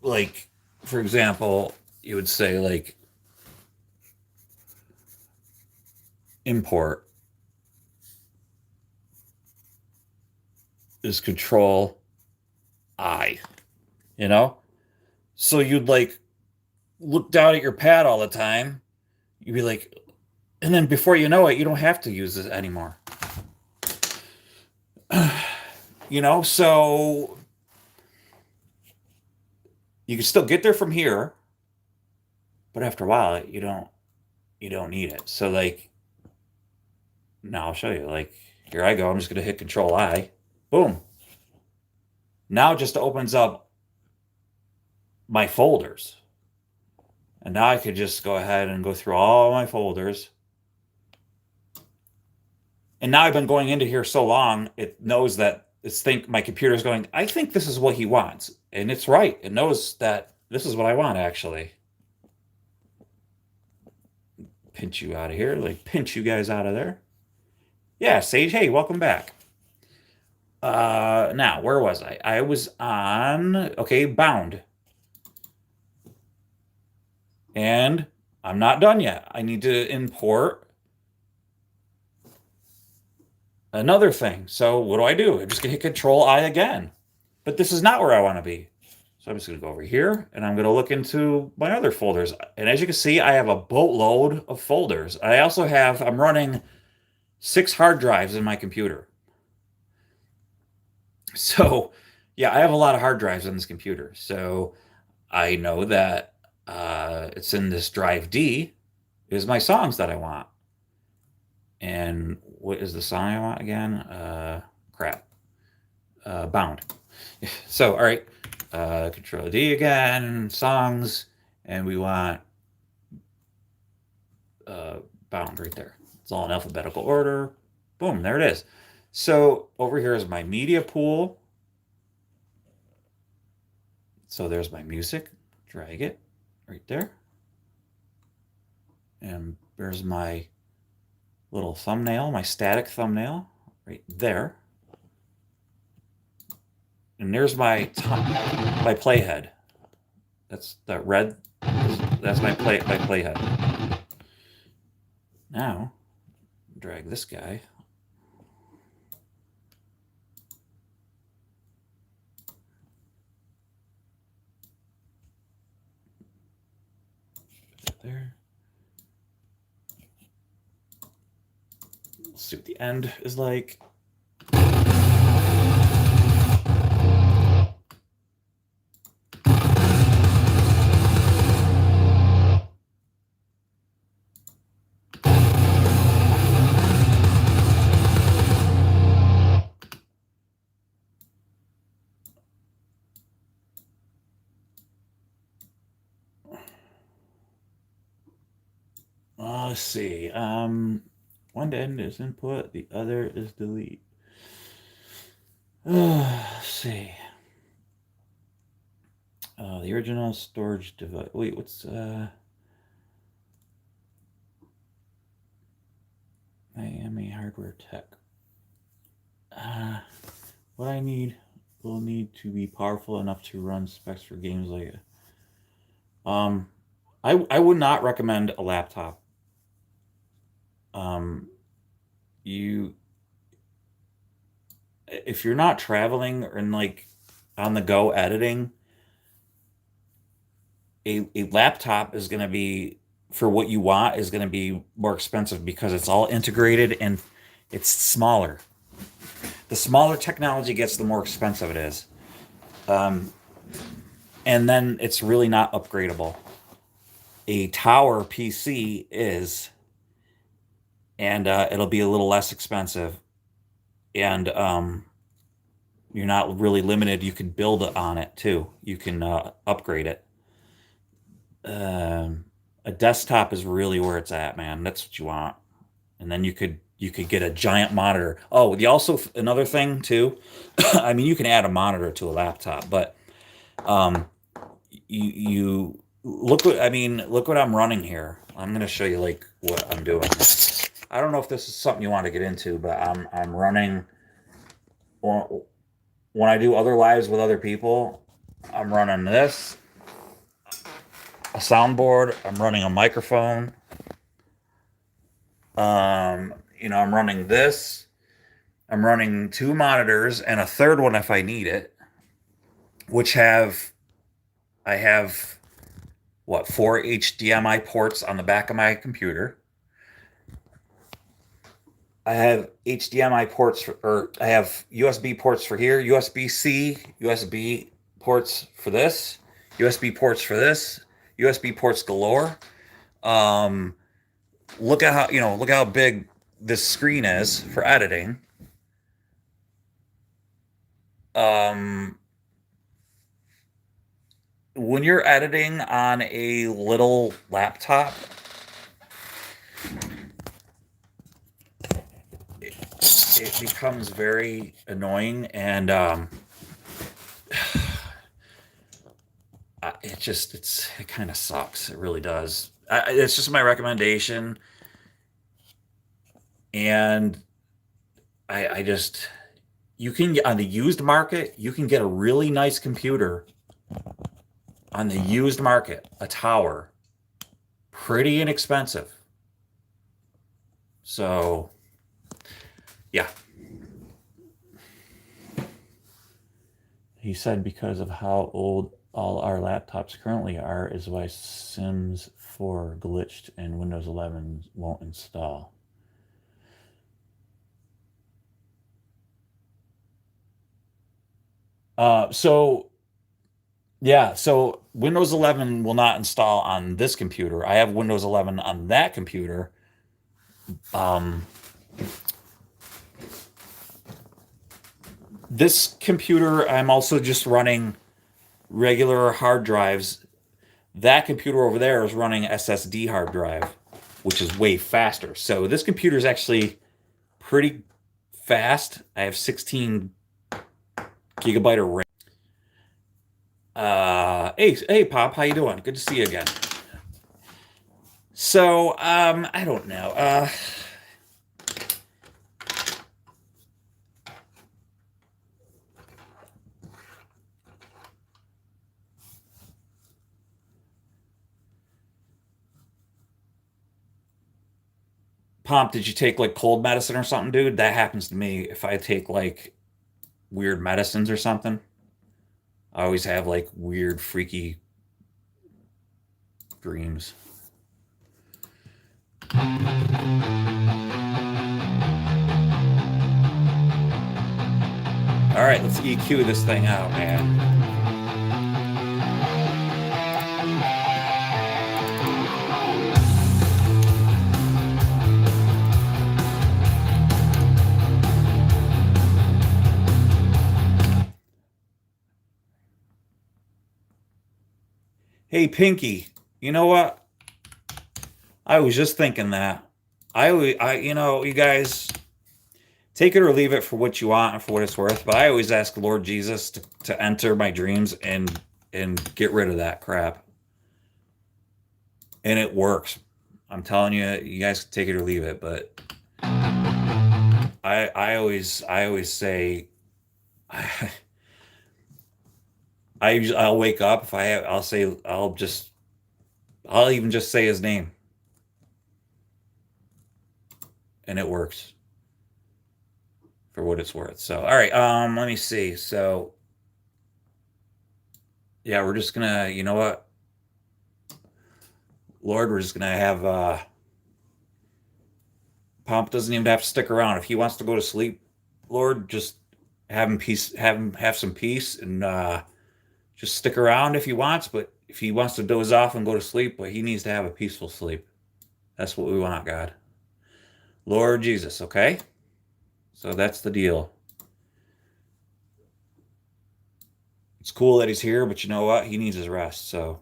Speaker 2: like, for example, you would say like import is Control I, you know? So you'd like look down at your pad all the time. You'd be like, and then before you know it, you don't have to use this anymore. So you can still get there from here, but after a while, you don't need it. So like, now I'll show you. Like, here I go. I'm just gonna hit Control I. Boom. Now it just opens up my folders. And now I could just go ahead and go through all my folders. And now I've been going into here so long, it knows that my computer's going, I think this is what he wants. And it's right. It knows that this is what I want, actually. Pinch you out of here. Like, pinch you guys out of there. Yeah, Sage, hey, welcome back. Now, where was I? I was on, okay, bound. And I'm not done yet. I need to import another thing. So what do? I'm just gonna hit Control I again. But this is not where I want to be. So I'm just gonna go over here and I'm gonna look into my other folders. And as you can see, I have a boatload of folders. I'm running 6 hard drives in my computer. So yeah, I have a lot of hard drives on this computer. So I know that it's in this drive D is my songs that I want. And what is the song I want again? Crap. Bound. So, all right. Control D again, songs, and we want bound right there. It's all in alphabetical order. Boom, there it is. So over here is my media pool. So there's my music. Drag it right there. And there's my little thumbnail, my static thumbnail right there. And there's my playhead. That's that red. That's my playhead. Now, drag this guy. There. Let's see what the end is like. Let's see. One end is input, the other is delete. Let's see. The original storage device. Wait, what's Miami hardware tech? What I need will need to be powerful enough to run specs for games like. I would not recommend a laptop. You if you're not traveling or in like on the go editing, a laptop is going to be for what you want is going to be more expensive because it's all integrated and it's smaller. The smaller technology gets, the more expensive it is. And then it's really not upgradable. A tower PC is, and it'll be a little less expensive. And you're not really limited. You can build on it too. You can upgrade it. A desktop is really where it's at, man. That's what you want. And then you could get a giant monitor. Oh, you also another thing too. I mean, you can add a monitor to a laptop, but you look what I'm running here. I'm going to show you like what I'm doing. I don't know if this is something you want to get into, but I'm running. When I do other lives with other people, I'm running this, a soundboard. I'm running a microphone. I'm running this. I'm running 2 monitors and a third one if I need it, I have 4 HDMI ports on the back of my computer. I have HDMI ports I have USB ports for here, USB-C, USB ports for this, USB ports for this, USB ports galore. Look at how big this screen is for editing. When you're editing on a little laptop, it becomes very annoying, and it kind of sucks. It really does. It's just my recommendation, and I just you can get on the used market. You can get a really nice computer on the used market, a tower, pretty inexpensive. So yeah, he said because of how old all our laptops currently are is why Sims 4 glitched and Windows 11 won't install. So yeah, so Windows 11 will not install on this computer. I have Windows 11 on that computer. Um, this computer, I'm also just running regular hard drives. That computer over there is running SSD hard drive, which is way faster. So this computer is actually pretty fast. I have 16 gigabyte of RAM. Hey, Pop, how you doing? Good to see you again. So, I don't know. Pomp, did you take like cold medicine or something, dude? That happens to me if I take like weird medicines or something. I always have like weird, freaky dreams. All right, let's EQ this thing out, man. Hey, Pinky, you know what? I was just thinking that. You guys take it or leave it for what you want and for what it's worth. But I always ask Lord Jesus to enter my dreams and get rid of that crap. And it works. I'm telling you, you guys can take it or leave it. But I always say I'll wake up if I'll even just say his name, and it works for what it's worth. So all right, let me see. So yeah, we're just gonna, you know what, Lord, we're just gonna have Pomp doesn't even have to stick around. If he wants to go to sleep, Lord, just have him have some peace, and just stick around if he wants. But if he wants to doze off and go to sleep, but he needs to have a peaceful sleep. That's what we want, God. Lord Jesus, okay? So that's the deal. It's cool that he's here, but you know what? He needs his rest, so.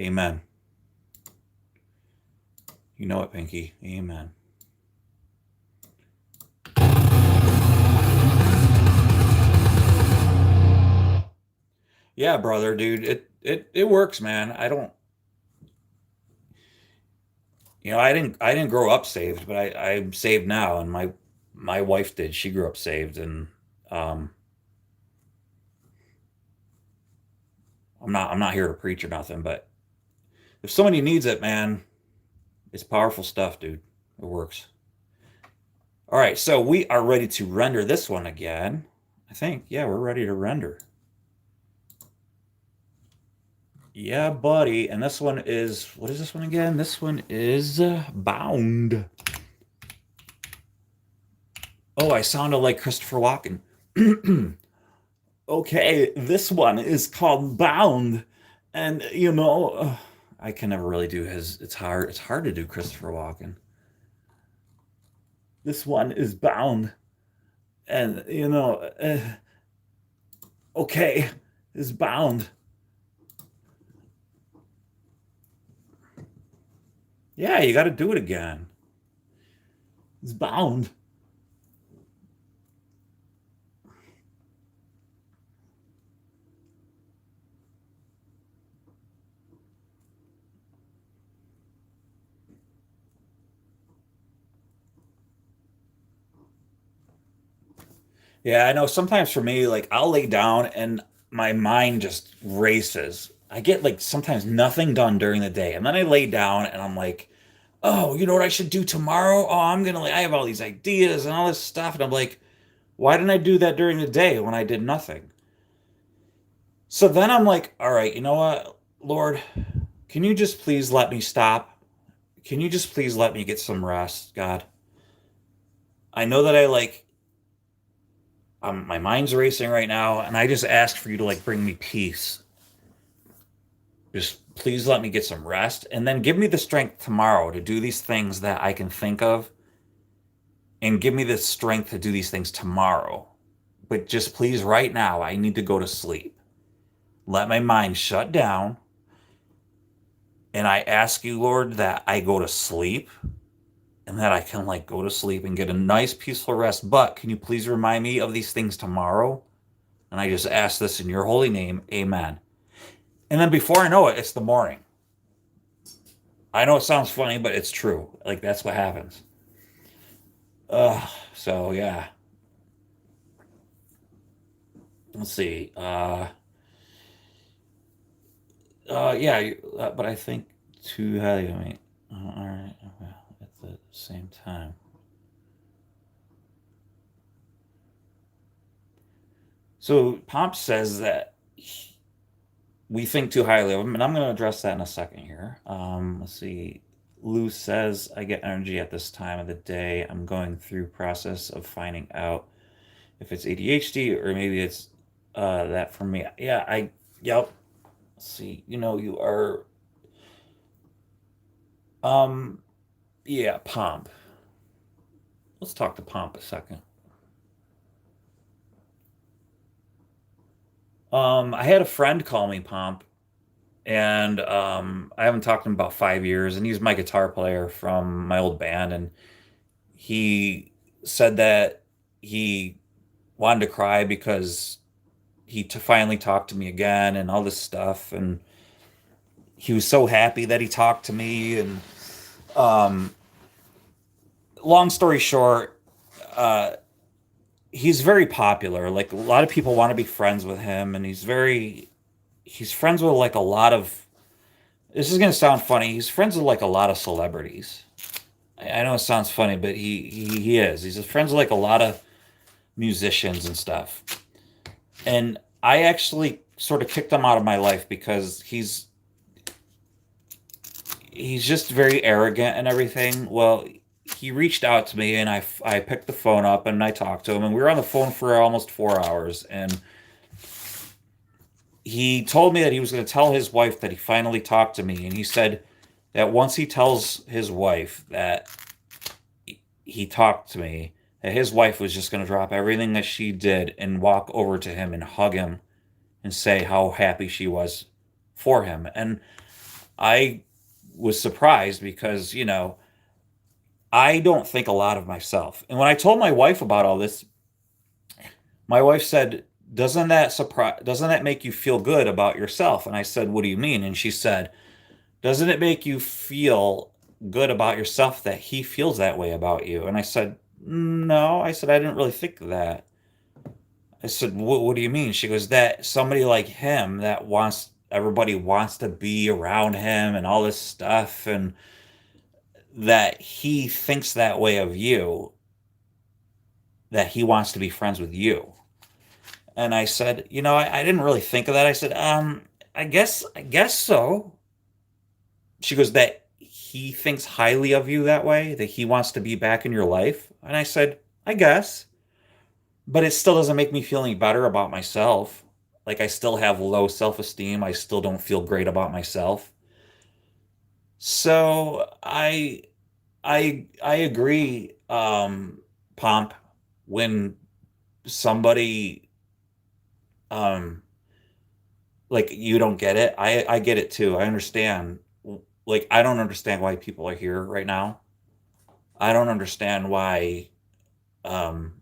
Speaker 2: Amen. You know it, Pinky. Amen. Yeah, brother, dude. It works, man. I don't, I didn't grow up saved, but I'm saved now, and my wife did. She grew up saved, and um I'm not here to preach or nothing, but if somebody needs it, man, it's powerful stuff, dude. It works. All right, so we are ready to render this one again. I think, yeah, we're ready to render. Yeah, buddy. And this one is, what is this one again? This one is Bound. Oh, I sounded like Christopher Walken. Okay, this one is called Bound. And, I can never really do his, it's hard to do Christopher Walken. This one is Bound. And, okay, is Bound. Yeah, you got to do it again. It's bound. Yeah, I know sometimes for me, like I'll lay down and my mind just races. I get like sometimes nothing done during the day. And then I lay down and I'm like, oh, you know what I should do tomorrow? Oh, I have all these ideas and all this stuff. And I'm like, why didn't I do that during the day when I did nothing? So then I'm like, all right, you know what, Lord, can you just please let me stop? Can you just please let me get some rest, God? I know that my mind's racing right now, and I just ask for you to like bring me peace. Just please let me get some rest, and then give me the strength tomorrow to do these things that I can think of, and give me the strength to do these things tomorrow. But just please, right now, I need to go to sleep. Let my mind shut down, and I ask you, Lord, that I go to sleep and that I can like go to sleep and get a nice peaceful rest. But can you please remind me of these things tomorrow? And I just ask this in your holy name. Amen. And then before I know it, it's the morning. I know it sounds funny, but it's true. Like that's what happens. So yeah. Let's see. Yeah, but I think too highly of me. All right. Well, at the same time. So Pomp says that we think too highly of him, and I'm going to address that in a second here. Let's see. Lou says, I get energy at this time of the day. I'm going through process of finding out if it's ADHD or maybe it's that for me. Yep. Let's see. You are, um, yeah, Pomp. Let's talk to Pomp a second. I had a friend call me Pomp, and I haven't talked to him about 5 years, and he's my guitar player from my old band, and he said that he wanted to cry because finally talked to me again and all this stuff, and he was so happy that he talked to me. And um, long story short, uh, he's very popular. Like a lot of people want to be friends with him, and he's friends with like a lot of. This is gonna sound funny. He's friends with like a lot of celebrities. I know it sounds funny, but he is. He's friends with like a lot of musicians and stuff. And I actually sort of kicked him out of my life because he's just very arrogant and everything. Well, he reached out to me and I picked the phone up and I talked to him, and we were on the phone for almost 4 hours, and he told me that he was going to tell his wife that he finally talked to me, and he said that once he tells his wife that he talked to me, that his wife was just going to drop everything that she did and walk over to him and hug him and say how happy she was for him. And I was surprised because, I don't think a lot of myself. And when I told my wife about all this, my wife said, doesn't that make you feel good about yourself? And I said, what do you mean? And she said, doesn't it make you feel good about yourself that he feels that way about you? And I said, no. I said, I didn't really think of that. I said, what do you mean? She goes, that somebody like him that everybody wants to be around him and all this stuff, and that he thinks that way of you, that he wants to be friends with you. And I said, I didn't really think of that. I said, I guess so. She goes, that he thinks highly of you that way, that he wants to be back in your life. And I said, I guess. But it still doesn't make me feel any better about myself. Like I still have low self-esteem. I still don't feel great about myself. So I agree, Pomp, when somebody like you don't get it. I get it too. I understand. like I don't understand why people are here right now. I don't understand why um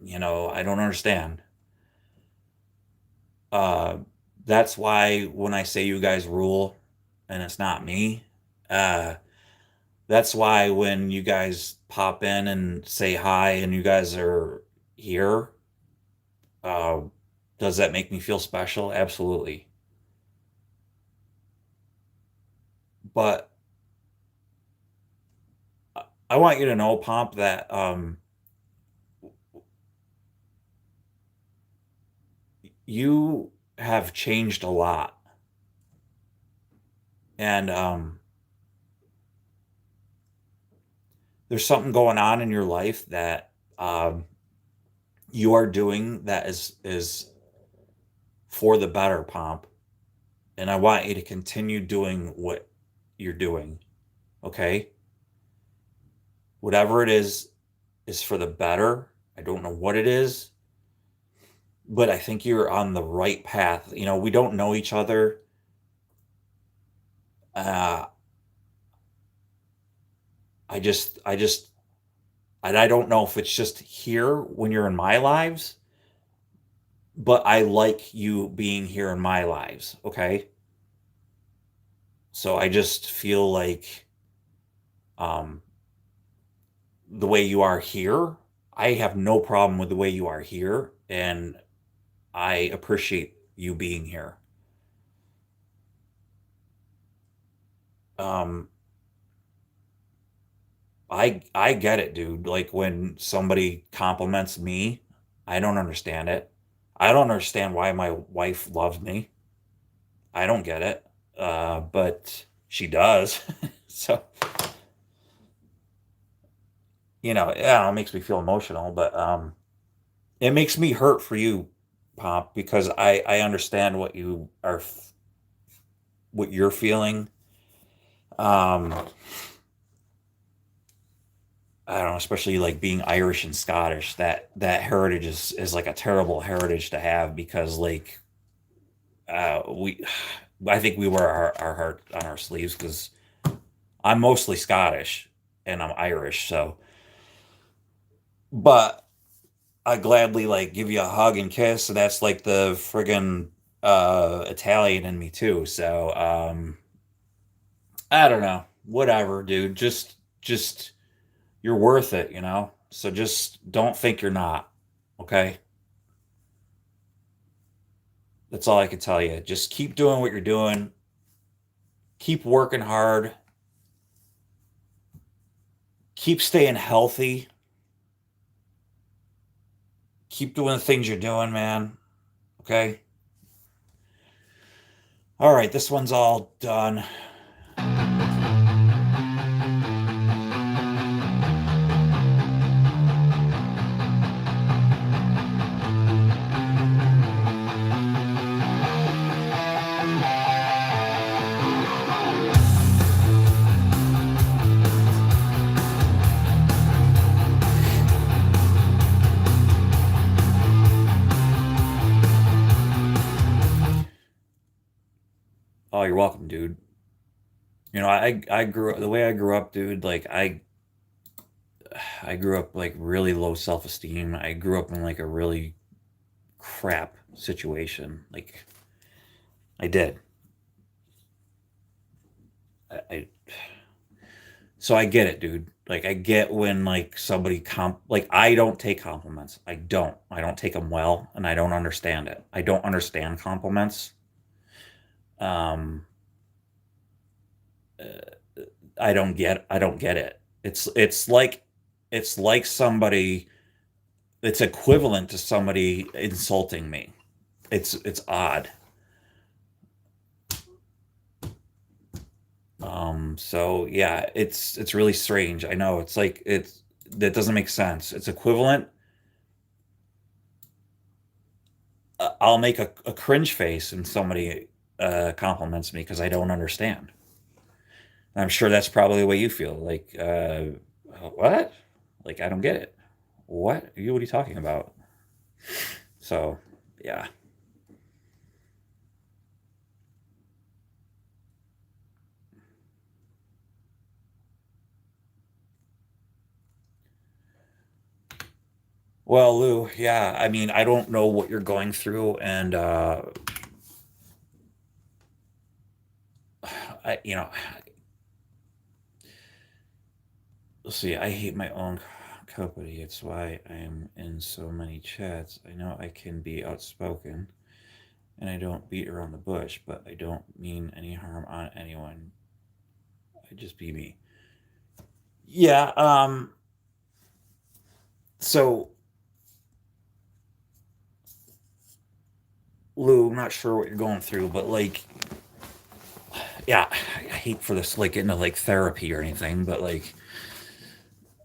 Speaker 2: I don't understand. Uh that's why when I say you guys rule and it's not me, uh that's why when you guys pop in and say hi and you guys are here, uh does that make me feel special? Absolutely. But I want you to know, Pomp, that you have changed a lot. And there's something going on in your life that um, you are doing that is for the better, Pomp. And I want you to continue doing what you're doing. Okay? Whatever it is for the better. I don't know what it is, but I think you're on the right path. We don't know each other. Uh, I just, and I don't know if it's just here when you're in my lives, but I like you being here in my lives. Okay. So I just feel like um, the way you are here, I have no problem with the way you are here. And I appreciate you being here. Um, I get it, dude. Like when somebody compliments me, I don't understand it. I don't understand why my wife loves me. I don't get it. But she does. So, yeah, it makes me feel emotional, but it makes me hurt for you, Pop, because I understand what you're feeling. Um, I don't know, especially like being Irish and Scottish. That heritage is like a terrible heritage to have because like we, I think we wear our heart on our sleeves because I'm mostly Scottish and I'm Irish, so. But I gladly like give you a hug and kiss. So that's like the friggin' Italian in me too. So I don't know. Whatever, dude. Just you're worth it. So just don't think you're not. Okay? That's all I can tell you. Just keep doing what you're doing. Keep working hard. Keep staying healthy. Keep doing the things you're doing, man. Okay? All right, this one's all done. Oh, you're welcome, dude. I grew up the way I grew up, dude. Like I grew up like really low self-esteem. I grew up in like a really crap situation. Like I did. I so I get it, dude. Like I get when like somebody like I don't take compliments. I don't take them well, and I don't understand it. I don't understand compliments. Um, I don't get it. It's like somebody. It's equivalent to somebody insulting me. It's odd. So yeah, it's really strange. I know it's like that doesn't make sense. It's equivalent. I'll make a cringe face when somebody compliments me because I don't understand. I'm sure that's probably the way you feel. Like, what? Like, I don't get it. What are you talking about? So, yeah. Well, Lou, yeah, I mean, I don't know what you're going through, and you know, let's see, I hate my own company. It's why I am in so many chats. I know I can be outspoken, and I don't beat around the bush, but I don't mean any harm on anyone. I just be me. Yeah, so Lou, I'm not sure what you're going through, but like, yeah, I hate for this like into like therapy or anything, but like,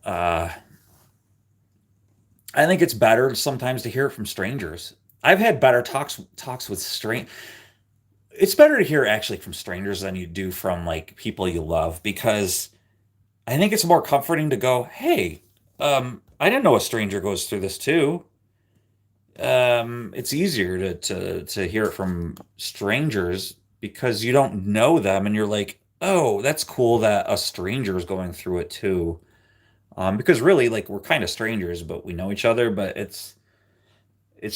Speaker 2: uh, I think it's better sometimes to hear it from strangers. I've had better talks with strange. It's better to hear actually from strangers than you do from like people you love because I think it's more comforting to go, "Hey, I didn't know a stranger goes through this too." It's easier to hear it from strangers because you don't know them and you're like, "Oh, that's cool that a stranger is going through it too." Because really, like we're kind of strangers, but we know each other. But it's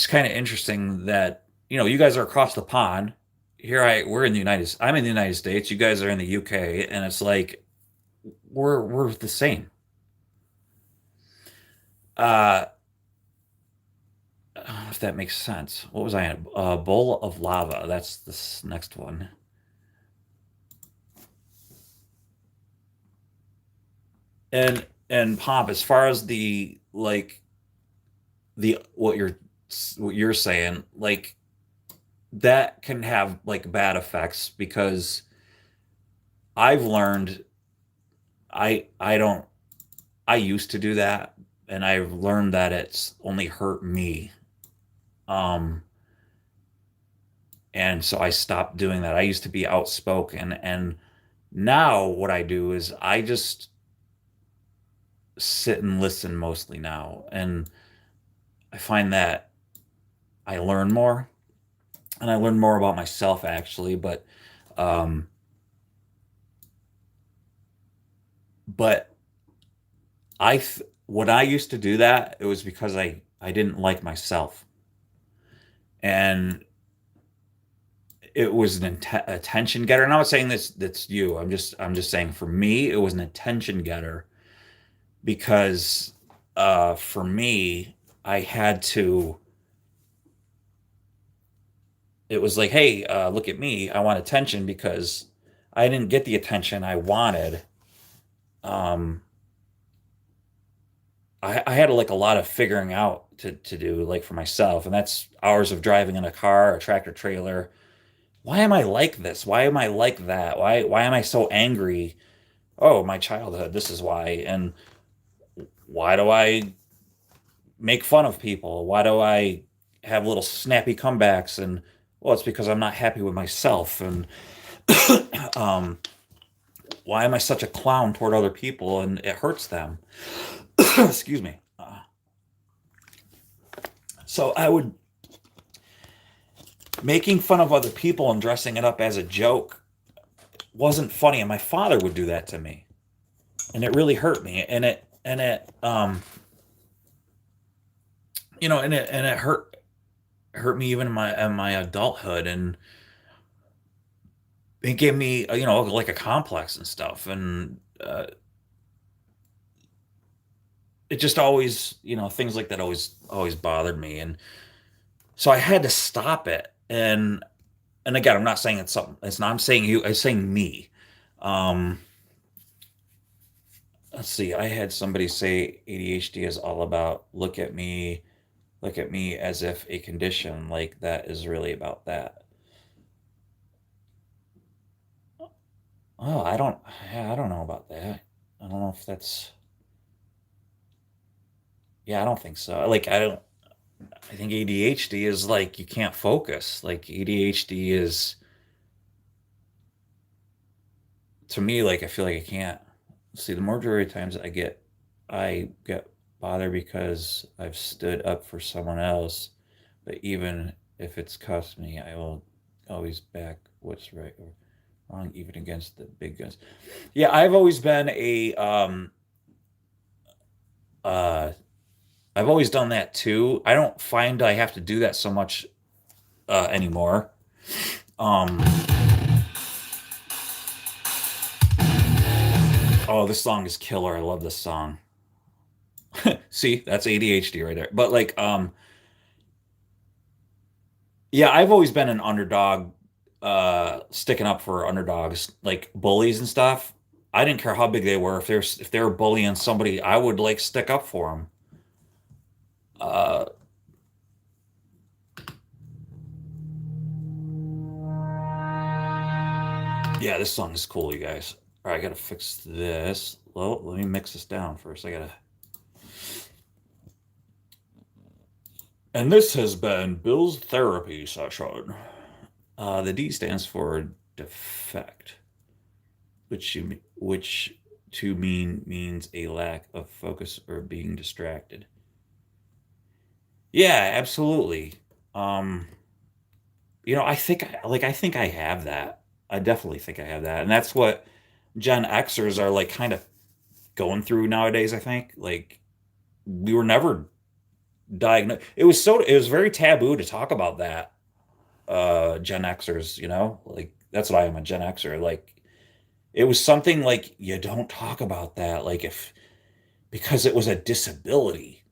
Speaker 2: kind of interesting that you guys are across the pond. We're in the United. I'm in the United States. You guys are in the UK, and it's like we're the same. Uh, if that makes sense. What was I in? A bowl of lava. That's this next one. And Pomp, as far as the like the what you're saying, like that can have like bad effects because I've learned I don't I used to do that and I've learned that it's only hurt me. Um and so I stopped doing that. I used to be outspoken and now what I do is I just sit and listen mostly now and I find that I learn more and I learn more about myself actually, um but when I used to do that, it was because I didn't like myself. And it was attention getter. And I'm not saying that's you. I'm just saying for me, it was an attention getter because for me, I had to. It was like, hey, look at me. I want attention because I didn't get the attention I wanted. Um, I had like a lot of figuring out to do like for myself, and that's hours of driving in a car, a tractor trailer. Why am I like this? Why am I like that? Why am I so angry? Oh, my childhood, this is why. And why do I make fun of people? Why do I have little snappy comebacks? And well, it's because I'm not happy with myself. And um, why am I such a clown toward other people? And it hurts them. Excuse me. So I would making fun of other people and dressing it up as a joke wasn't funny, and my father would do that to me, and it really hurt me, and it hurt me even in my adulthood, and it gave me like a complex and stuff, and it just always things like that always bothered me, and so I had to stop it, and again I'm not saying it's something, it's not, I'm saying you, I'm saying me. um let's see, I had somebody say ADHD is all about look at me as if a condition like that is really about that. Oh, I don't know about that. I don't know if that's, yeah, I don't think so. Like, I think ADHD is like you can't focus. Like, ADHD is, to me, like, I feel like I can't. See, the majority of times I get bothered because I've stood up for someone else, but even if it's cost me, I will always back what's right or wrong, even against the big guns. Yeah, I've always been uh, I've always done that too. I don't find I have to do that so much anymore. Um, oh, this song is killer. I love this song. See, that's ADHD right there. But like, yeah, I've always been an underdog, sticking up for underdogs, like bullies and stuff. I didn't care how big they were. If they were bullying somebody, I would like stick up for them. Uh, yeah, this song is cool, you guys. All right, I gotta fix this. Well, let me mix this down first. I gotta. And this has been Bill's therapy session. The D stands for defect, which to mean means a lack of focus or being distracted. Yeah, absolutely. Um, I think I have that. I definitely think I have that, and that's what Gen Xers are like kind of going through nowadays. I think like we were never diagnosed. It was very taboo to talk about that. Gen Xers, like that's what I am, a Gen Xer. Like it was something like you don't talk about that, like if because it was a disability.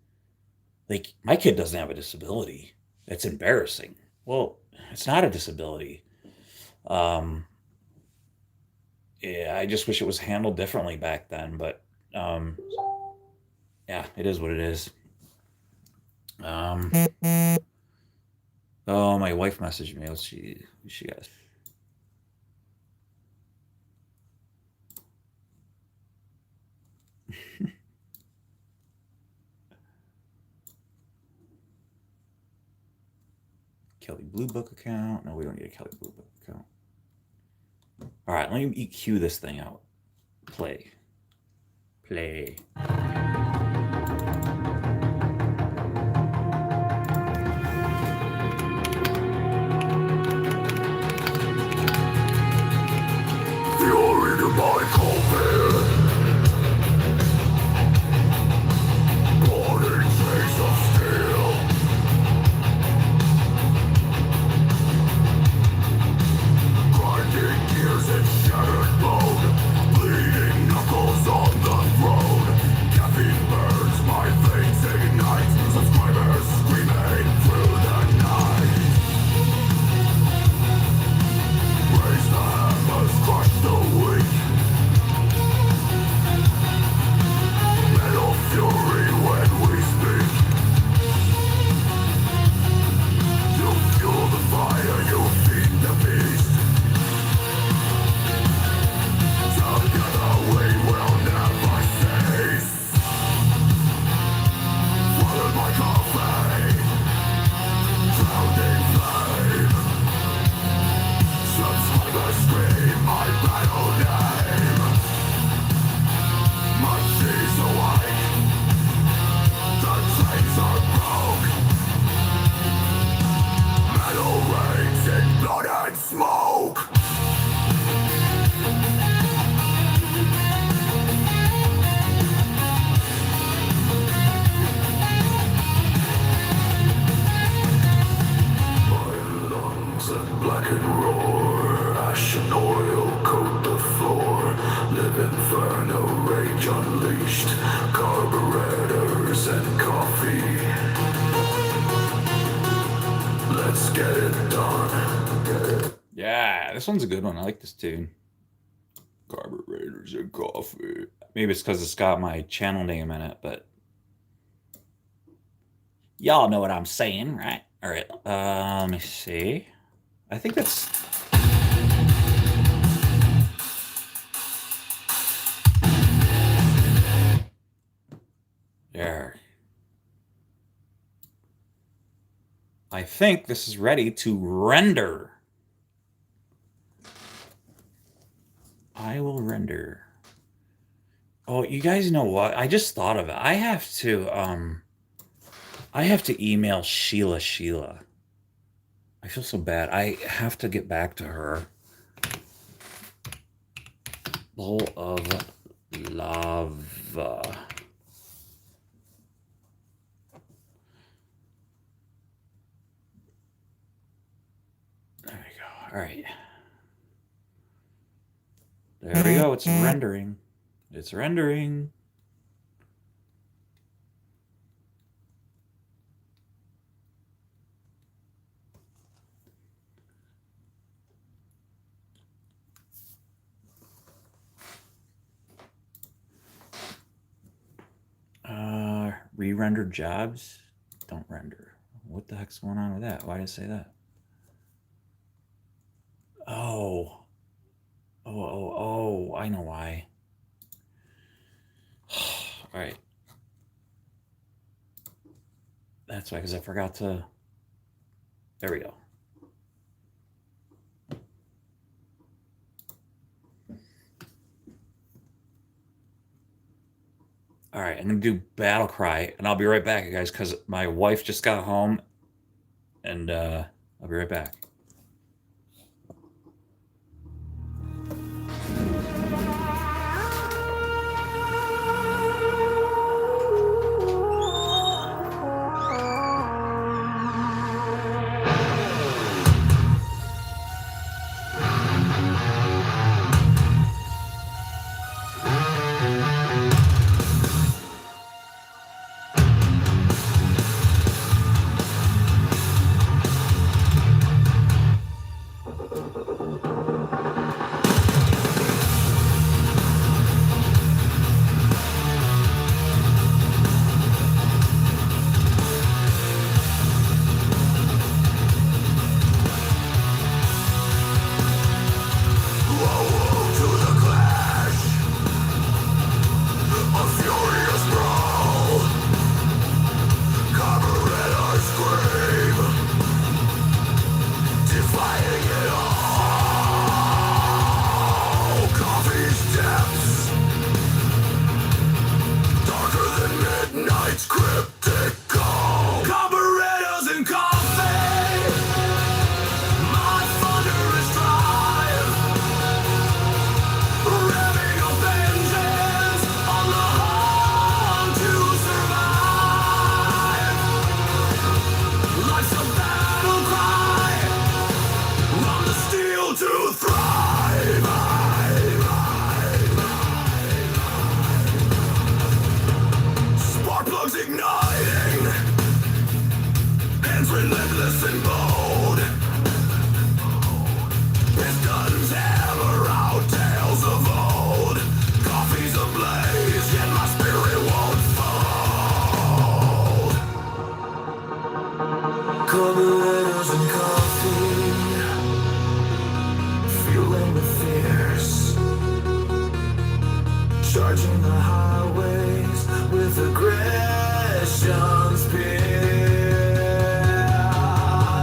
Speaker 2: Like my kid doesn't have a disability. It's embarrassing. Well, it's not a disability. Um, yeah, I just wish it was handled differently back then, but um, yeah, it is what it is. Um, oh, my wife messaged me. She got Kelly Blue Book account. No, we don't need a Kelly Blue Book account. All right, let me EQ this thing out. Play. Play.
Speaker 3: Fury to my coffin, burning chains of steel. Grinding gears and shattered bone, bleeding knuckles on the throne. Caffeine burns my veins, ignites subscribers screaming through the night. Raise the hammers, crush the weak. Metal fury when we speak. You fuel the fire, you feed the beast. Together we will never cease. Swallowed by coffee, drowning flame. Subscribers scream my battle name. Machines awake, the trains are broke. Metal rains in blood and smoke. My lungs that black and roar, ash and oil coat the floor. Live inferno, rage unleashed, carburetors and coffee. Let's get it done.
Speaker 2: Yeah, this one's a good one. I like this tune. Carburetors and coffee. Maybe it's because it's got my channel name in it, but y'all know what I'm saying, right? All right. Let me see. I think that's. There. I think this is ready to render. I will render. Oh, you guys know what? I just thought of it. I have to email Sheila. I feel so bad. I have to get back to her. Bowl of lava. All right. There we go. It's rendering. It's rendering. Re-rendered jobs don't render. What the heck's going on with that? Why did it say that? Oh. Oh, I know why. All right. That's why, because I forgot to. There we go. All right, I'm gonna do Battle Cry, and I'll be right back, guys, because my wife just got home, and I'll be right back.
Speaker 3: To the clash, a furious brawl. Carburetors scream, defying it all. Coffee's depths, darker than midnight's cryptic call. Carburetors and coffee, my thunderous drive. Revving up engines on the hunt to survive. Life's a battle cry, run the steel to thrive. Spark plugs igniting, hands relentless and bold. Pistons hammer out tales of old. Coffee's ablaze, yet my spirit won't fold. Carburetors and coffee, fueling the fierce, charging the highways with aggression's pierce.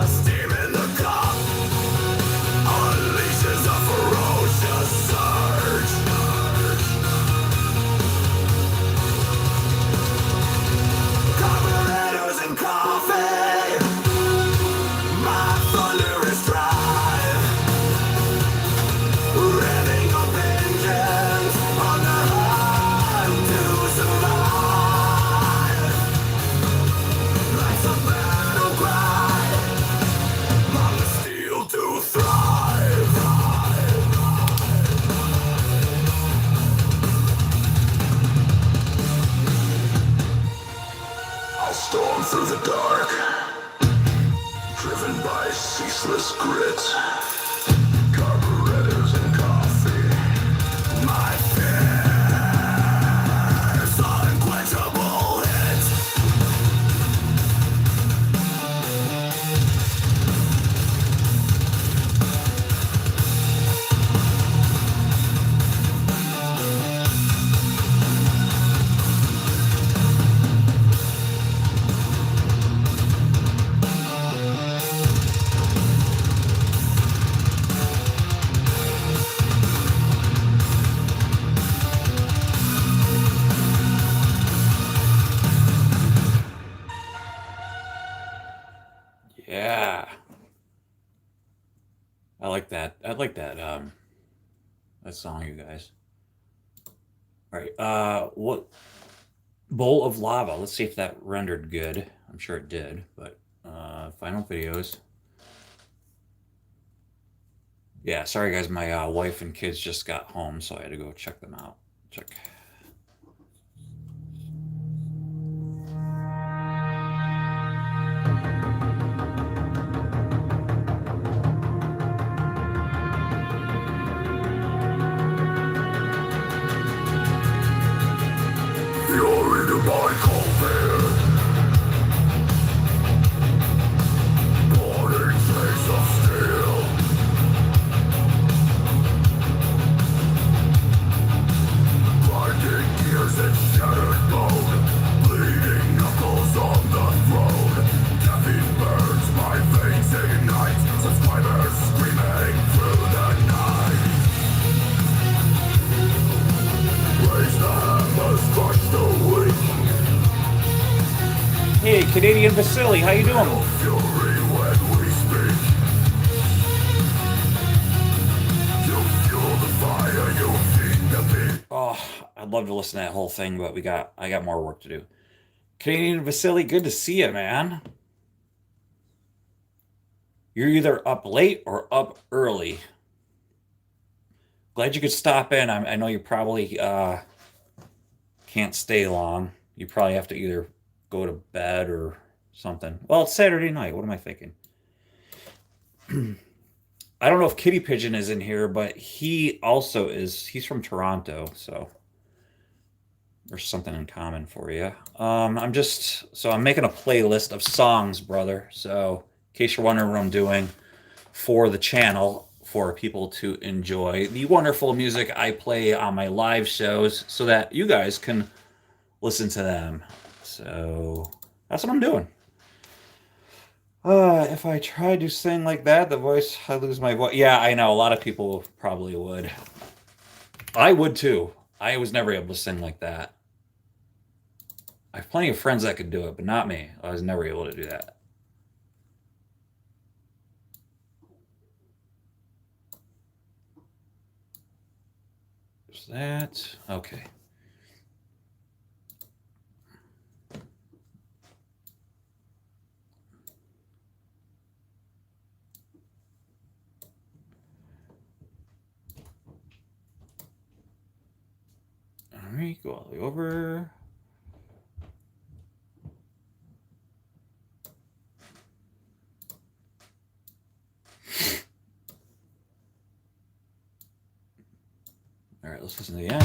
Speaker 3: Steam in the cup unleashes a ferocious surge. Carburetors and coffee, my thunderous drive. Revving up engines on the hunt to survive. Life's a battle cry, on the steel to thrive. I'll storm through the dark, driven by ceaseless grit. Carburetors and coffee, my fierce, unquenchable hit.
Speaker 2: Yeah. I like that. That song, you guys. All right. What bowl of lava? Let's see if that rendered good. I'm sure it did, but final videos. Yeah, sorry guys, my wife and kids just got home, so I had to go check them out. Check.
Speaker 3: You're into my coffin, burning chains of steel. Grinding gears and shattered bone, bleeding knuckles on the throne. Caffeine burns, my veins ignite. Subscribers screaming through the night. Raise the hammers, crush the weak.
Speaker 2: Hey, Canadian Vasily, how you doing?
Speaker 3: Fury when we speak. You fuel the fire, you feed the beat.
Speaker 2: Oh, I'd love to listen to that whole thing, but I got more work to do. Canadian Vasily, good to see you, man. You're either up late or up early. Glad you could stop in. I know you probably can't stay long. You probably have to either go to bed or something. Well, it's Saturday night. What am I thinking? I don't know if Kitty Pigeon is in here, but he also is. He's from Toronto, so there's something in common for you. I'm making a playlist of songs, brother. So in case you're wondering what I'm doing for the channel for people to enjoy the wonderful music I play on my live shows so that you guys can listen to them. So that's what I'm doing. If I tried to sing like that, I'd lose my voice. Yeah, I know. A lot of people probably would. I would too. I was never able to sing like that. I have plenty of friends that could do it, but not me. I was never able to do that. There's that. Okay. All right, go all the way over. All right, let's listen to the end.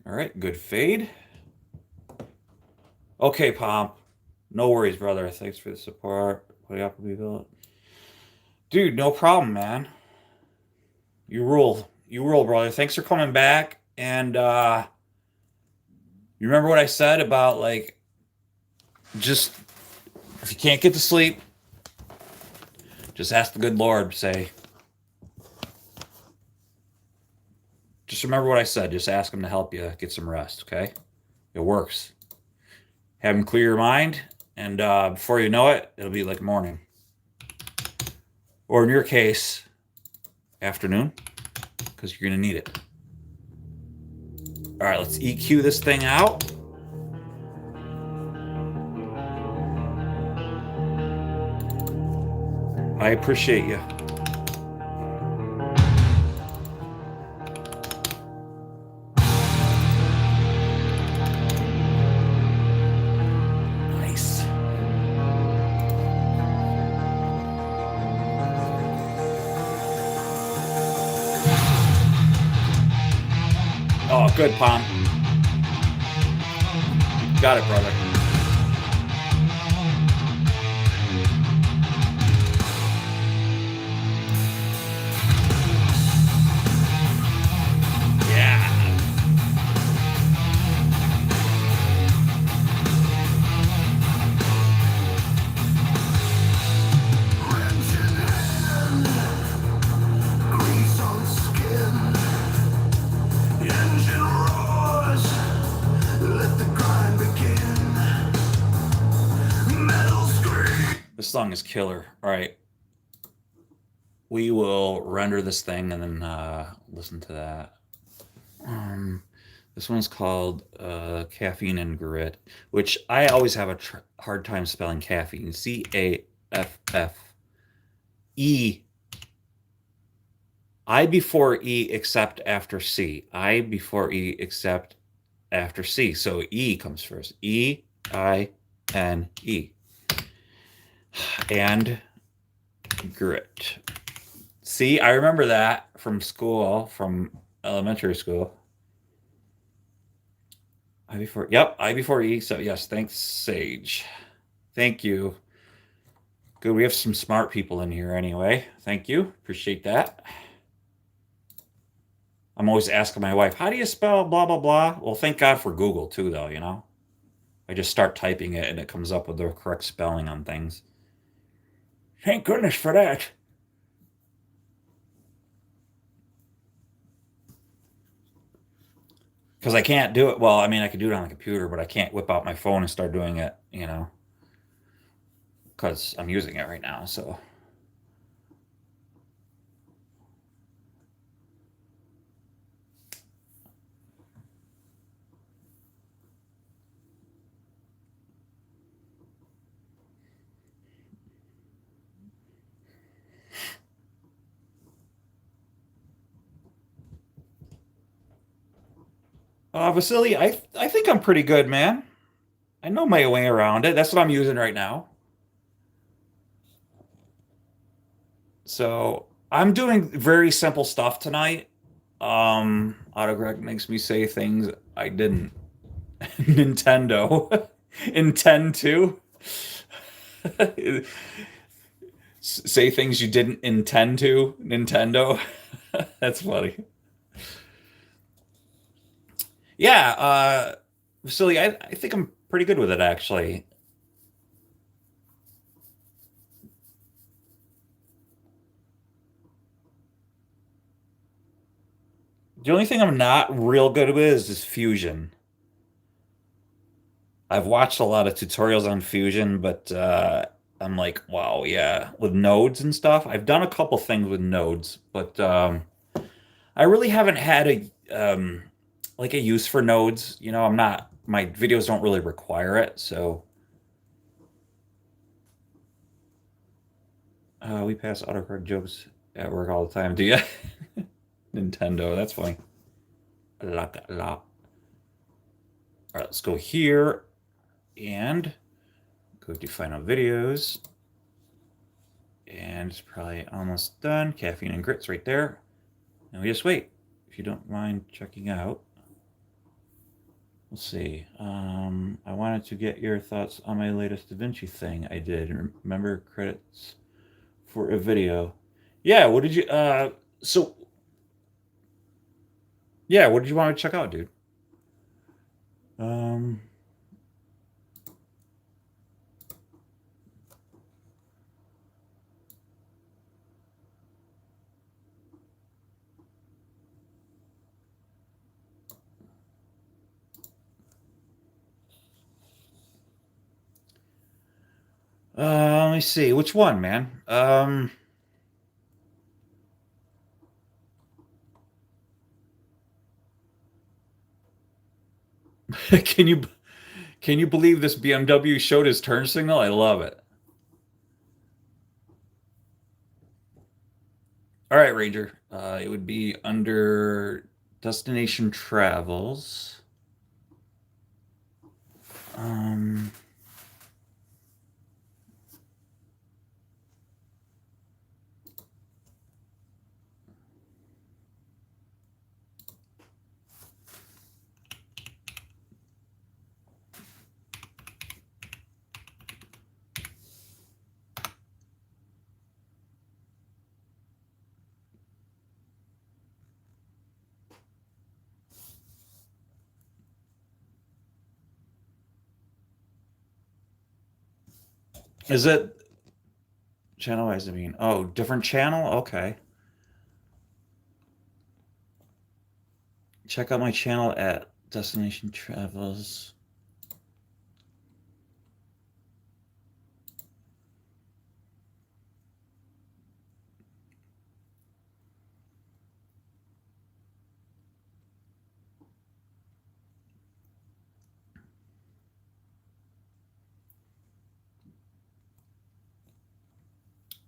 Speaker 2: All right, good fade. Okay, Pomp. No worries, brother. Thanks for the support. What up, we built? Dude, no problem, man. You rule. You rule, brother. Thanks for coming back. And you remember what I said about like just if you can't get to sleep, just ask the good Lord, say. Just remember what I said. Just ask him to help you get some rest, okay? It works. Have him clear your mind, and before you know it, it'll be like morning. Or in your case, afternoon, because you're going to need it. All right, let's EQ this thing out. I appreciate you. Nice. Oh, good, Pom. Got it, brother. This song is killer. All right. We will render this thing and then listen to that.
Speaker 1: This one's called Caffeine and Grit, which I always have a hard time spelling caffeine. Cafffe. I before E except after C. I before E except after C. So E comes first. E-I-N-E. And grit. See, I remember that from school, from elementary school. I before E. So yes, thanks, Sage. Thank you. Good. We have some smart people in here anyway. Thank you. Appreciate that. I'm always asking my wife, how do you spell blah, blah, blah? Well, thank God for Google too, though, you know? I just start typing it and it comes up with the correct spelling on things. Thank goodness for that. Because I can't do it. Well, I mean, I could do it on the computer, but I can't whip out my phone and start doing it, you know? Because I'm using it right now, so. Vasily, I think I'm pretty good, man. I know my way around it. That's what I'm using right now. So I'm doing very simple stuff tonight. Autocorrect makes me say things I didn't. Nintendo. Intend to. Say things you didn't intend to. Nintendo. That's funny. Yeah, Vasily, I think I'm pretty good with it actually. The only thing I'm not real good with is Fusion. I've watched a lot of tutorials on Fusion, but I'm like, wow, yeah, with nodes and stuff. I've done a couple things with nodes, but I really haven't had a like a use for nodes. You know, I'm not my videos don't really require it, so we pass autocorrect jokes at work all the time. Do you? Nintendo, that's funny. A lot. All right, let's go here and go to final videos. And it's probably almost done. Caffeine and grits right there. And we just wait. If you don't mind checking out. Let's see. I wanted to get your thoughts on my latest Da Vinci thing I did. Remember credits for a video. Yeah, what did you so yeah, what did you want to check out, dude? Um let me see. Which one, man? Can you believe this BMW showed his turn signal? I love it. All right, Ranger. It would be under destination travels. Um, is it channel wise? I mean, oh, different channel? Okay. Check out my channel at Destination Travels.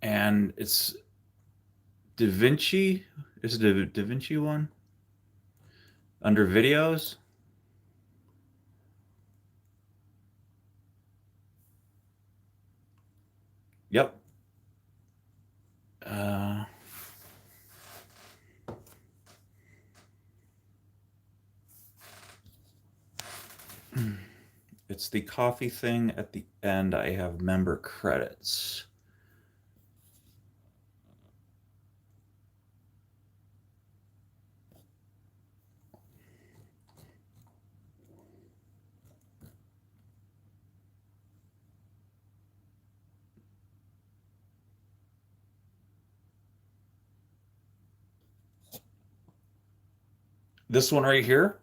Speaker 2: and it's Da Vinci. Is it the Da Vinci one? Under videos. Yep. Uh, it's the coffee thing at the end. I have member credits. This one right here.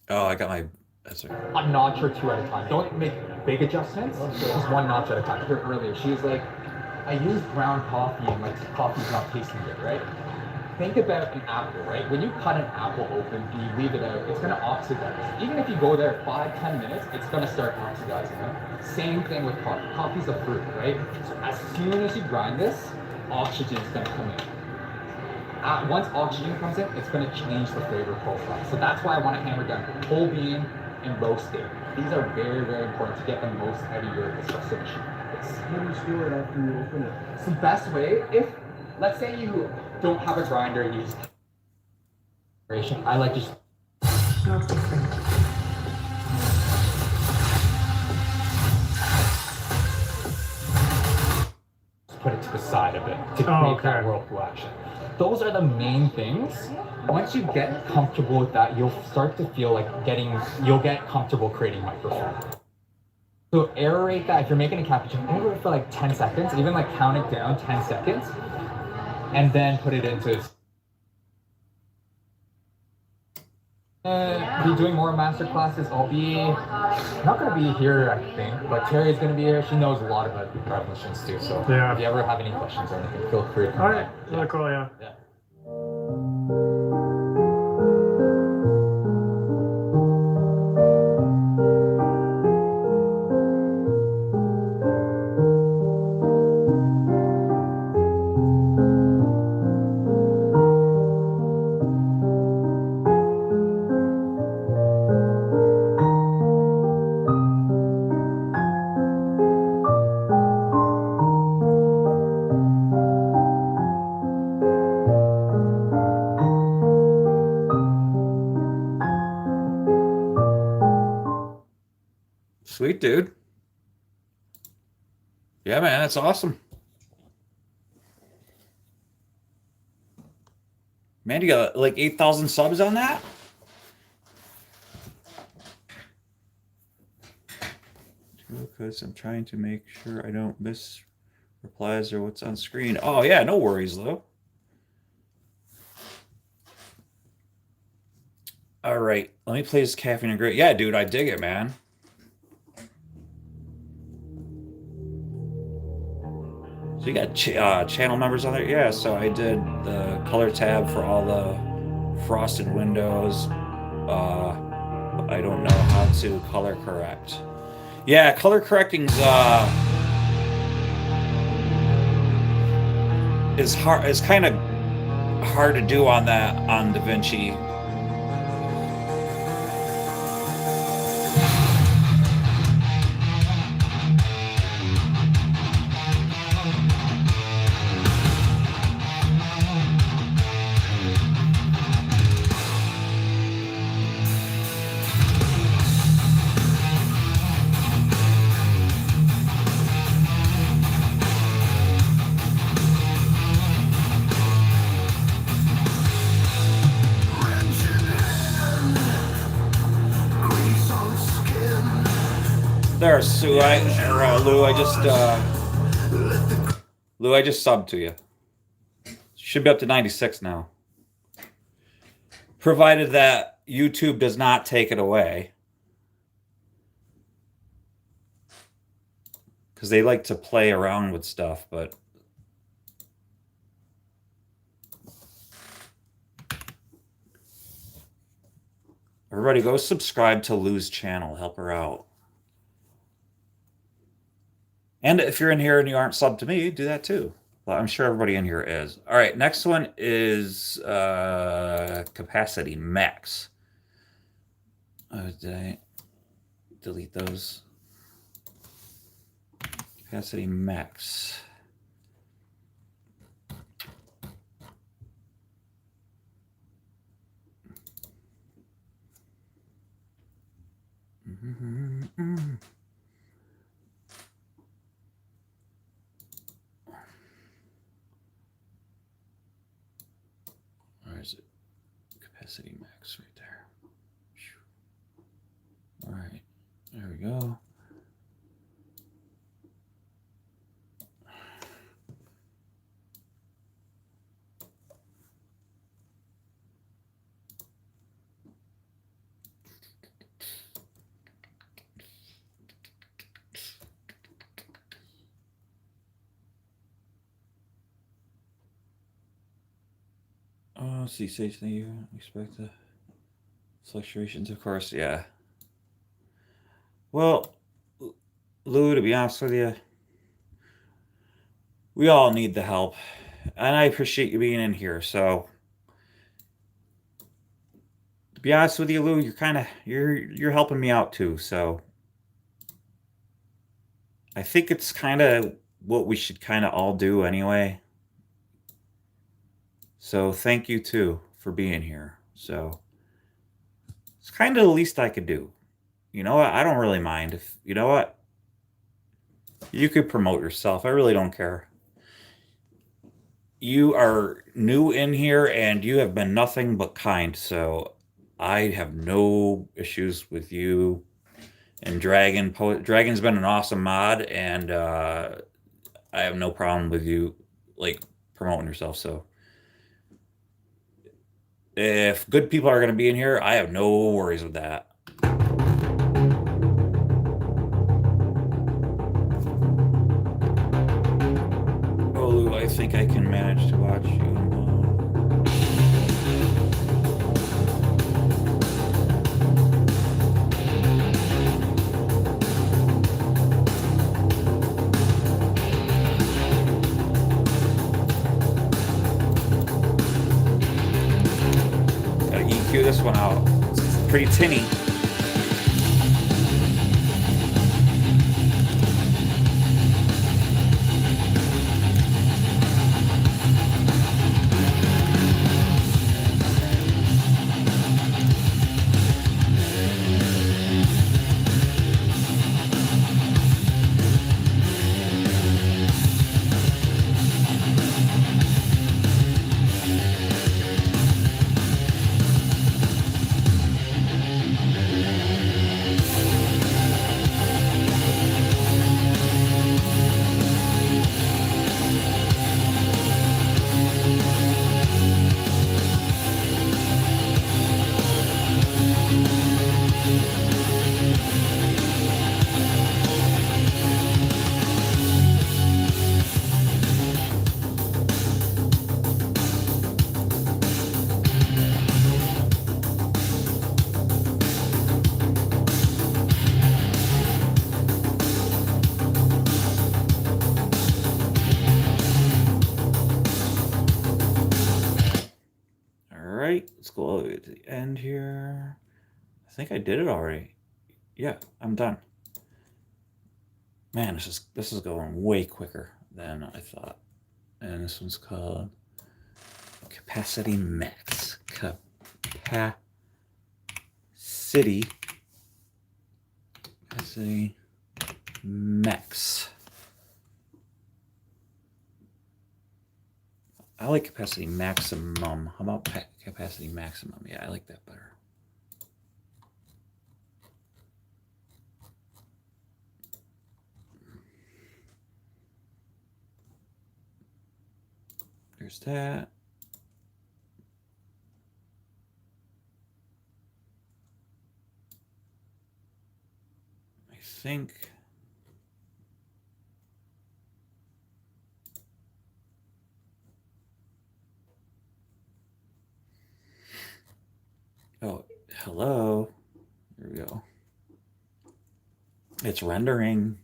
Speaker 2: Oh, I got my. That's right.
Speaker 4: A notch or two at a time. Don't make big adjustments. Just one notch at a time. Here earlier, she was like, I used ground coffee and my coffee's not tasting good, right? Think about an apple, right? When you cut an apple open and you leave it out, it's gonna oxidize. Even if you go there 5-10 minutes, it's gonna start oxidizing. Right? Same thing with coffee. Coffee's a fruit, right? So as soon as you grind this, oxygen is gonna come in. Once oxygen comes in, it's going to change the flavor profile. So that's why I want to hammer down whole bean and roasted. These are very, very important to get the most out of your espresso machine.
Speaker 5: How do you store it after you open it?
Speaker 4: It's the best way. If, let's say you don't have a grinder and you just I like to just put it to the side of it to create that whirlpool action. Those are the main things. Once you get comfortable with that, you'll start to feel like you'll get comfortable creating microfoam. So aerate that. If you're making a cappuccino, aerate for like 10 seconds, even like count it down 10 seconds, and then put it into. Be doing more master classes. I'll be not going to be here, I think, but Terry's going to be here. She knows a lot about the revolutions too. So if you ever have any questions or anything, feel free to come.
Speaker 5: All right, really cool, yeah.
Speaker 2: Sweet, dude. Yeah, man, that's awesome. Man, you got like 8,000 subs on that? Because I'm trying to make sure I don't miss replies or what's on screen. Oh, yeah, no worries, though. All right, let me play this Caffeine and Grit. Yeah, dude, I dig it, man. So you got channel numbers on there? Yeah, so I did the color tab for all the frosted windows. I don't know how to color correct. Yeah, color correcting's is hard. It's kind of hard to do on DaVinci. There, Sue, Lou, I just subbed to you. Should be up to 96 now. provided that YouTube does not take it away. Because they like to play around with stuff, but everybody go subscribe to Lou's channel. Help her out. And if you're in here and you aren't subbed to me, do that too. Well, I'm sure everybody in here is. All right, next one is capacity max. Did I delete those? Capacity max. Where is it? Capacity max right there. All right, there we go. See, safety, you expect the fluctuations, of course, yeah. Well, Lou, to be honest with you, we all need the help, and I appreciate you being in here. So, to be honest with you, Lou, you're helping me out too. So, I think it's kind of what we should kind of all do anyway. So thank you too for being here. So it's kind of the least I could do. You know what? I don't really mind. If you know what, you could promote yourself. I really don't care. You are new in here and you have been nothing but kind. So I have no issues with you. And Dragon's been an awesome mod, and I have no problem with you like promoting yourself. So if good people are going to be in here, I have no worries with that. Oh, Lou, I think I can manage to watch you. Gotta EQ this one out. It's pretty tinny. Let's go all the way to the end here. I think I did it already. Yeah, I'm done. Man, this is going way quicker than I thought. And this one's called Capacity Max. Capacity Max. I like capacity maximum. How about capacity maximum? Yeah, I like that better. There's that. think. Oh, hello. Here we go. It's rendering.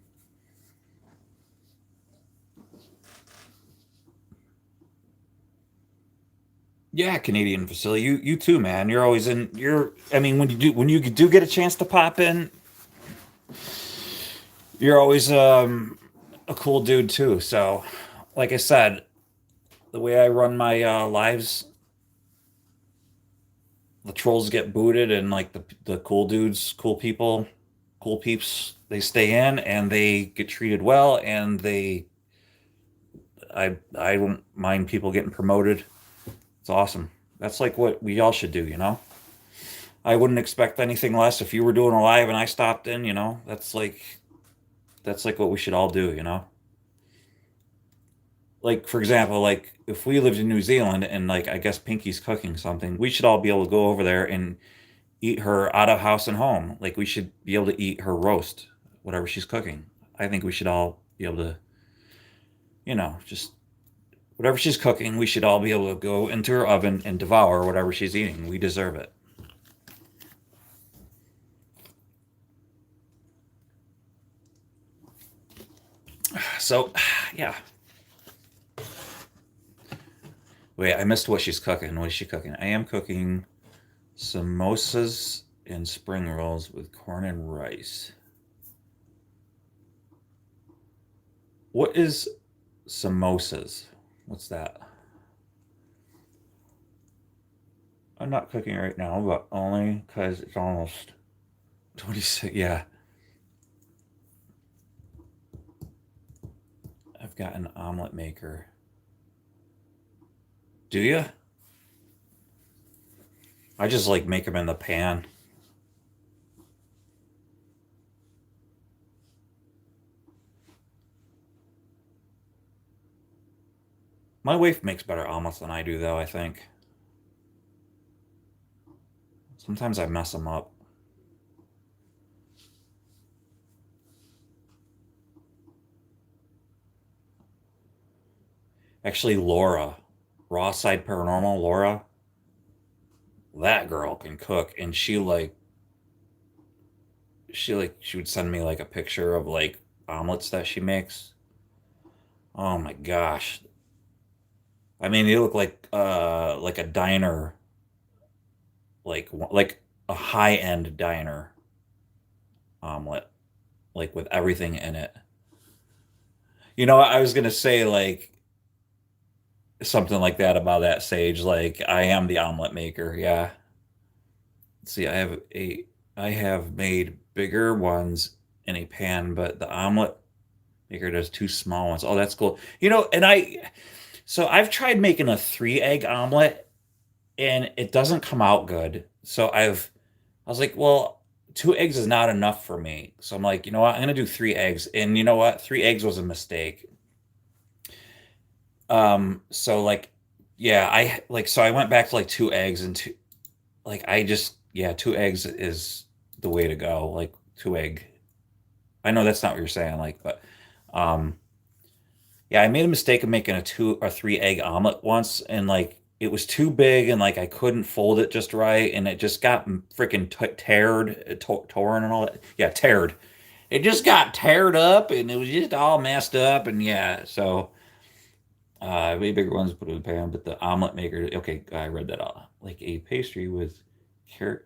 Speaker 2: Yeah, Canadian facility. You too, man. You're always in. I mean, when you do get a chance to pop in, you're always a cool dude too. So, like I said, the way I run my lives, the trolls get booted, and like the cool dudes, cool people, cool peeps, they stay in and they get treated well, and I don't mind people getting promoted. It's awesome. That's like what we all should do, you know? I wouldn't expect anything less if you were doing a live and I stopped in, you know? That's like what we should all do, you know? Like for example, like if we lived in New Zealand and like I guess Pinky's cooking something, we should all be able to go over there and eat her out of house and home. Like we should be able to eat her roast, whatever she's cooking. I think we should all be able to, just whatever she's cooking, we should all be able to go into her oven and devour whatever she's eating. We deserve it. So, yeah. Wait, I missed what she's cooking. What is she cooking? I am cooking samosas and spring rolls with corn and rice. What is samosas? What's that? I'm not cooking right now, but only because it's almost 26. Yeah. I've got an omelet maker. Do you? I just like make them in the pan. My wife makes better omelets than I do, though, I think. Sometimes I mess them up. Actually, Laura, Raw Side Paranormal, Laura, that girl can cook, and she would send me like a picture of like omelets that she makes. Oh my gosh. I mean, they look like a diner, like a high-end diner omelet, like with everything in it. You know, I was gonna say like something like that about that Sage. Like I am the omelet maker. Yeah. Let's see, I have made bigger ones in a pan, but the omelet maker does two small ones. Oh, that's cool. So I've tried making a 3 egg omelet and it doesn't come out good. So I was like, well, 2 eggs is not enough for me. So I'm like, you know what? I'm gonna do 3 eggs. And you know what? 3 eggs was a mistake. So like, yeah, so I went back to like 2 eggs and two, like I just, yeah, 2 eggs is the way to go. Like 2 egg. I know that's not what you're saying, like, but um, yeah, I made a mistake of making a 2 or 3 egg omelet once, and like it was too big, and like I couldn't fold it just right, and it just got freaking torn and all that. Yeah, teared. It just got teared up, and it was just all messed up, and yeah, so. Way bigger ones put in the pan, but the omelet maker. Okay, I read that all. Like a pastry with cur-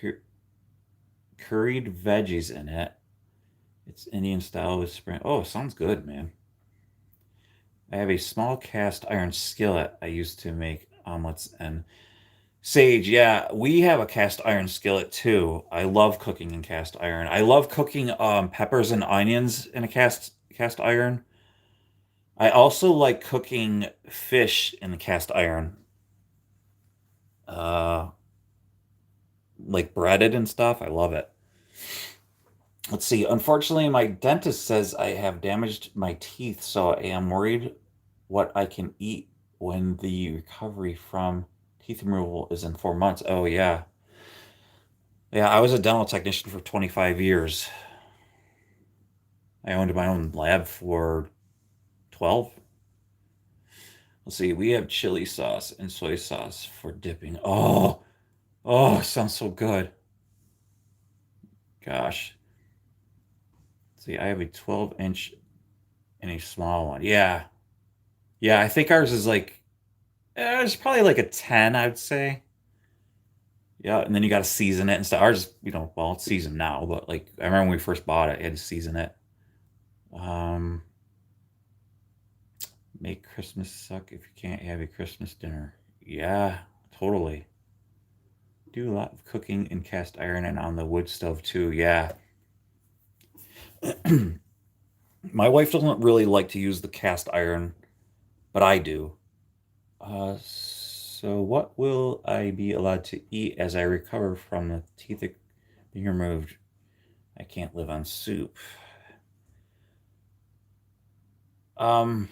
Speaker 2: cur- curried veggies in it. It's Indian style with spring. Oh, sounds good, man. I have a small cast iron skillet I used to make omelets and Sage. Yeah, we have a cast iron skillet too. I love cooking in cast iron. I love cooking peppers and onions in a cast iron. I also like cooking fish in the cast iron, uh, like breaded and stuff. I love it. Let's see. Unfortunately, my dentist says I have damaged my teeth, so I am worried what I can eat when the recovery from teeth removal is in 4 months. Oh, yeah. Yeah, I was a dental technician for 25 years. I owned my own lab for 12. Let's see, we have chili sauce and soy sauce for dipping. Oh, sounds so good. Gosh. See, I have a 12-inch and a small one. Yeah. Yeah, I think ours is like, it's probably like a 10, I would say. Yeah, and then you got to season it and stuff. Ours, well, it's seasoned now, but like I remember when we first bought it, you had to season it. Um, make Christmas suck if you can't have a Christmas dinner. Yeah, totally. Do a lot of cooking in cast iron and on the wood stove too. Yeah. My wife doesn't really like to use the cast iron, but I do. So what will I be allowed to eat as I recover from the teeth being removed? I can't live on soup. Um,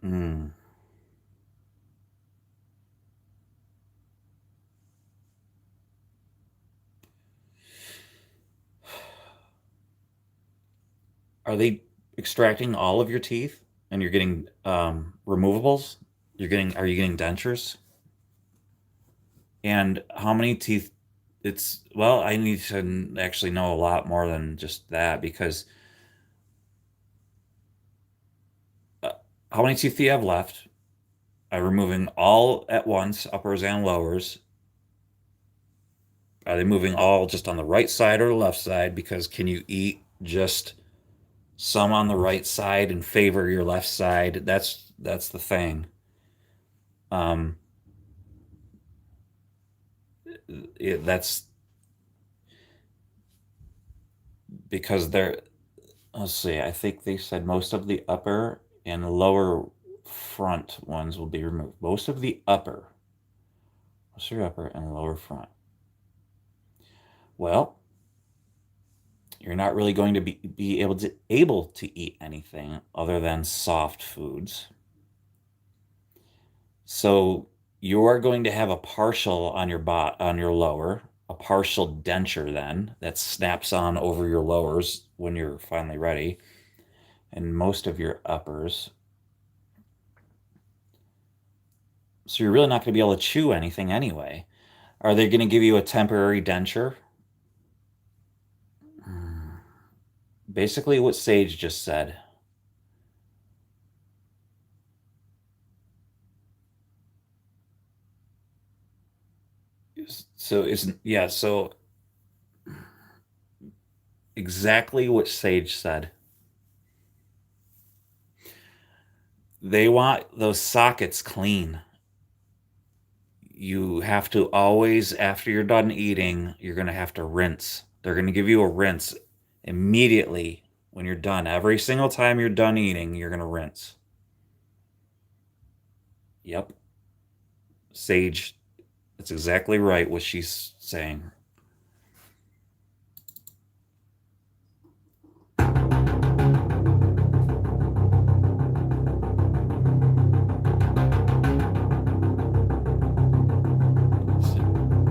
Speaker 2: hmm. Are they extracting all of your teeth and you're getting removables? Are you getting dentures? And how many teeth? Well, I need to actually know a lot more than just that because uh, how many teeth do you have left? Removing all at once, uppers and lowers? Are they moving all just on the right side or the left side? Because can you eat just some on the right side and favor your left side? That's the thing. Um, that's because they're. Let's see. I think they said most of the upper and lower front ones will be removed. Most of your upper and lower front. Well, you're not really going to be able to eat anything other than soft foods. So you are going to have a partial on on your lower, a partial denture then that snaps on over your lowers when you're finally ready, and most of your uppers. So you're really not going to be able to chew anything anyway. Are they going to give you a temporary denture? Hmm. Basically what Sage just said. So exactly what Sage said. They want those sockets clean. You have to always, after you're done eating, you're going to have to rinse. They're going to give you a rinse immediately when you're done. Every single time you're done eating, you're going to rinse. Yep. Sage, that's exactly right what she's saying.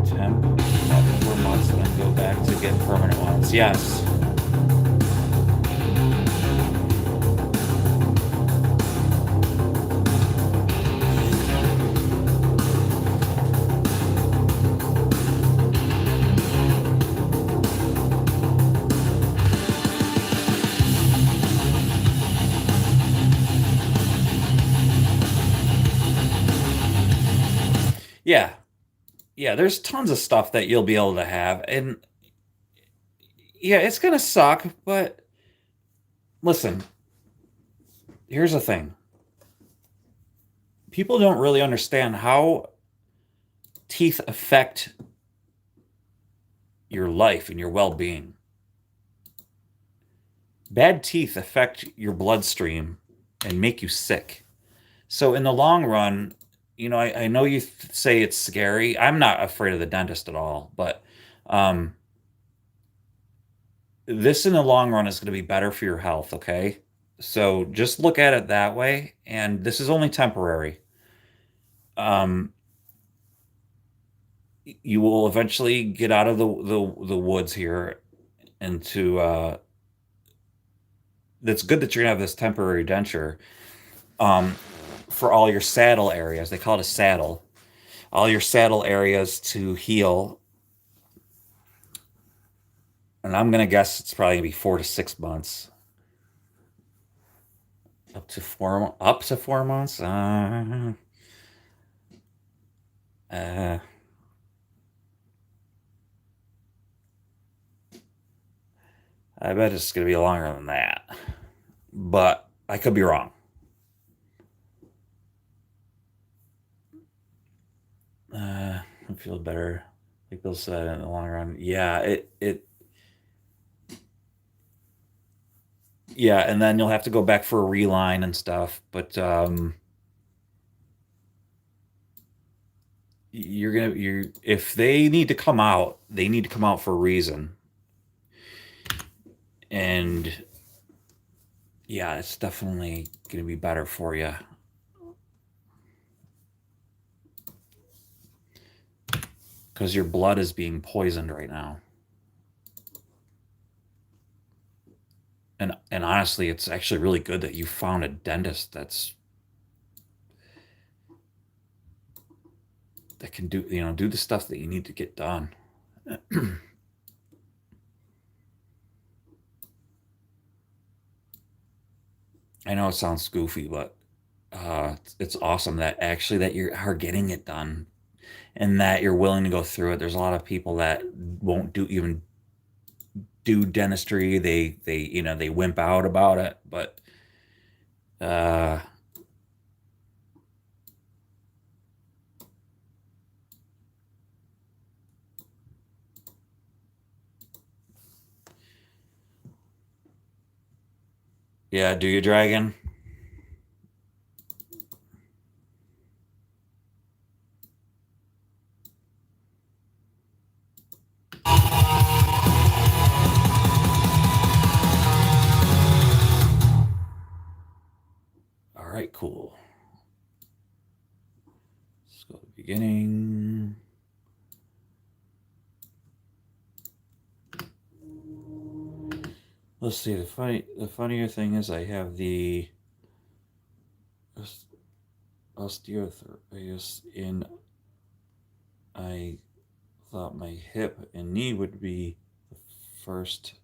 Speaker 2: Temp after 4 months and then go back to get permanent ones. Yes. Yeah. Yeah, there's tons of stuff that you'll be able to have. And yeah, it's going to suck, but listen, here's the thing. People don't really understand how teeth affect your life and your well-being. Bad teeth affect your bloodstream and make you sick. So in the long run, I know you say it's scary. I'm not afraid of the dentist at all, but um, this in the long run is going to be better for your health, okay? So just look at it that way, and this is only temporary. Um, you will eventually get out of the woods here into that's good that you're gonna have this temporary denture um for all your saddle areas. They call it a saddle. All your saddle areas to heal. And I'm gonna guess it's probably gonna be 4 to 6 months. Up to 4 months. Uh, I bet it's gonna be longer than that, but I could be wrong. I feel better. Like Bill said, in the long run, yeah, yeah, and then you'll have to go back for a reline and stuff. But you're if they need to come out, they need to come out for a reason. And yeah, it's definitely gonna be better for you. Because your blood is being poisoned right now. And honestly, it's actually really good that you found a dentist that can do the stuff that you need to get done. I know it sounds goofy, but it's awesome that actually that you are getting it done and that you're willing to go through it. There's a lot of people that won't even do dentistry. They wimp out about it, but uh yeah, do you, dragon? All right, cool. Let's go to the beginning. Let's see. The funnier thing is I have the osteoarthritis in. I thought my hip and knee would be the first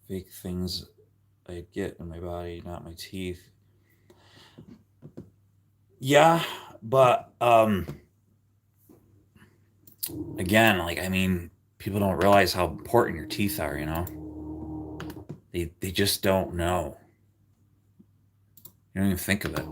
Speaker 2: fake things I'd get in my body, not my teeth. Yeah, but again, like I mean, people don't realize how important your teeth are, you know? They just don't know. You don't even think of it.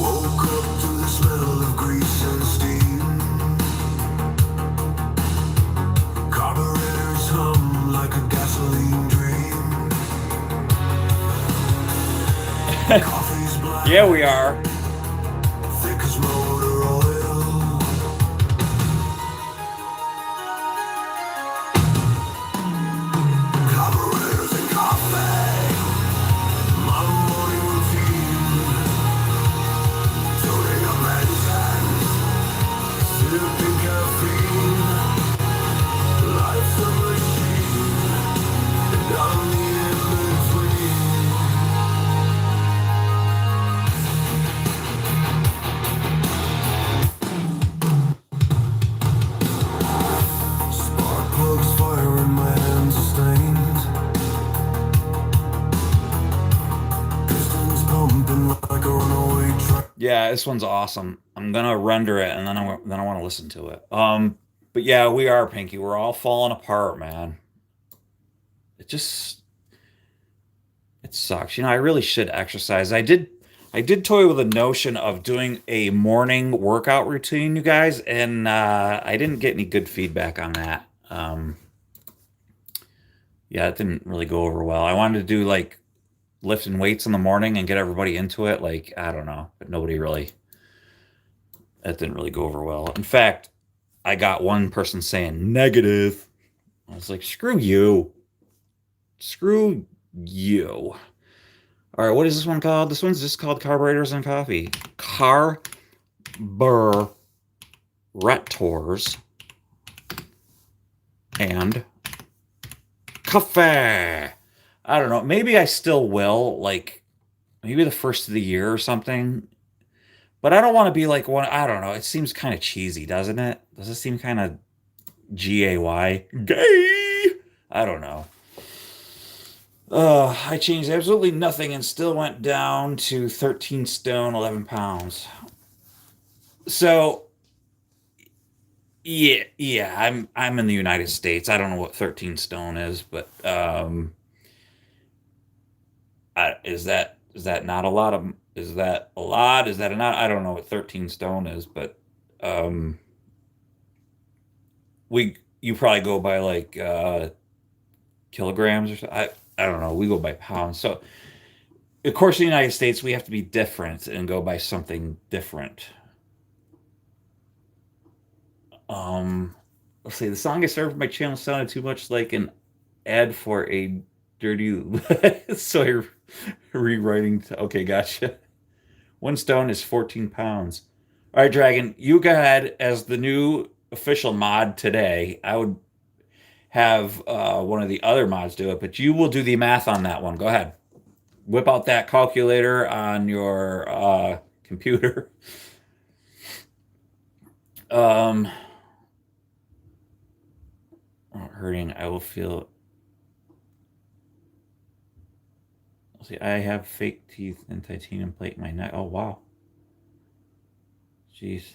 Speaker 3: Woke up to the smell of grease and steam. Carburetors hum like a gasoline dream. Coffee's black,
Speaker 2: Yeah, we are.
Speaker 3: thick as motor oil. Carburetors and coffee. My morning routine. Toting a medicine. Sipping caffeine. Life's a machine. And I'm the in-between. Spark plugs fire and my hands are stained. Pistons pumping like a runaway train.
Speaker 2: Yeah, this one's awesome. I'm gonna render it and then I want to listen to it. But yeah, we are Pinky. We're all falling apart, man. It just It sucks. I really should exercise. I did toy with the notion of doing a morning workout routine, you guys, and I didn't get any good feedback on that. Yeah, it didn't really go over well. I wanted to do like lifting weights in the morning and get everybody into it. Like, I don't know, but that didn't really go over well. In fact, I got one person saying negative. I was like, screw you. Screw you. All right, what is this one called? This one's just called Carburetors and Coffee. Carburetors and Coffee. I don't know. Maybe I still will, like, maybe the first of the year or something. But I don't want to be like one. I don't know. It seems kind of cheesy, doesn't it? Does it seem kind of gay? Gay? I don't know. I changed absolutely nothing and still went down to 13 stone, 11 pounds. So, yeah, I'm in the United States. I don't know what 13 stone is, but is that not a lot of is that a lot? Is that a not? I don't know what 13 stone is, but um you probably go by like kilograms or so. I don't know. We go by pounds. So of course in the United States we have to be different and go by something different. Let's see, the song I started for my channel sounded too much like an ad for a dirty so rewriting okay, gotcha. 1 stone is 14 pounds. All right, Dragon, you go ahead as the new official mod today. I would have one of the other mods do it, but you will do the math on that one. Go ahead. Whip out that calculator on your computer. Hurting. I will feel. See, I have fake teeth and titanium plate in my neck. Oh, wow. Jeez.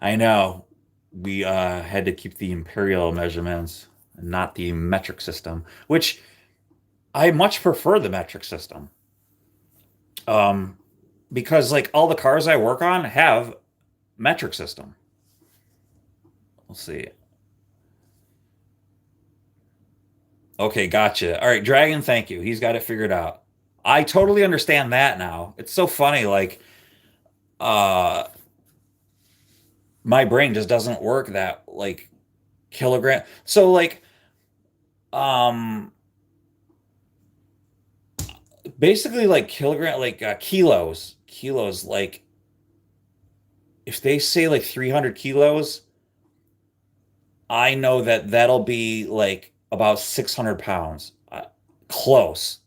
Speaker 2: I know. We had to keep the imperial measurements and not the metric system, which I much prefer the metric system. Because like all the cars I work on have metric system. Let's see. Okay, gotcha. All right, Dragon, thank you. He's got it figured out. I totally understand that now. It's so funny, like, my brain just doesn't work that, like, kilogram. So, like, um, basically, like, kilogram, like, kilos, like, if they say, like, 300 kilos, I know that that'll be, like, about 600 pounds. Close.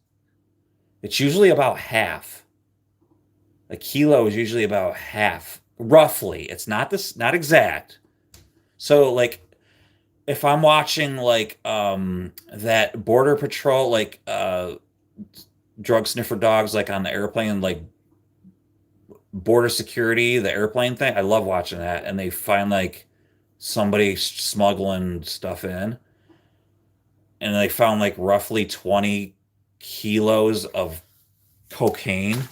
Speaker 2: It's usually about half. A kilo is usually about half, roughly. It's not not exact. So like if I'm watching like that border patrol like drug sniffer dogs like on the airplane, like border security, the airplane thing, I love watching that, and they find like somebody smuggling stuff in, and they found like roughly 20 kilos of cocaine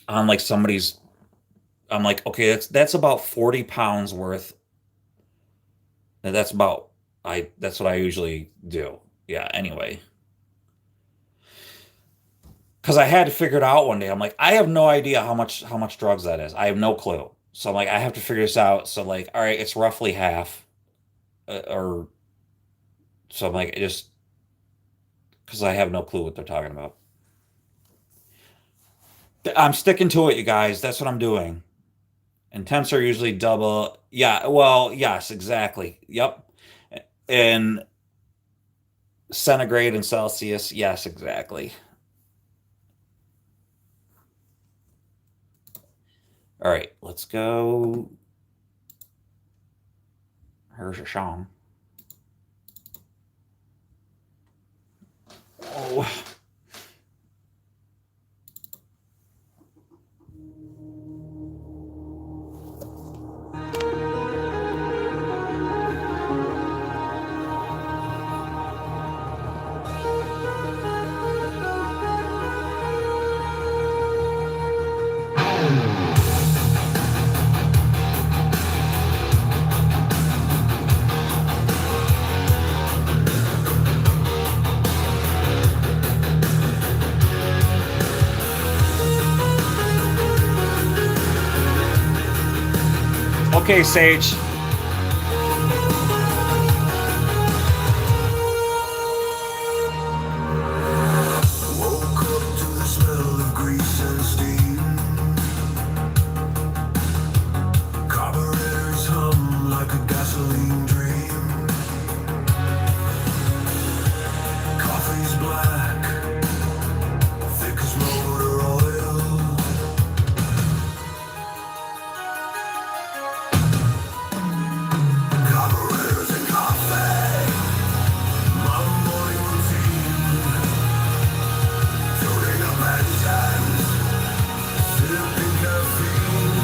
Speaker 2: on like somebody's. I'm like, okay, that's about 40 pounds worth. And that's about that's what I usually do. Yeah, anyway. Because I had to figure it out one day. I'm like, I have no idea how much drugs that is. I have no clue. So I'm like, I have to figure this out. So like, all right, it's roughly half, or so I'm like, just because I have no clue what they're talking about. I'm sticking to it, you guys. That's what I'm doing. And temps are usually double. Yeah, well, yes, exactly. Yep. And centigrade and Celsius, yes, exactly. All right, let's go. Here's a song. Oh. Okay, Sage.
Speaker 3: Woke up to the smell of grease and steam. Carburetors hum like a gasoline dream. Coffee's black, thick as motor oil. Carburetors and coffee, my morning routine. Tuning up engines, sipping caffeine.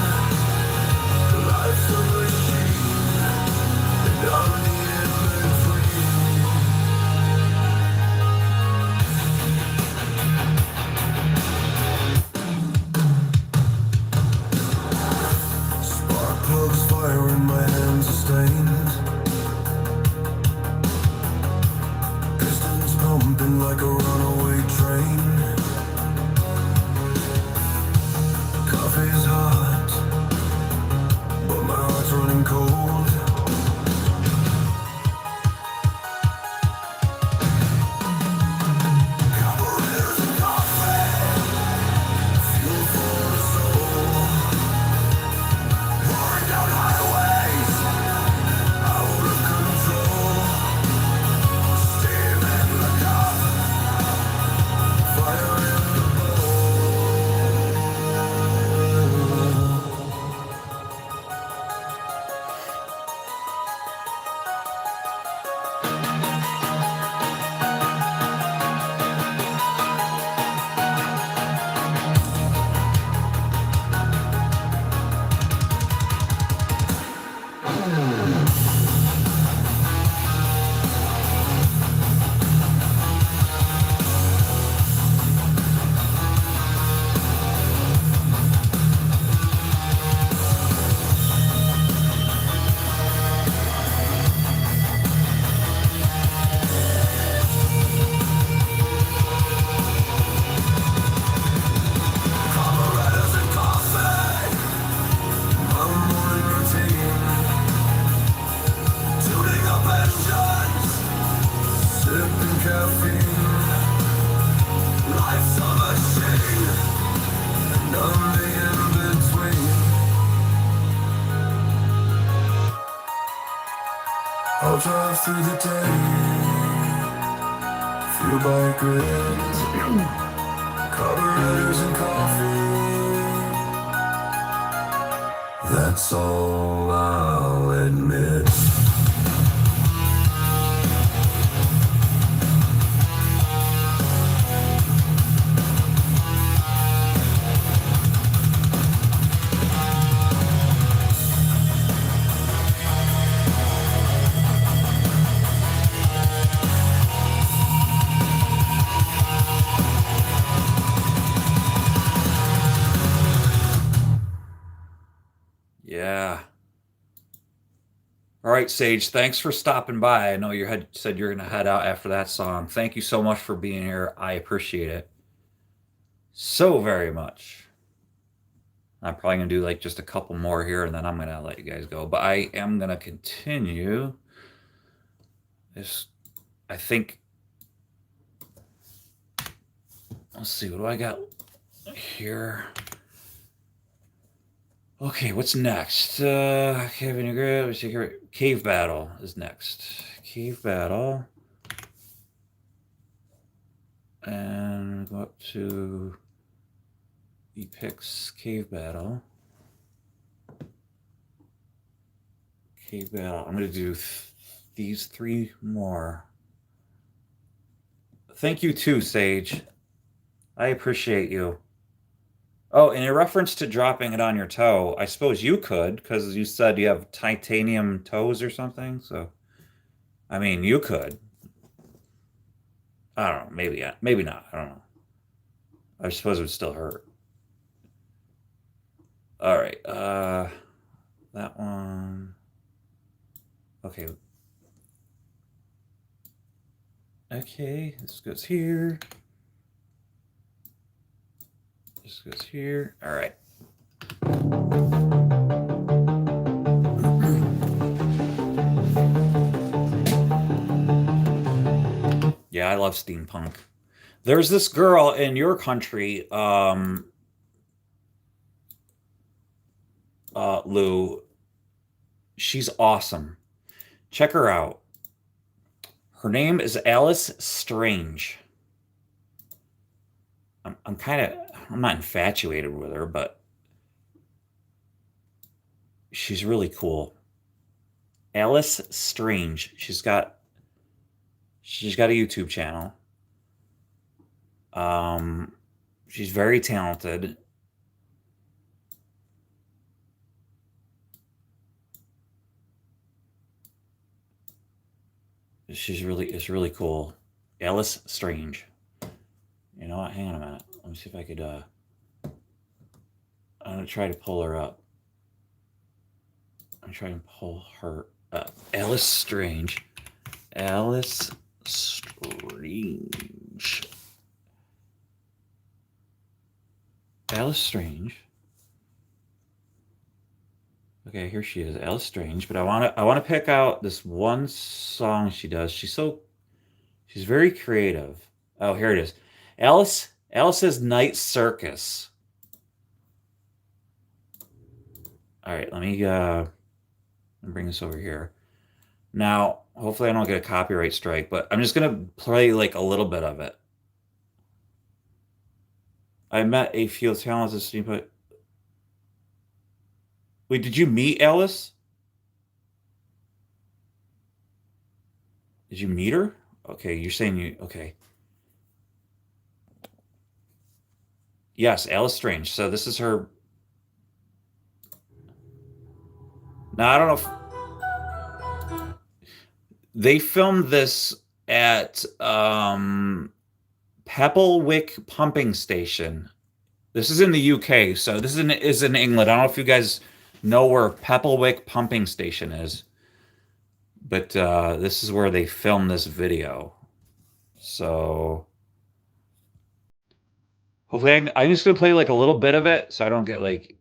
Speaker 3: Life's a machine, and I'm the in-between. Spark plugs firing, my hands are stained. Pistons pumping like a runaway train. Coffee's hot, but my heart's running cold. Carburetors and coffee, fuel for the soul. Roaring down highways, out of control. Steam in the cup, fire in the bowl. Carburetors and coffee, my morning routine. Tuning up engines, sipping caffeine. Life's a machine, and I'm the in-between. I'll drive through the day, fueled by grit. Carburetors and coffee, that's all I'll admit.
Speaker 2: Yeah. All right, Sage, thanks for stopping by. I know you had said you're going to head out after that song. Thank you so much for being here. I appreciate it so very much. I'm probably going to do like just a couple more here and then I'm going to let you guys go. But I am going to continue this. I think, let's see, what do I got here? Okay, what's next? Kevin, Cave Battle is next. Cave Battle. And go up to Epix Cave Battle. Cave Battle. I'm going to do these three more. Thank you too, Sage. I appreciate you. Oh, and in reference to dropping it on your toe, I suppose you could, because you said you have titanium toes or something. So, I mean, you could. I don't know. Maybe not. I don't know. I suppose it would still hurt. All right. That one. Okay. Okay. This goes here. This goes here. All right. Yeah, I love steampunk. There's this girl in your country, Lou. She's awesome. Check her out. Her name is Alice Strange. I'm kind of, I'm not infatuated with her, but she's really cool. Alice Strange. She's got a YouTube channel. Um, she's very talented. It's really cool. Alice Strange. You know what? Hang on a minute. Let me see if I could I'm gonna try to pull her up. I'm trying to pull her up. Alice Strange. Alice Strange. Alice Strange. Okay, here she is, Alice Strange. But I wanna pick out this one song she does. She's very creative. Oh, here it is. Alice's Night Circus. All right, let me bring this over here. Now, hopefully I don't get a copyright strike, but I'm just gonna play like a little bit of it. I met a few talented steampunk. Wait, did you meet Alice? Did you meet her? Okay, you're saying you okay. Yes, Alice Strange. So this is her. Now I don't know if they filmed this at Pebblewick Pumping Station. This is in the UK, so this is in England. I don't know if you guys know where Pebblewick Pumping Station is, but this is where they filmed this video. So hopefully, I'm just gonna play like a little bit of it, so I don't get like.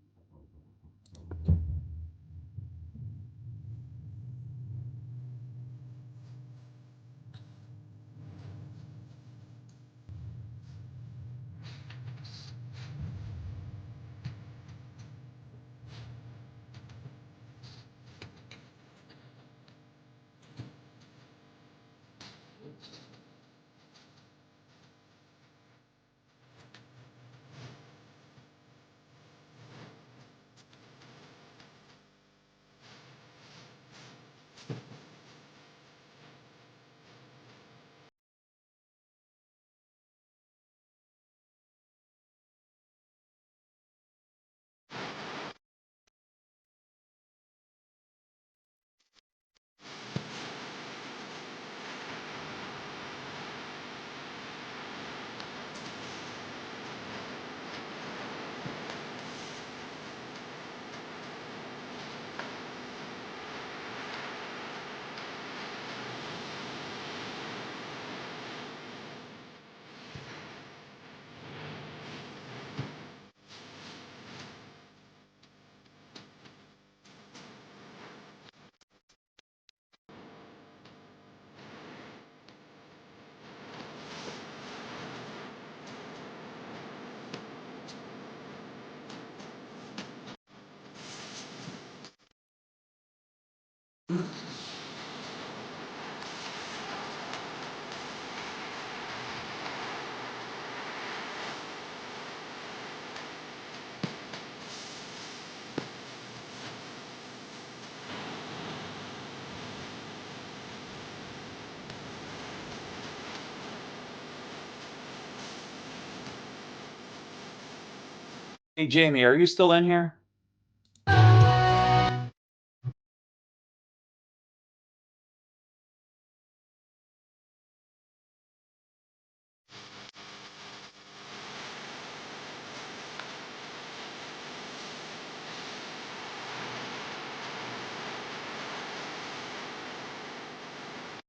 Speaker 2: Hey Jamie, are you still in here?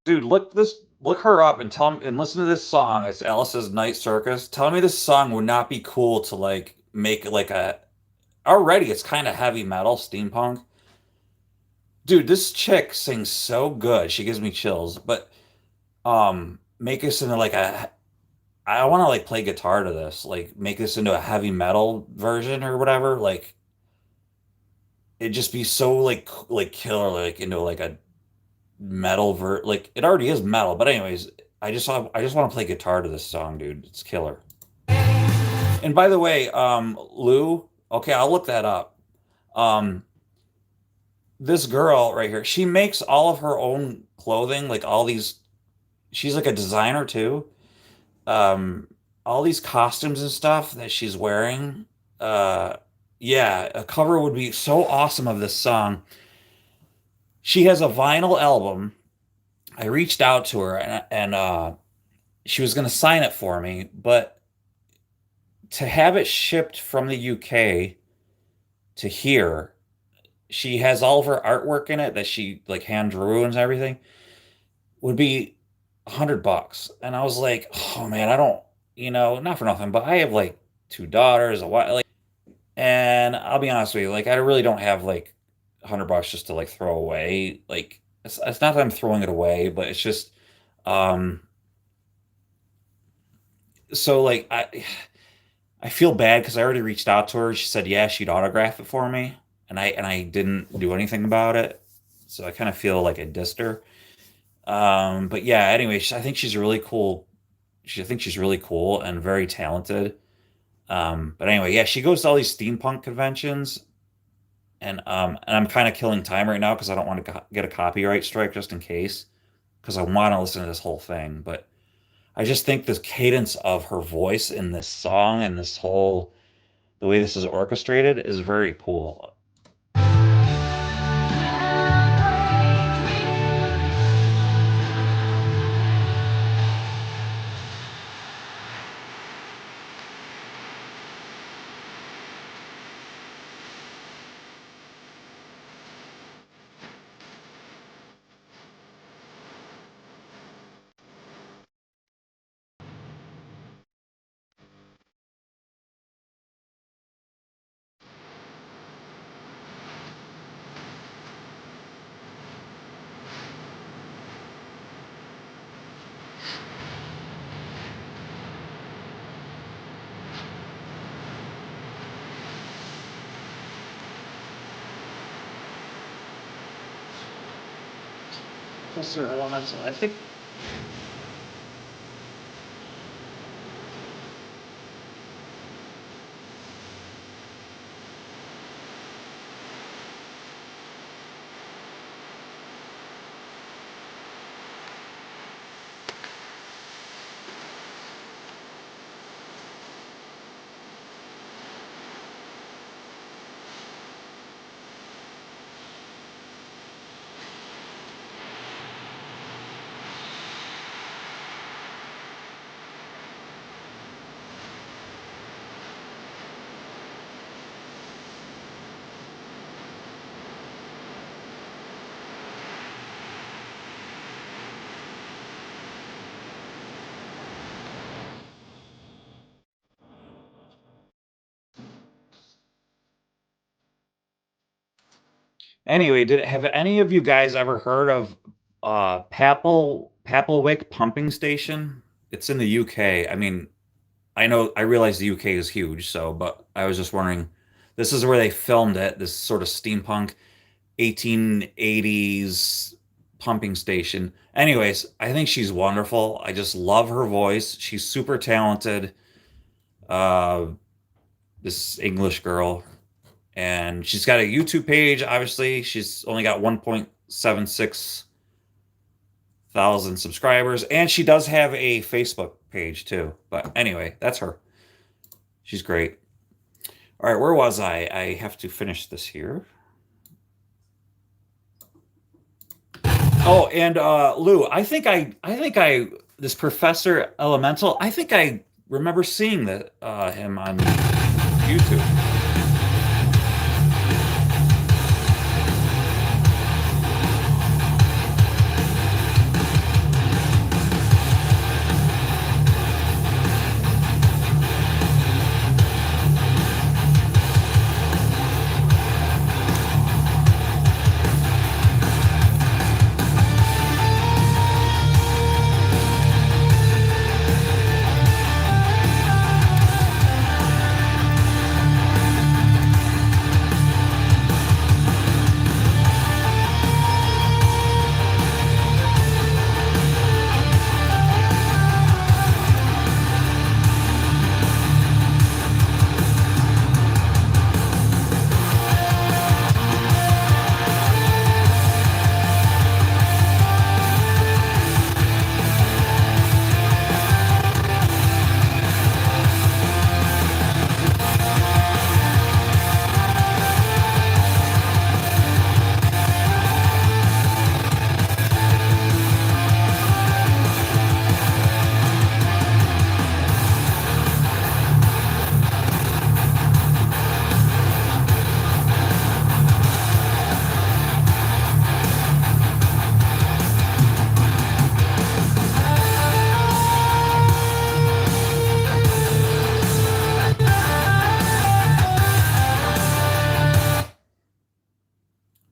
Speaker 2: Dude, look her up and tell me and listen to this song. It's Alice's Night Circus. Tell me this song would not be cool to like make like a already it's kind of heavy metal, steampunk. Dude, this chick sings so good. She gives me chills. But um make this into like a I want to like play guitar to this, like make this into a heavy metal version or whatever. Like it'd just be so like killer, like into like a metal like it already is metal. But anyways, I just want to play guitar to this song, dude. It's killer. And by the way, Lou, okay, I'll look that up. Um, this girl right here, she makes all of her own clothing, like all these, she's like a designer too. Um, all these costumes and stuff that she's wearing. Uh, yeah, a cover would be so awesome of this song. She has a vinyl album. I reached out to her and she was going to sign it for me, but to have it shipped from the UK to here, she has all of her artwork in it that she like hand drew and everything, would be $100. And I was like, oh man, I don't, not for nothing, but I have like two daughters, a wife, like, and I'll be honest with you, like I really don't have like $100 just to like throw away. Like it's not that I'm throwing it away, but it's just, um, so like I feel bad because I already reached out to her. She said, yeah, she'd autograph it for me, and I didn't do anything about it. So I kind of feel like I dissed her. But yeah, anyway, I think she's really cool. I think she's really cool and very talented. But anyway, yeah, she goes to all these steampunk conventions, and I'm kind of killing time right now because I don't want to get a copyright strike just in case, because I want to listen to this whole thing. But I just think the cadence of her voice in this song and the way this is orchestrated is very cool. Closer elemental. I think. Anyway, did have any of you guys ever heard of Papelwick Pumping Station? It's in the UK. I mean, I realize the UK is huge, so but I was just wondering, this is where they filmed it, this sort of steampunk 1880s pumping station. Anyways, I think she's wonderful. I just love her voice. She's super talented. Uh, this English girl, and she's got a YouTube page. Obviously, she's only got 1.76 thousand subscribers, and she does have a Facebook page too. But anyway, that's her. She's great. All right, where was I? I have to finish this here. Oh, and Lou, this Professor Elemental, I think I remember seeing him on YouTube.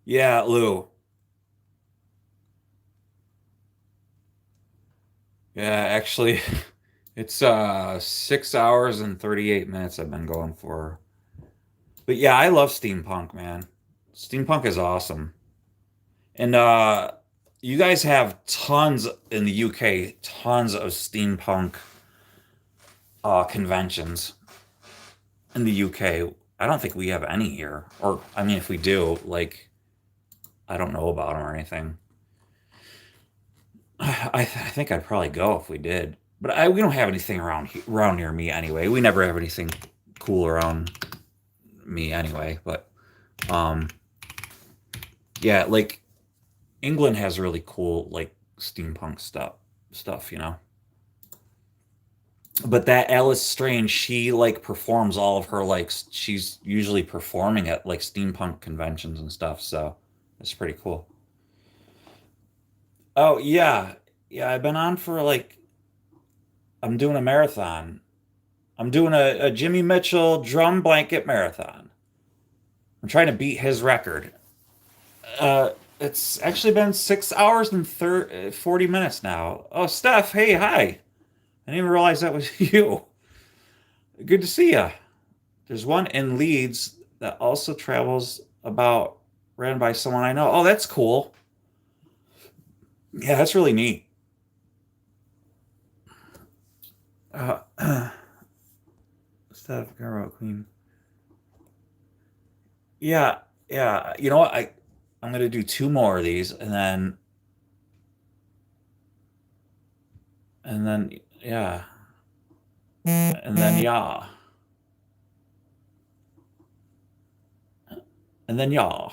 Speaker 2: Yeah, Lou. Yeah, actually, it's 6 hours and 38 minutes I've been going for. But yeah, I love steampunk, man. Steampunk is awesome. And you guys have tons in the UK, tons of steampunk conventions in the UK. I don't think we have any here. Or I mean if we do, like I don't know about them or anything. I think I'd probably go if we did. But we don't have anything around near me anyway. We never have anything cool around me anyway, but um yeah, like England has really cool like steampunk stuff, you know. But that Alice Strange, she like performs all of her like she's usually performing at like steampunk conventions and stuff, so it's pretty cool. Oh yeah. Yeah, I've been on for like I'm doing a marathon. I'm doing a Jimmy Mitchell drum blanket marathon. I'm trying to beat his record. It's actually been 6 hours and 40 minutes now. Oh, Steph, hey, hi. I didn't even realize that was you. Good to see you. There's one in Leeds that also travels about, ran by someone I know. Oh, that's cool. Yeah, that's really neat. Uh, Steph, Girl Queen. Yeah, yeah. You know what? I'm gonna do two more of these, and then yeah, and then yeah, and then yeah.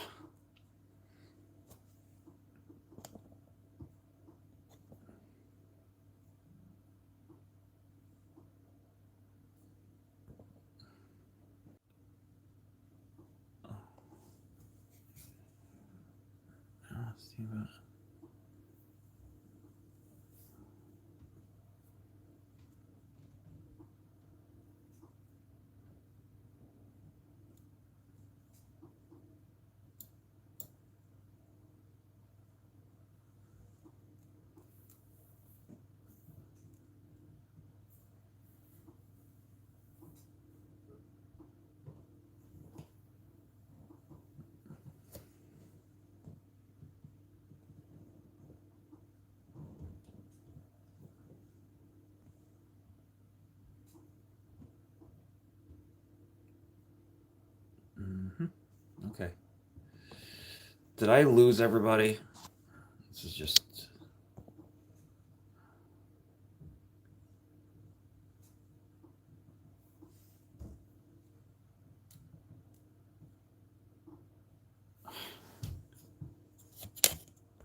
Speaker 2: Hmm. Okay. Did I lose everybody? This is just.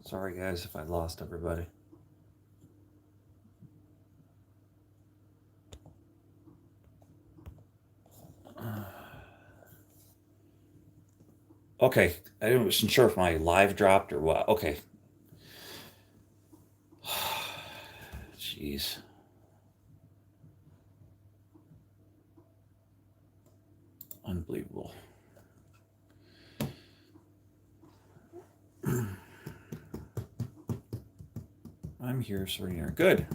Speaker 2: Sorry, guys, if I lost everybody. Okay, I wasn't sure if my live dropped or what. Okay. Jeez. Unbelievable. I'm here, Serena. Good.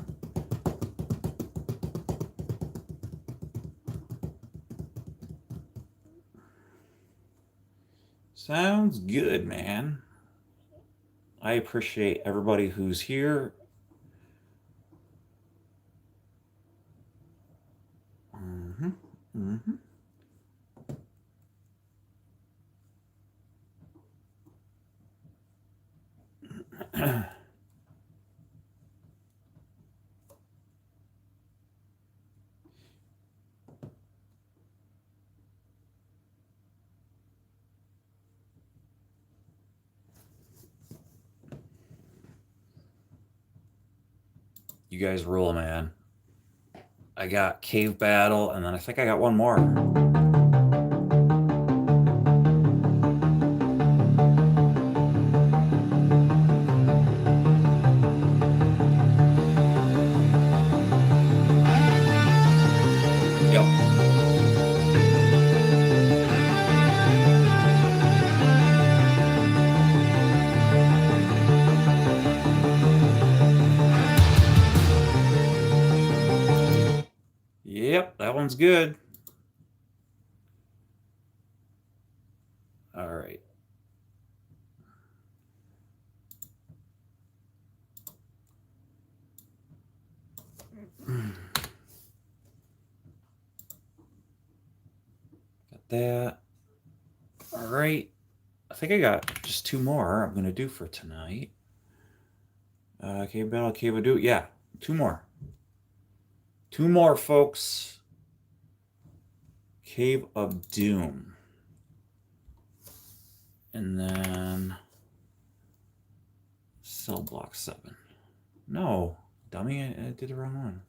Speaker 2: Sounds good, man. I appreciate everybody who's here. Hmm. Hmm. You guys rule, man. I got Cave Battle, and then I think I got one more. Yep. Yep, that one's good. All right. Got that. All right. I think I got just 2 more I'm going to do for tonight. Cave Battle, Cave of Doom. Yeah, 2 more. 2 more, folks. Cave of Doom. And then Cell Block 7. No, dummy, I did the wrong one.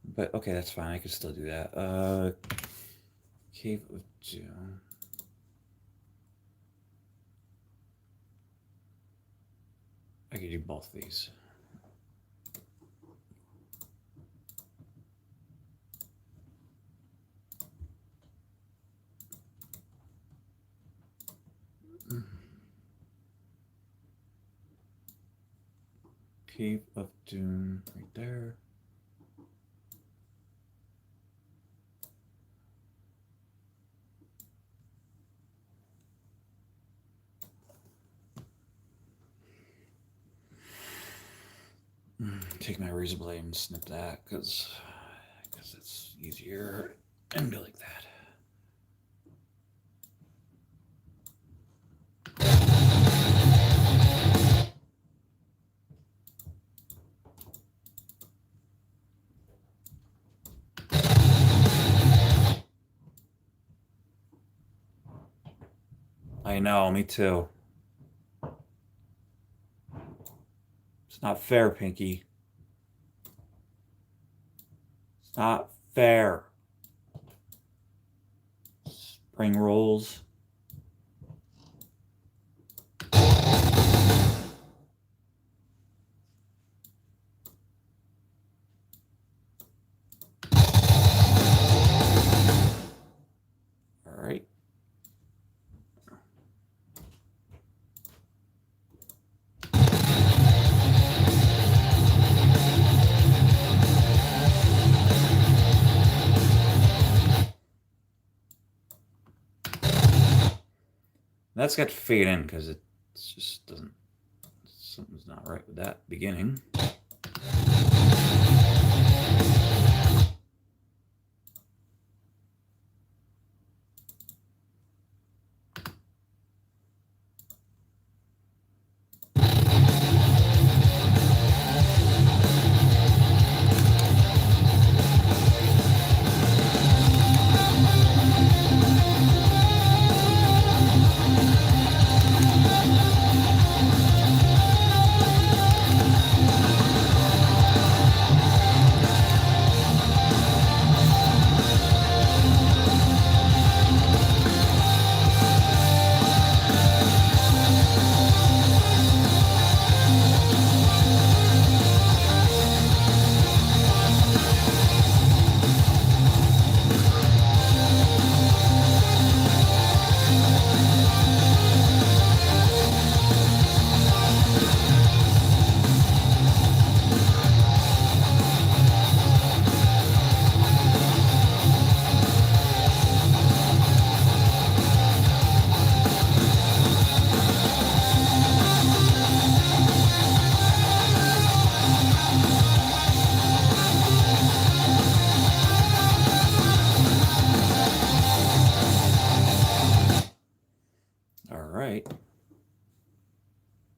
Speaker 2: But okay, that's fine. I can still do that. Cave of Doom. I could do both of these. Cave of Doom right there. Take my razor blade and snip that because it's easier and go like that. I know, me too. It's not fair, Pinky. It's not fair. Spring rolls. All right. That's got to fade in because it just doesn't, something's not right with that beginning.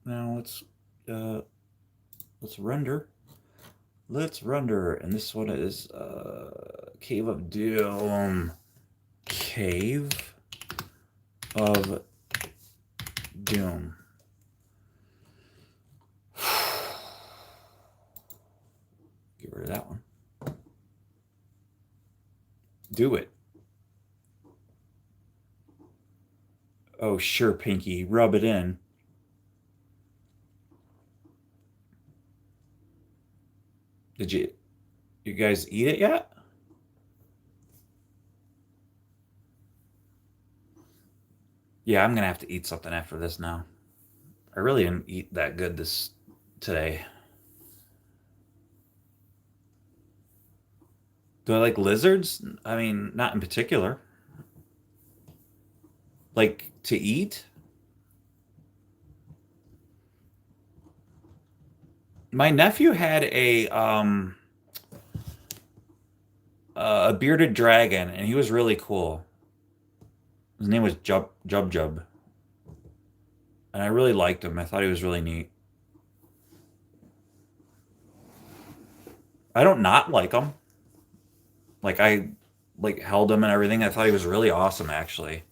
Speaker 2: Now let's render. Let's render, and this one is Cave of Doom. Cave of Doom. Get rid of that one. Do it. Oh, sure, Pinky. Rub it in. Did you guys eat it yet? Yeah, I'm gonna have to eat something after this now. I really didn't eat that good today. Do I like lizards? I mean, not in particular. Like to eat? My nephew had a bearded dragon, and he was really cool. His name was Jub, and I really liked him. I thought he was really neat. I don't not like him. Like I like held him and everything. I thought he was really awesome, actually.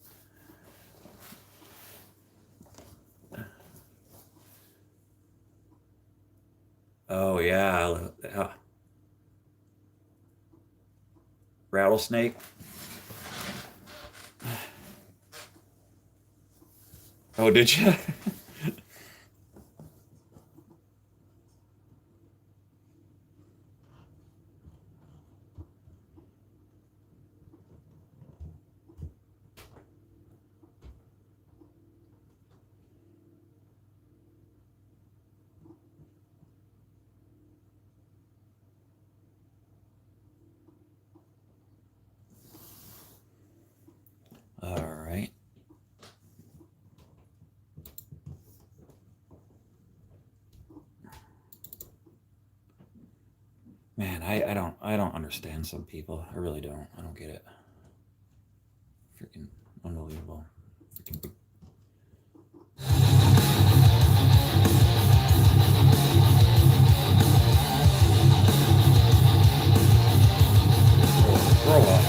Speaker 2: Oh yeah, rattlesnake. Oh, did you? All right. Man, I don't understand some people. I really don't. I don't get it. Freaking unbelievable. Freaking big. Grow up.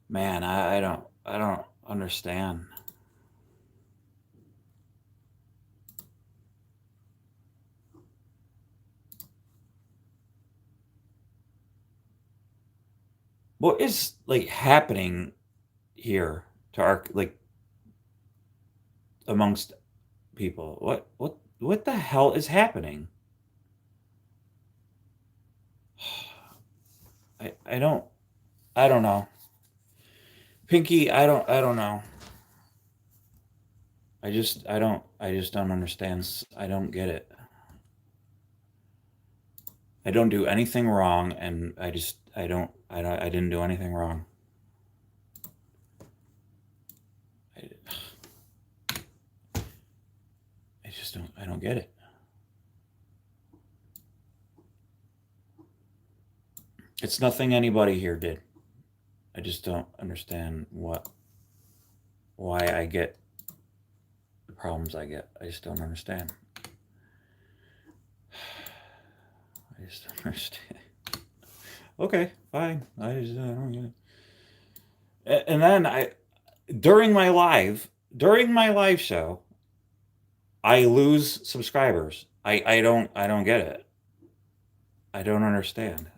Speaker 2: Man, I don't understand. What is like happening here to our like amongst people? What the hell is happening? I don't I don't know. Pinky, I don't know. I just don't understand. I don't get it. I don't do anything wrong, and I didn't do anything wrong. I, I don't get it. It's nothing anybody here did. I just don't understand why I get the problems I get. I just don't understand. I just don't understand. Okay, fine. I don't get it. And then during my live show, I lose subscribers. I don't get it. I don't understand.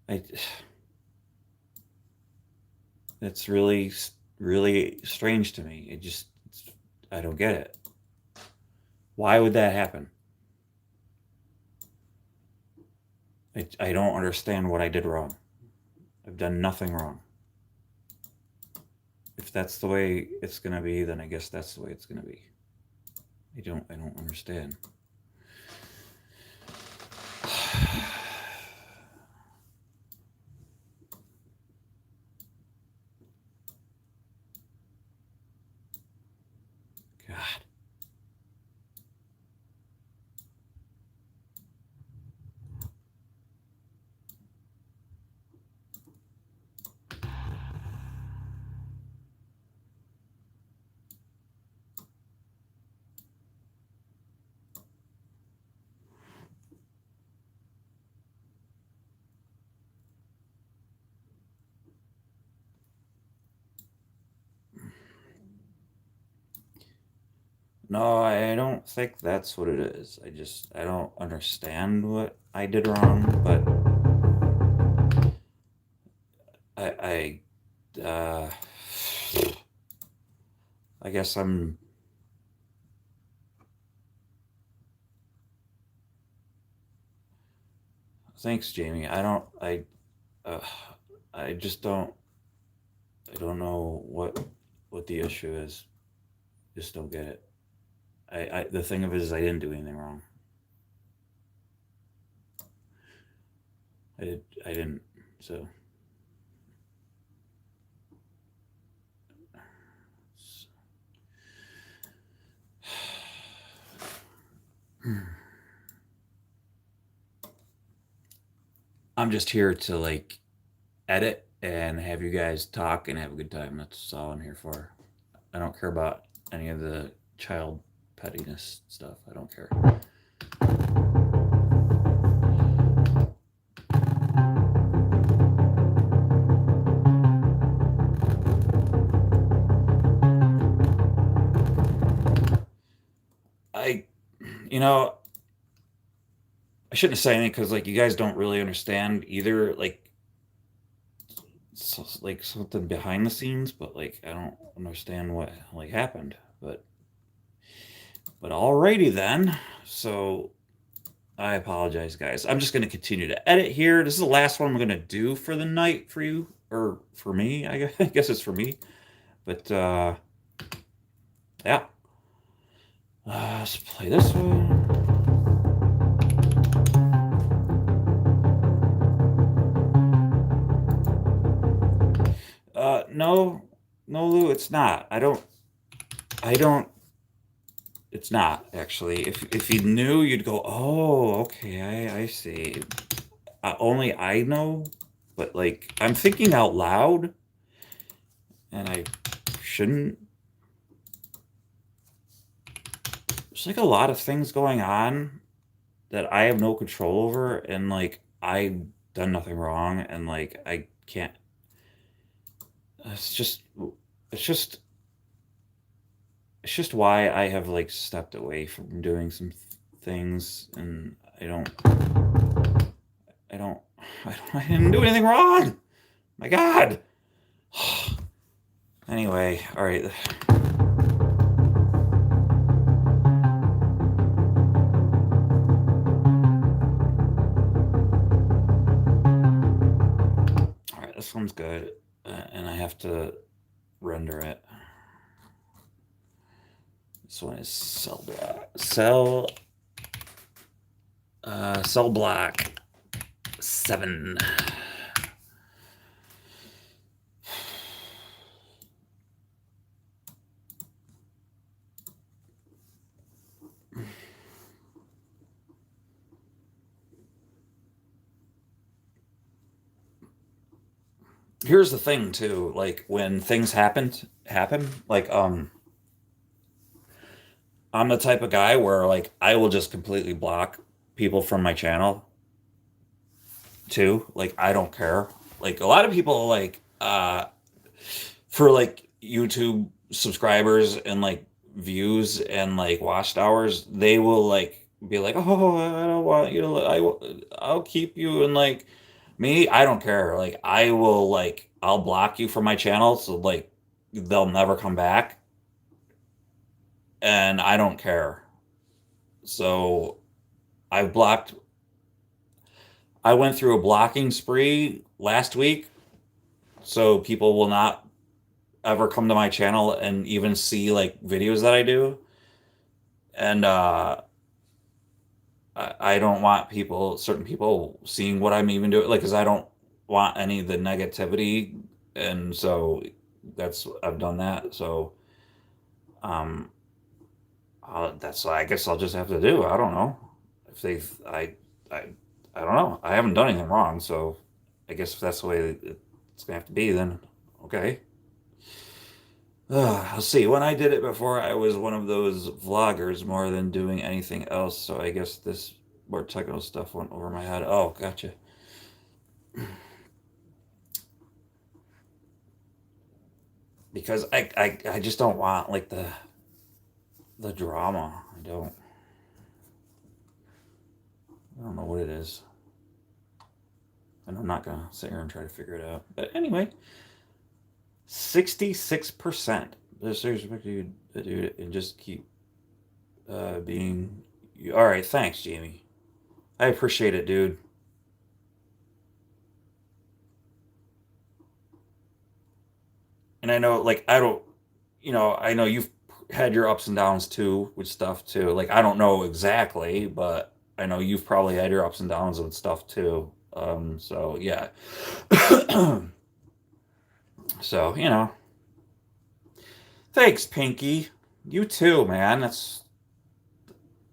Speaker 2: I It's really strange to me. I don't get it. Why would that happen? I don't understand what I did wrong. I've done nothing wrong. that's the way it's gonna be, then I guess that's the way it's gonna be. I don't understand. God. No, I don't think that's what it is. I don't understand what I did wrong, but uh, I guess I'm. Thanks, Jamie. Uh, I just I don't know what the issue is. Just don't get it. The thing of it is, I didn't do anything wrong. I didn't. So. I'm just here to like edit and have you guys talk and have a good time. That's all I'm here for. I don't care about any of the child pettiness stuff. I don't care. I, you know, I shouldn't say anything because like you guys don't really understand either. Like, like something behind the scenes, but like I don't understand what like happened. But alrighty then. So I apologize, guys. I'm just going to continue to edit here. This is the last one I'm going to do for the night for you, or for me. I guess it's for me. But yeah. Let's play this one. No, no, Lou, it's not. I don't. It's not actually. If you knew, you'd go, oh, okay, I see. Only I know, but like I'm thinking out loud, and I shouldn't. There's like a lot of things going on that I have no control over, and like I've done nothing wrong, and like I can't. It's just, it's just, it's just why I have like stepped away from doing some things, and I don't, I didn't do anything wrong. My God. Anyway, all right. All right, this one's good, and I have to render it. This one is cell block 7. Here's the thing too, like when things happen, like I'm the type of guy where like I will just completely block people from my channel too. Like I don't care. Like a lot of people like for like YouTube subscribers and like views and like watched hours, they will like be like, "Oh, I don't want you to I'll keep you," and like me, I don't care. Like I will like I'll block you from my channel so like they'll never come back, and I don't care. So I blocked I went through a blocking spree last week so people will not ever come to my channel and even see like videos that I do. And I don't want certain people seeing what I'm even doing, like, because I don't want any of the negativity. And so I've done that. So, um, that's, I guess I'll just have to do. I don't know if I, I don't know. I haven't done anything wrong. So I guess if that's the way it's gonna have to be, then okay. I'll see. When I did it before, I was one of those vloggers more than doing anything else. So I guess this more technical stuff went over my head. Oh, gotcha. Because I just don't want like the drama. I don't know what it is. And I'm not gonna sit here and try to figure it out. But anyway, 66%. There's seriously dude, and just keep being. All right, thanks, Jamie. I appreciate it, dude. And I know, like, I don't, I know you've had your ups and downs too with stuff too. Like, I don't know exactly, but I know you've probably had your ups and downs with stuff too. So yeah. So, thanks, Pinky. You too, man. That's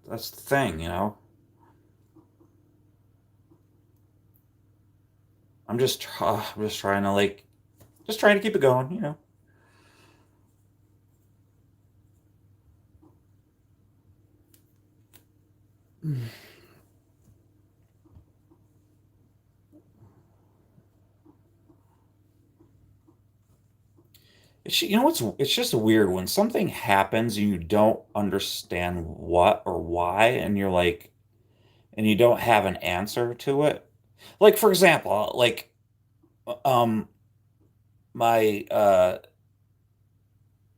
Speaker 2: the thing. I'm just trying to like, just trying to keep it going. It's just weird when something happens and you don't understand what or why, and you're like, and you don't have an answer to it. Like, for example, like, um, my,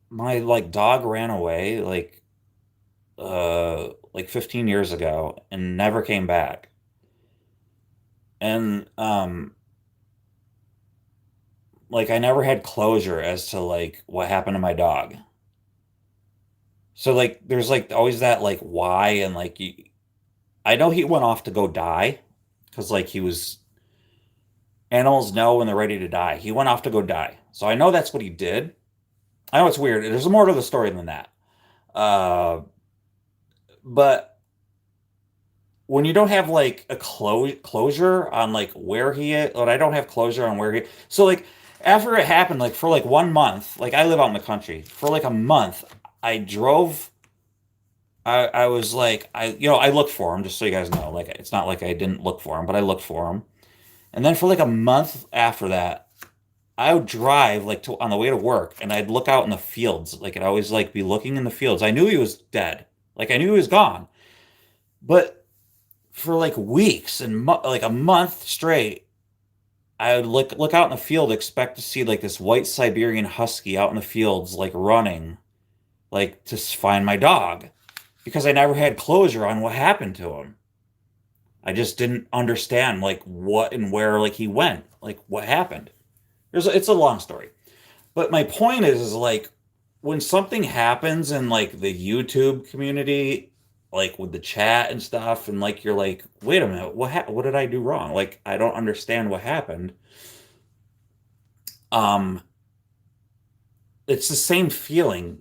Speaker 2: my like dog ran away like 15 years ago and never came back. And, like I never had closure as to like what happened to my dog. So like there's like always that like why, and like I know he went off to go die because like he was, animals know when they're ready to die. He went off to go die. So I know that's what he did. I know it's weird. There's more to the story than that. Uh but when you don't have like a closure on like where he is, or I don't have closure on where he, so like after it happened, like for like 1 month, like I live out in the country for like a month, I drove. I was like, I looked for him, just so you guys know. Like, it's not like I didn't look for him, but I looked for him. And then for like a month after that, I would drive like on the way to work, and I'd look out in the fields. Like, I'd always like be looking in the fields. I knew he was dead. Like, I knew he was gone. But for like weeks and like a month straight, I would look out in the field, expect to see like this white Siberian husky out in the fields, like running, like to find my dog, because I never had closure on what happened to him. I just didn't understand like what and where like he went, like what happened. It's a long story. But my point is like when something happens in like the YouTube community, like with the chat and stuff, and like you're like, wait a minute, what did I do wrong? Like I don't understand what happened. Um, it's the same feeling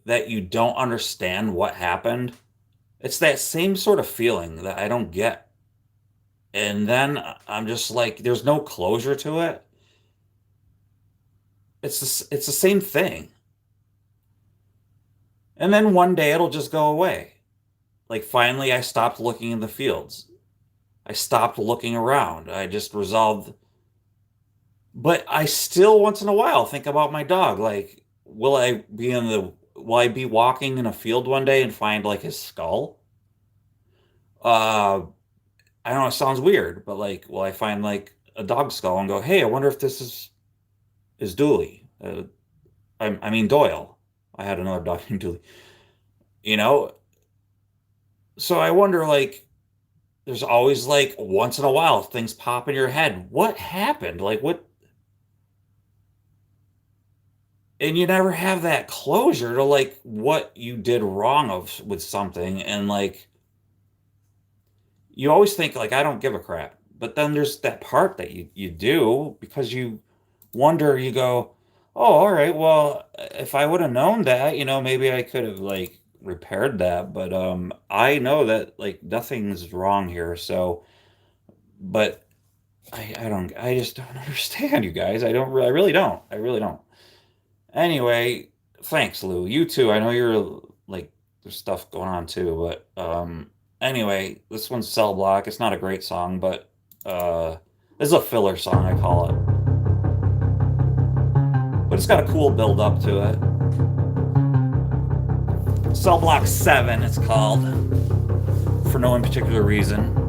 Speaker 2: that you don't understand what happened. It's that same sort of feeling that I don't get. And then I'm just like, there's no closure to it. It's the same thing. And then one day it'll just go away. Like finally I stopped looking in the fields. I stopped looking around. I just resolved. But I still once in a while think about my dog. Like, will I be walking in a field one day and find like his skull? Uh, I know it sounds weird, but like, will I find like a dog skull and go, hey, I wonder if this is Dooley? I mean Doyle. I had another dog named Dooley. You know, so I wonder like, there's always like once in a while things pop in your head. What happened? Like what? and you never have that closure to like what you did wrong of with something, and like you always think like I don't give a crap, but then there's that part that you do because you wonder, you go, oh, all right, well, if I would have known that, maybe I could have like repaired that, but I know that like nothing's wrong here, so but I just don't understand, you guys. I really don't. I really don't. Anyway, thanks, Lou. You too. I know you're like there's stuff going on too, but anyway, this one's Cell Block. It's not a great song, but this is a filler song, I call it. But it's got a cool build up to it. Cell Block 7, it's called, for no in particular reason.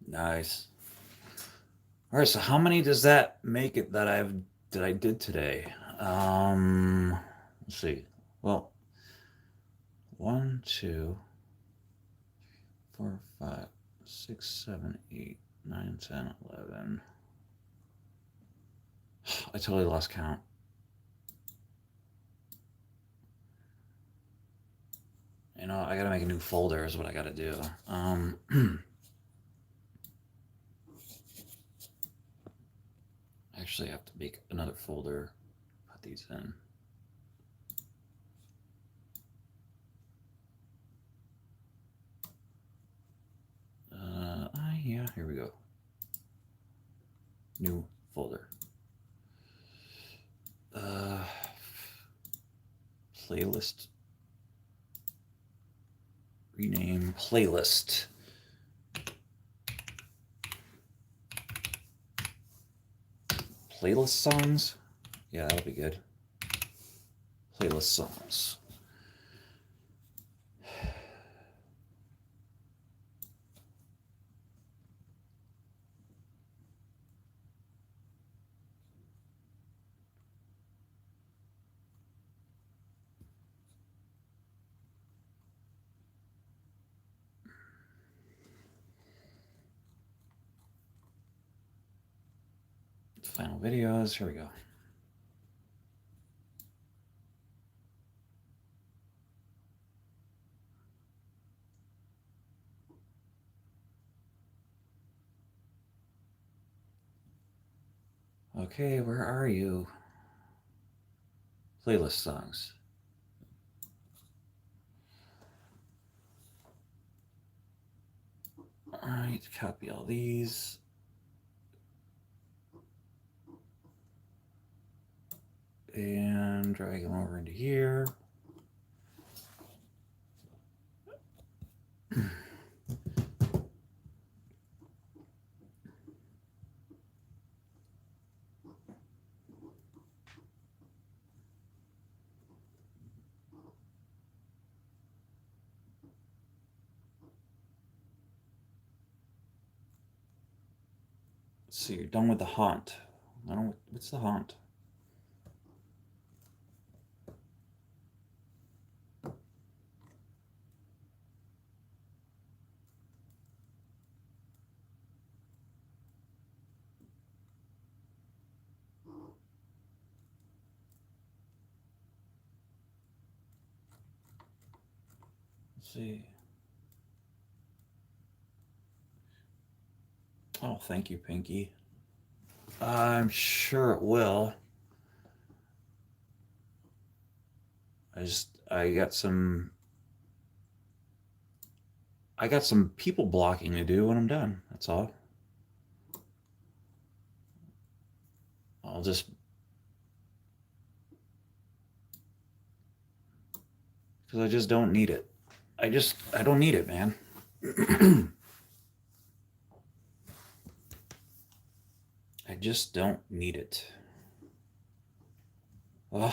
Speaker 2: Nice. All right, so how many does that make it that I did today? Let's see. Well, one, two,
Speaker 1: 4, 5, 6, 7, 8, 9, 10, 11. I totally lost count. You know, I gotta make a new folder is what I gotta do. I actually have to make another folder, put these in. Yeah, here we go. New folder. Playlist. Rename playlist. Playlist songs? Yeah, that'll be good. Playlist songs. Final videos. Here we go. Okay, where are you? Playlist songs. All right, copy all these. And drag them over into here. Let's see, you're done with the haunt. I don't. What's the haunt? Let's see. Oh, thank you, Pinky. I'm sure it will. I got some people blocking to do when I'm done. That's all. I'll just because I just don't need it. I don't need it, man. I just don't need it. Ugh.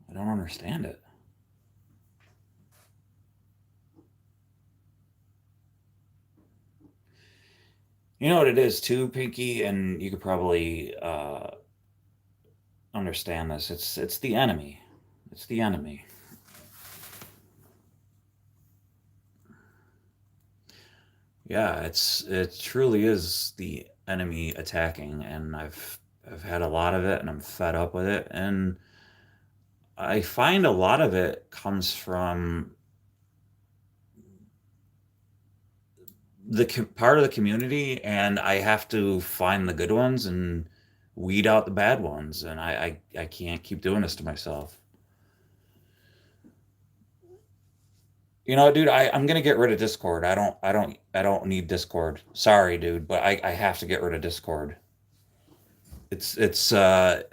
Speaker 1: I don't understand it. You know what it is too, Pinky, and you could probably understand this. It's the enemy. It's the enemy. Yeah, it truly is the enemy attacking, and I've had a lot of it, and I'm fed up with it, and I find a lot of it comes from the part of the community, and I have to find the good ones and weed out the bad ones, and I can't keep doing this to myself. You know, dude, I'm gonna get rid of Discord. I don't need Discord. Sorry, dude, but I have to get rid of Discord. It's I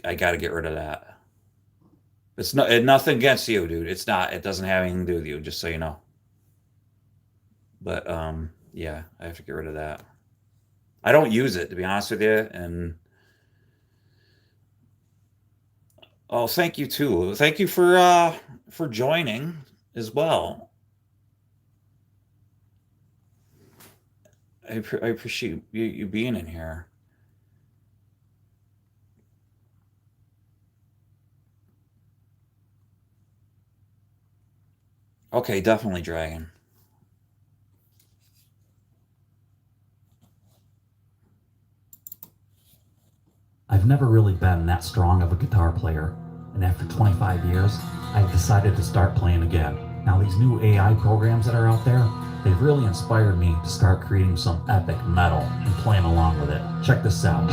Speaker 1: gotta get rid of that. It's nothing against you, dude. It's not. It doesn't have anything to do with you, just so you know. But yeah, I have to get rid of that. I don't use it, to be honest with you, and oh, thank you too. Thank you for joining as well. I appreciate you being in here.
Speaker 2: Okay, definitely Dragon.
Speaker 6: I've never really been that strong of a guitar player, and after 25 years, I've decided to start playing again. Now, these new AI programs that are out there, they've really inspired me to start creating some epic metal and playing along with it. Check this out.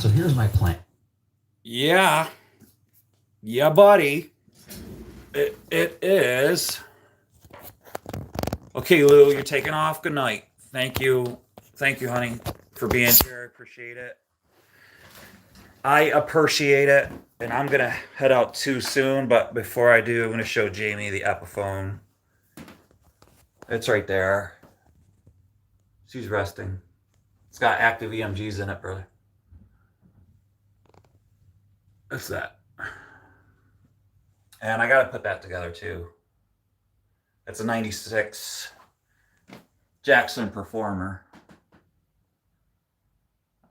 Speaker 6: So here's my plan.
Speaker 2: Yeah. Yeah, buddy. It is. Okay, Lou, you're taking off. Good night. Thank you. Thank you, honey, for being here. I appreciate it. I appreciate it. And I'm going to head out too soon. But before I do, I'm going to show Jamie the Epiphone. It's right there. She's resting. It's got active EMGs in it, brother. What's that? And I got to put that together too. It's a 96 Jackson Performer.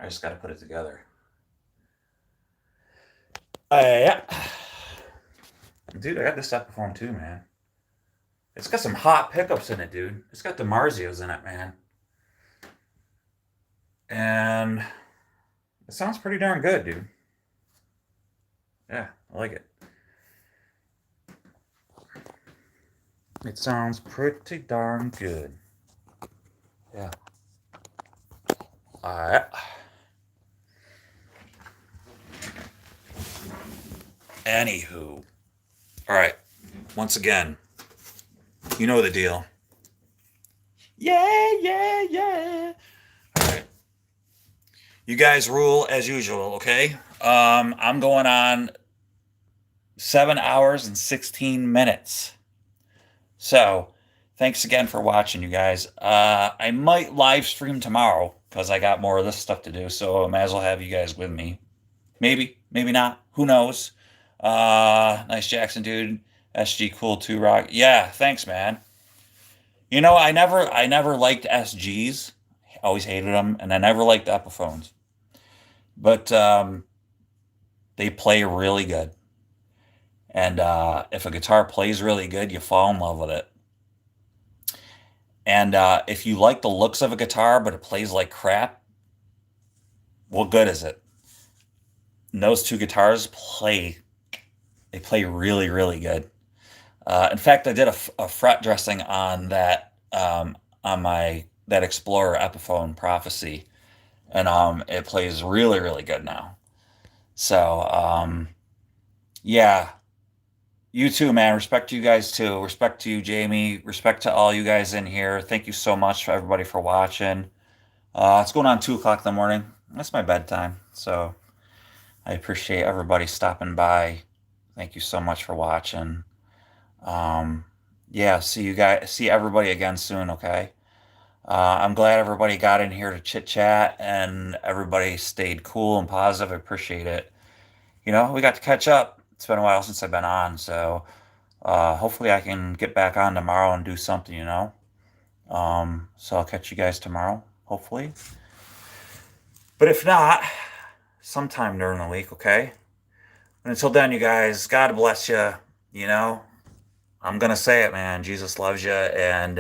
Speaker 2: I just got to put it together. Yeah. Dude, I got this Epiphone too, man. It's got some hot pickups in it, dude. It's got the Marzios in it, man. And it sounds pretty darn good, dude. Yeah, I like it. It sounds pretty darn good. Yeah. Alright. Anywho. Alright. Once again, you know the deal. Yeah. Alright. You guys rule as usual, okay? I'm going on 7 hours and 16 minutes. So, thanks again for watching, you guys. I might live stream tomorrow because I got more of this stuff to do, so I might as well have you guys with me. Maybe, maybe not. Who knows? Nice Jackson, dude. SG Cool 2 Rock. Yeah, thanks, man. You know, I never liked SGs. Always hated them, and I never liked Epiphones. But they play really good. And if a guitar plays really good, you fall in love with it. And if you like the looks of a guitar, but it plays like crap, what good is it? And those two guitars they play really, really good. In fact, I did a fret dressing on that that Explorer Epiphone Prophecy, and it plays really, really good now. So yeah. You too, man. Respect to you guys too. Respect to you, Jamie. Respect to all you guys in here. Thank you so much for everybody for watching. It's going on 2 o'clock in the morning. That's my bedtime. So I appreciate everybody stopping by. Thank you so much for watching. Yeah, see everybody again soon, okay?
Speaker 1: I'm glad everybody got in here to chit chat and everybody stayed cool and positive. I appreciate it. We got to catch up. It's been a while since I've been on, so hopefully I can get back on tomorrow and do something. So I'll catch you guys tomorrow, hopefully. But if not, sometime during the week, okay? And until then, you guys, God bless you. You know, I'm gonna say it, man. Jesus loves you, and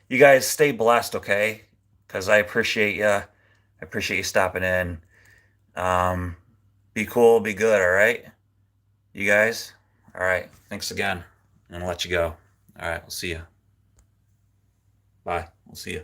Speaker 1: you guys stay blessed, okay? Because I appreciate you. I appreciate you stopping in. Um, be cool, be good, all right? You guys? All right. Thanks again. I'm gonna let you go. All right, we'll see you. Bye. We'll see you.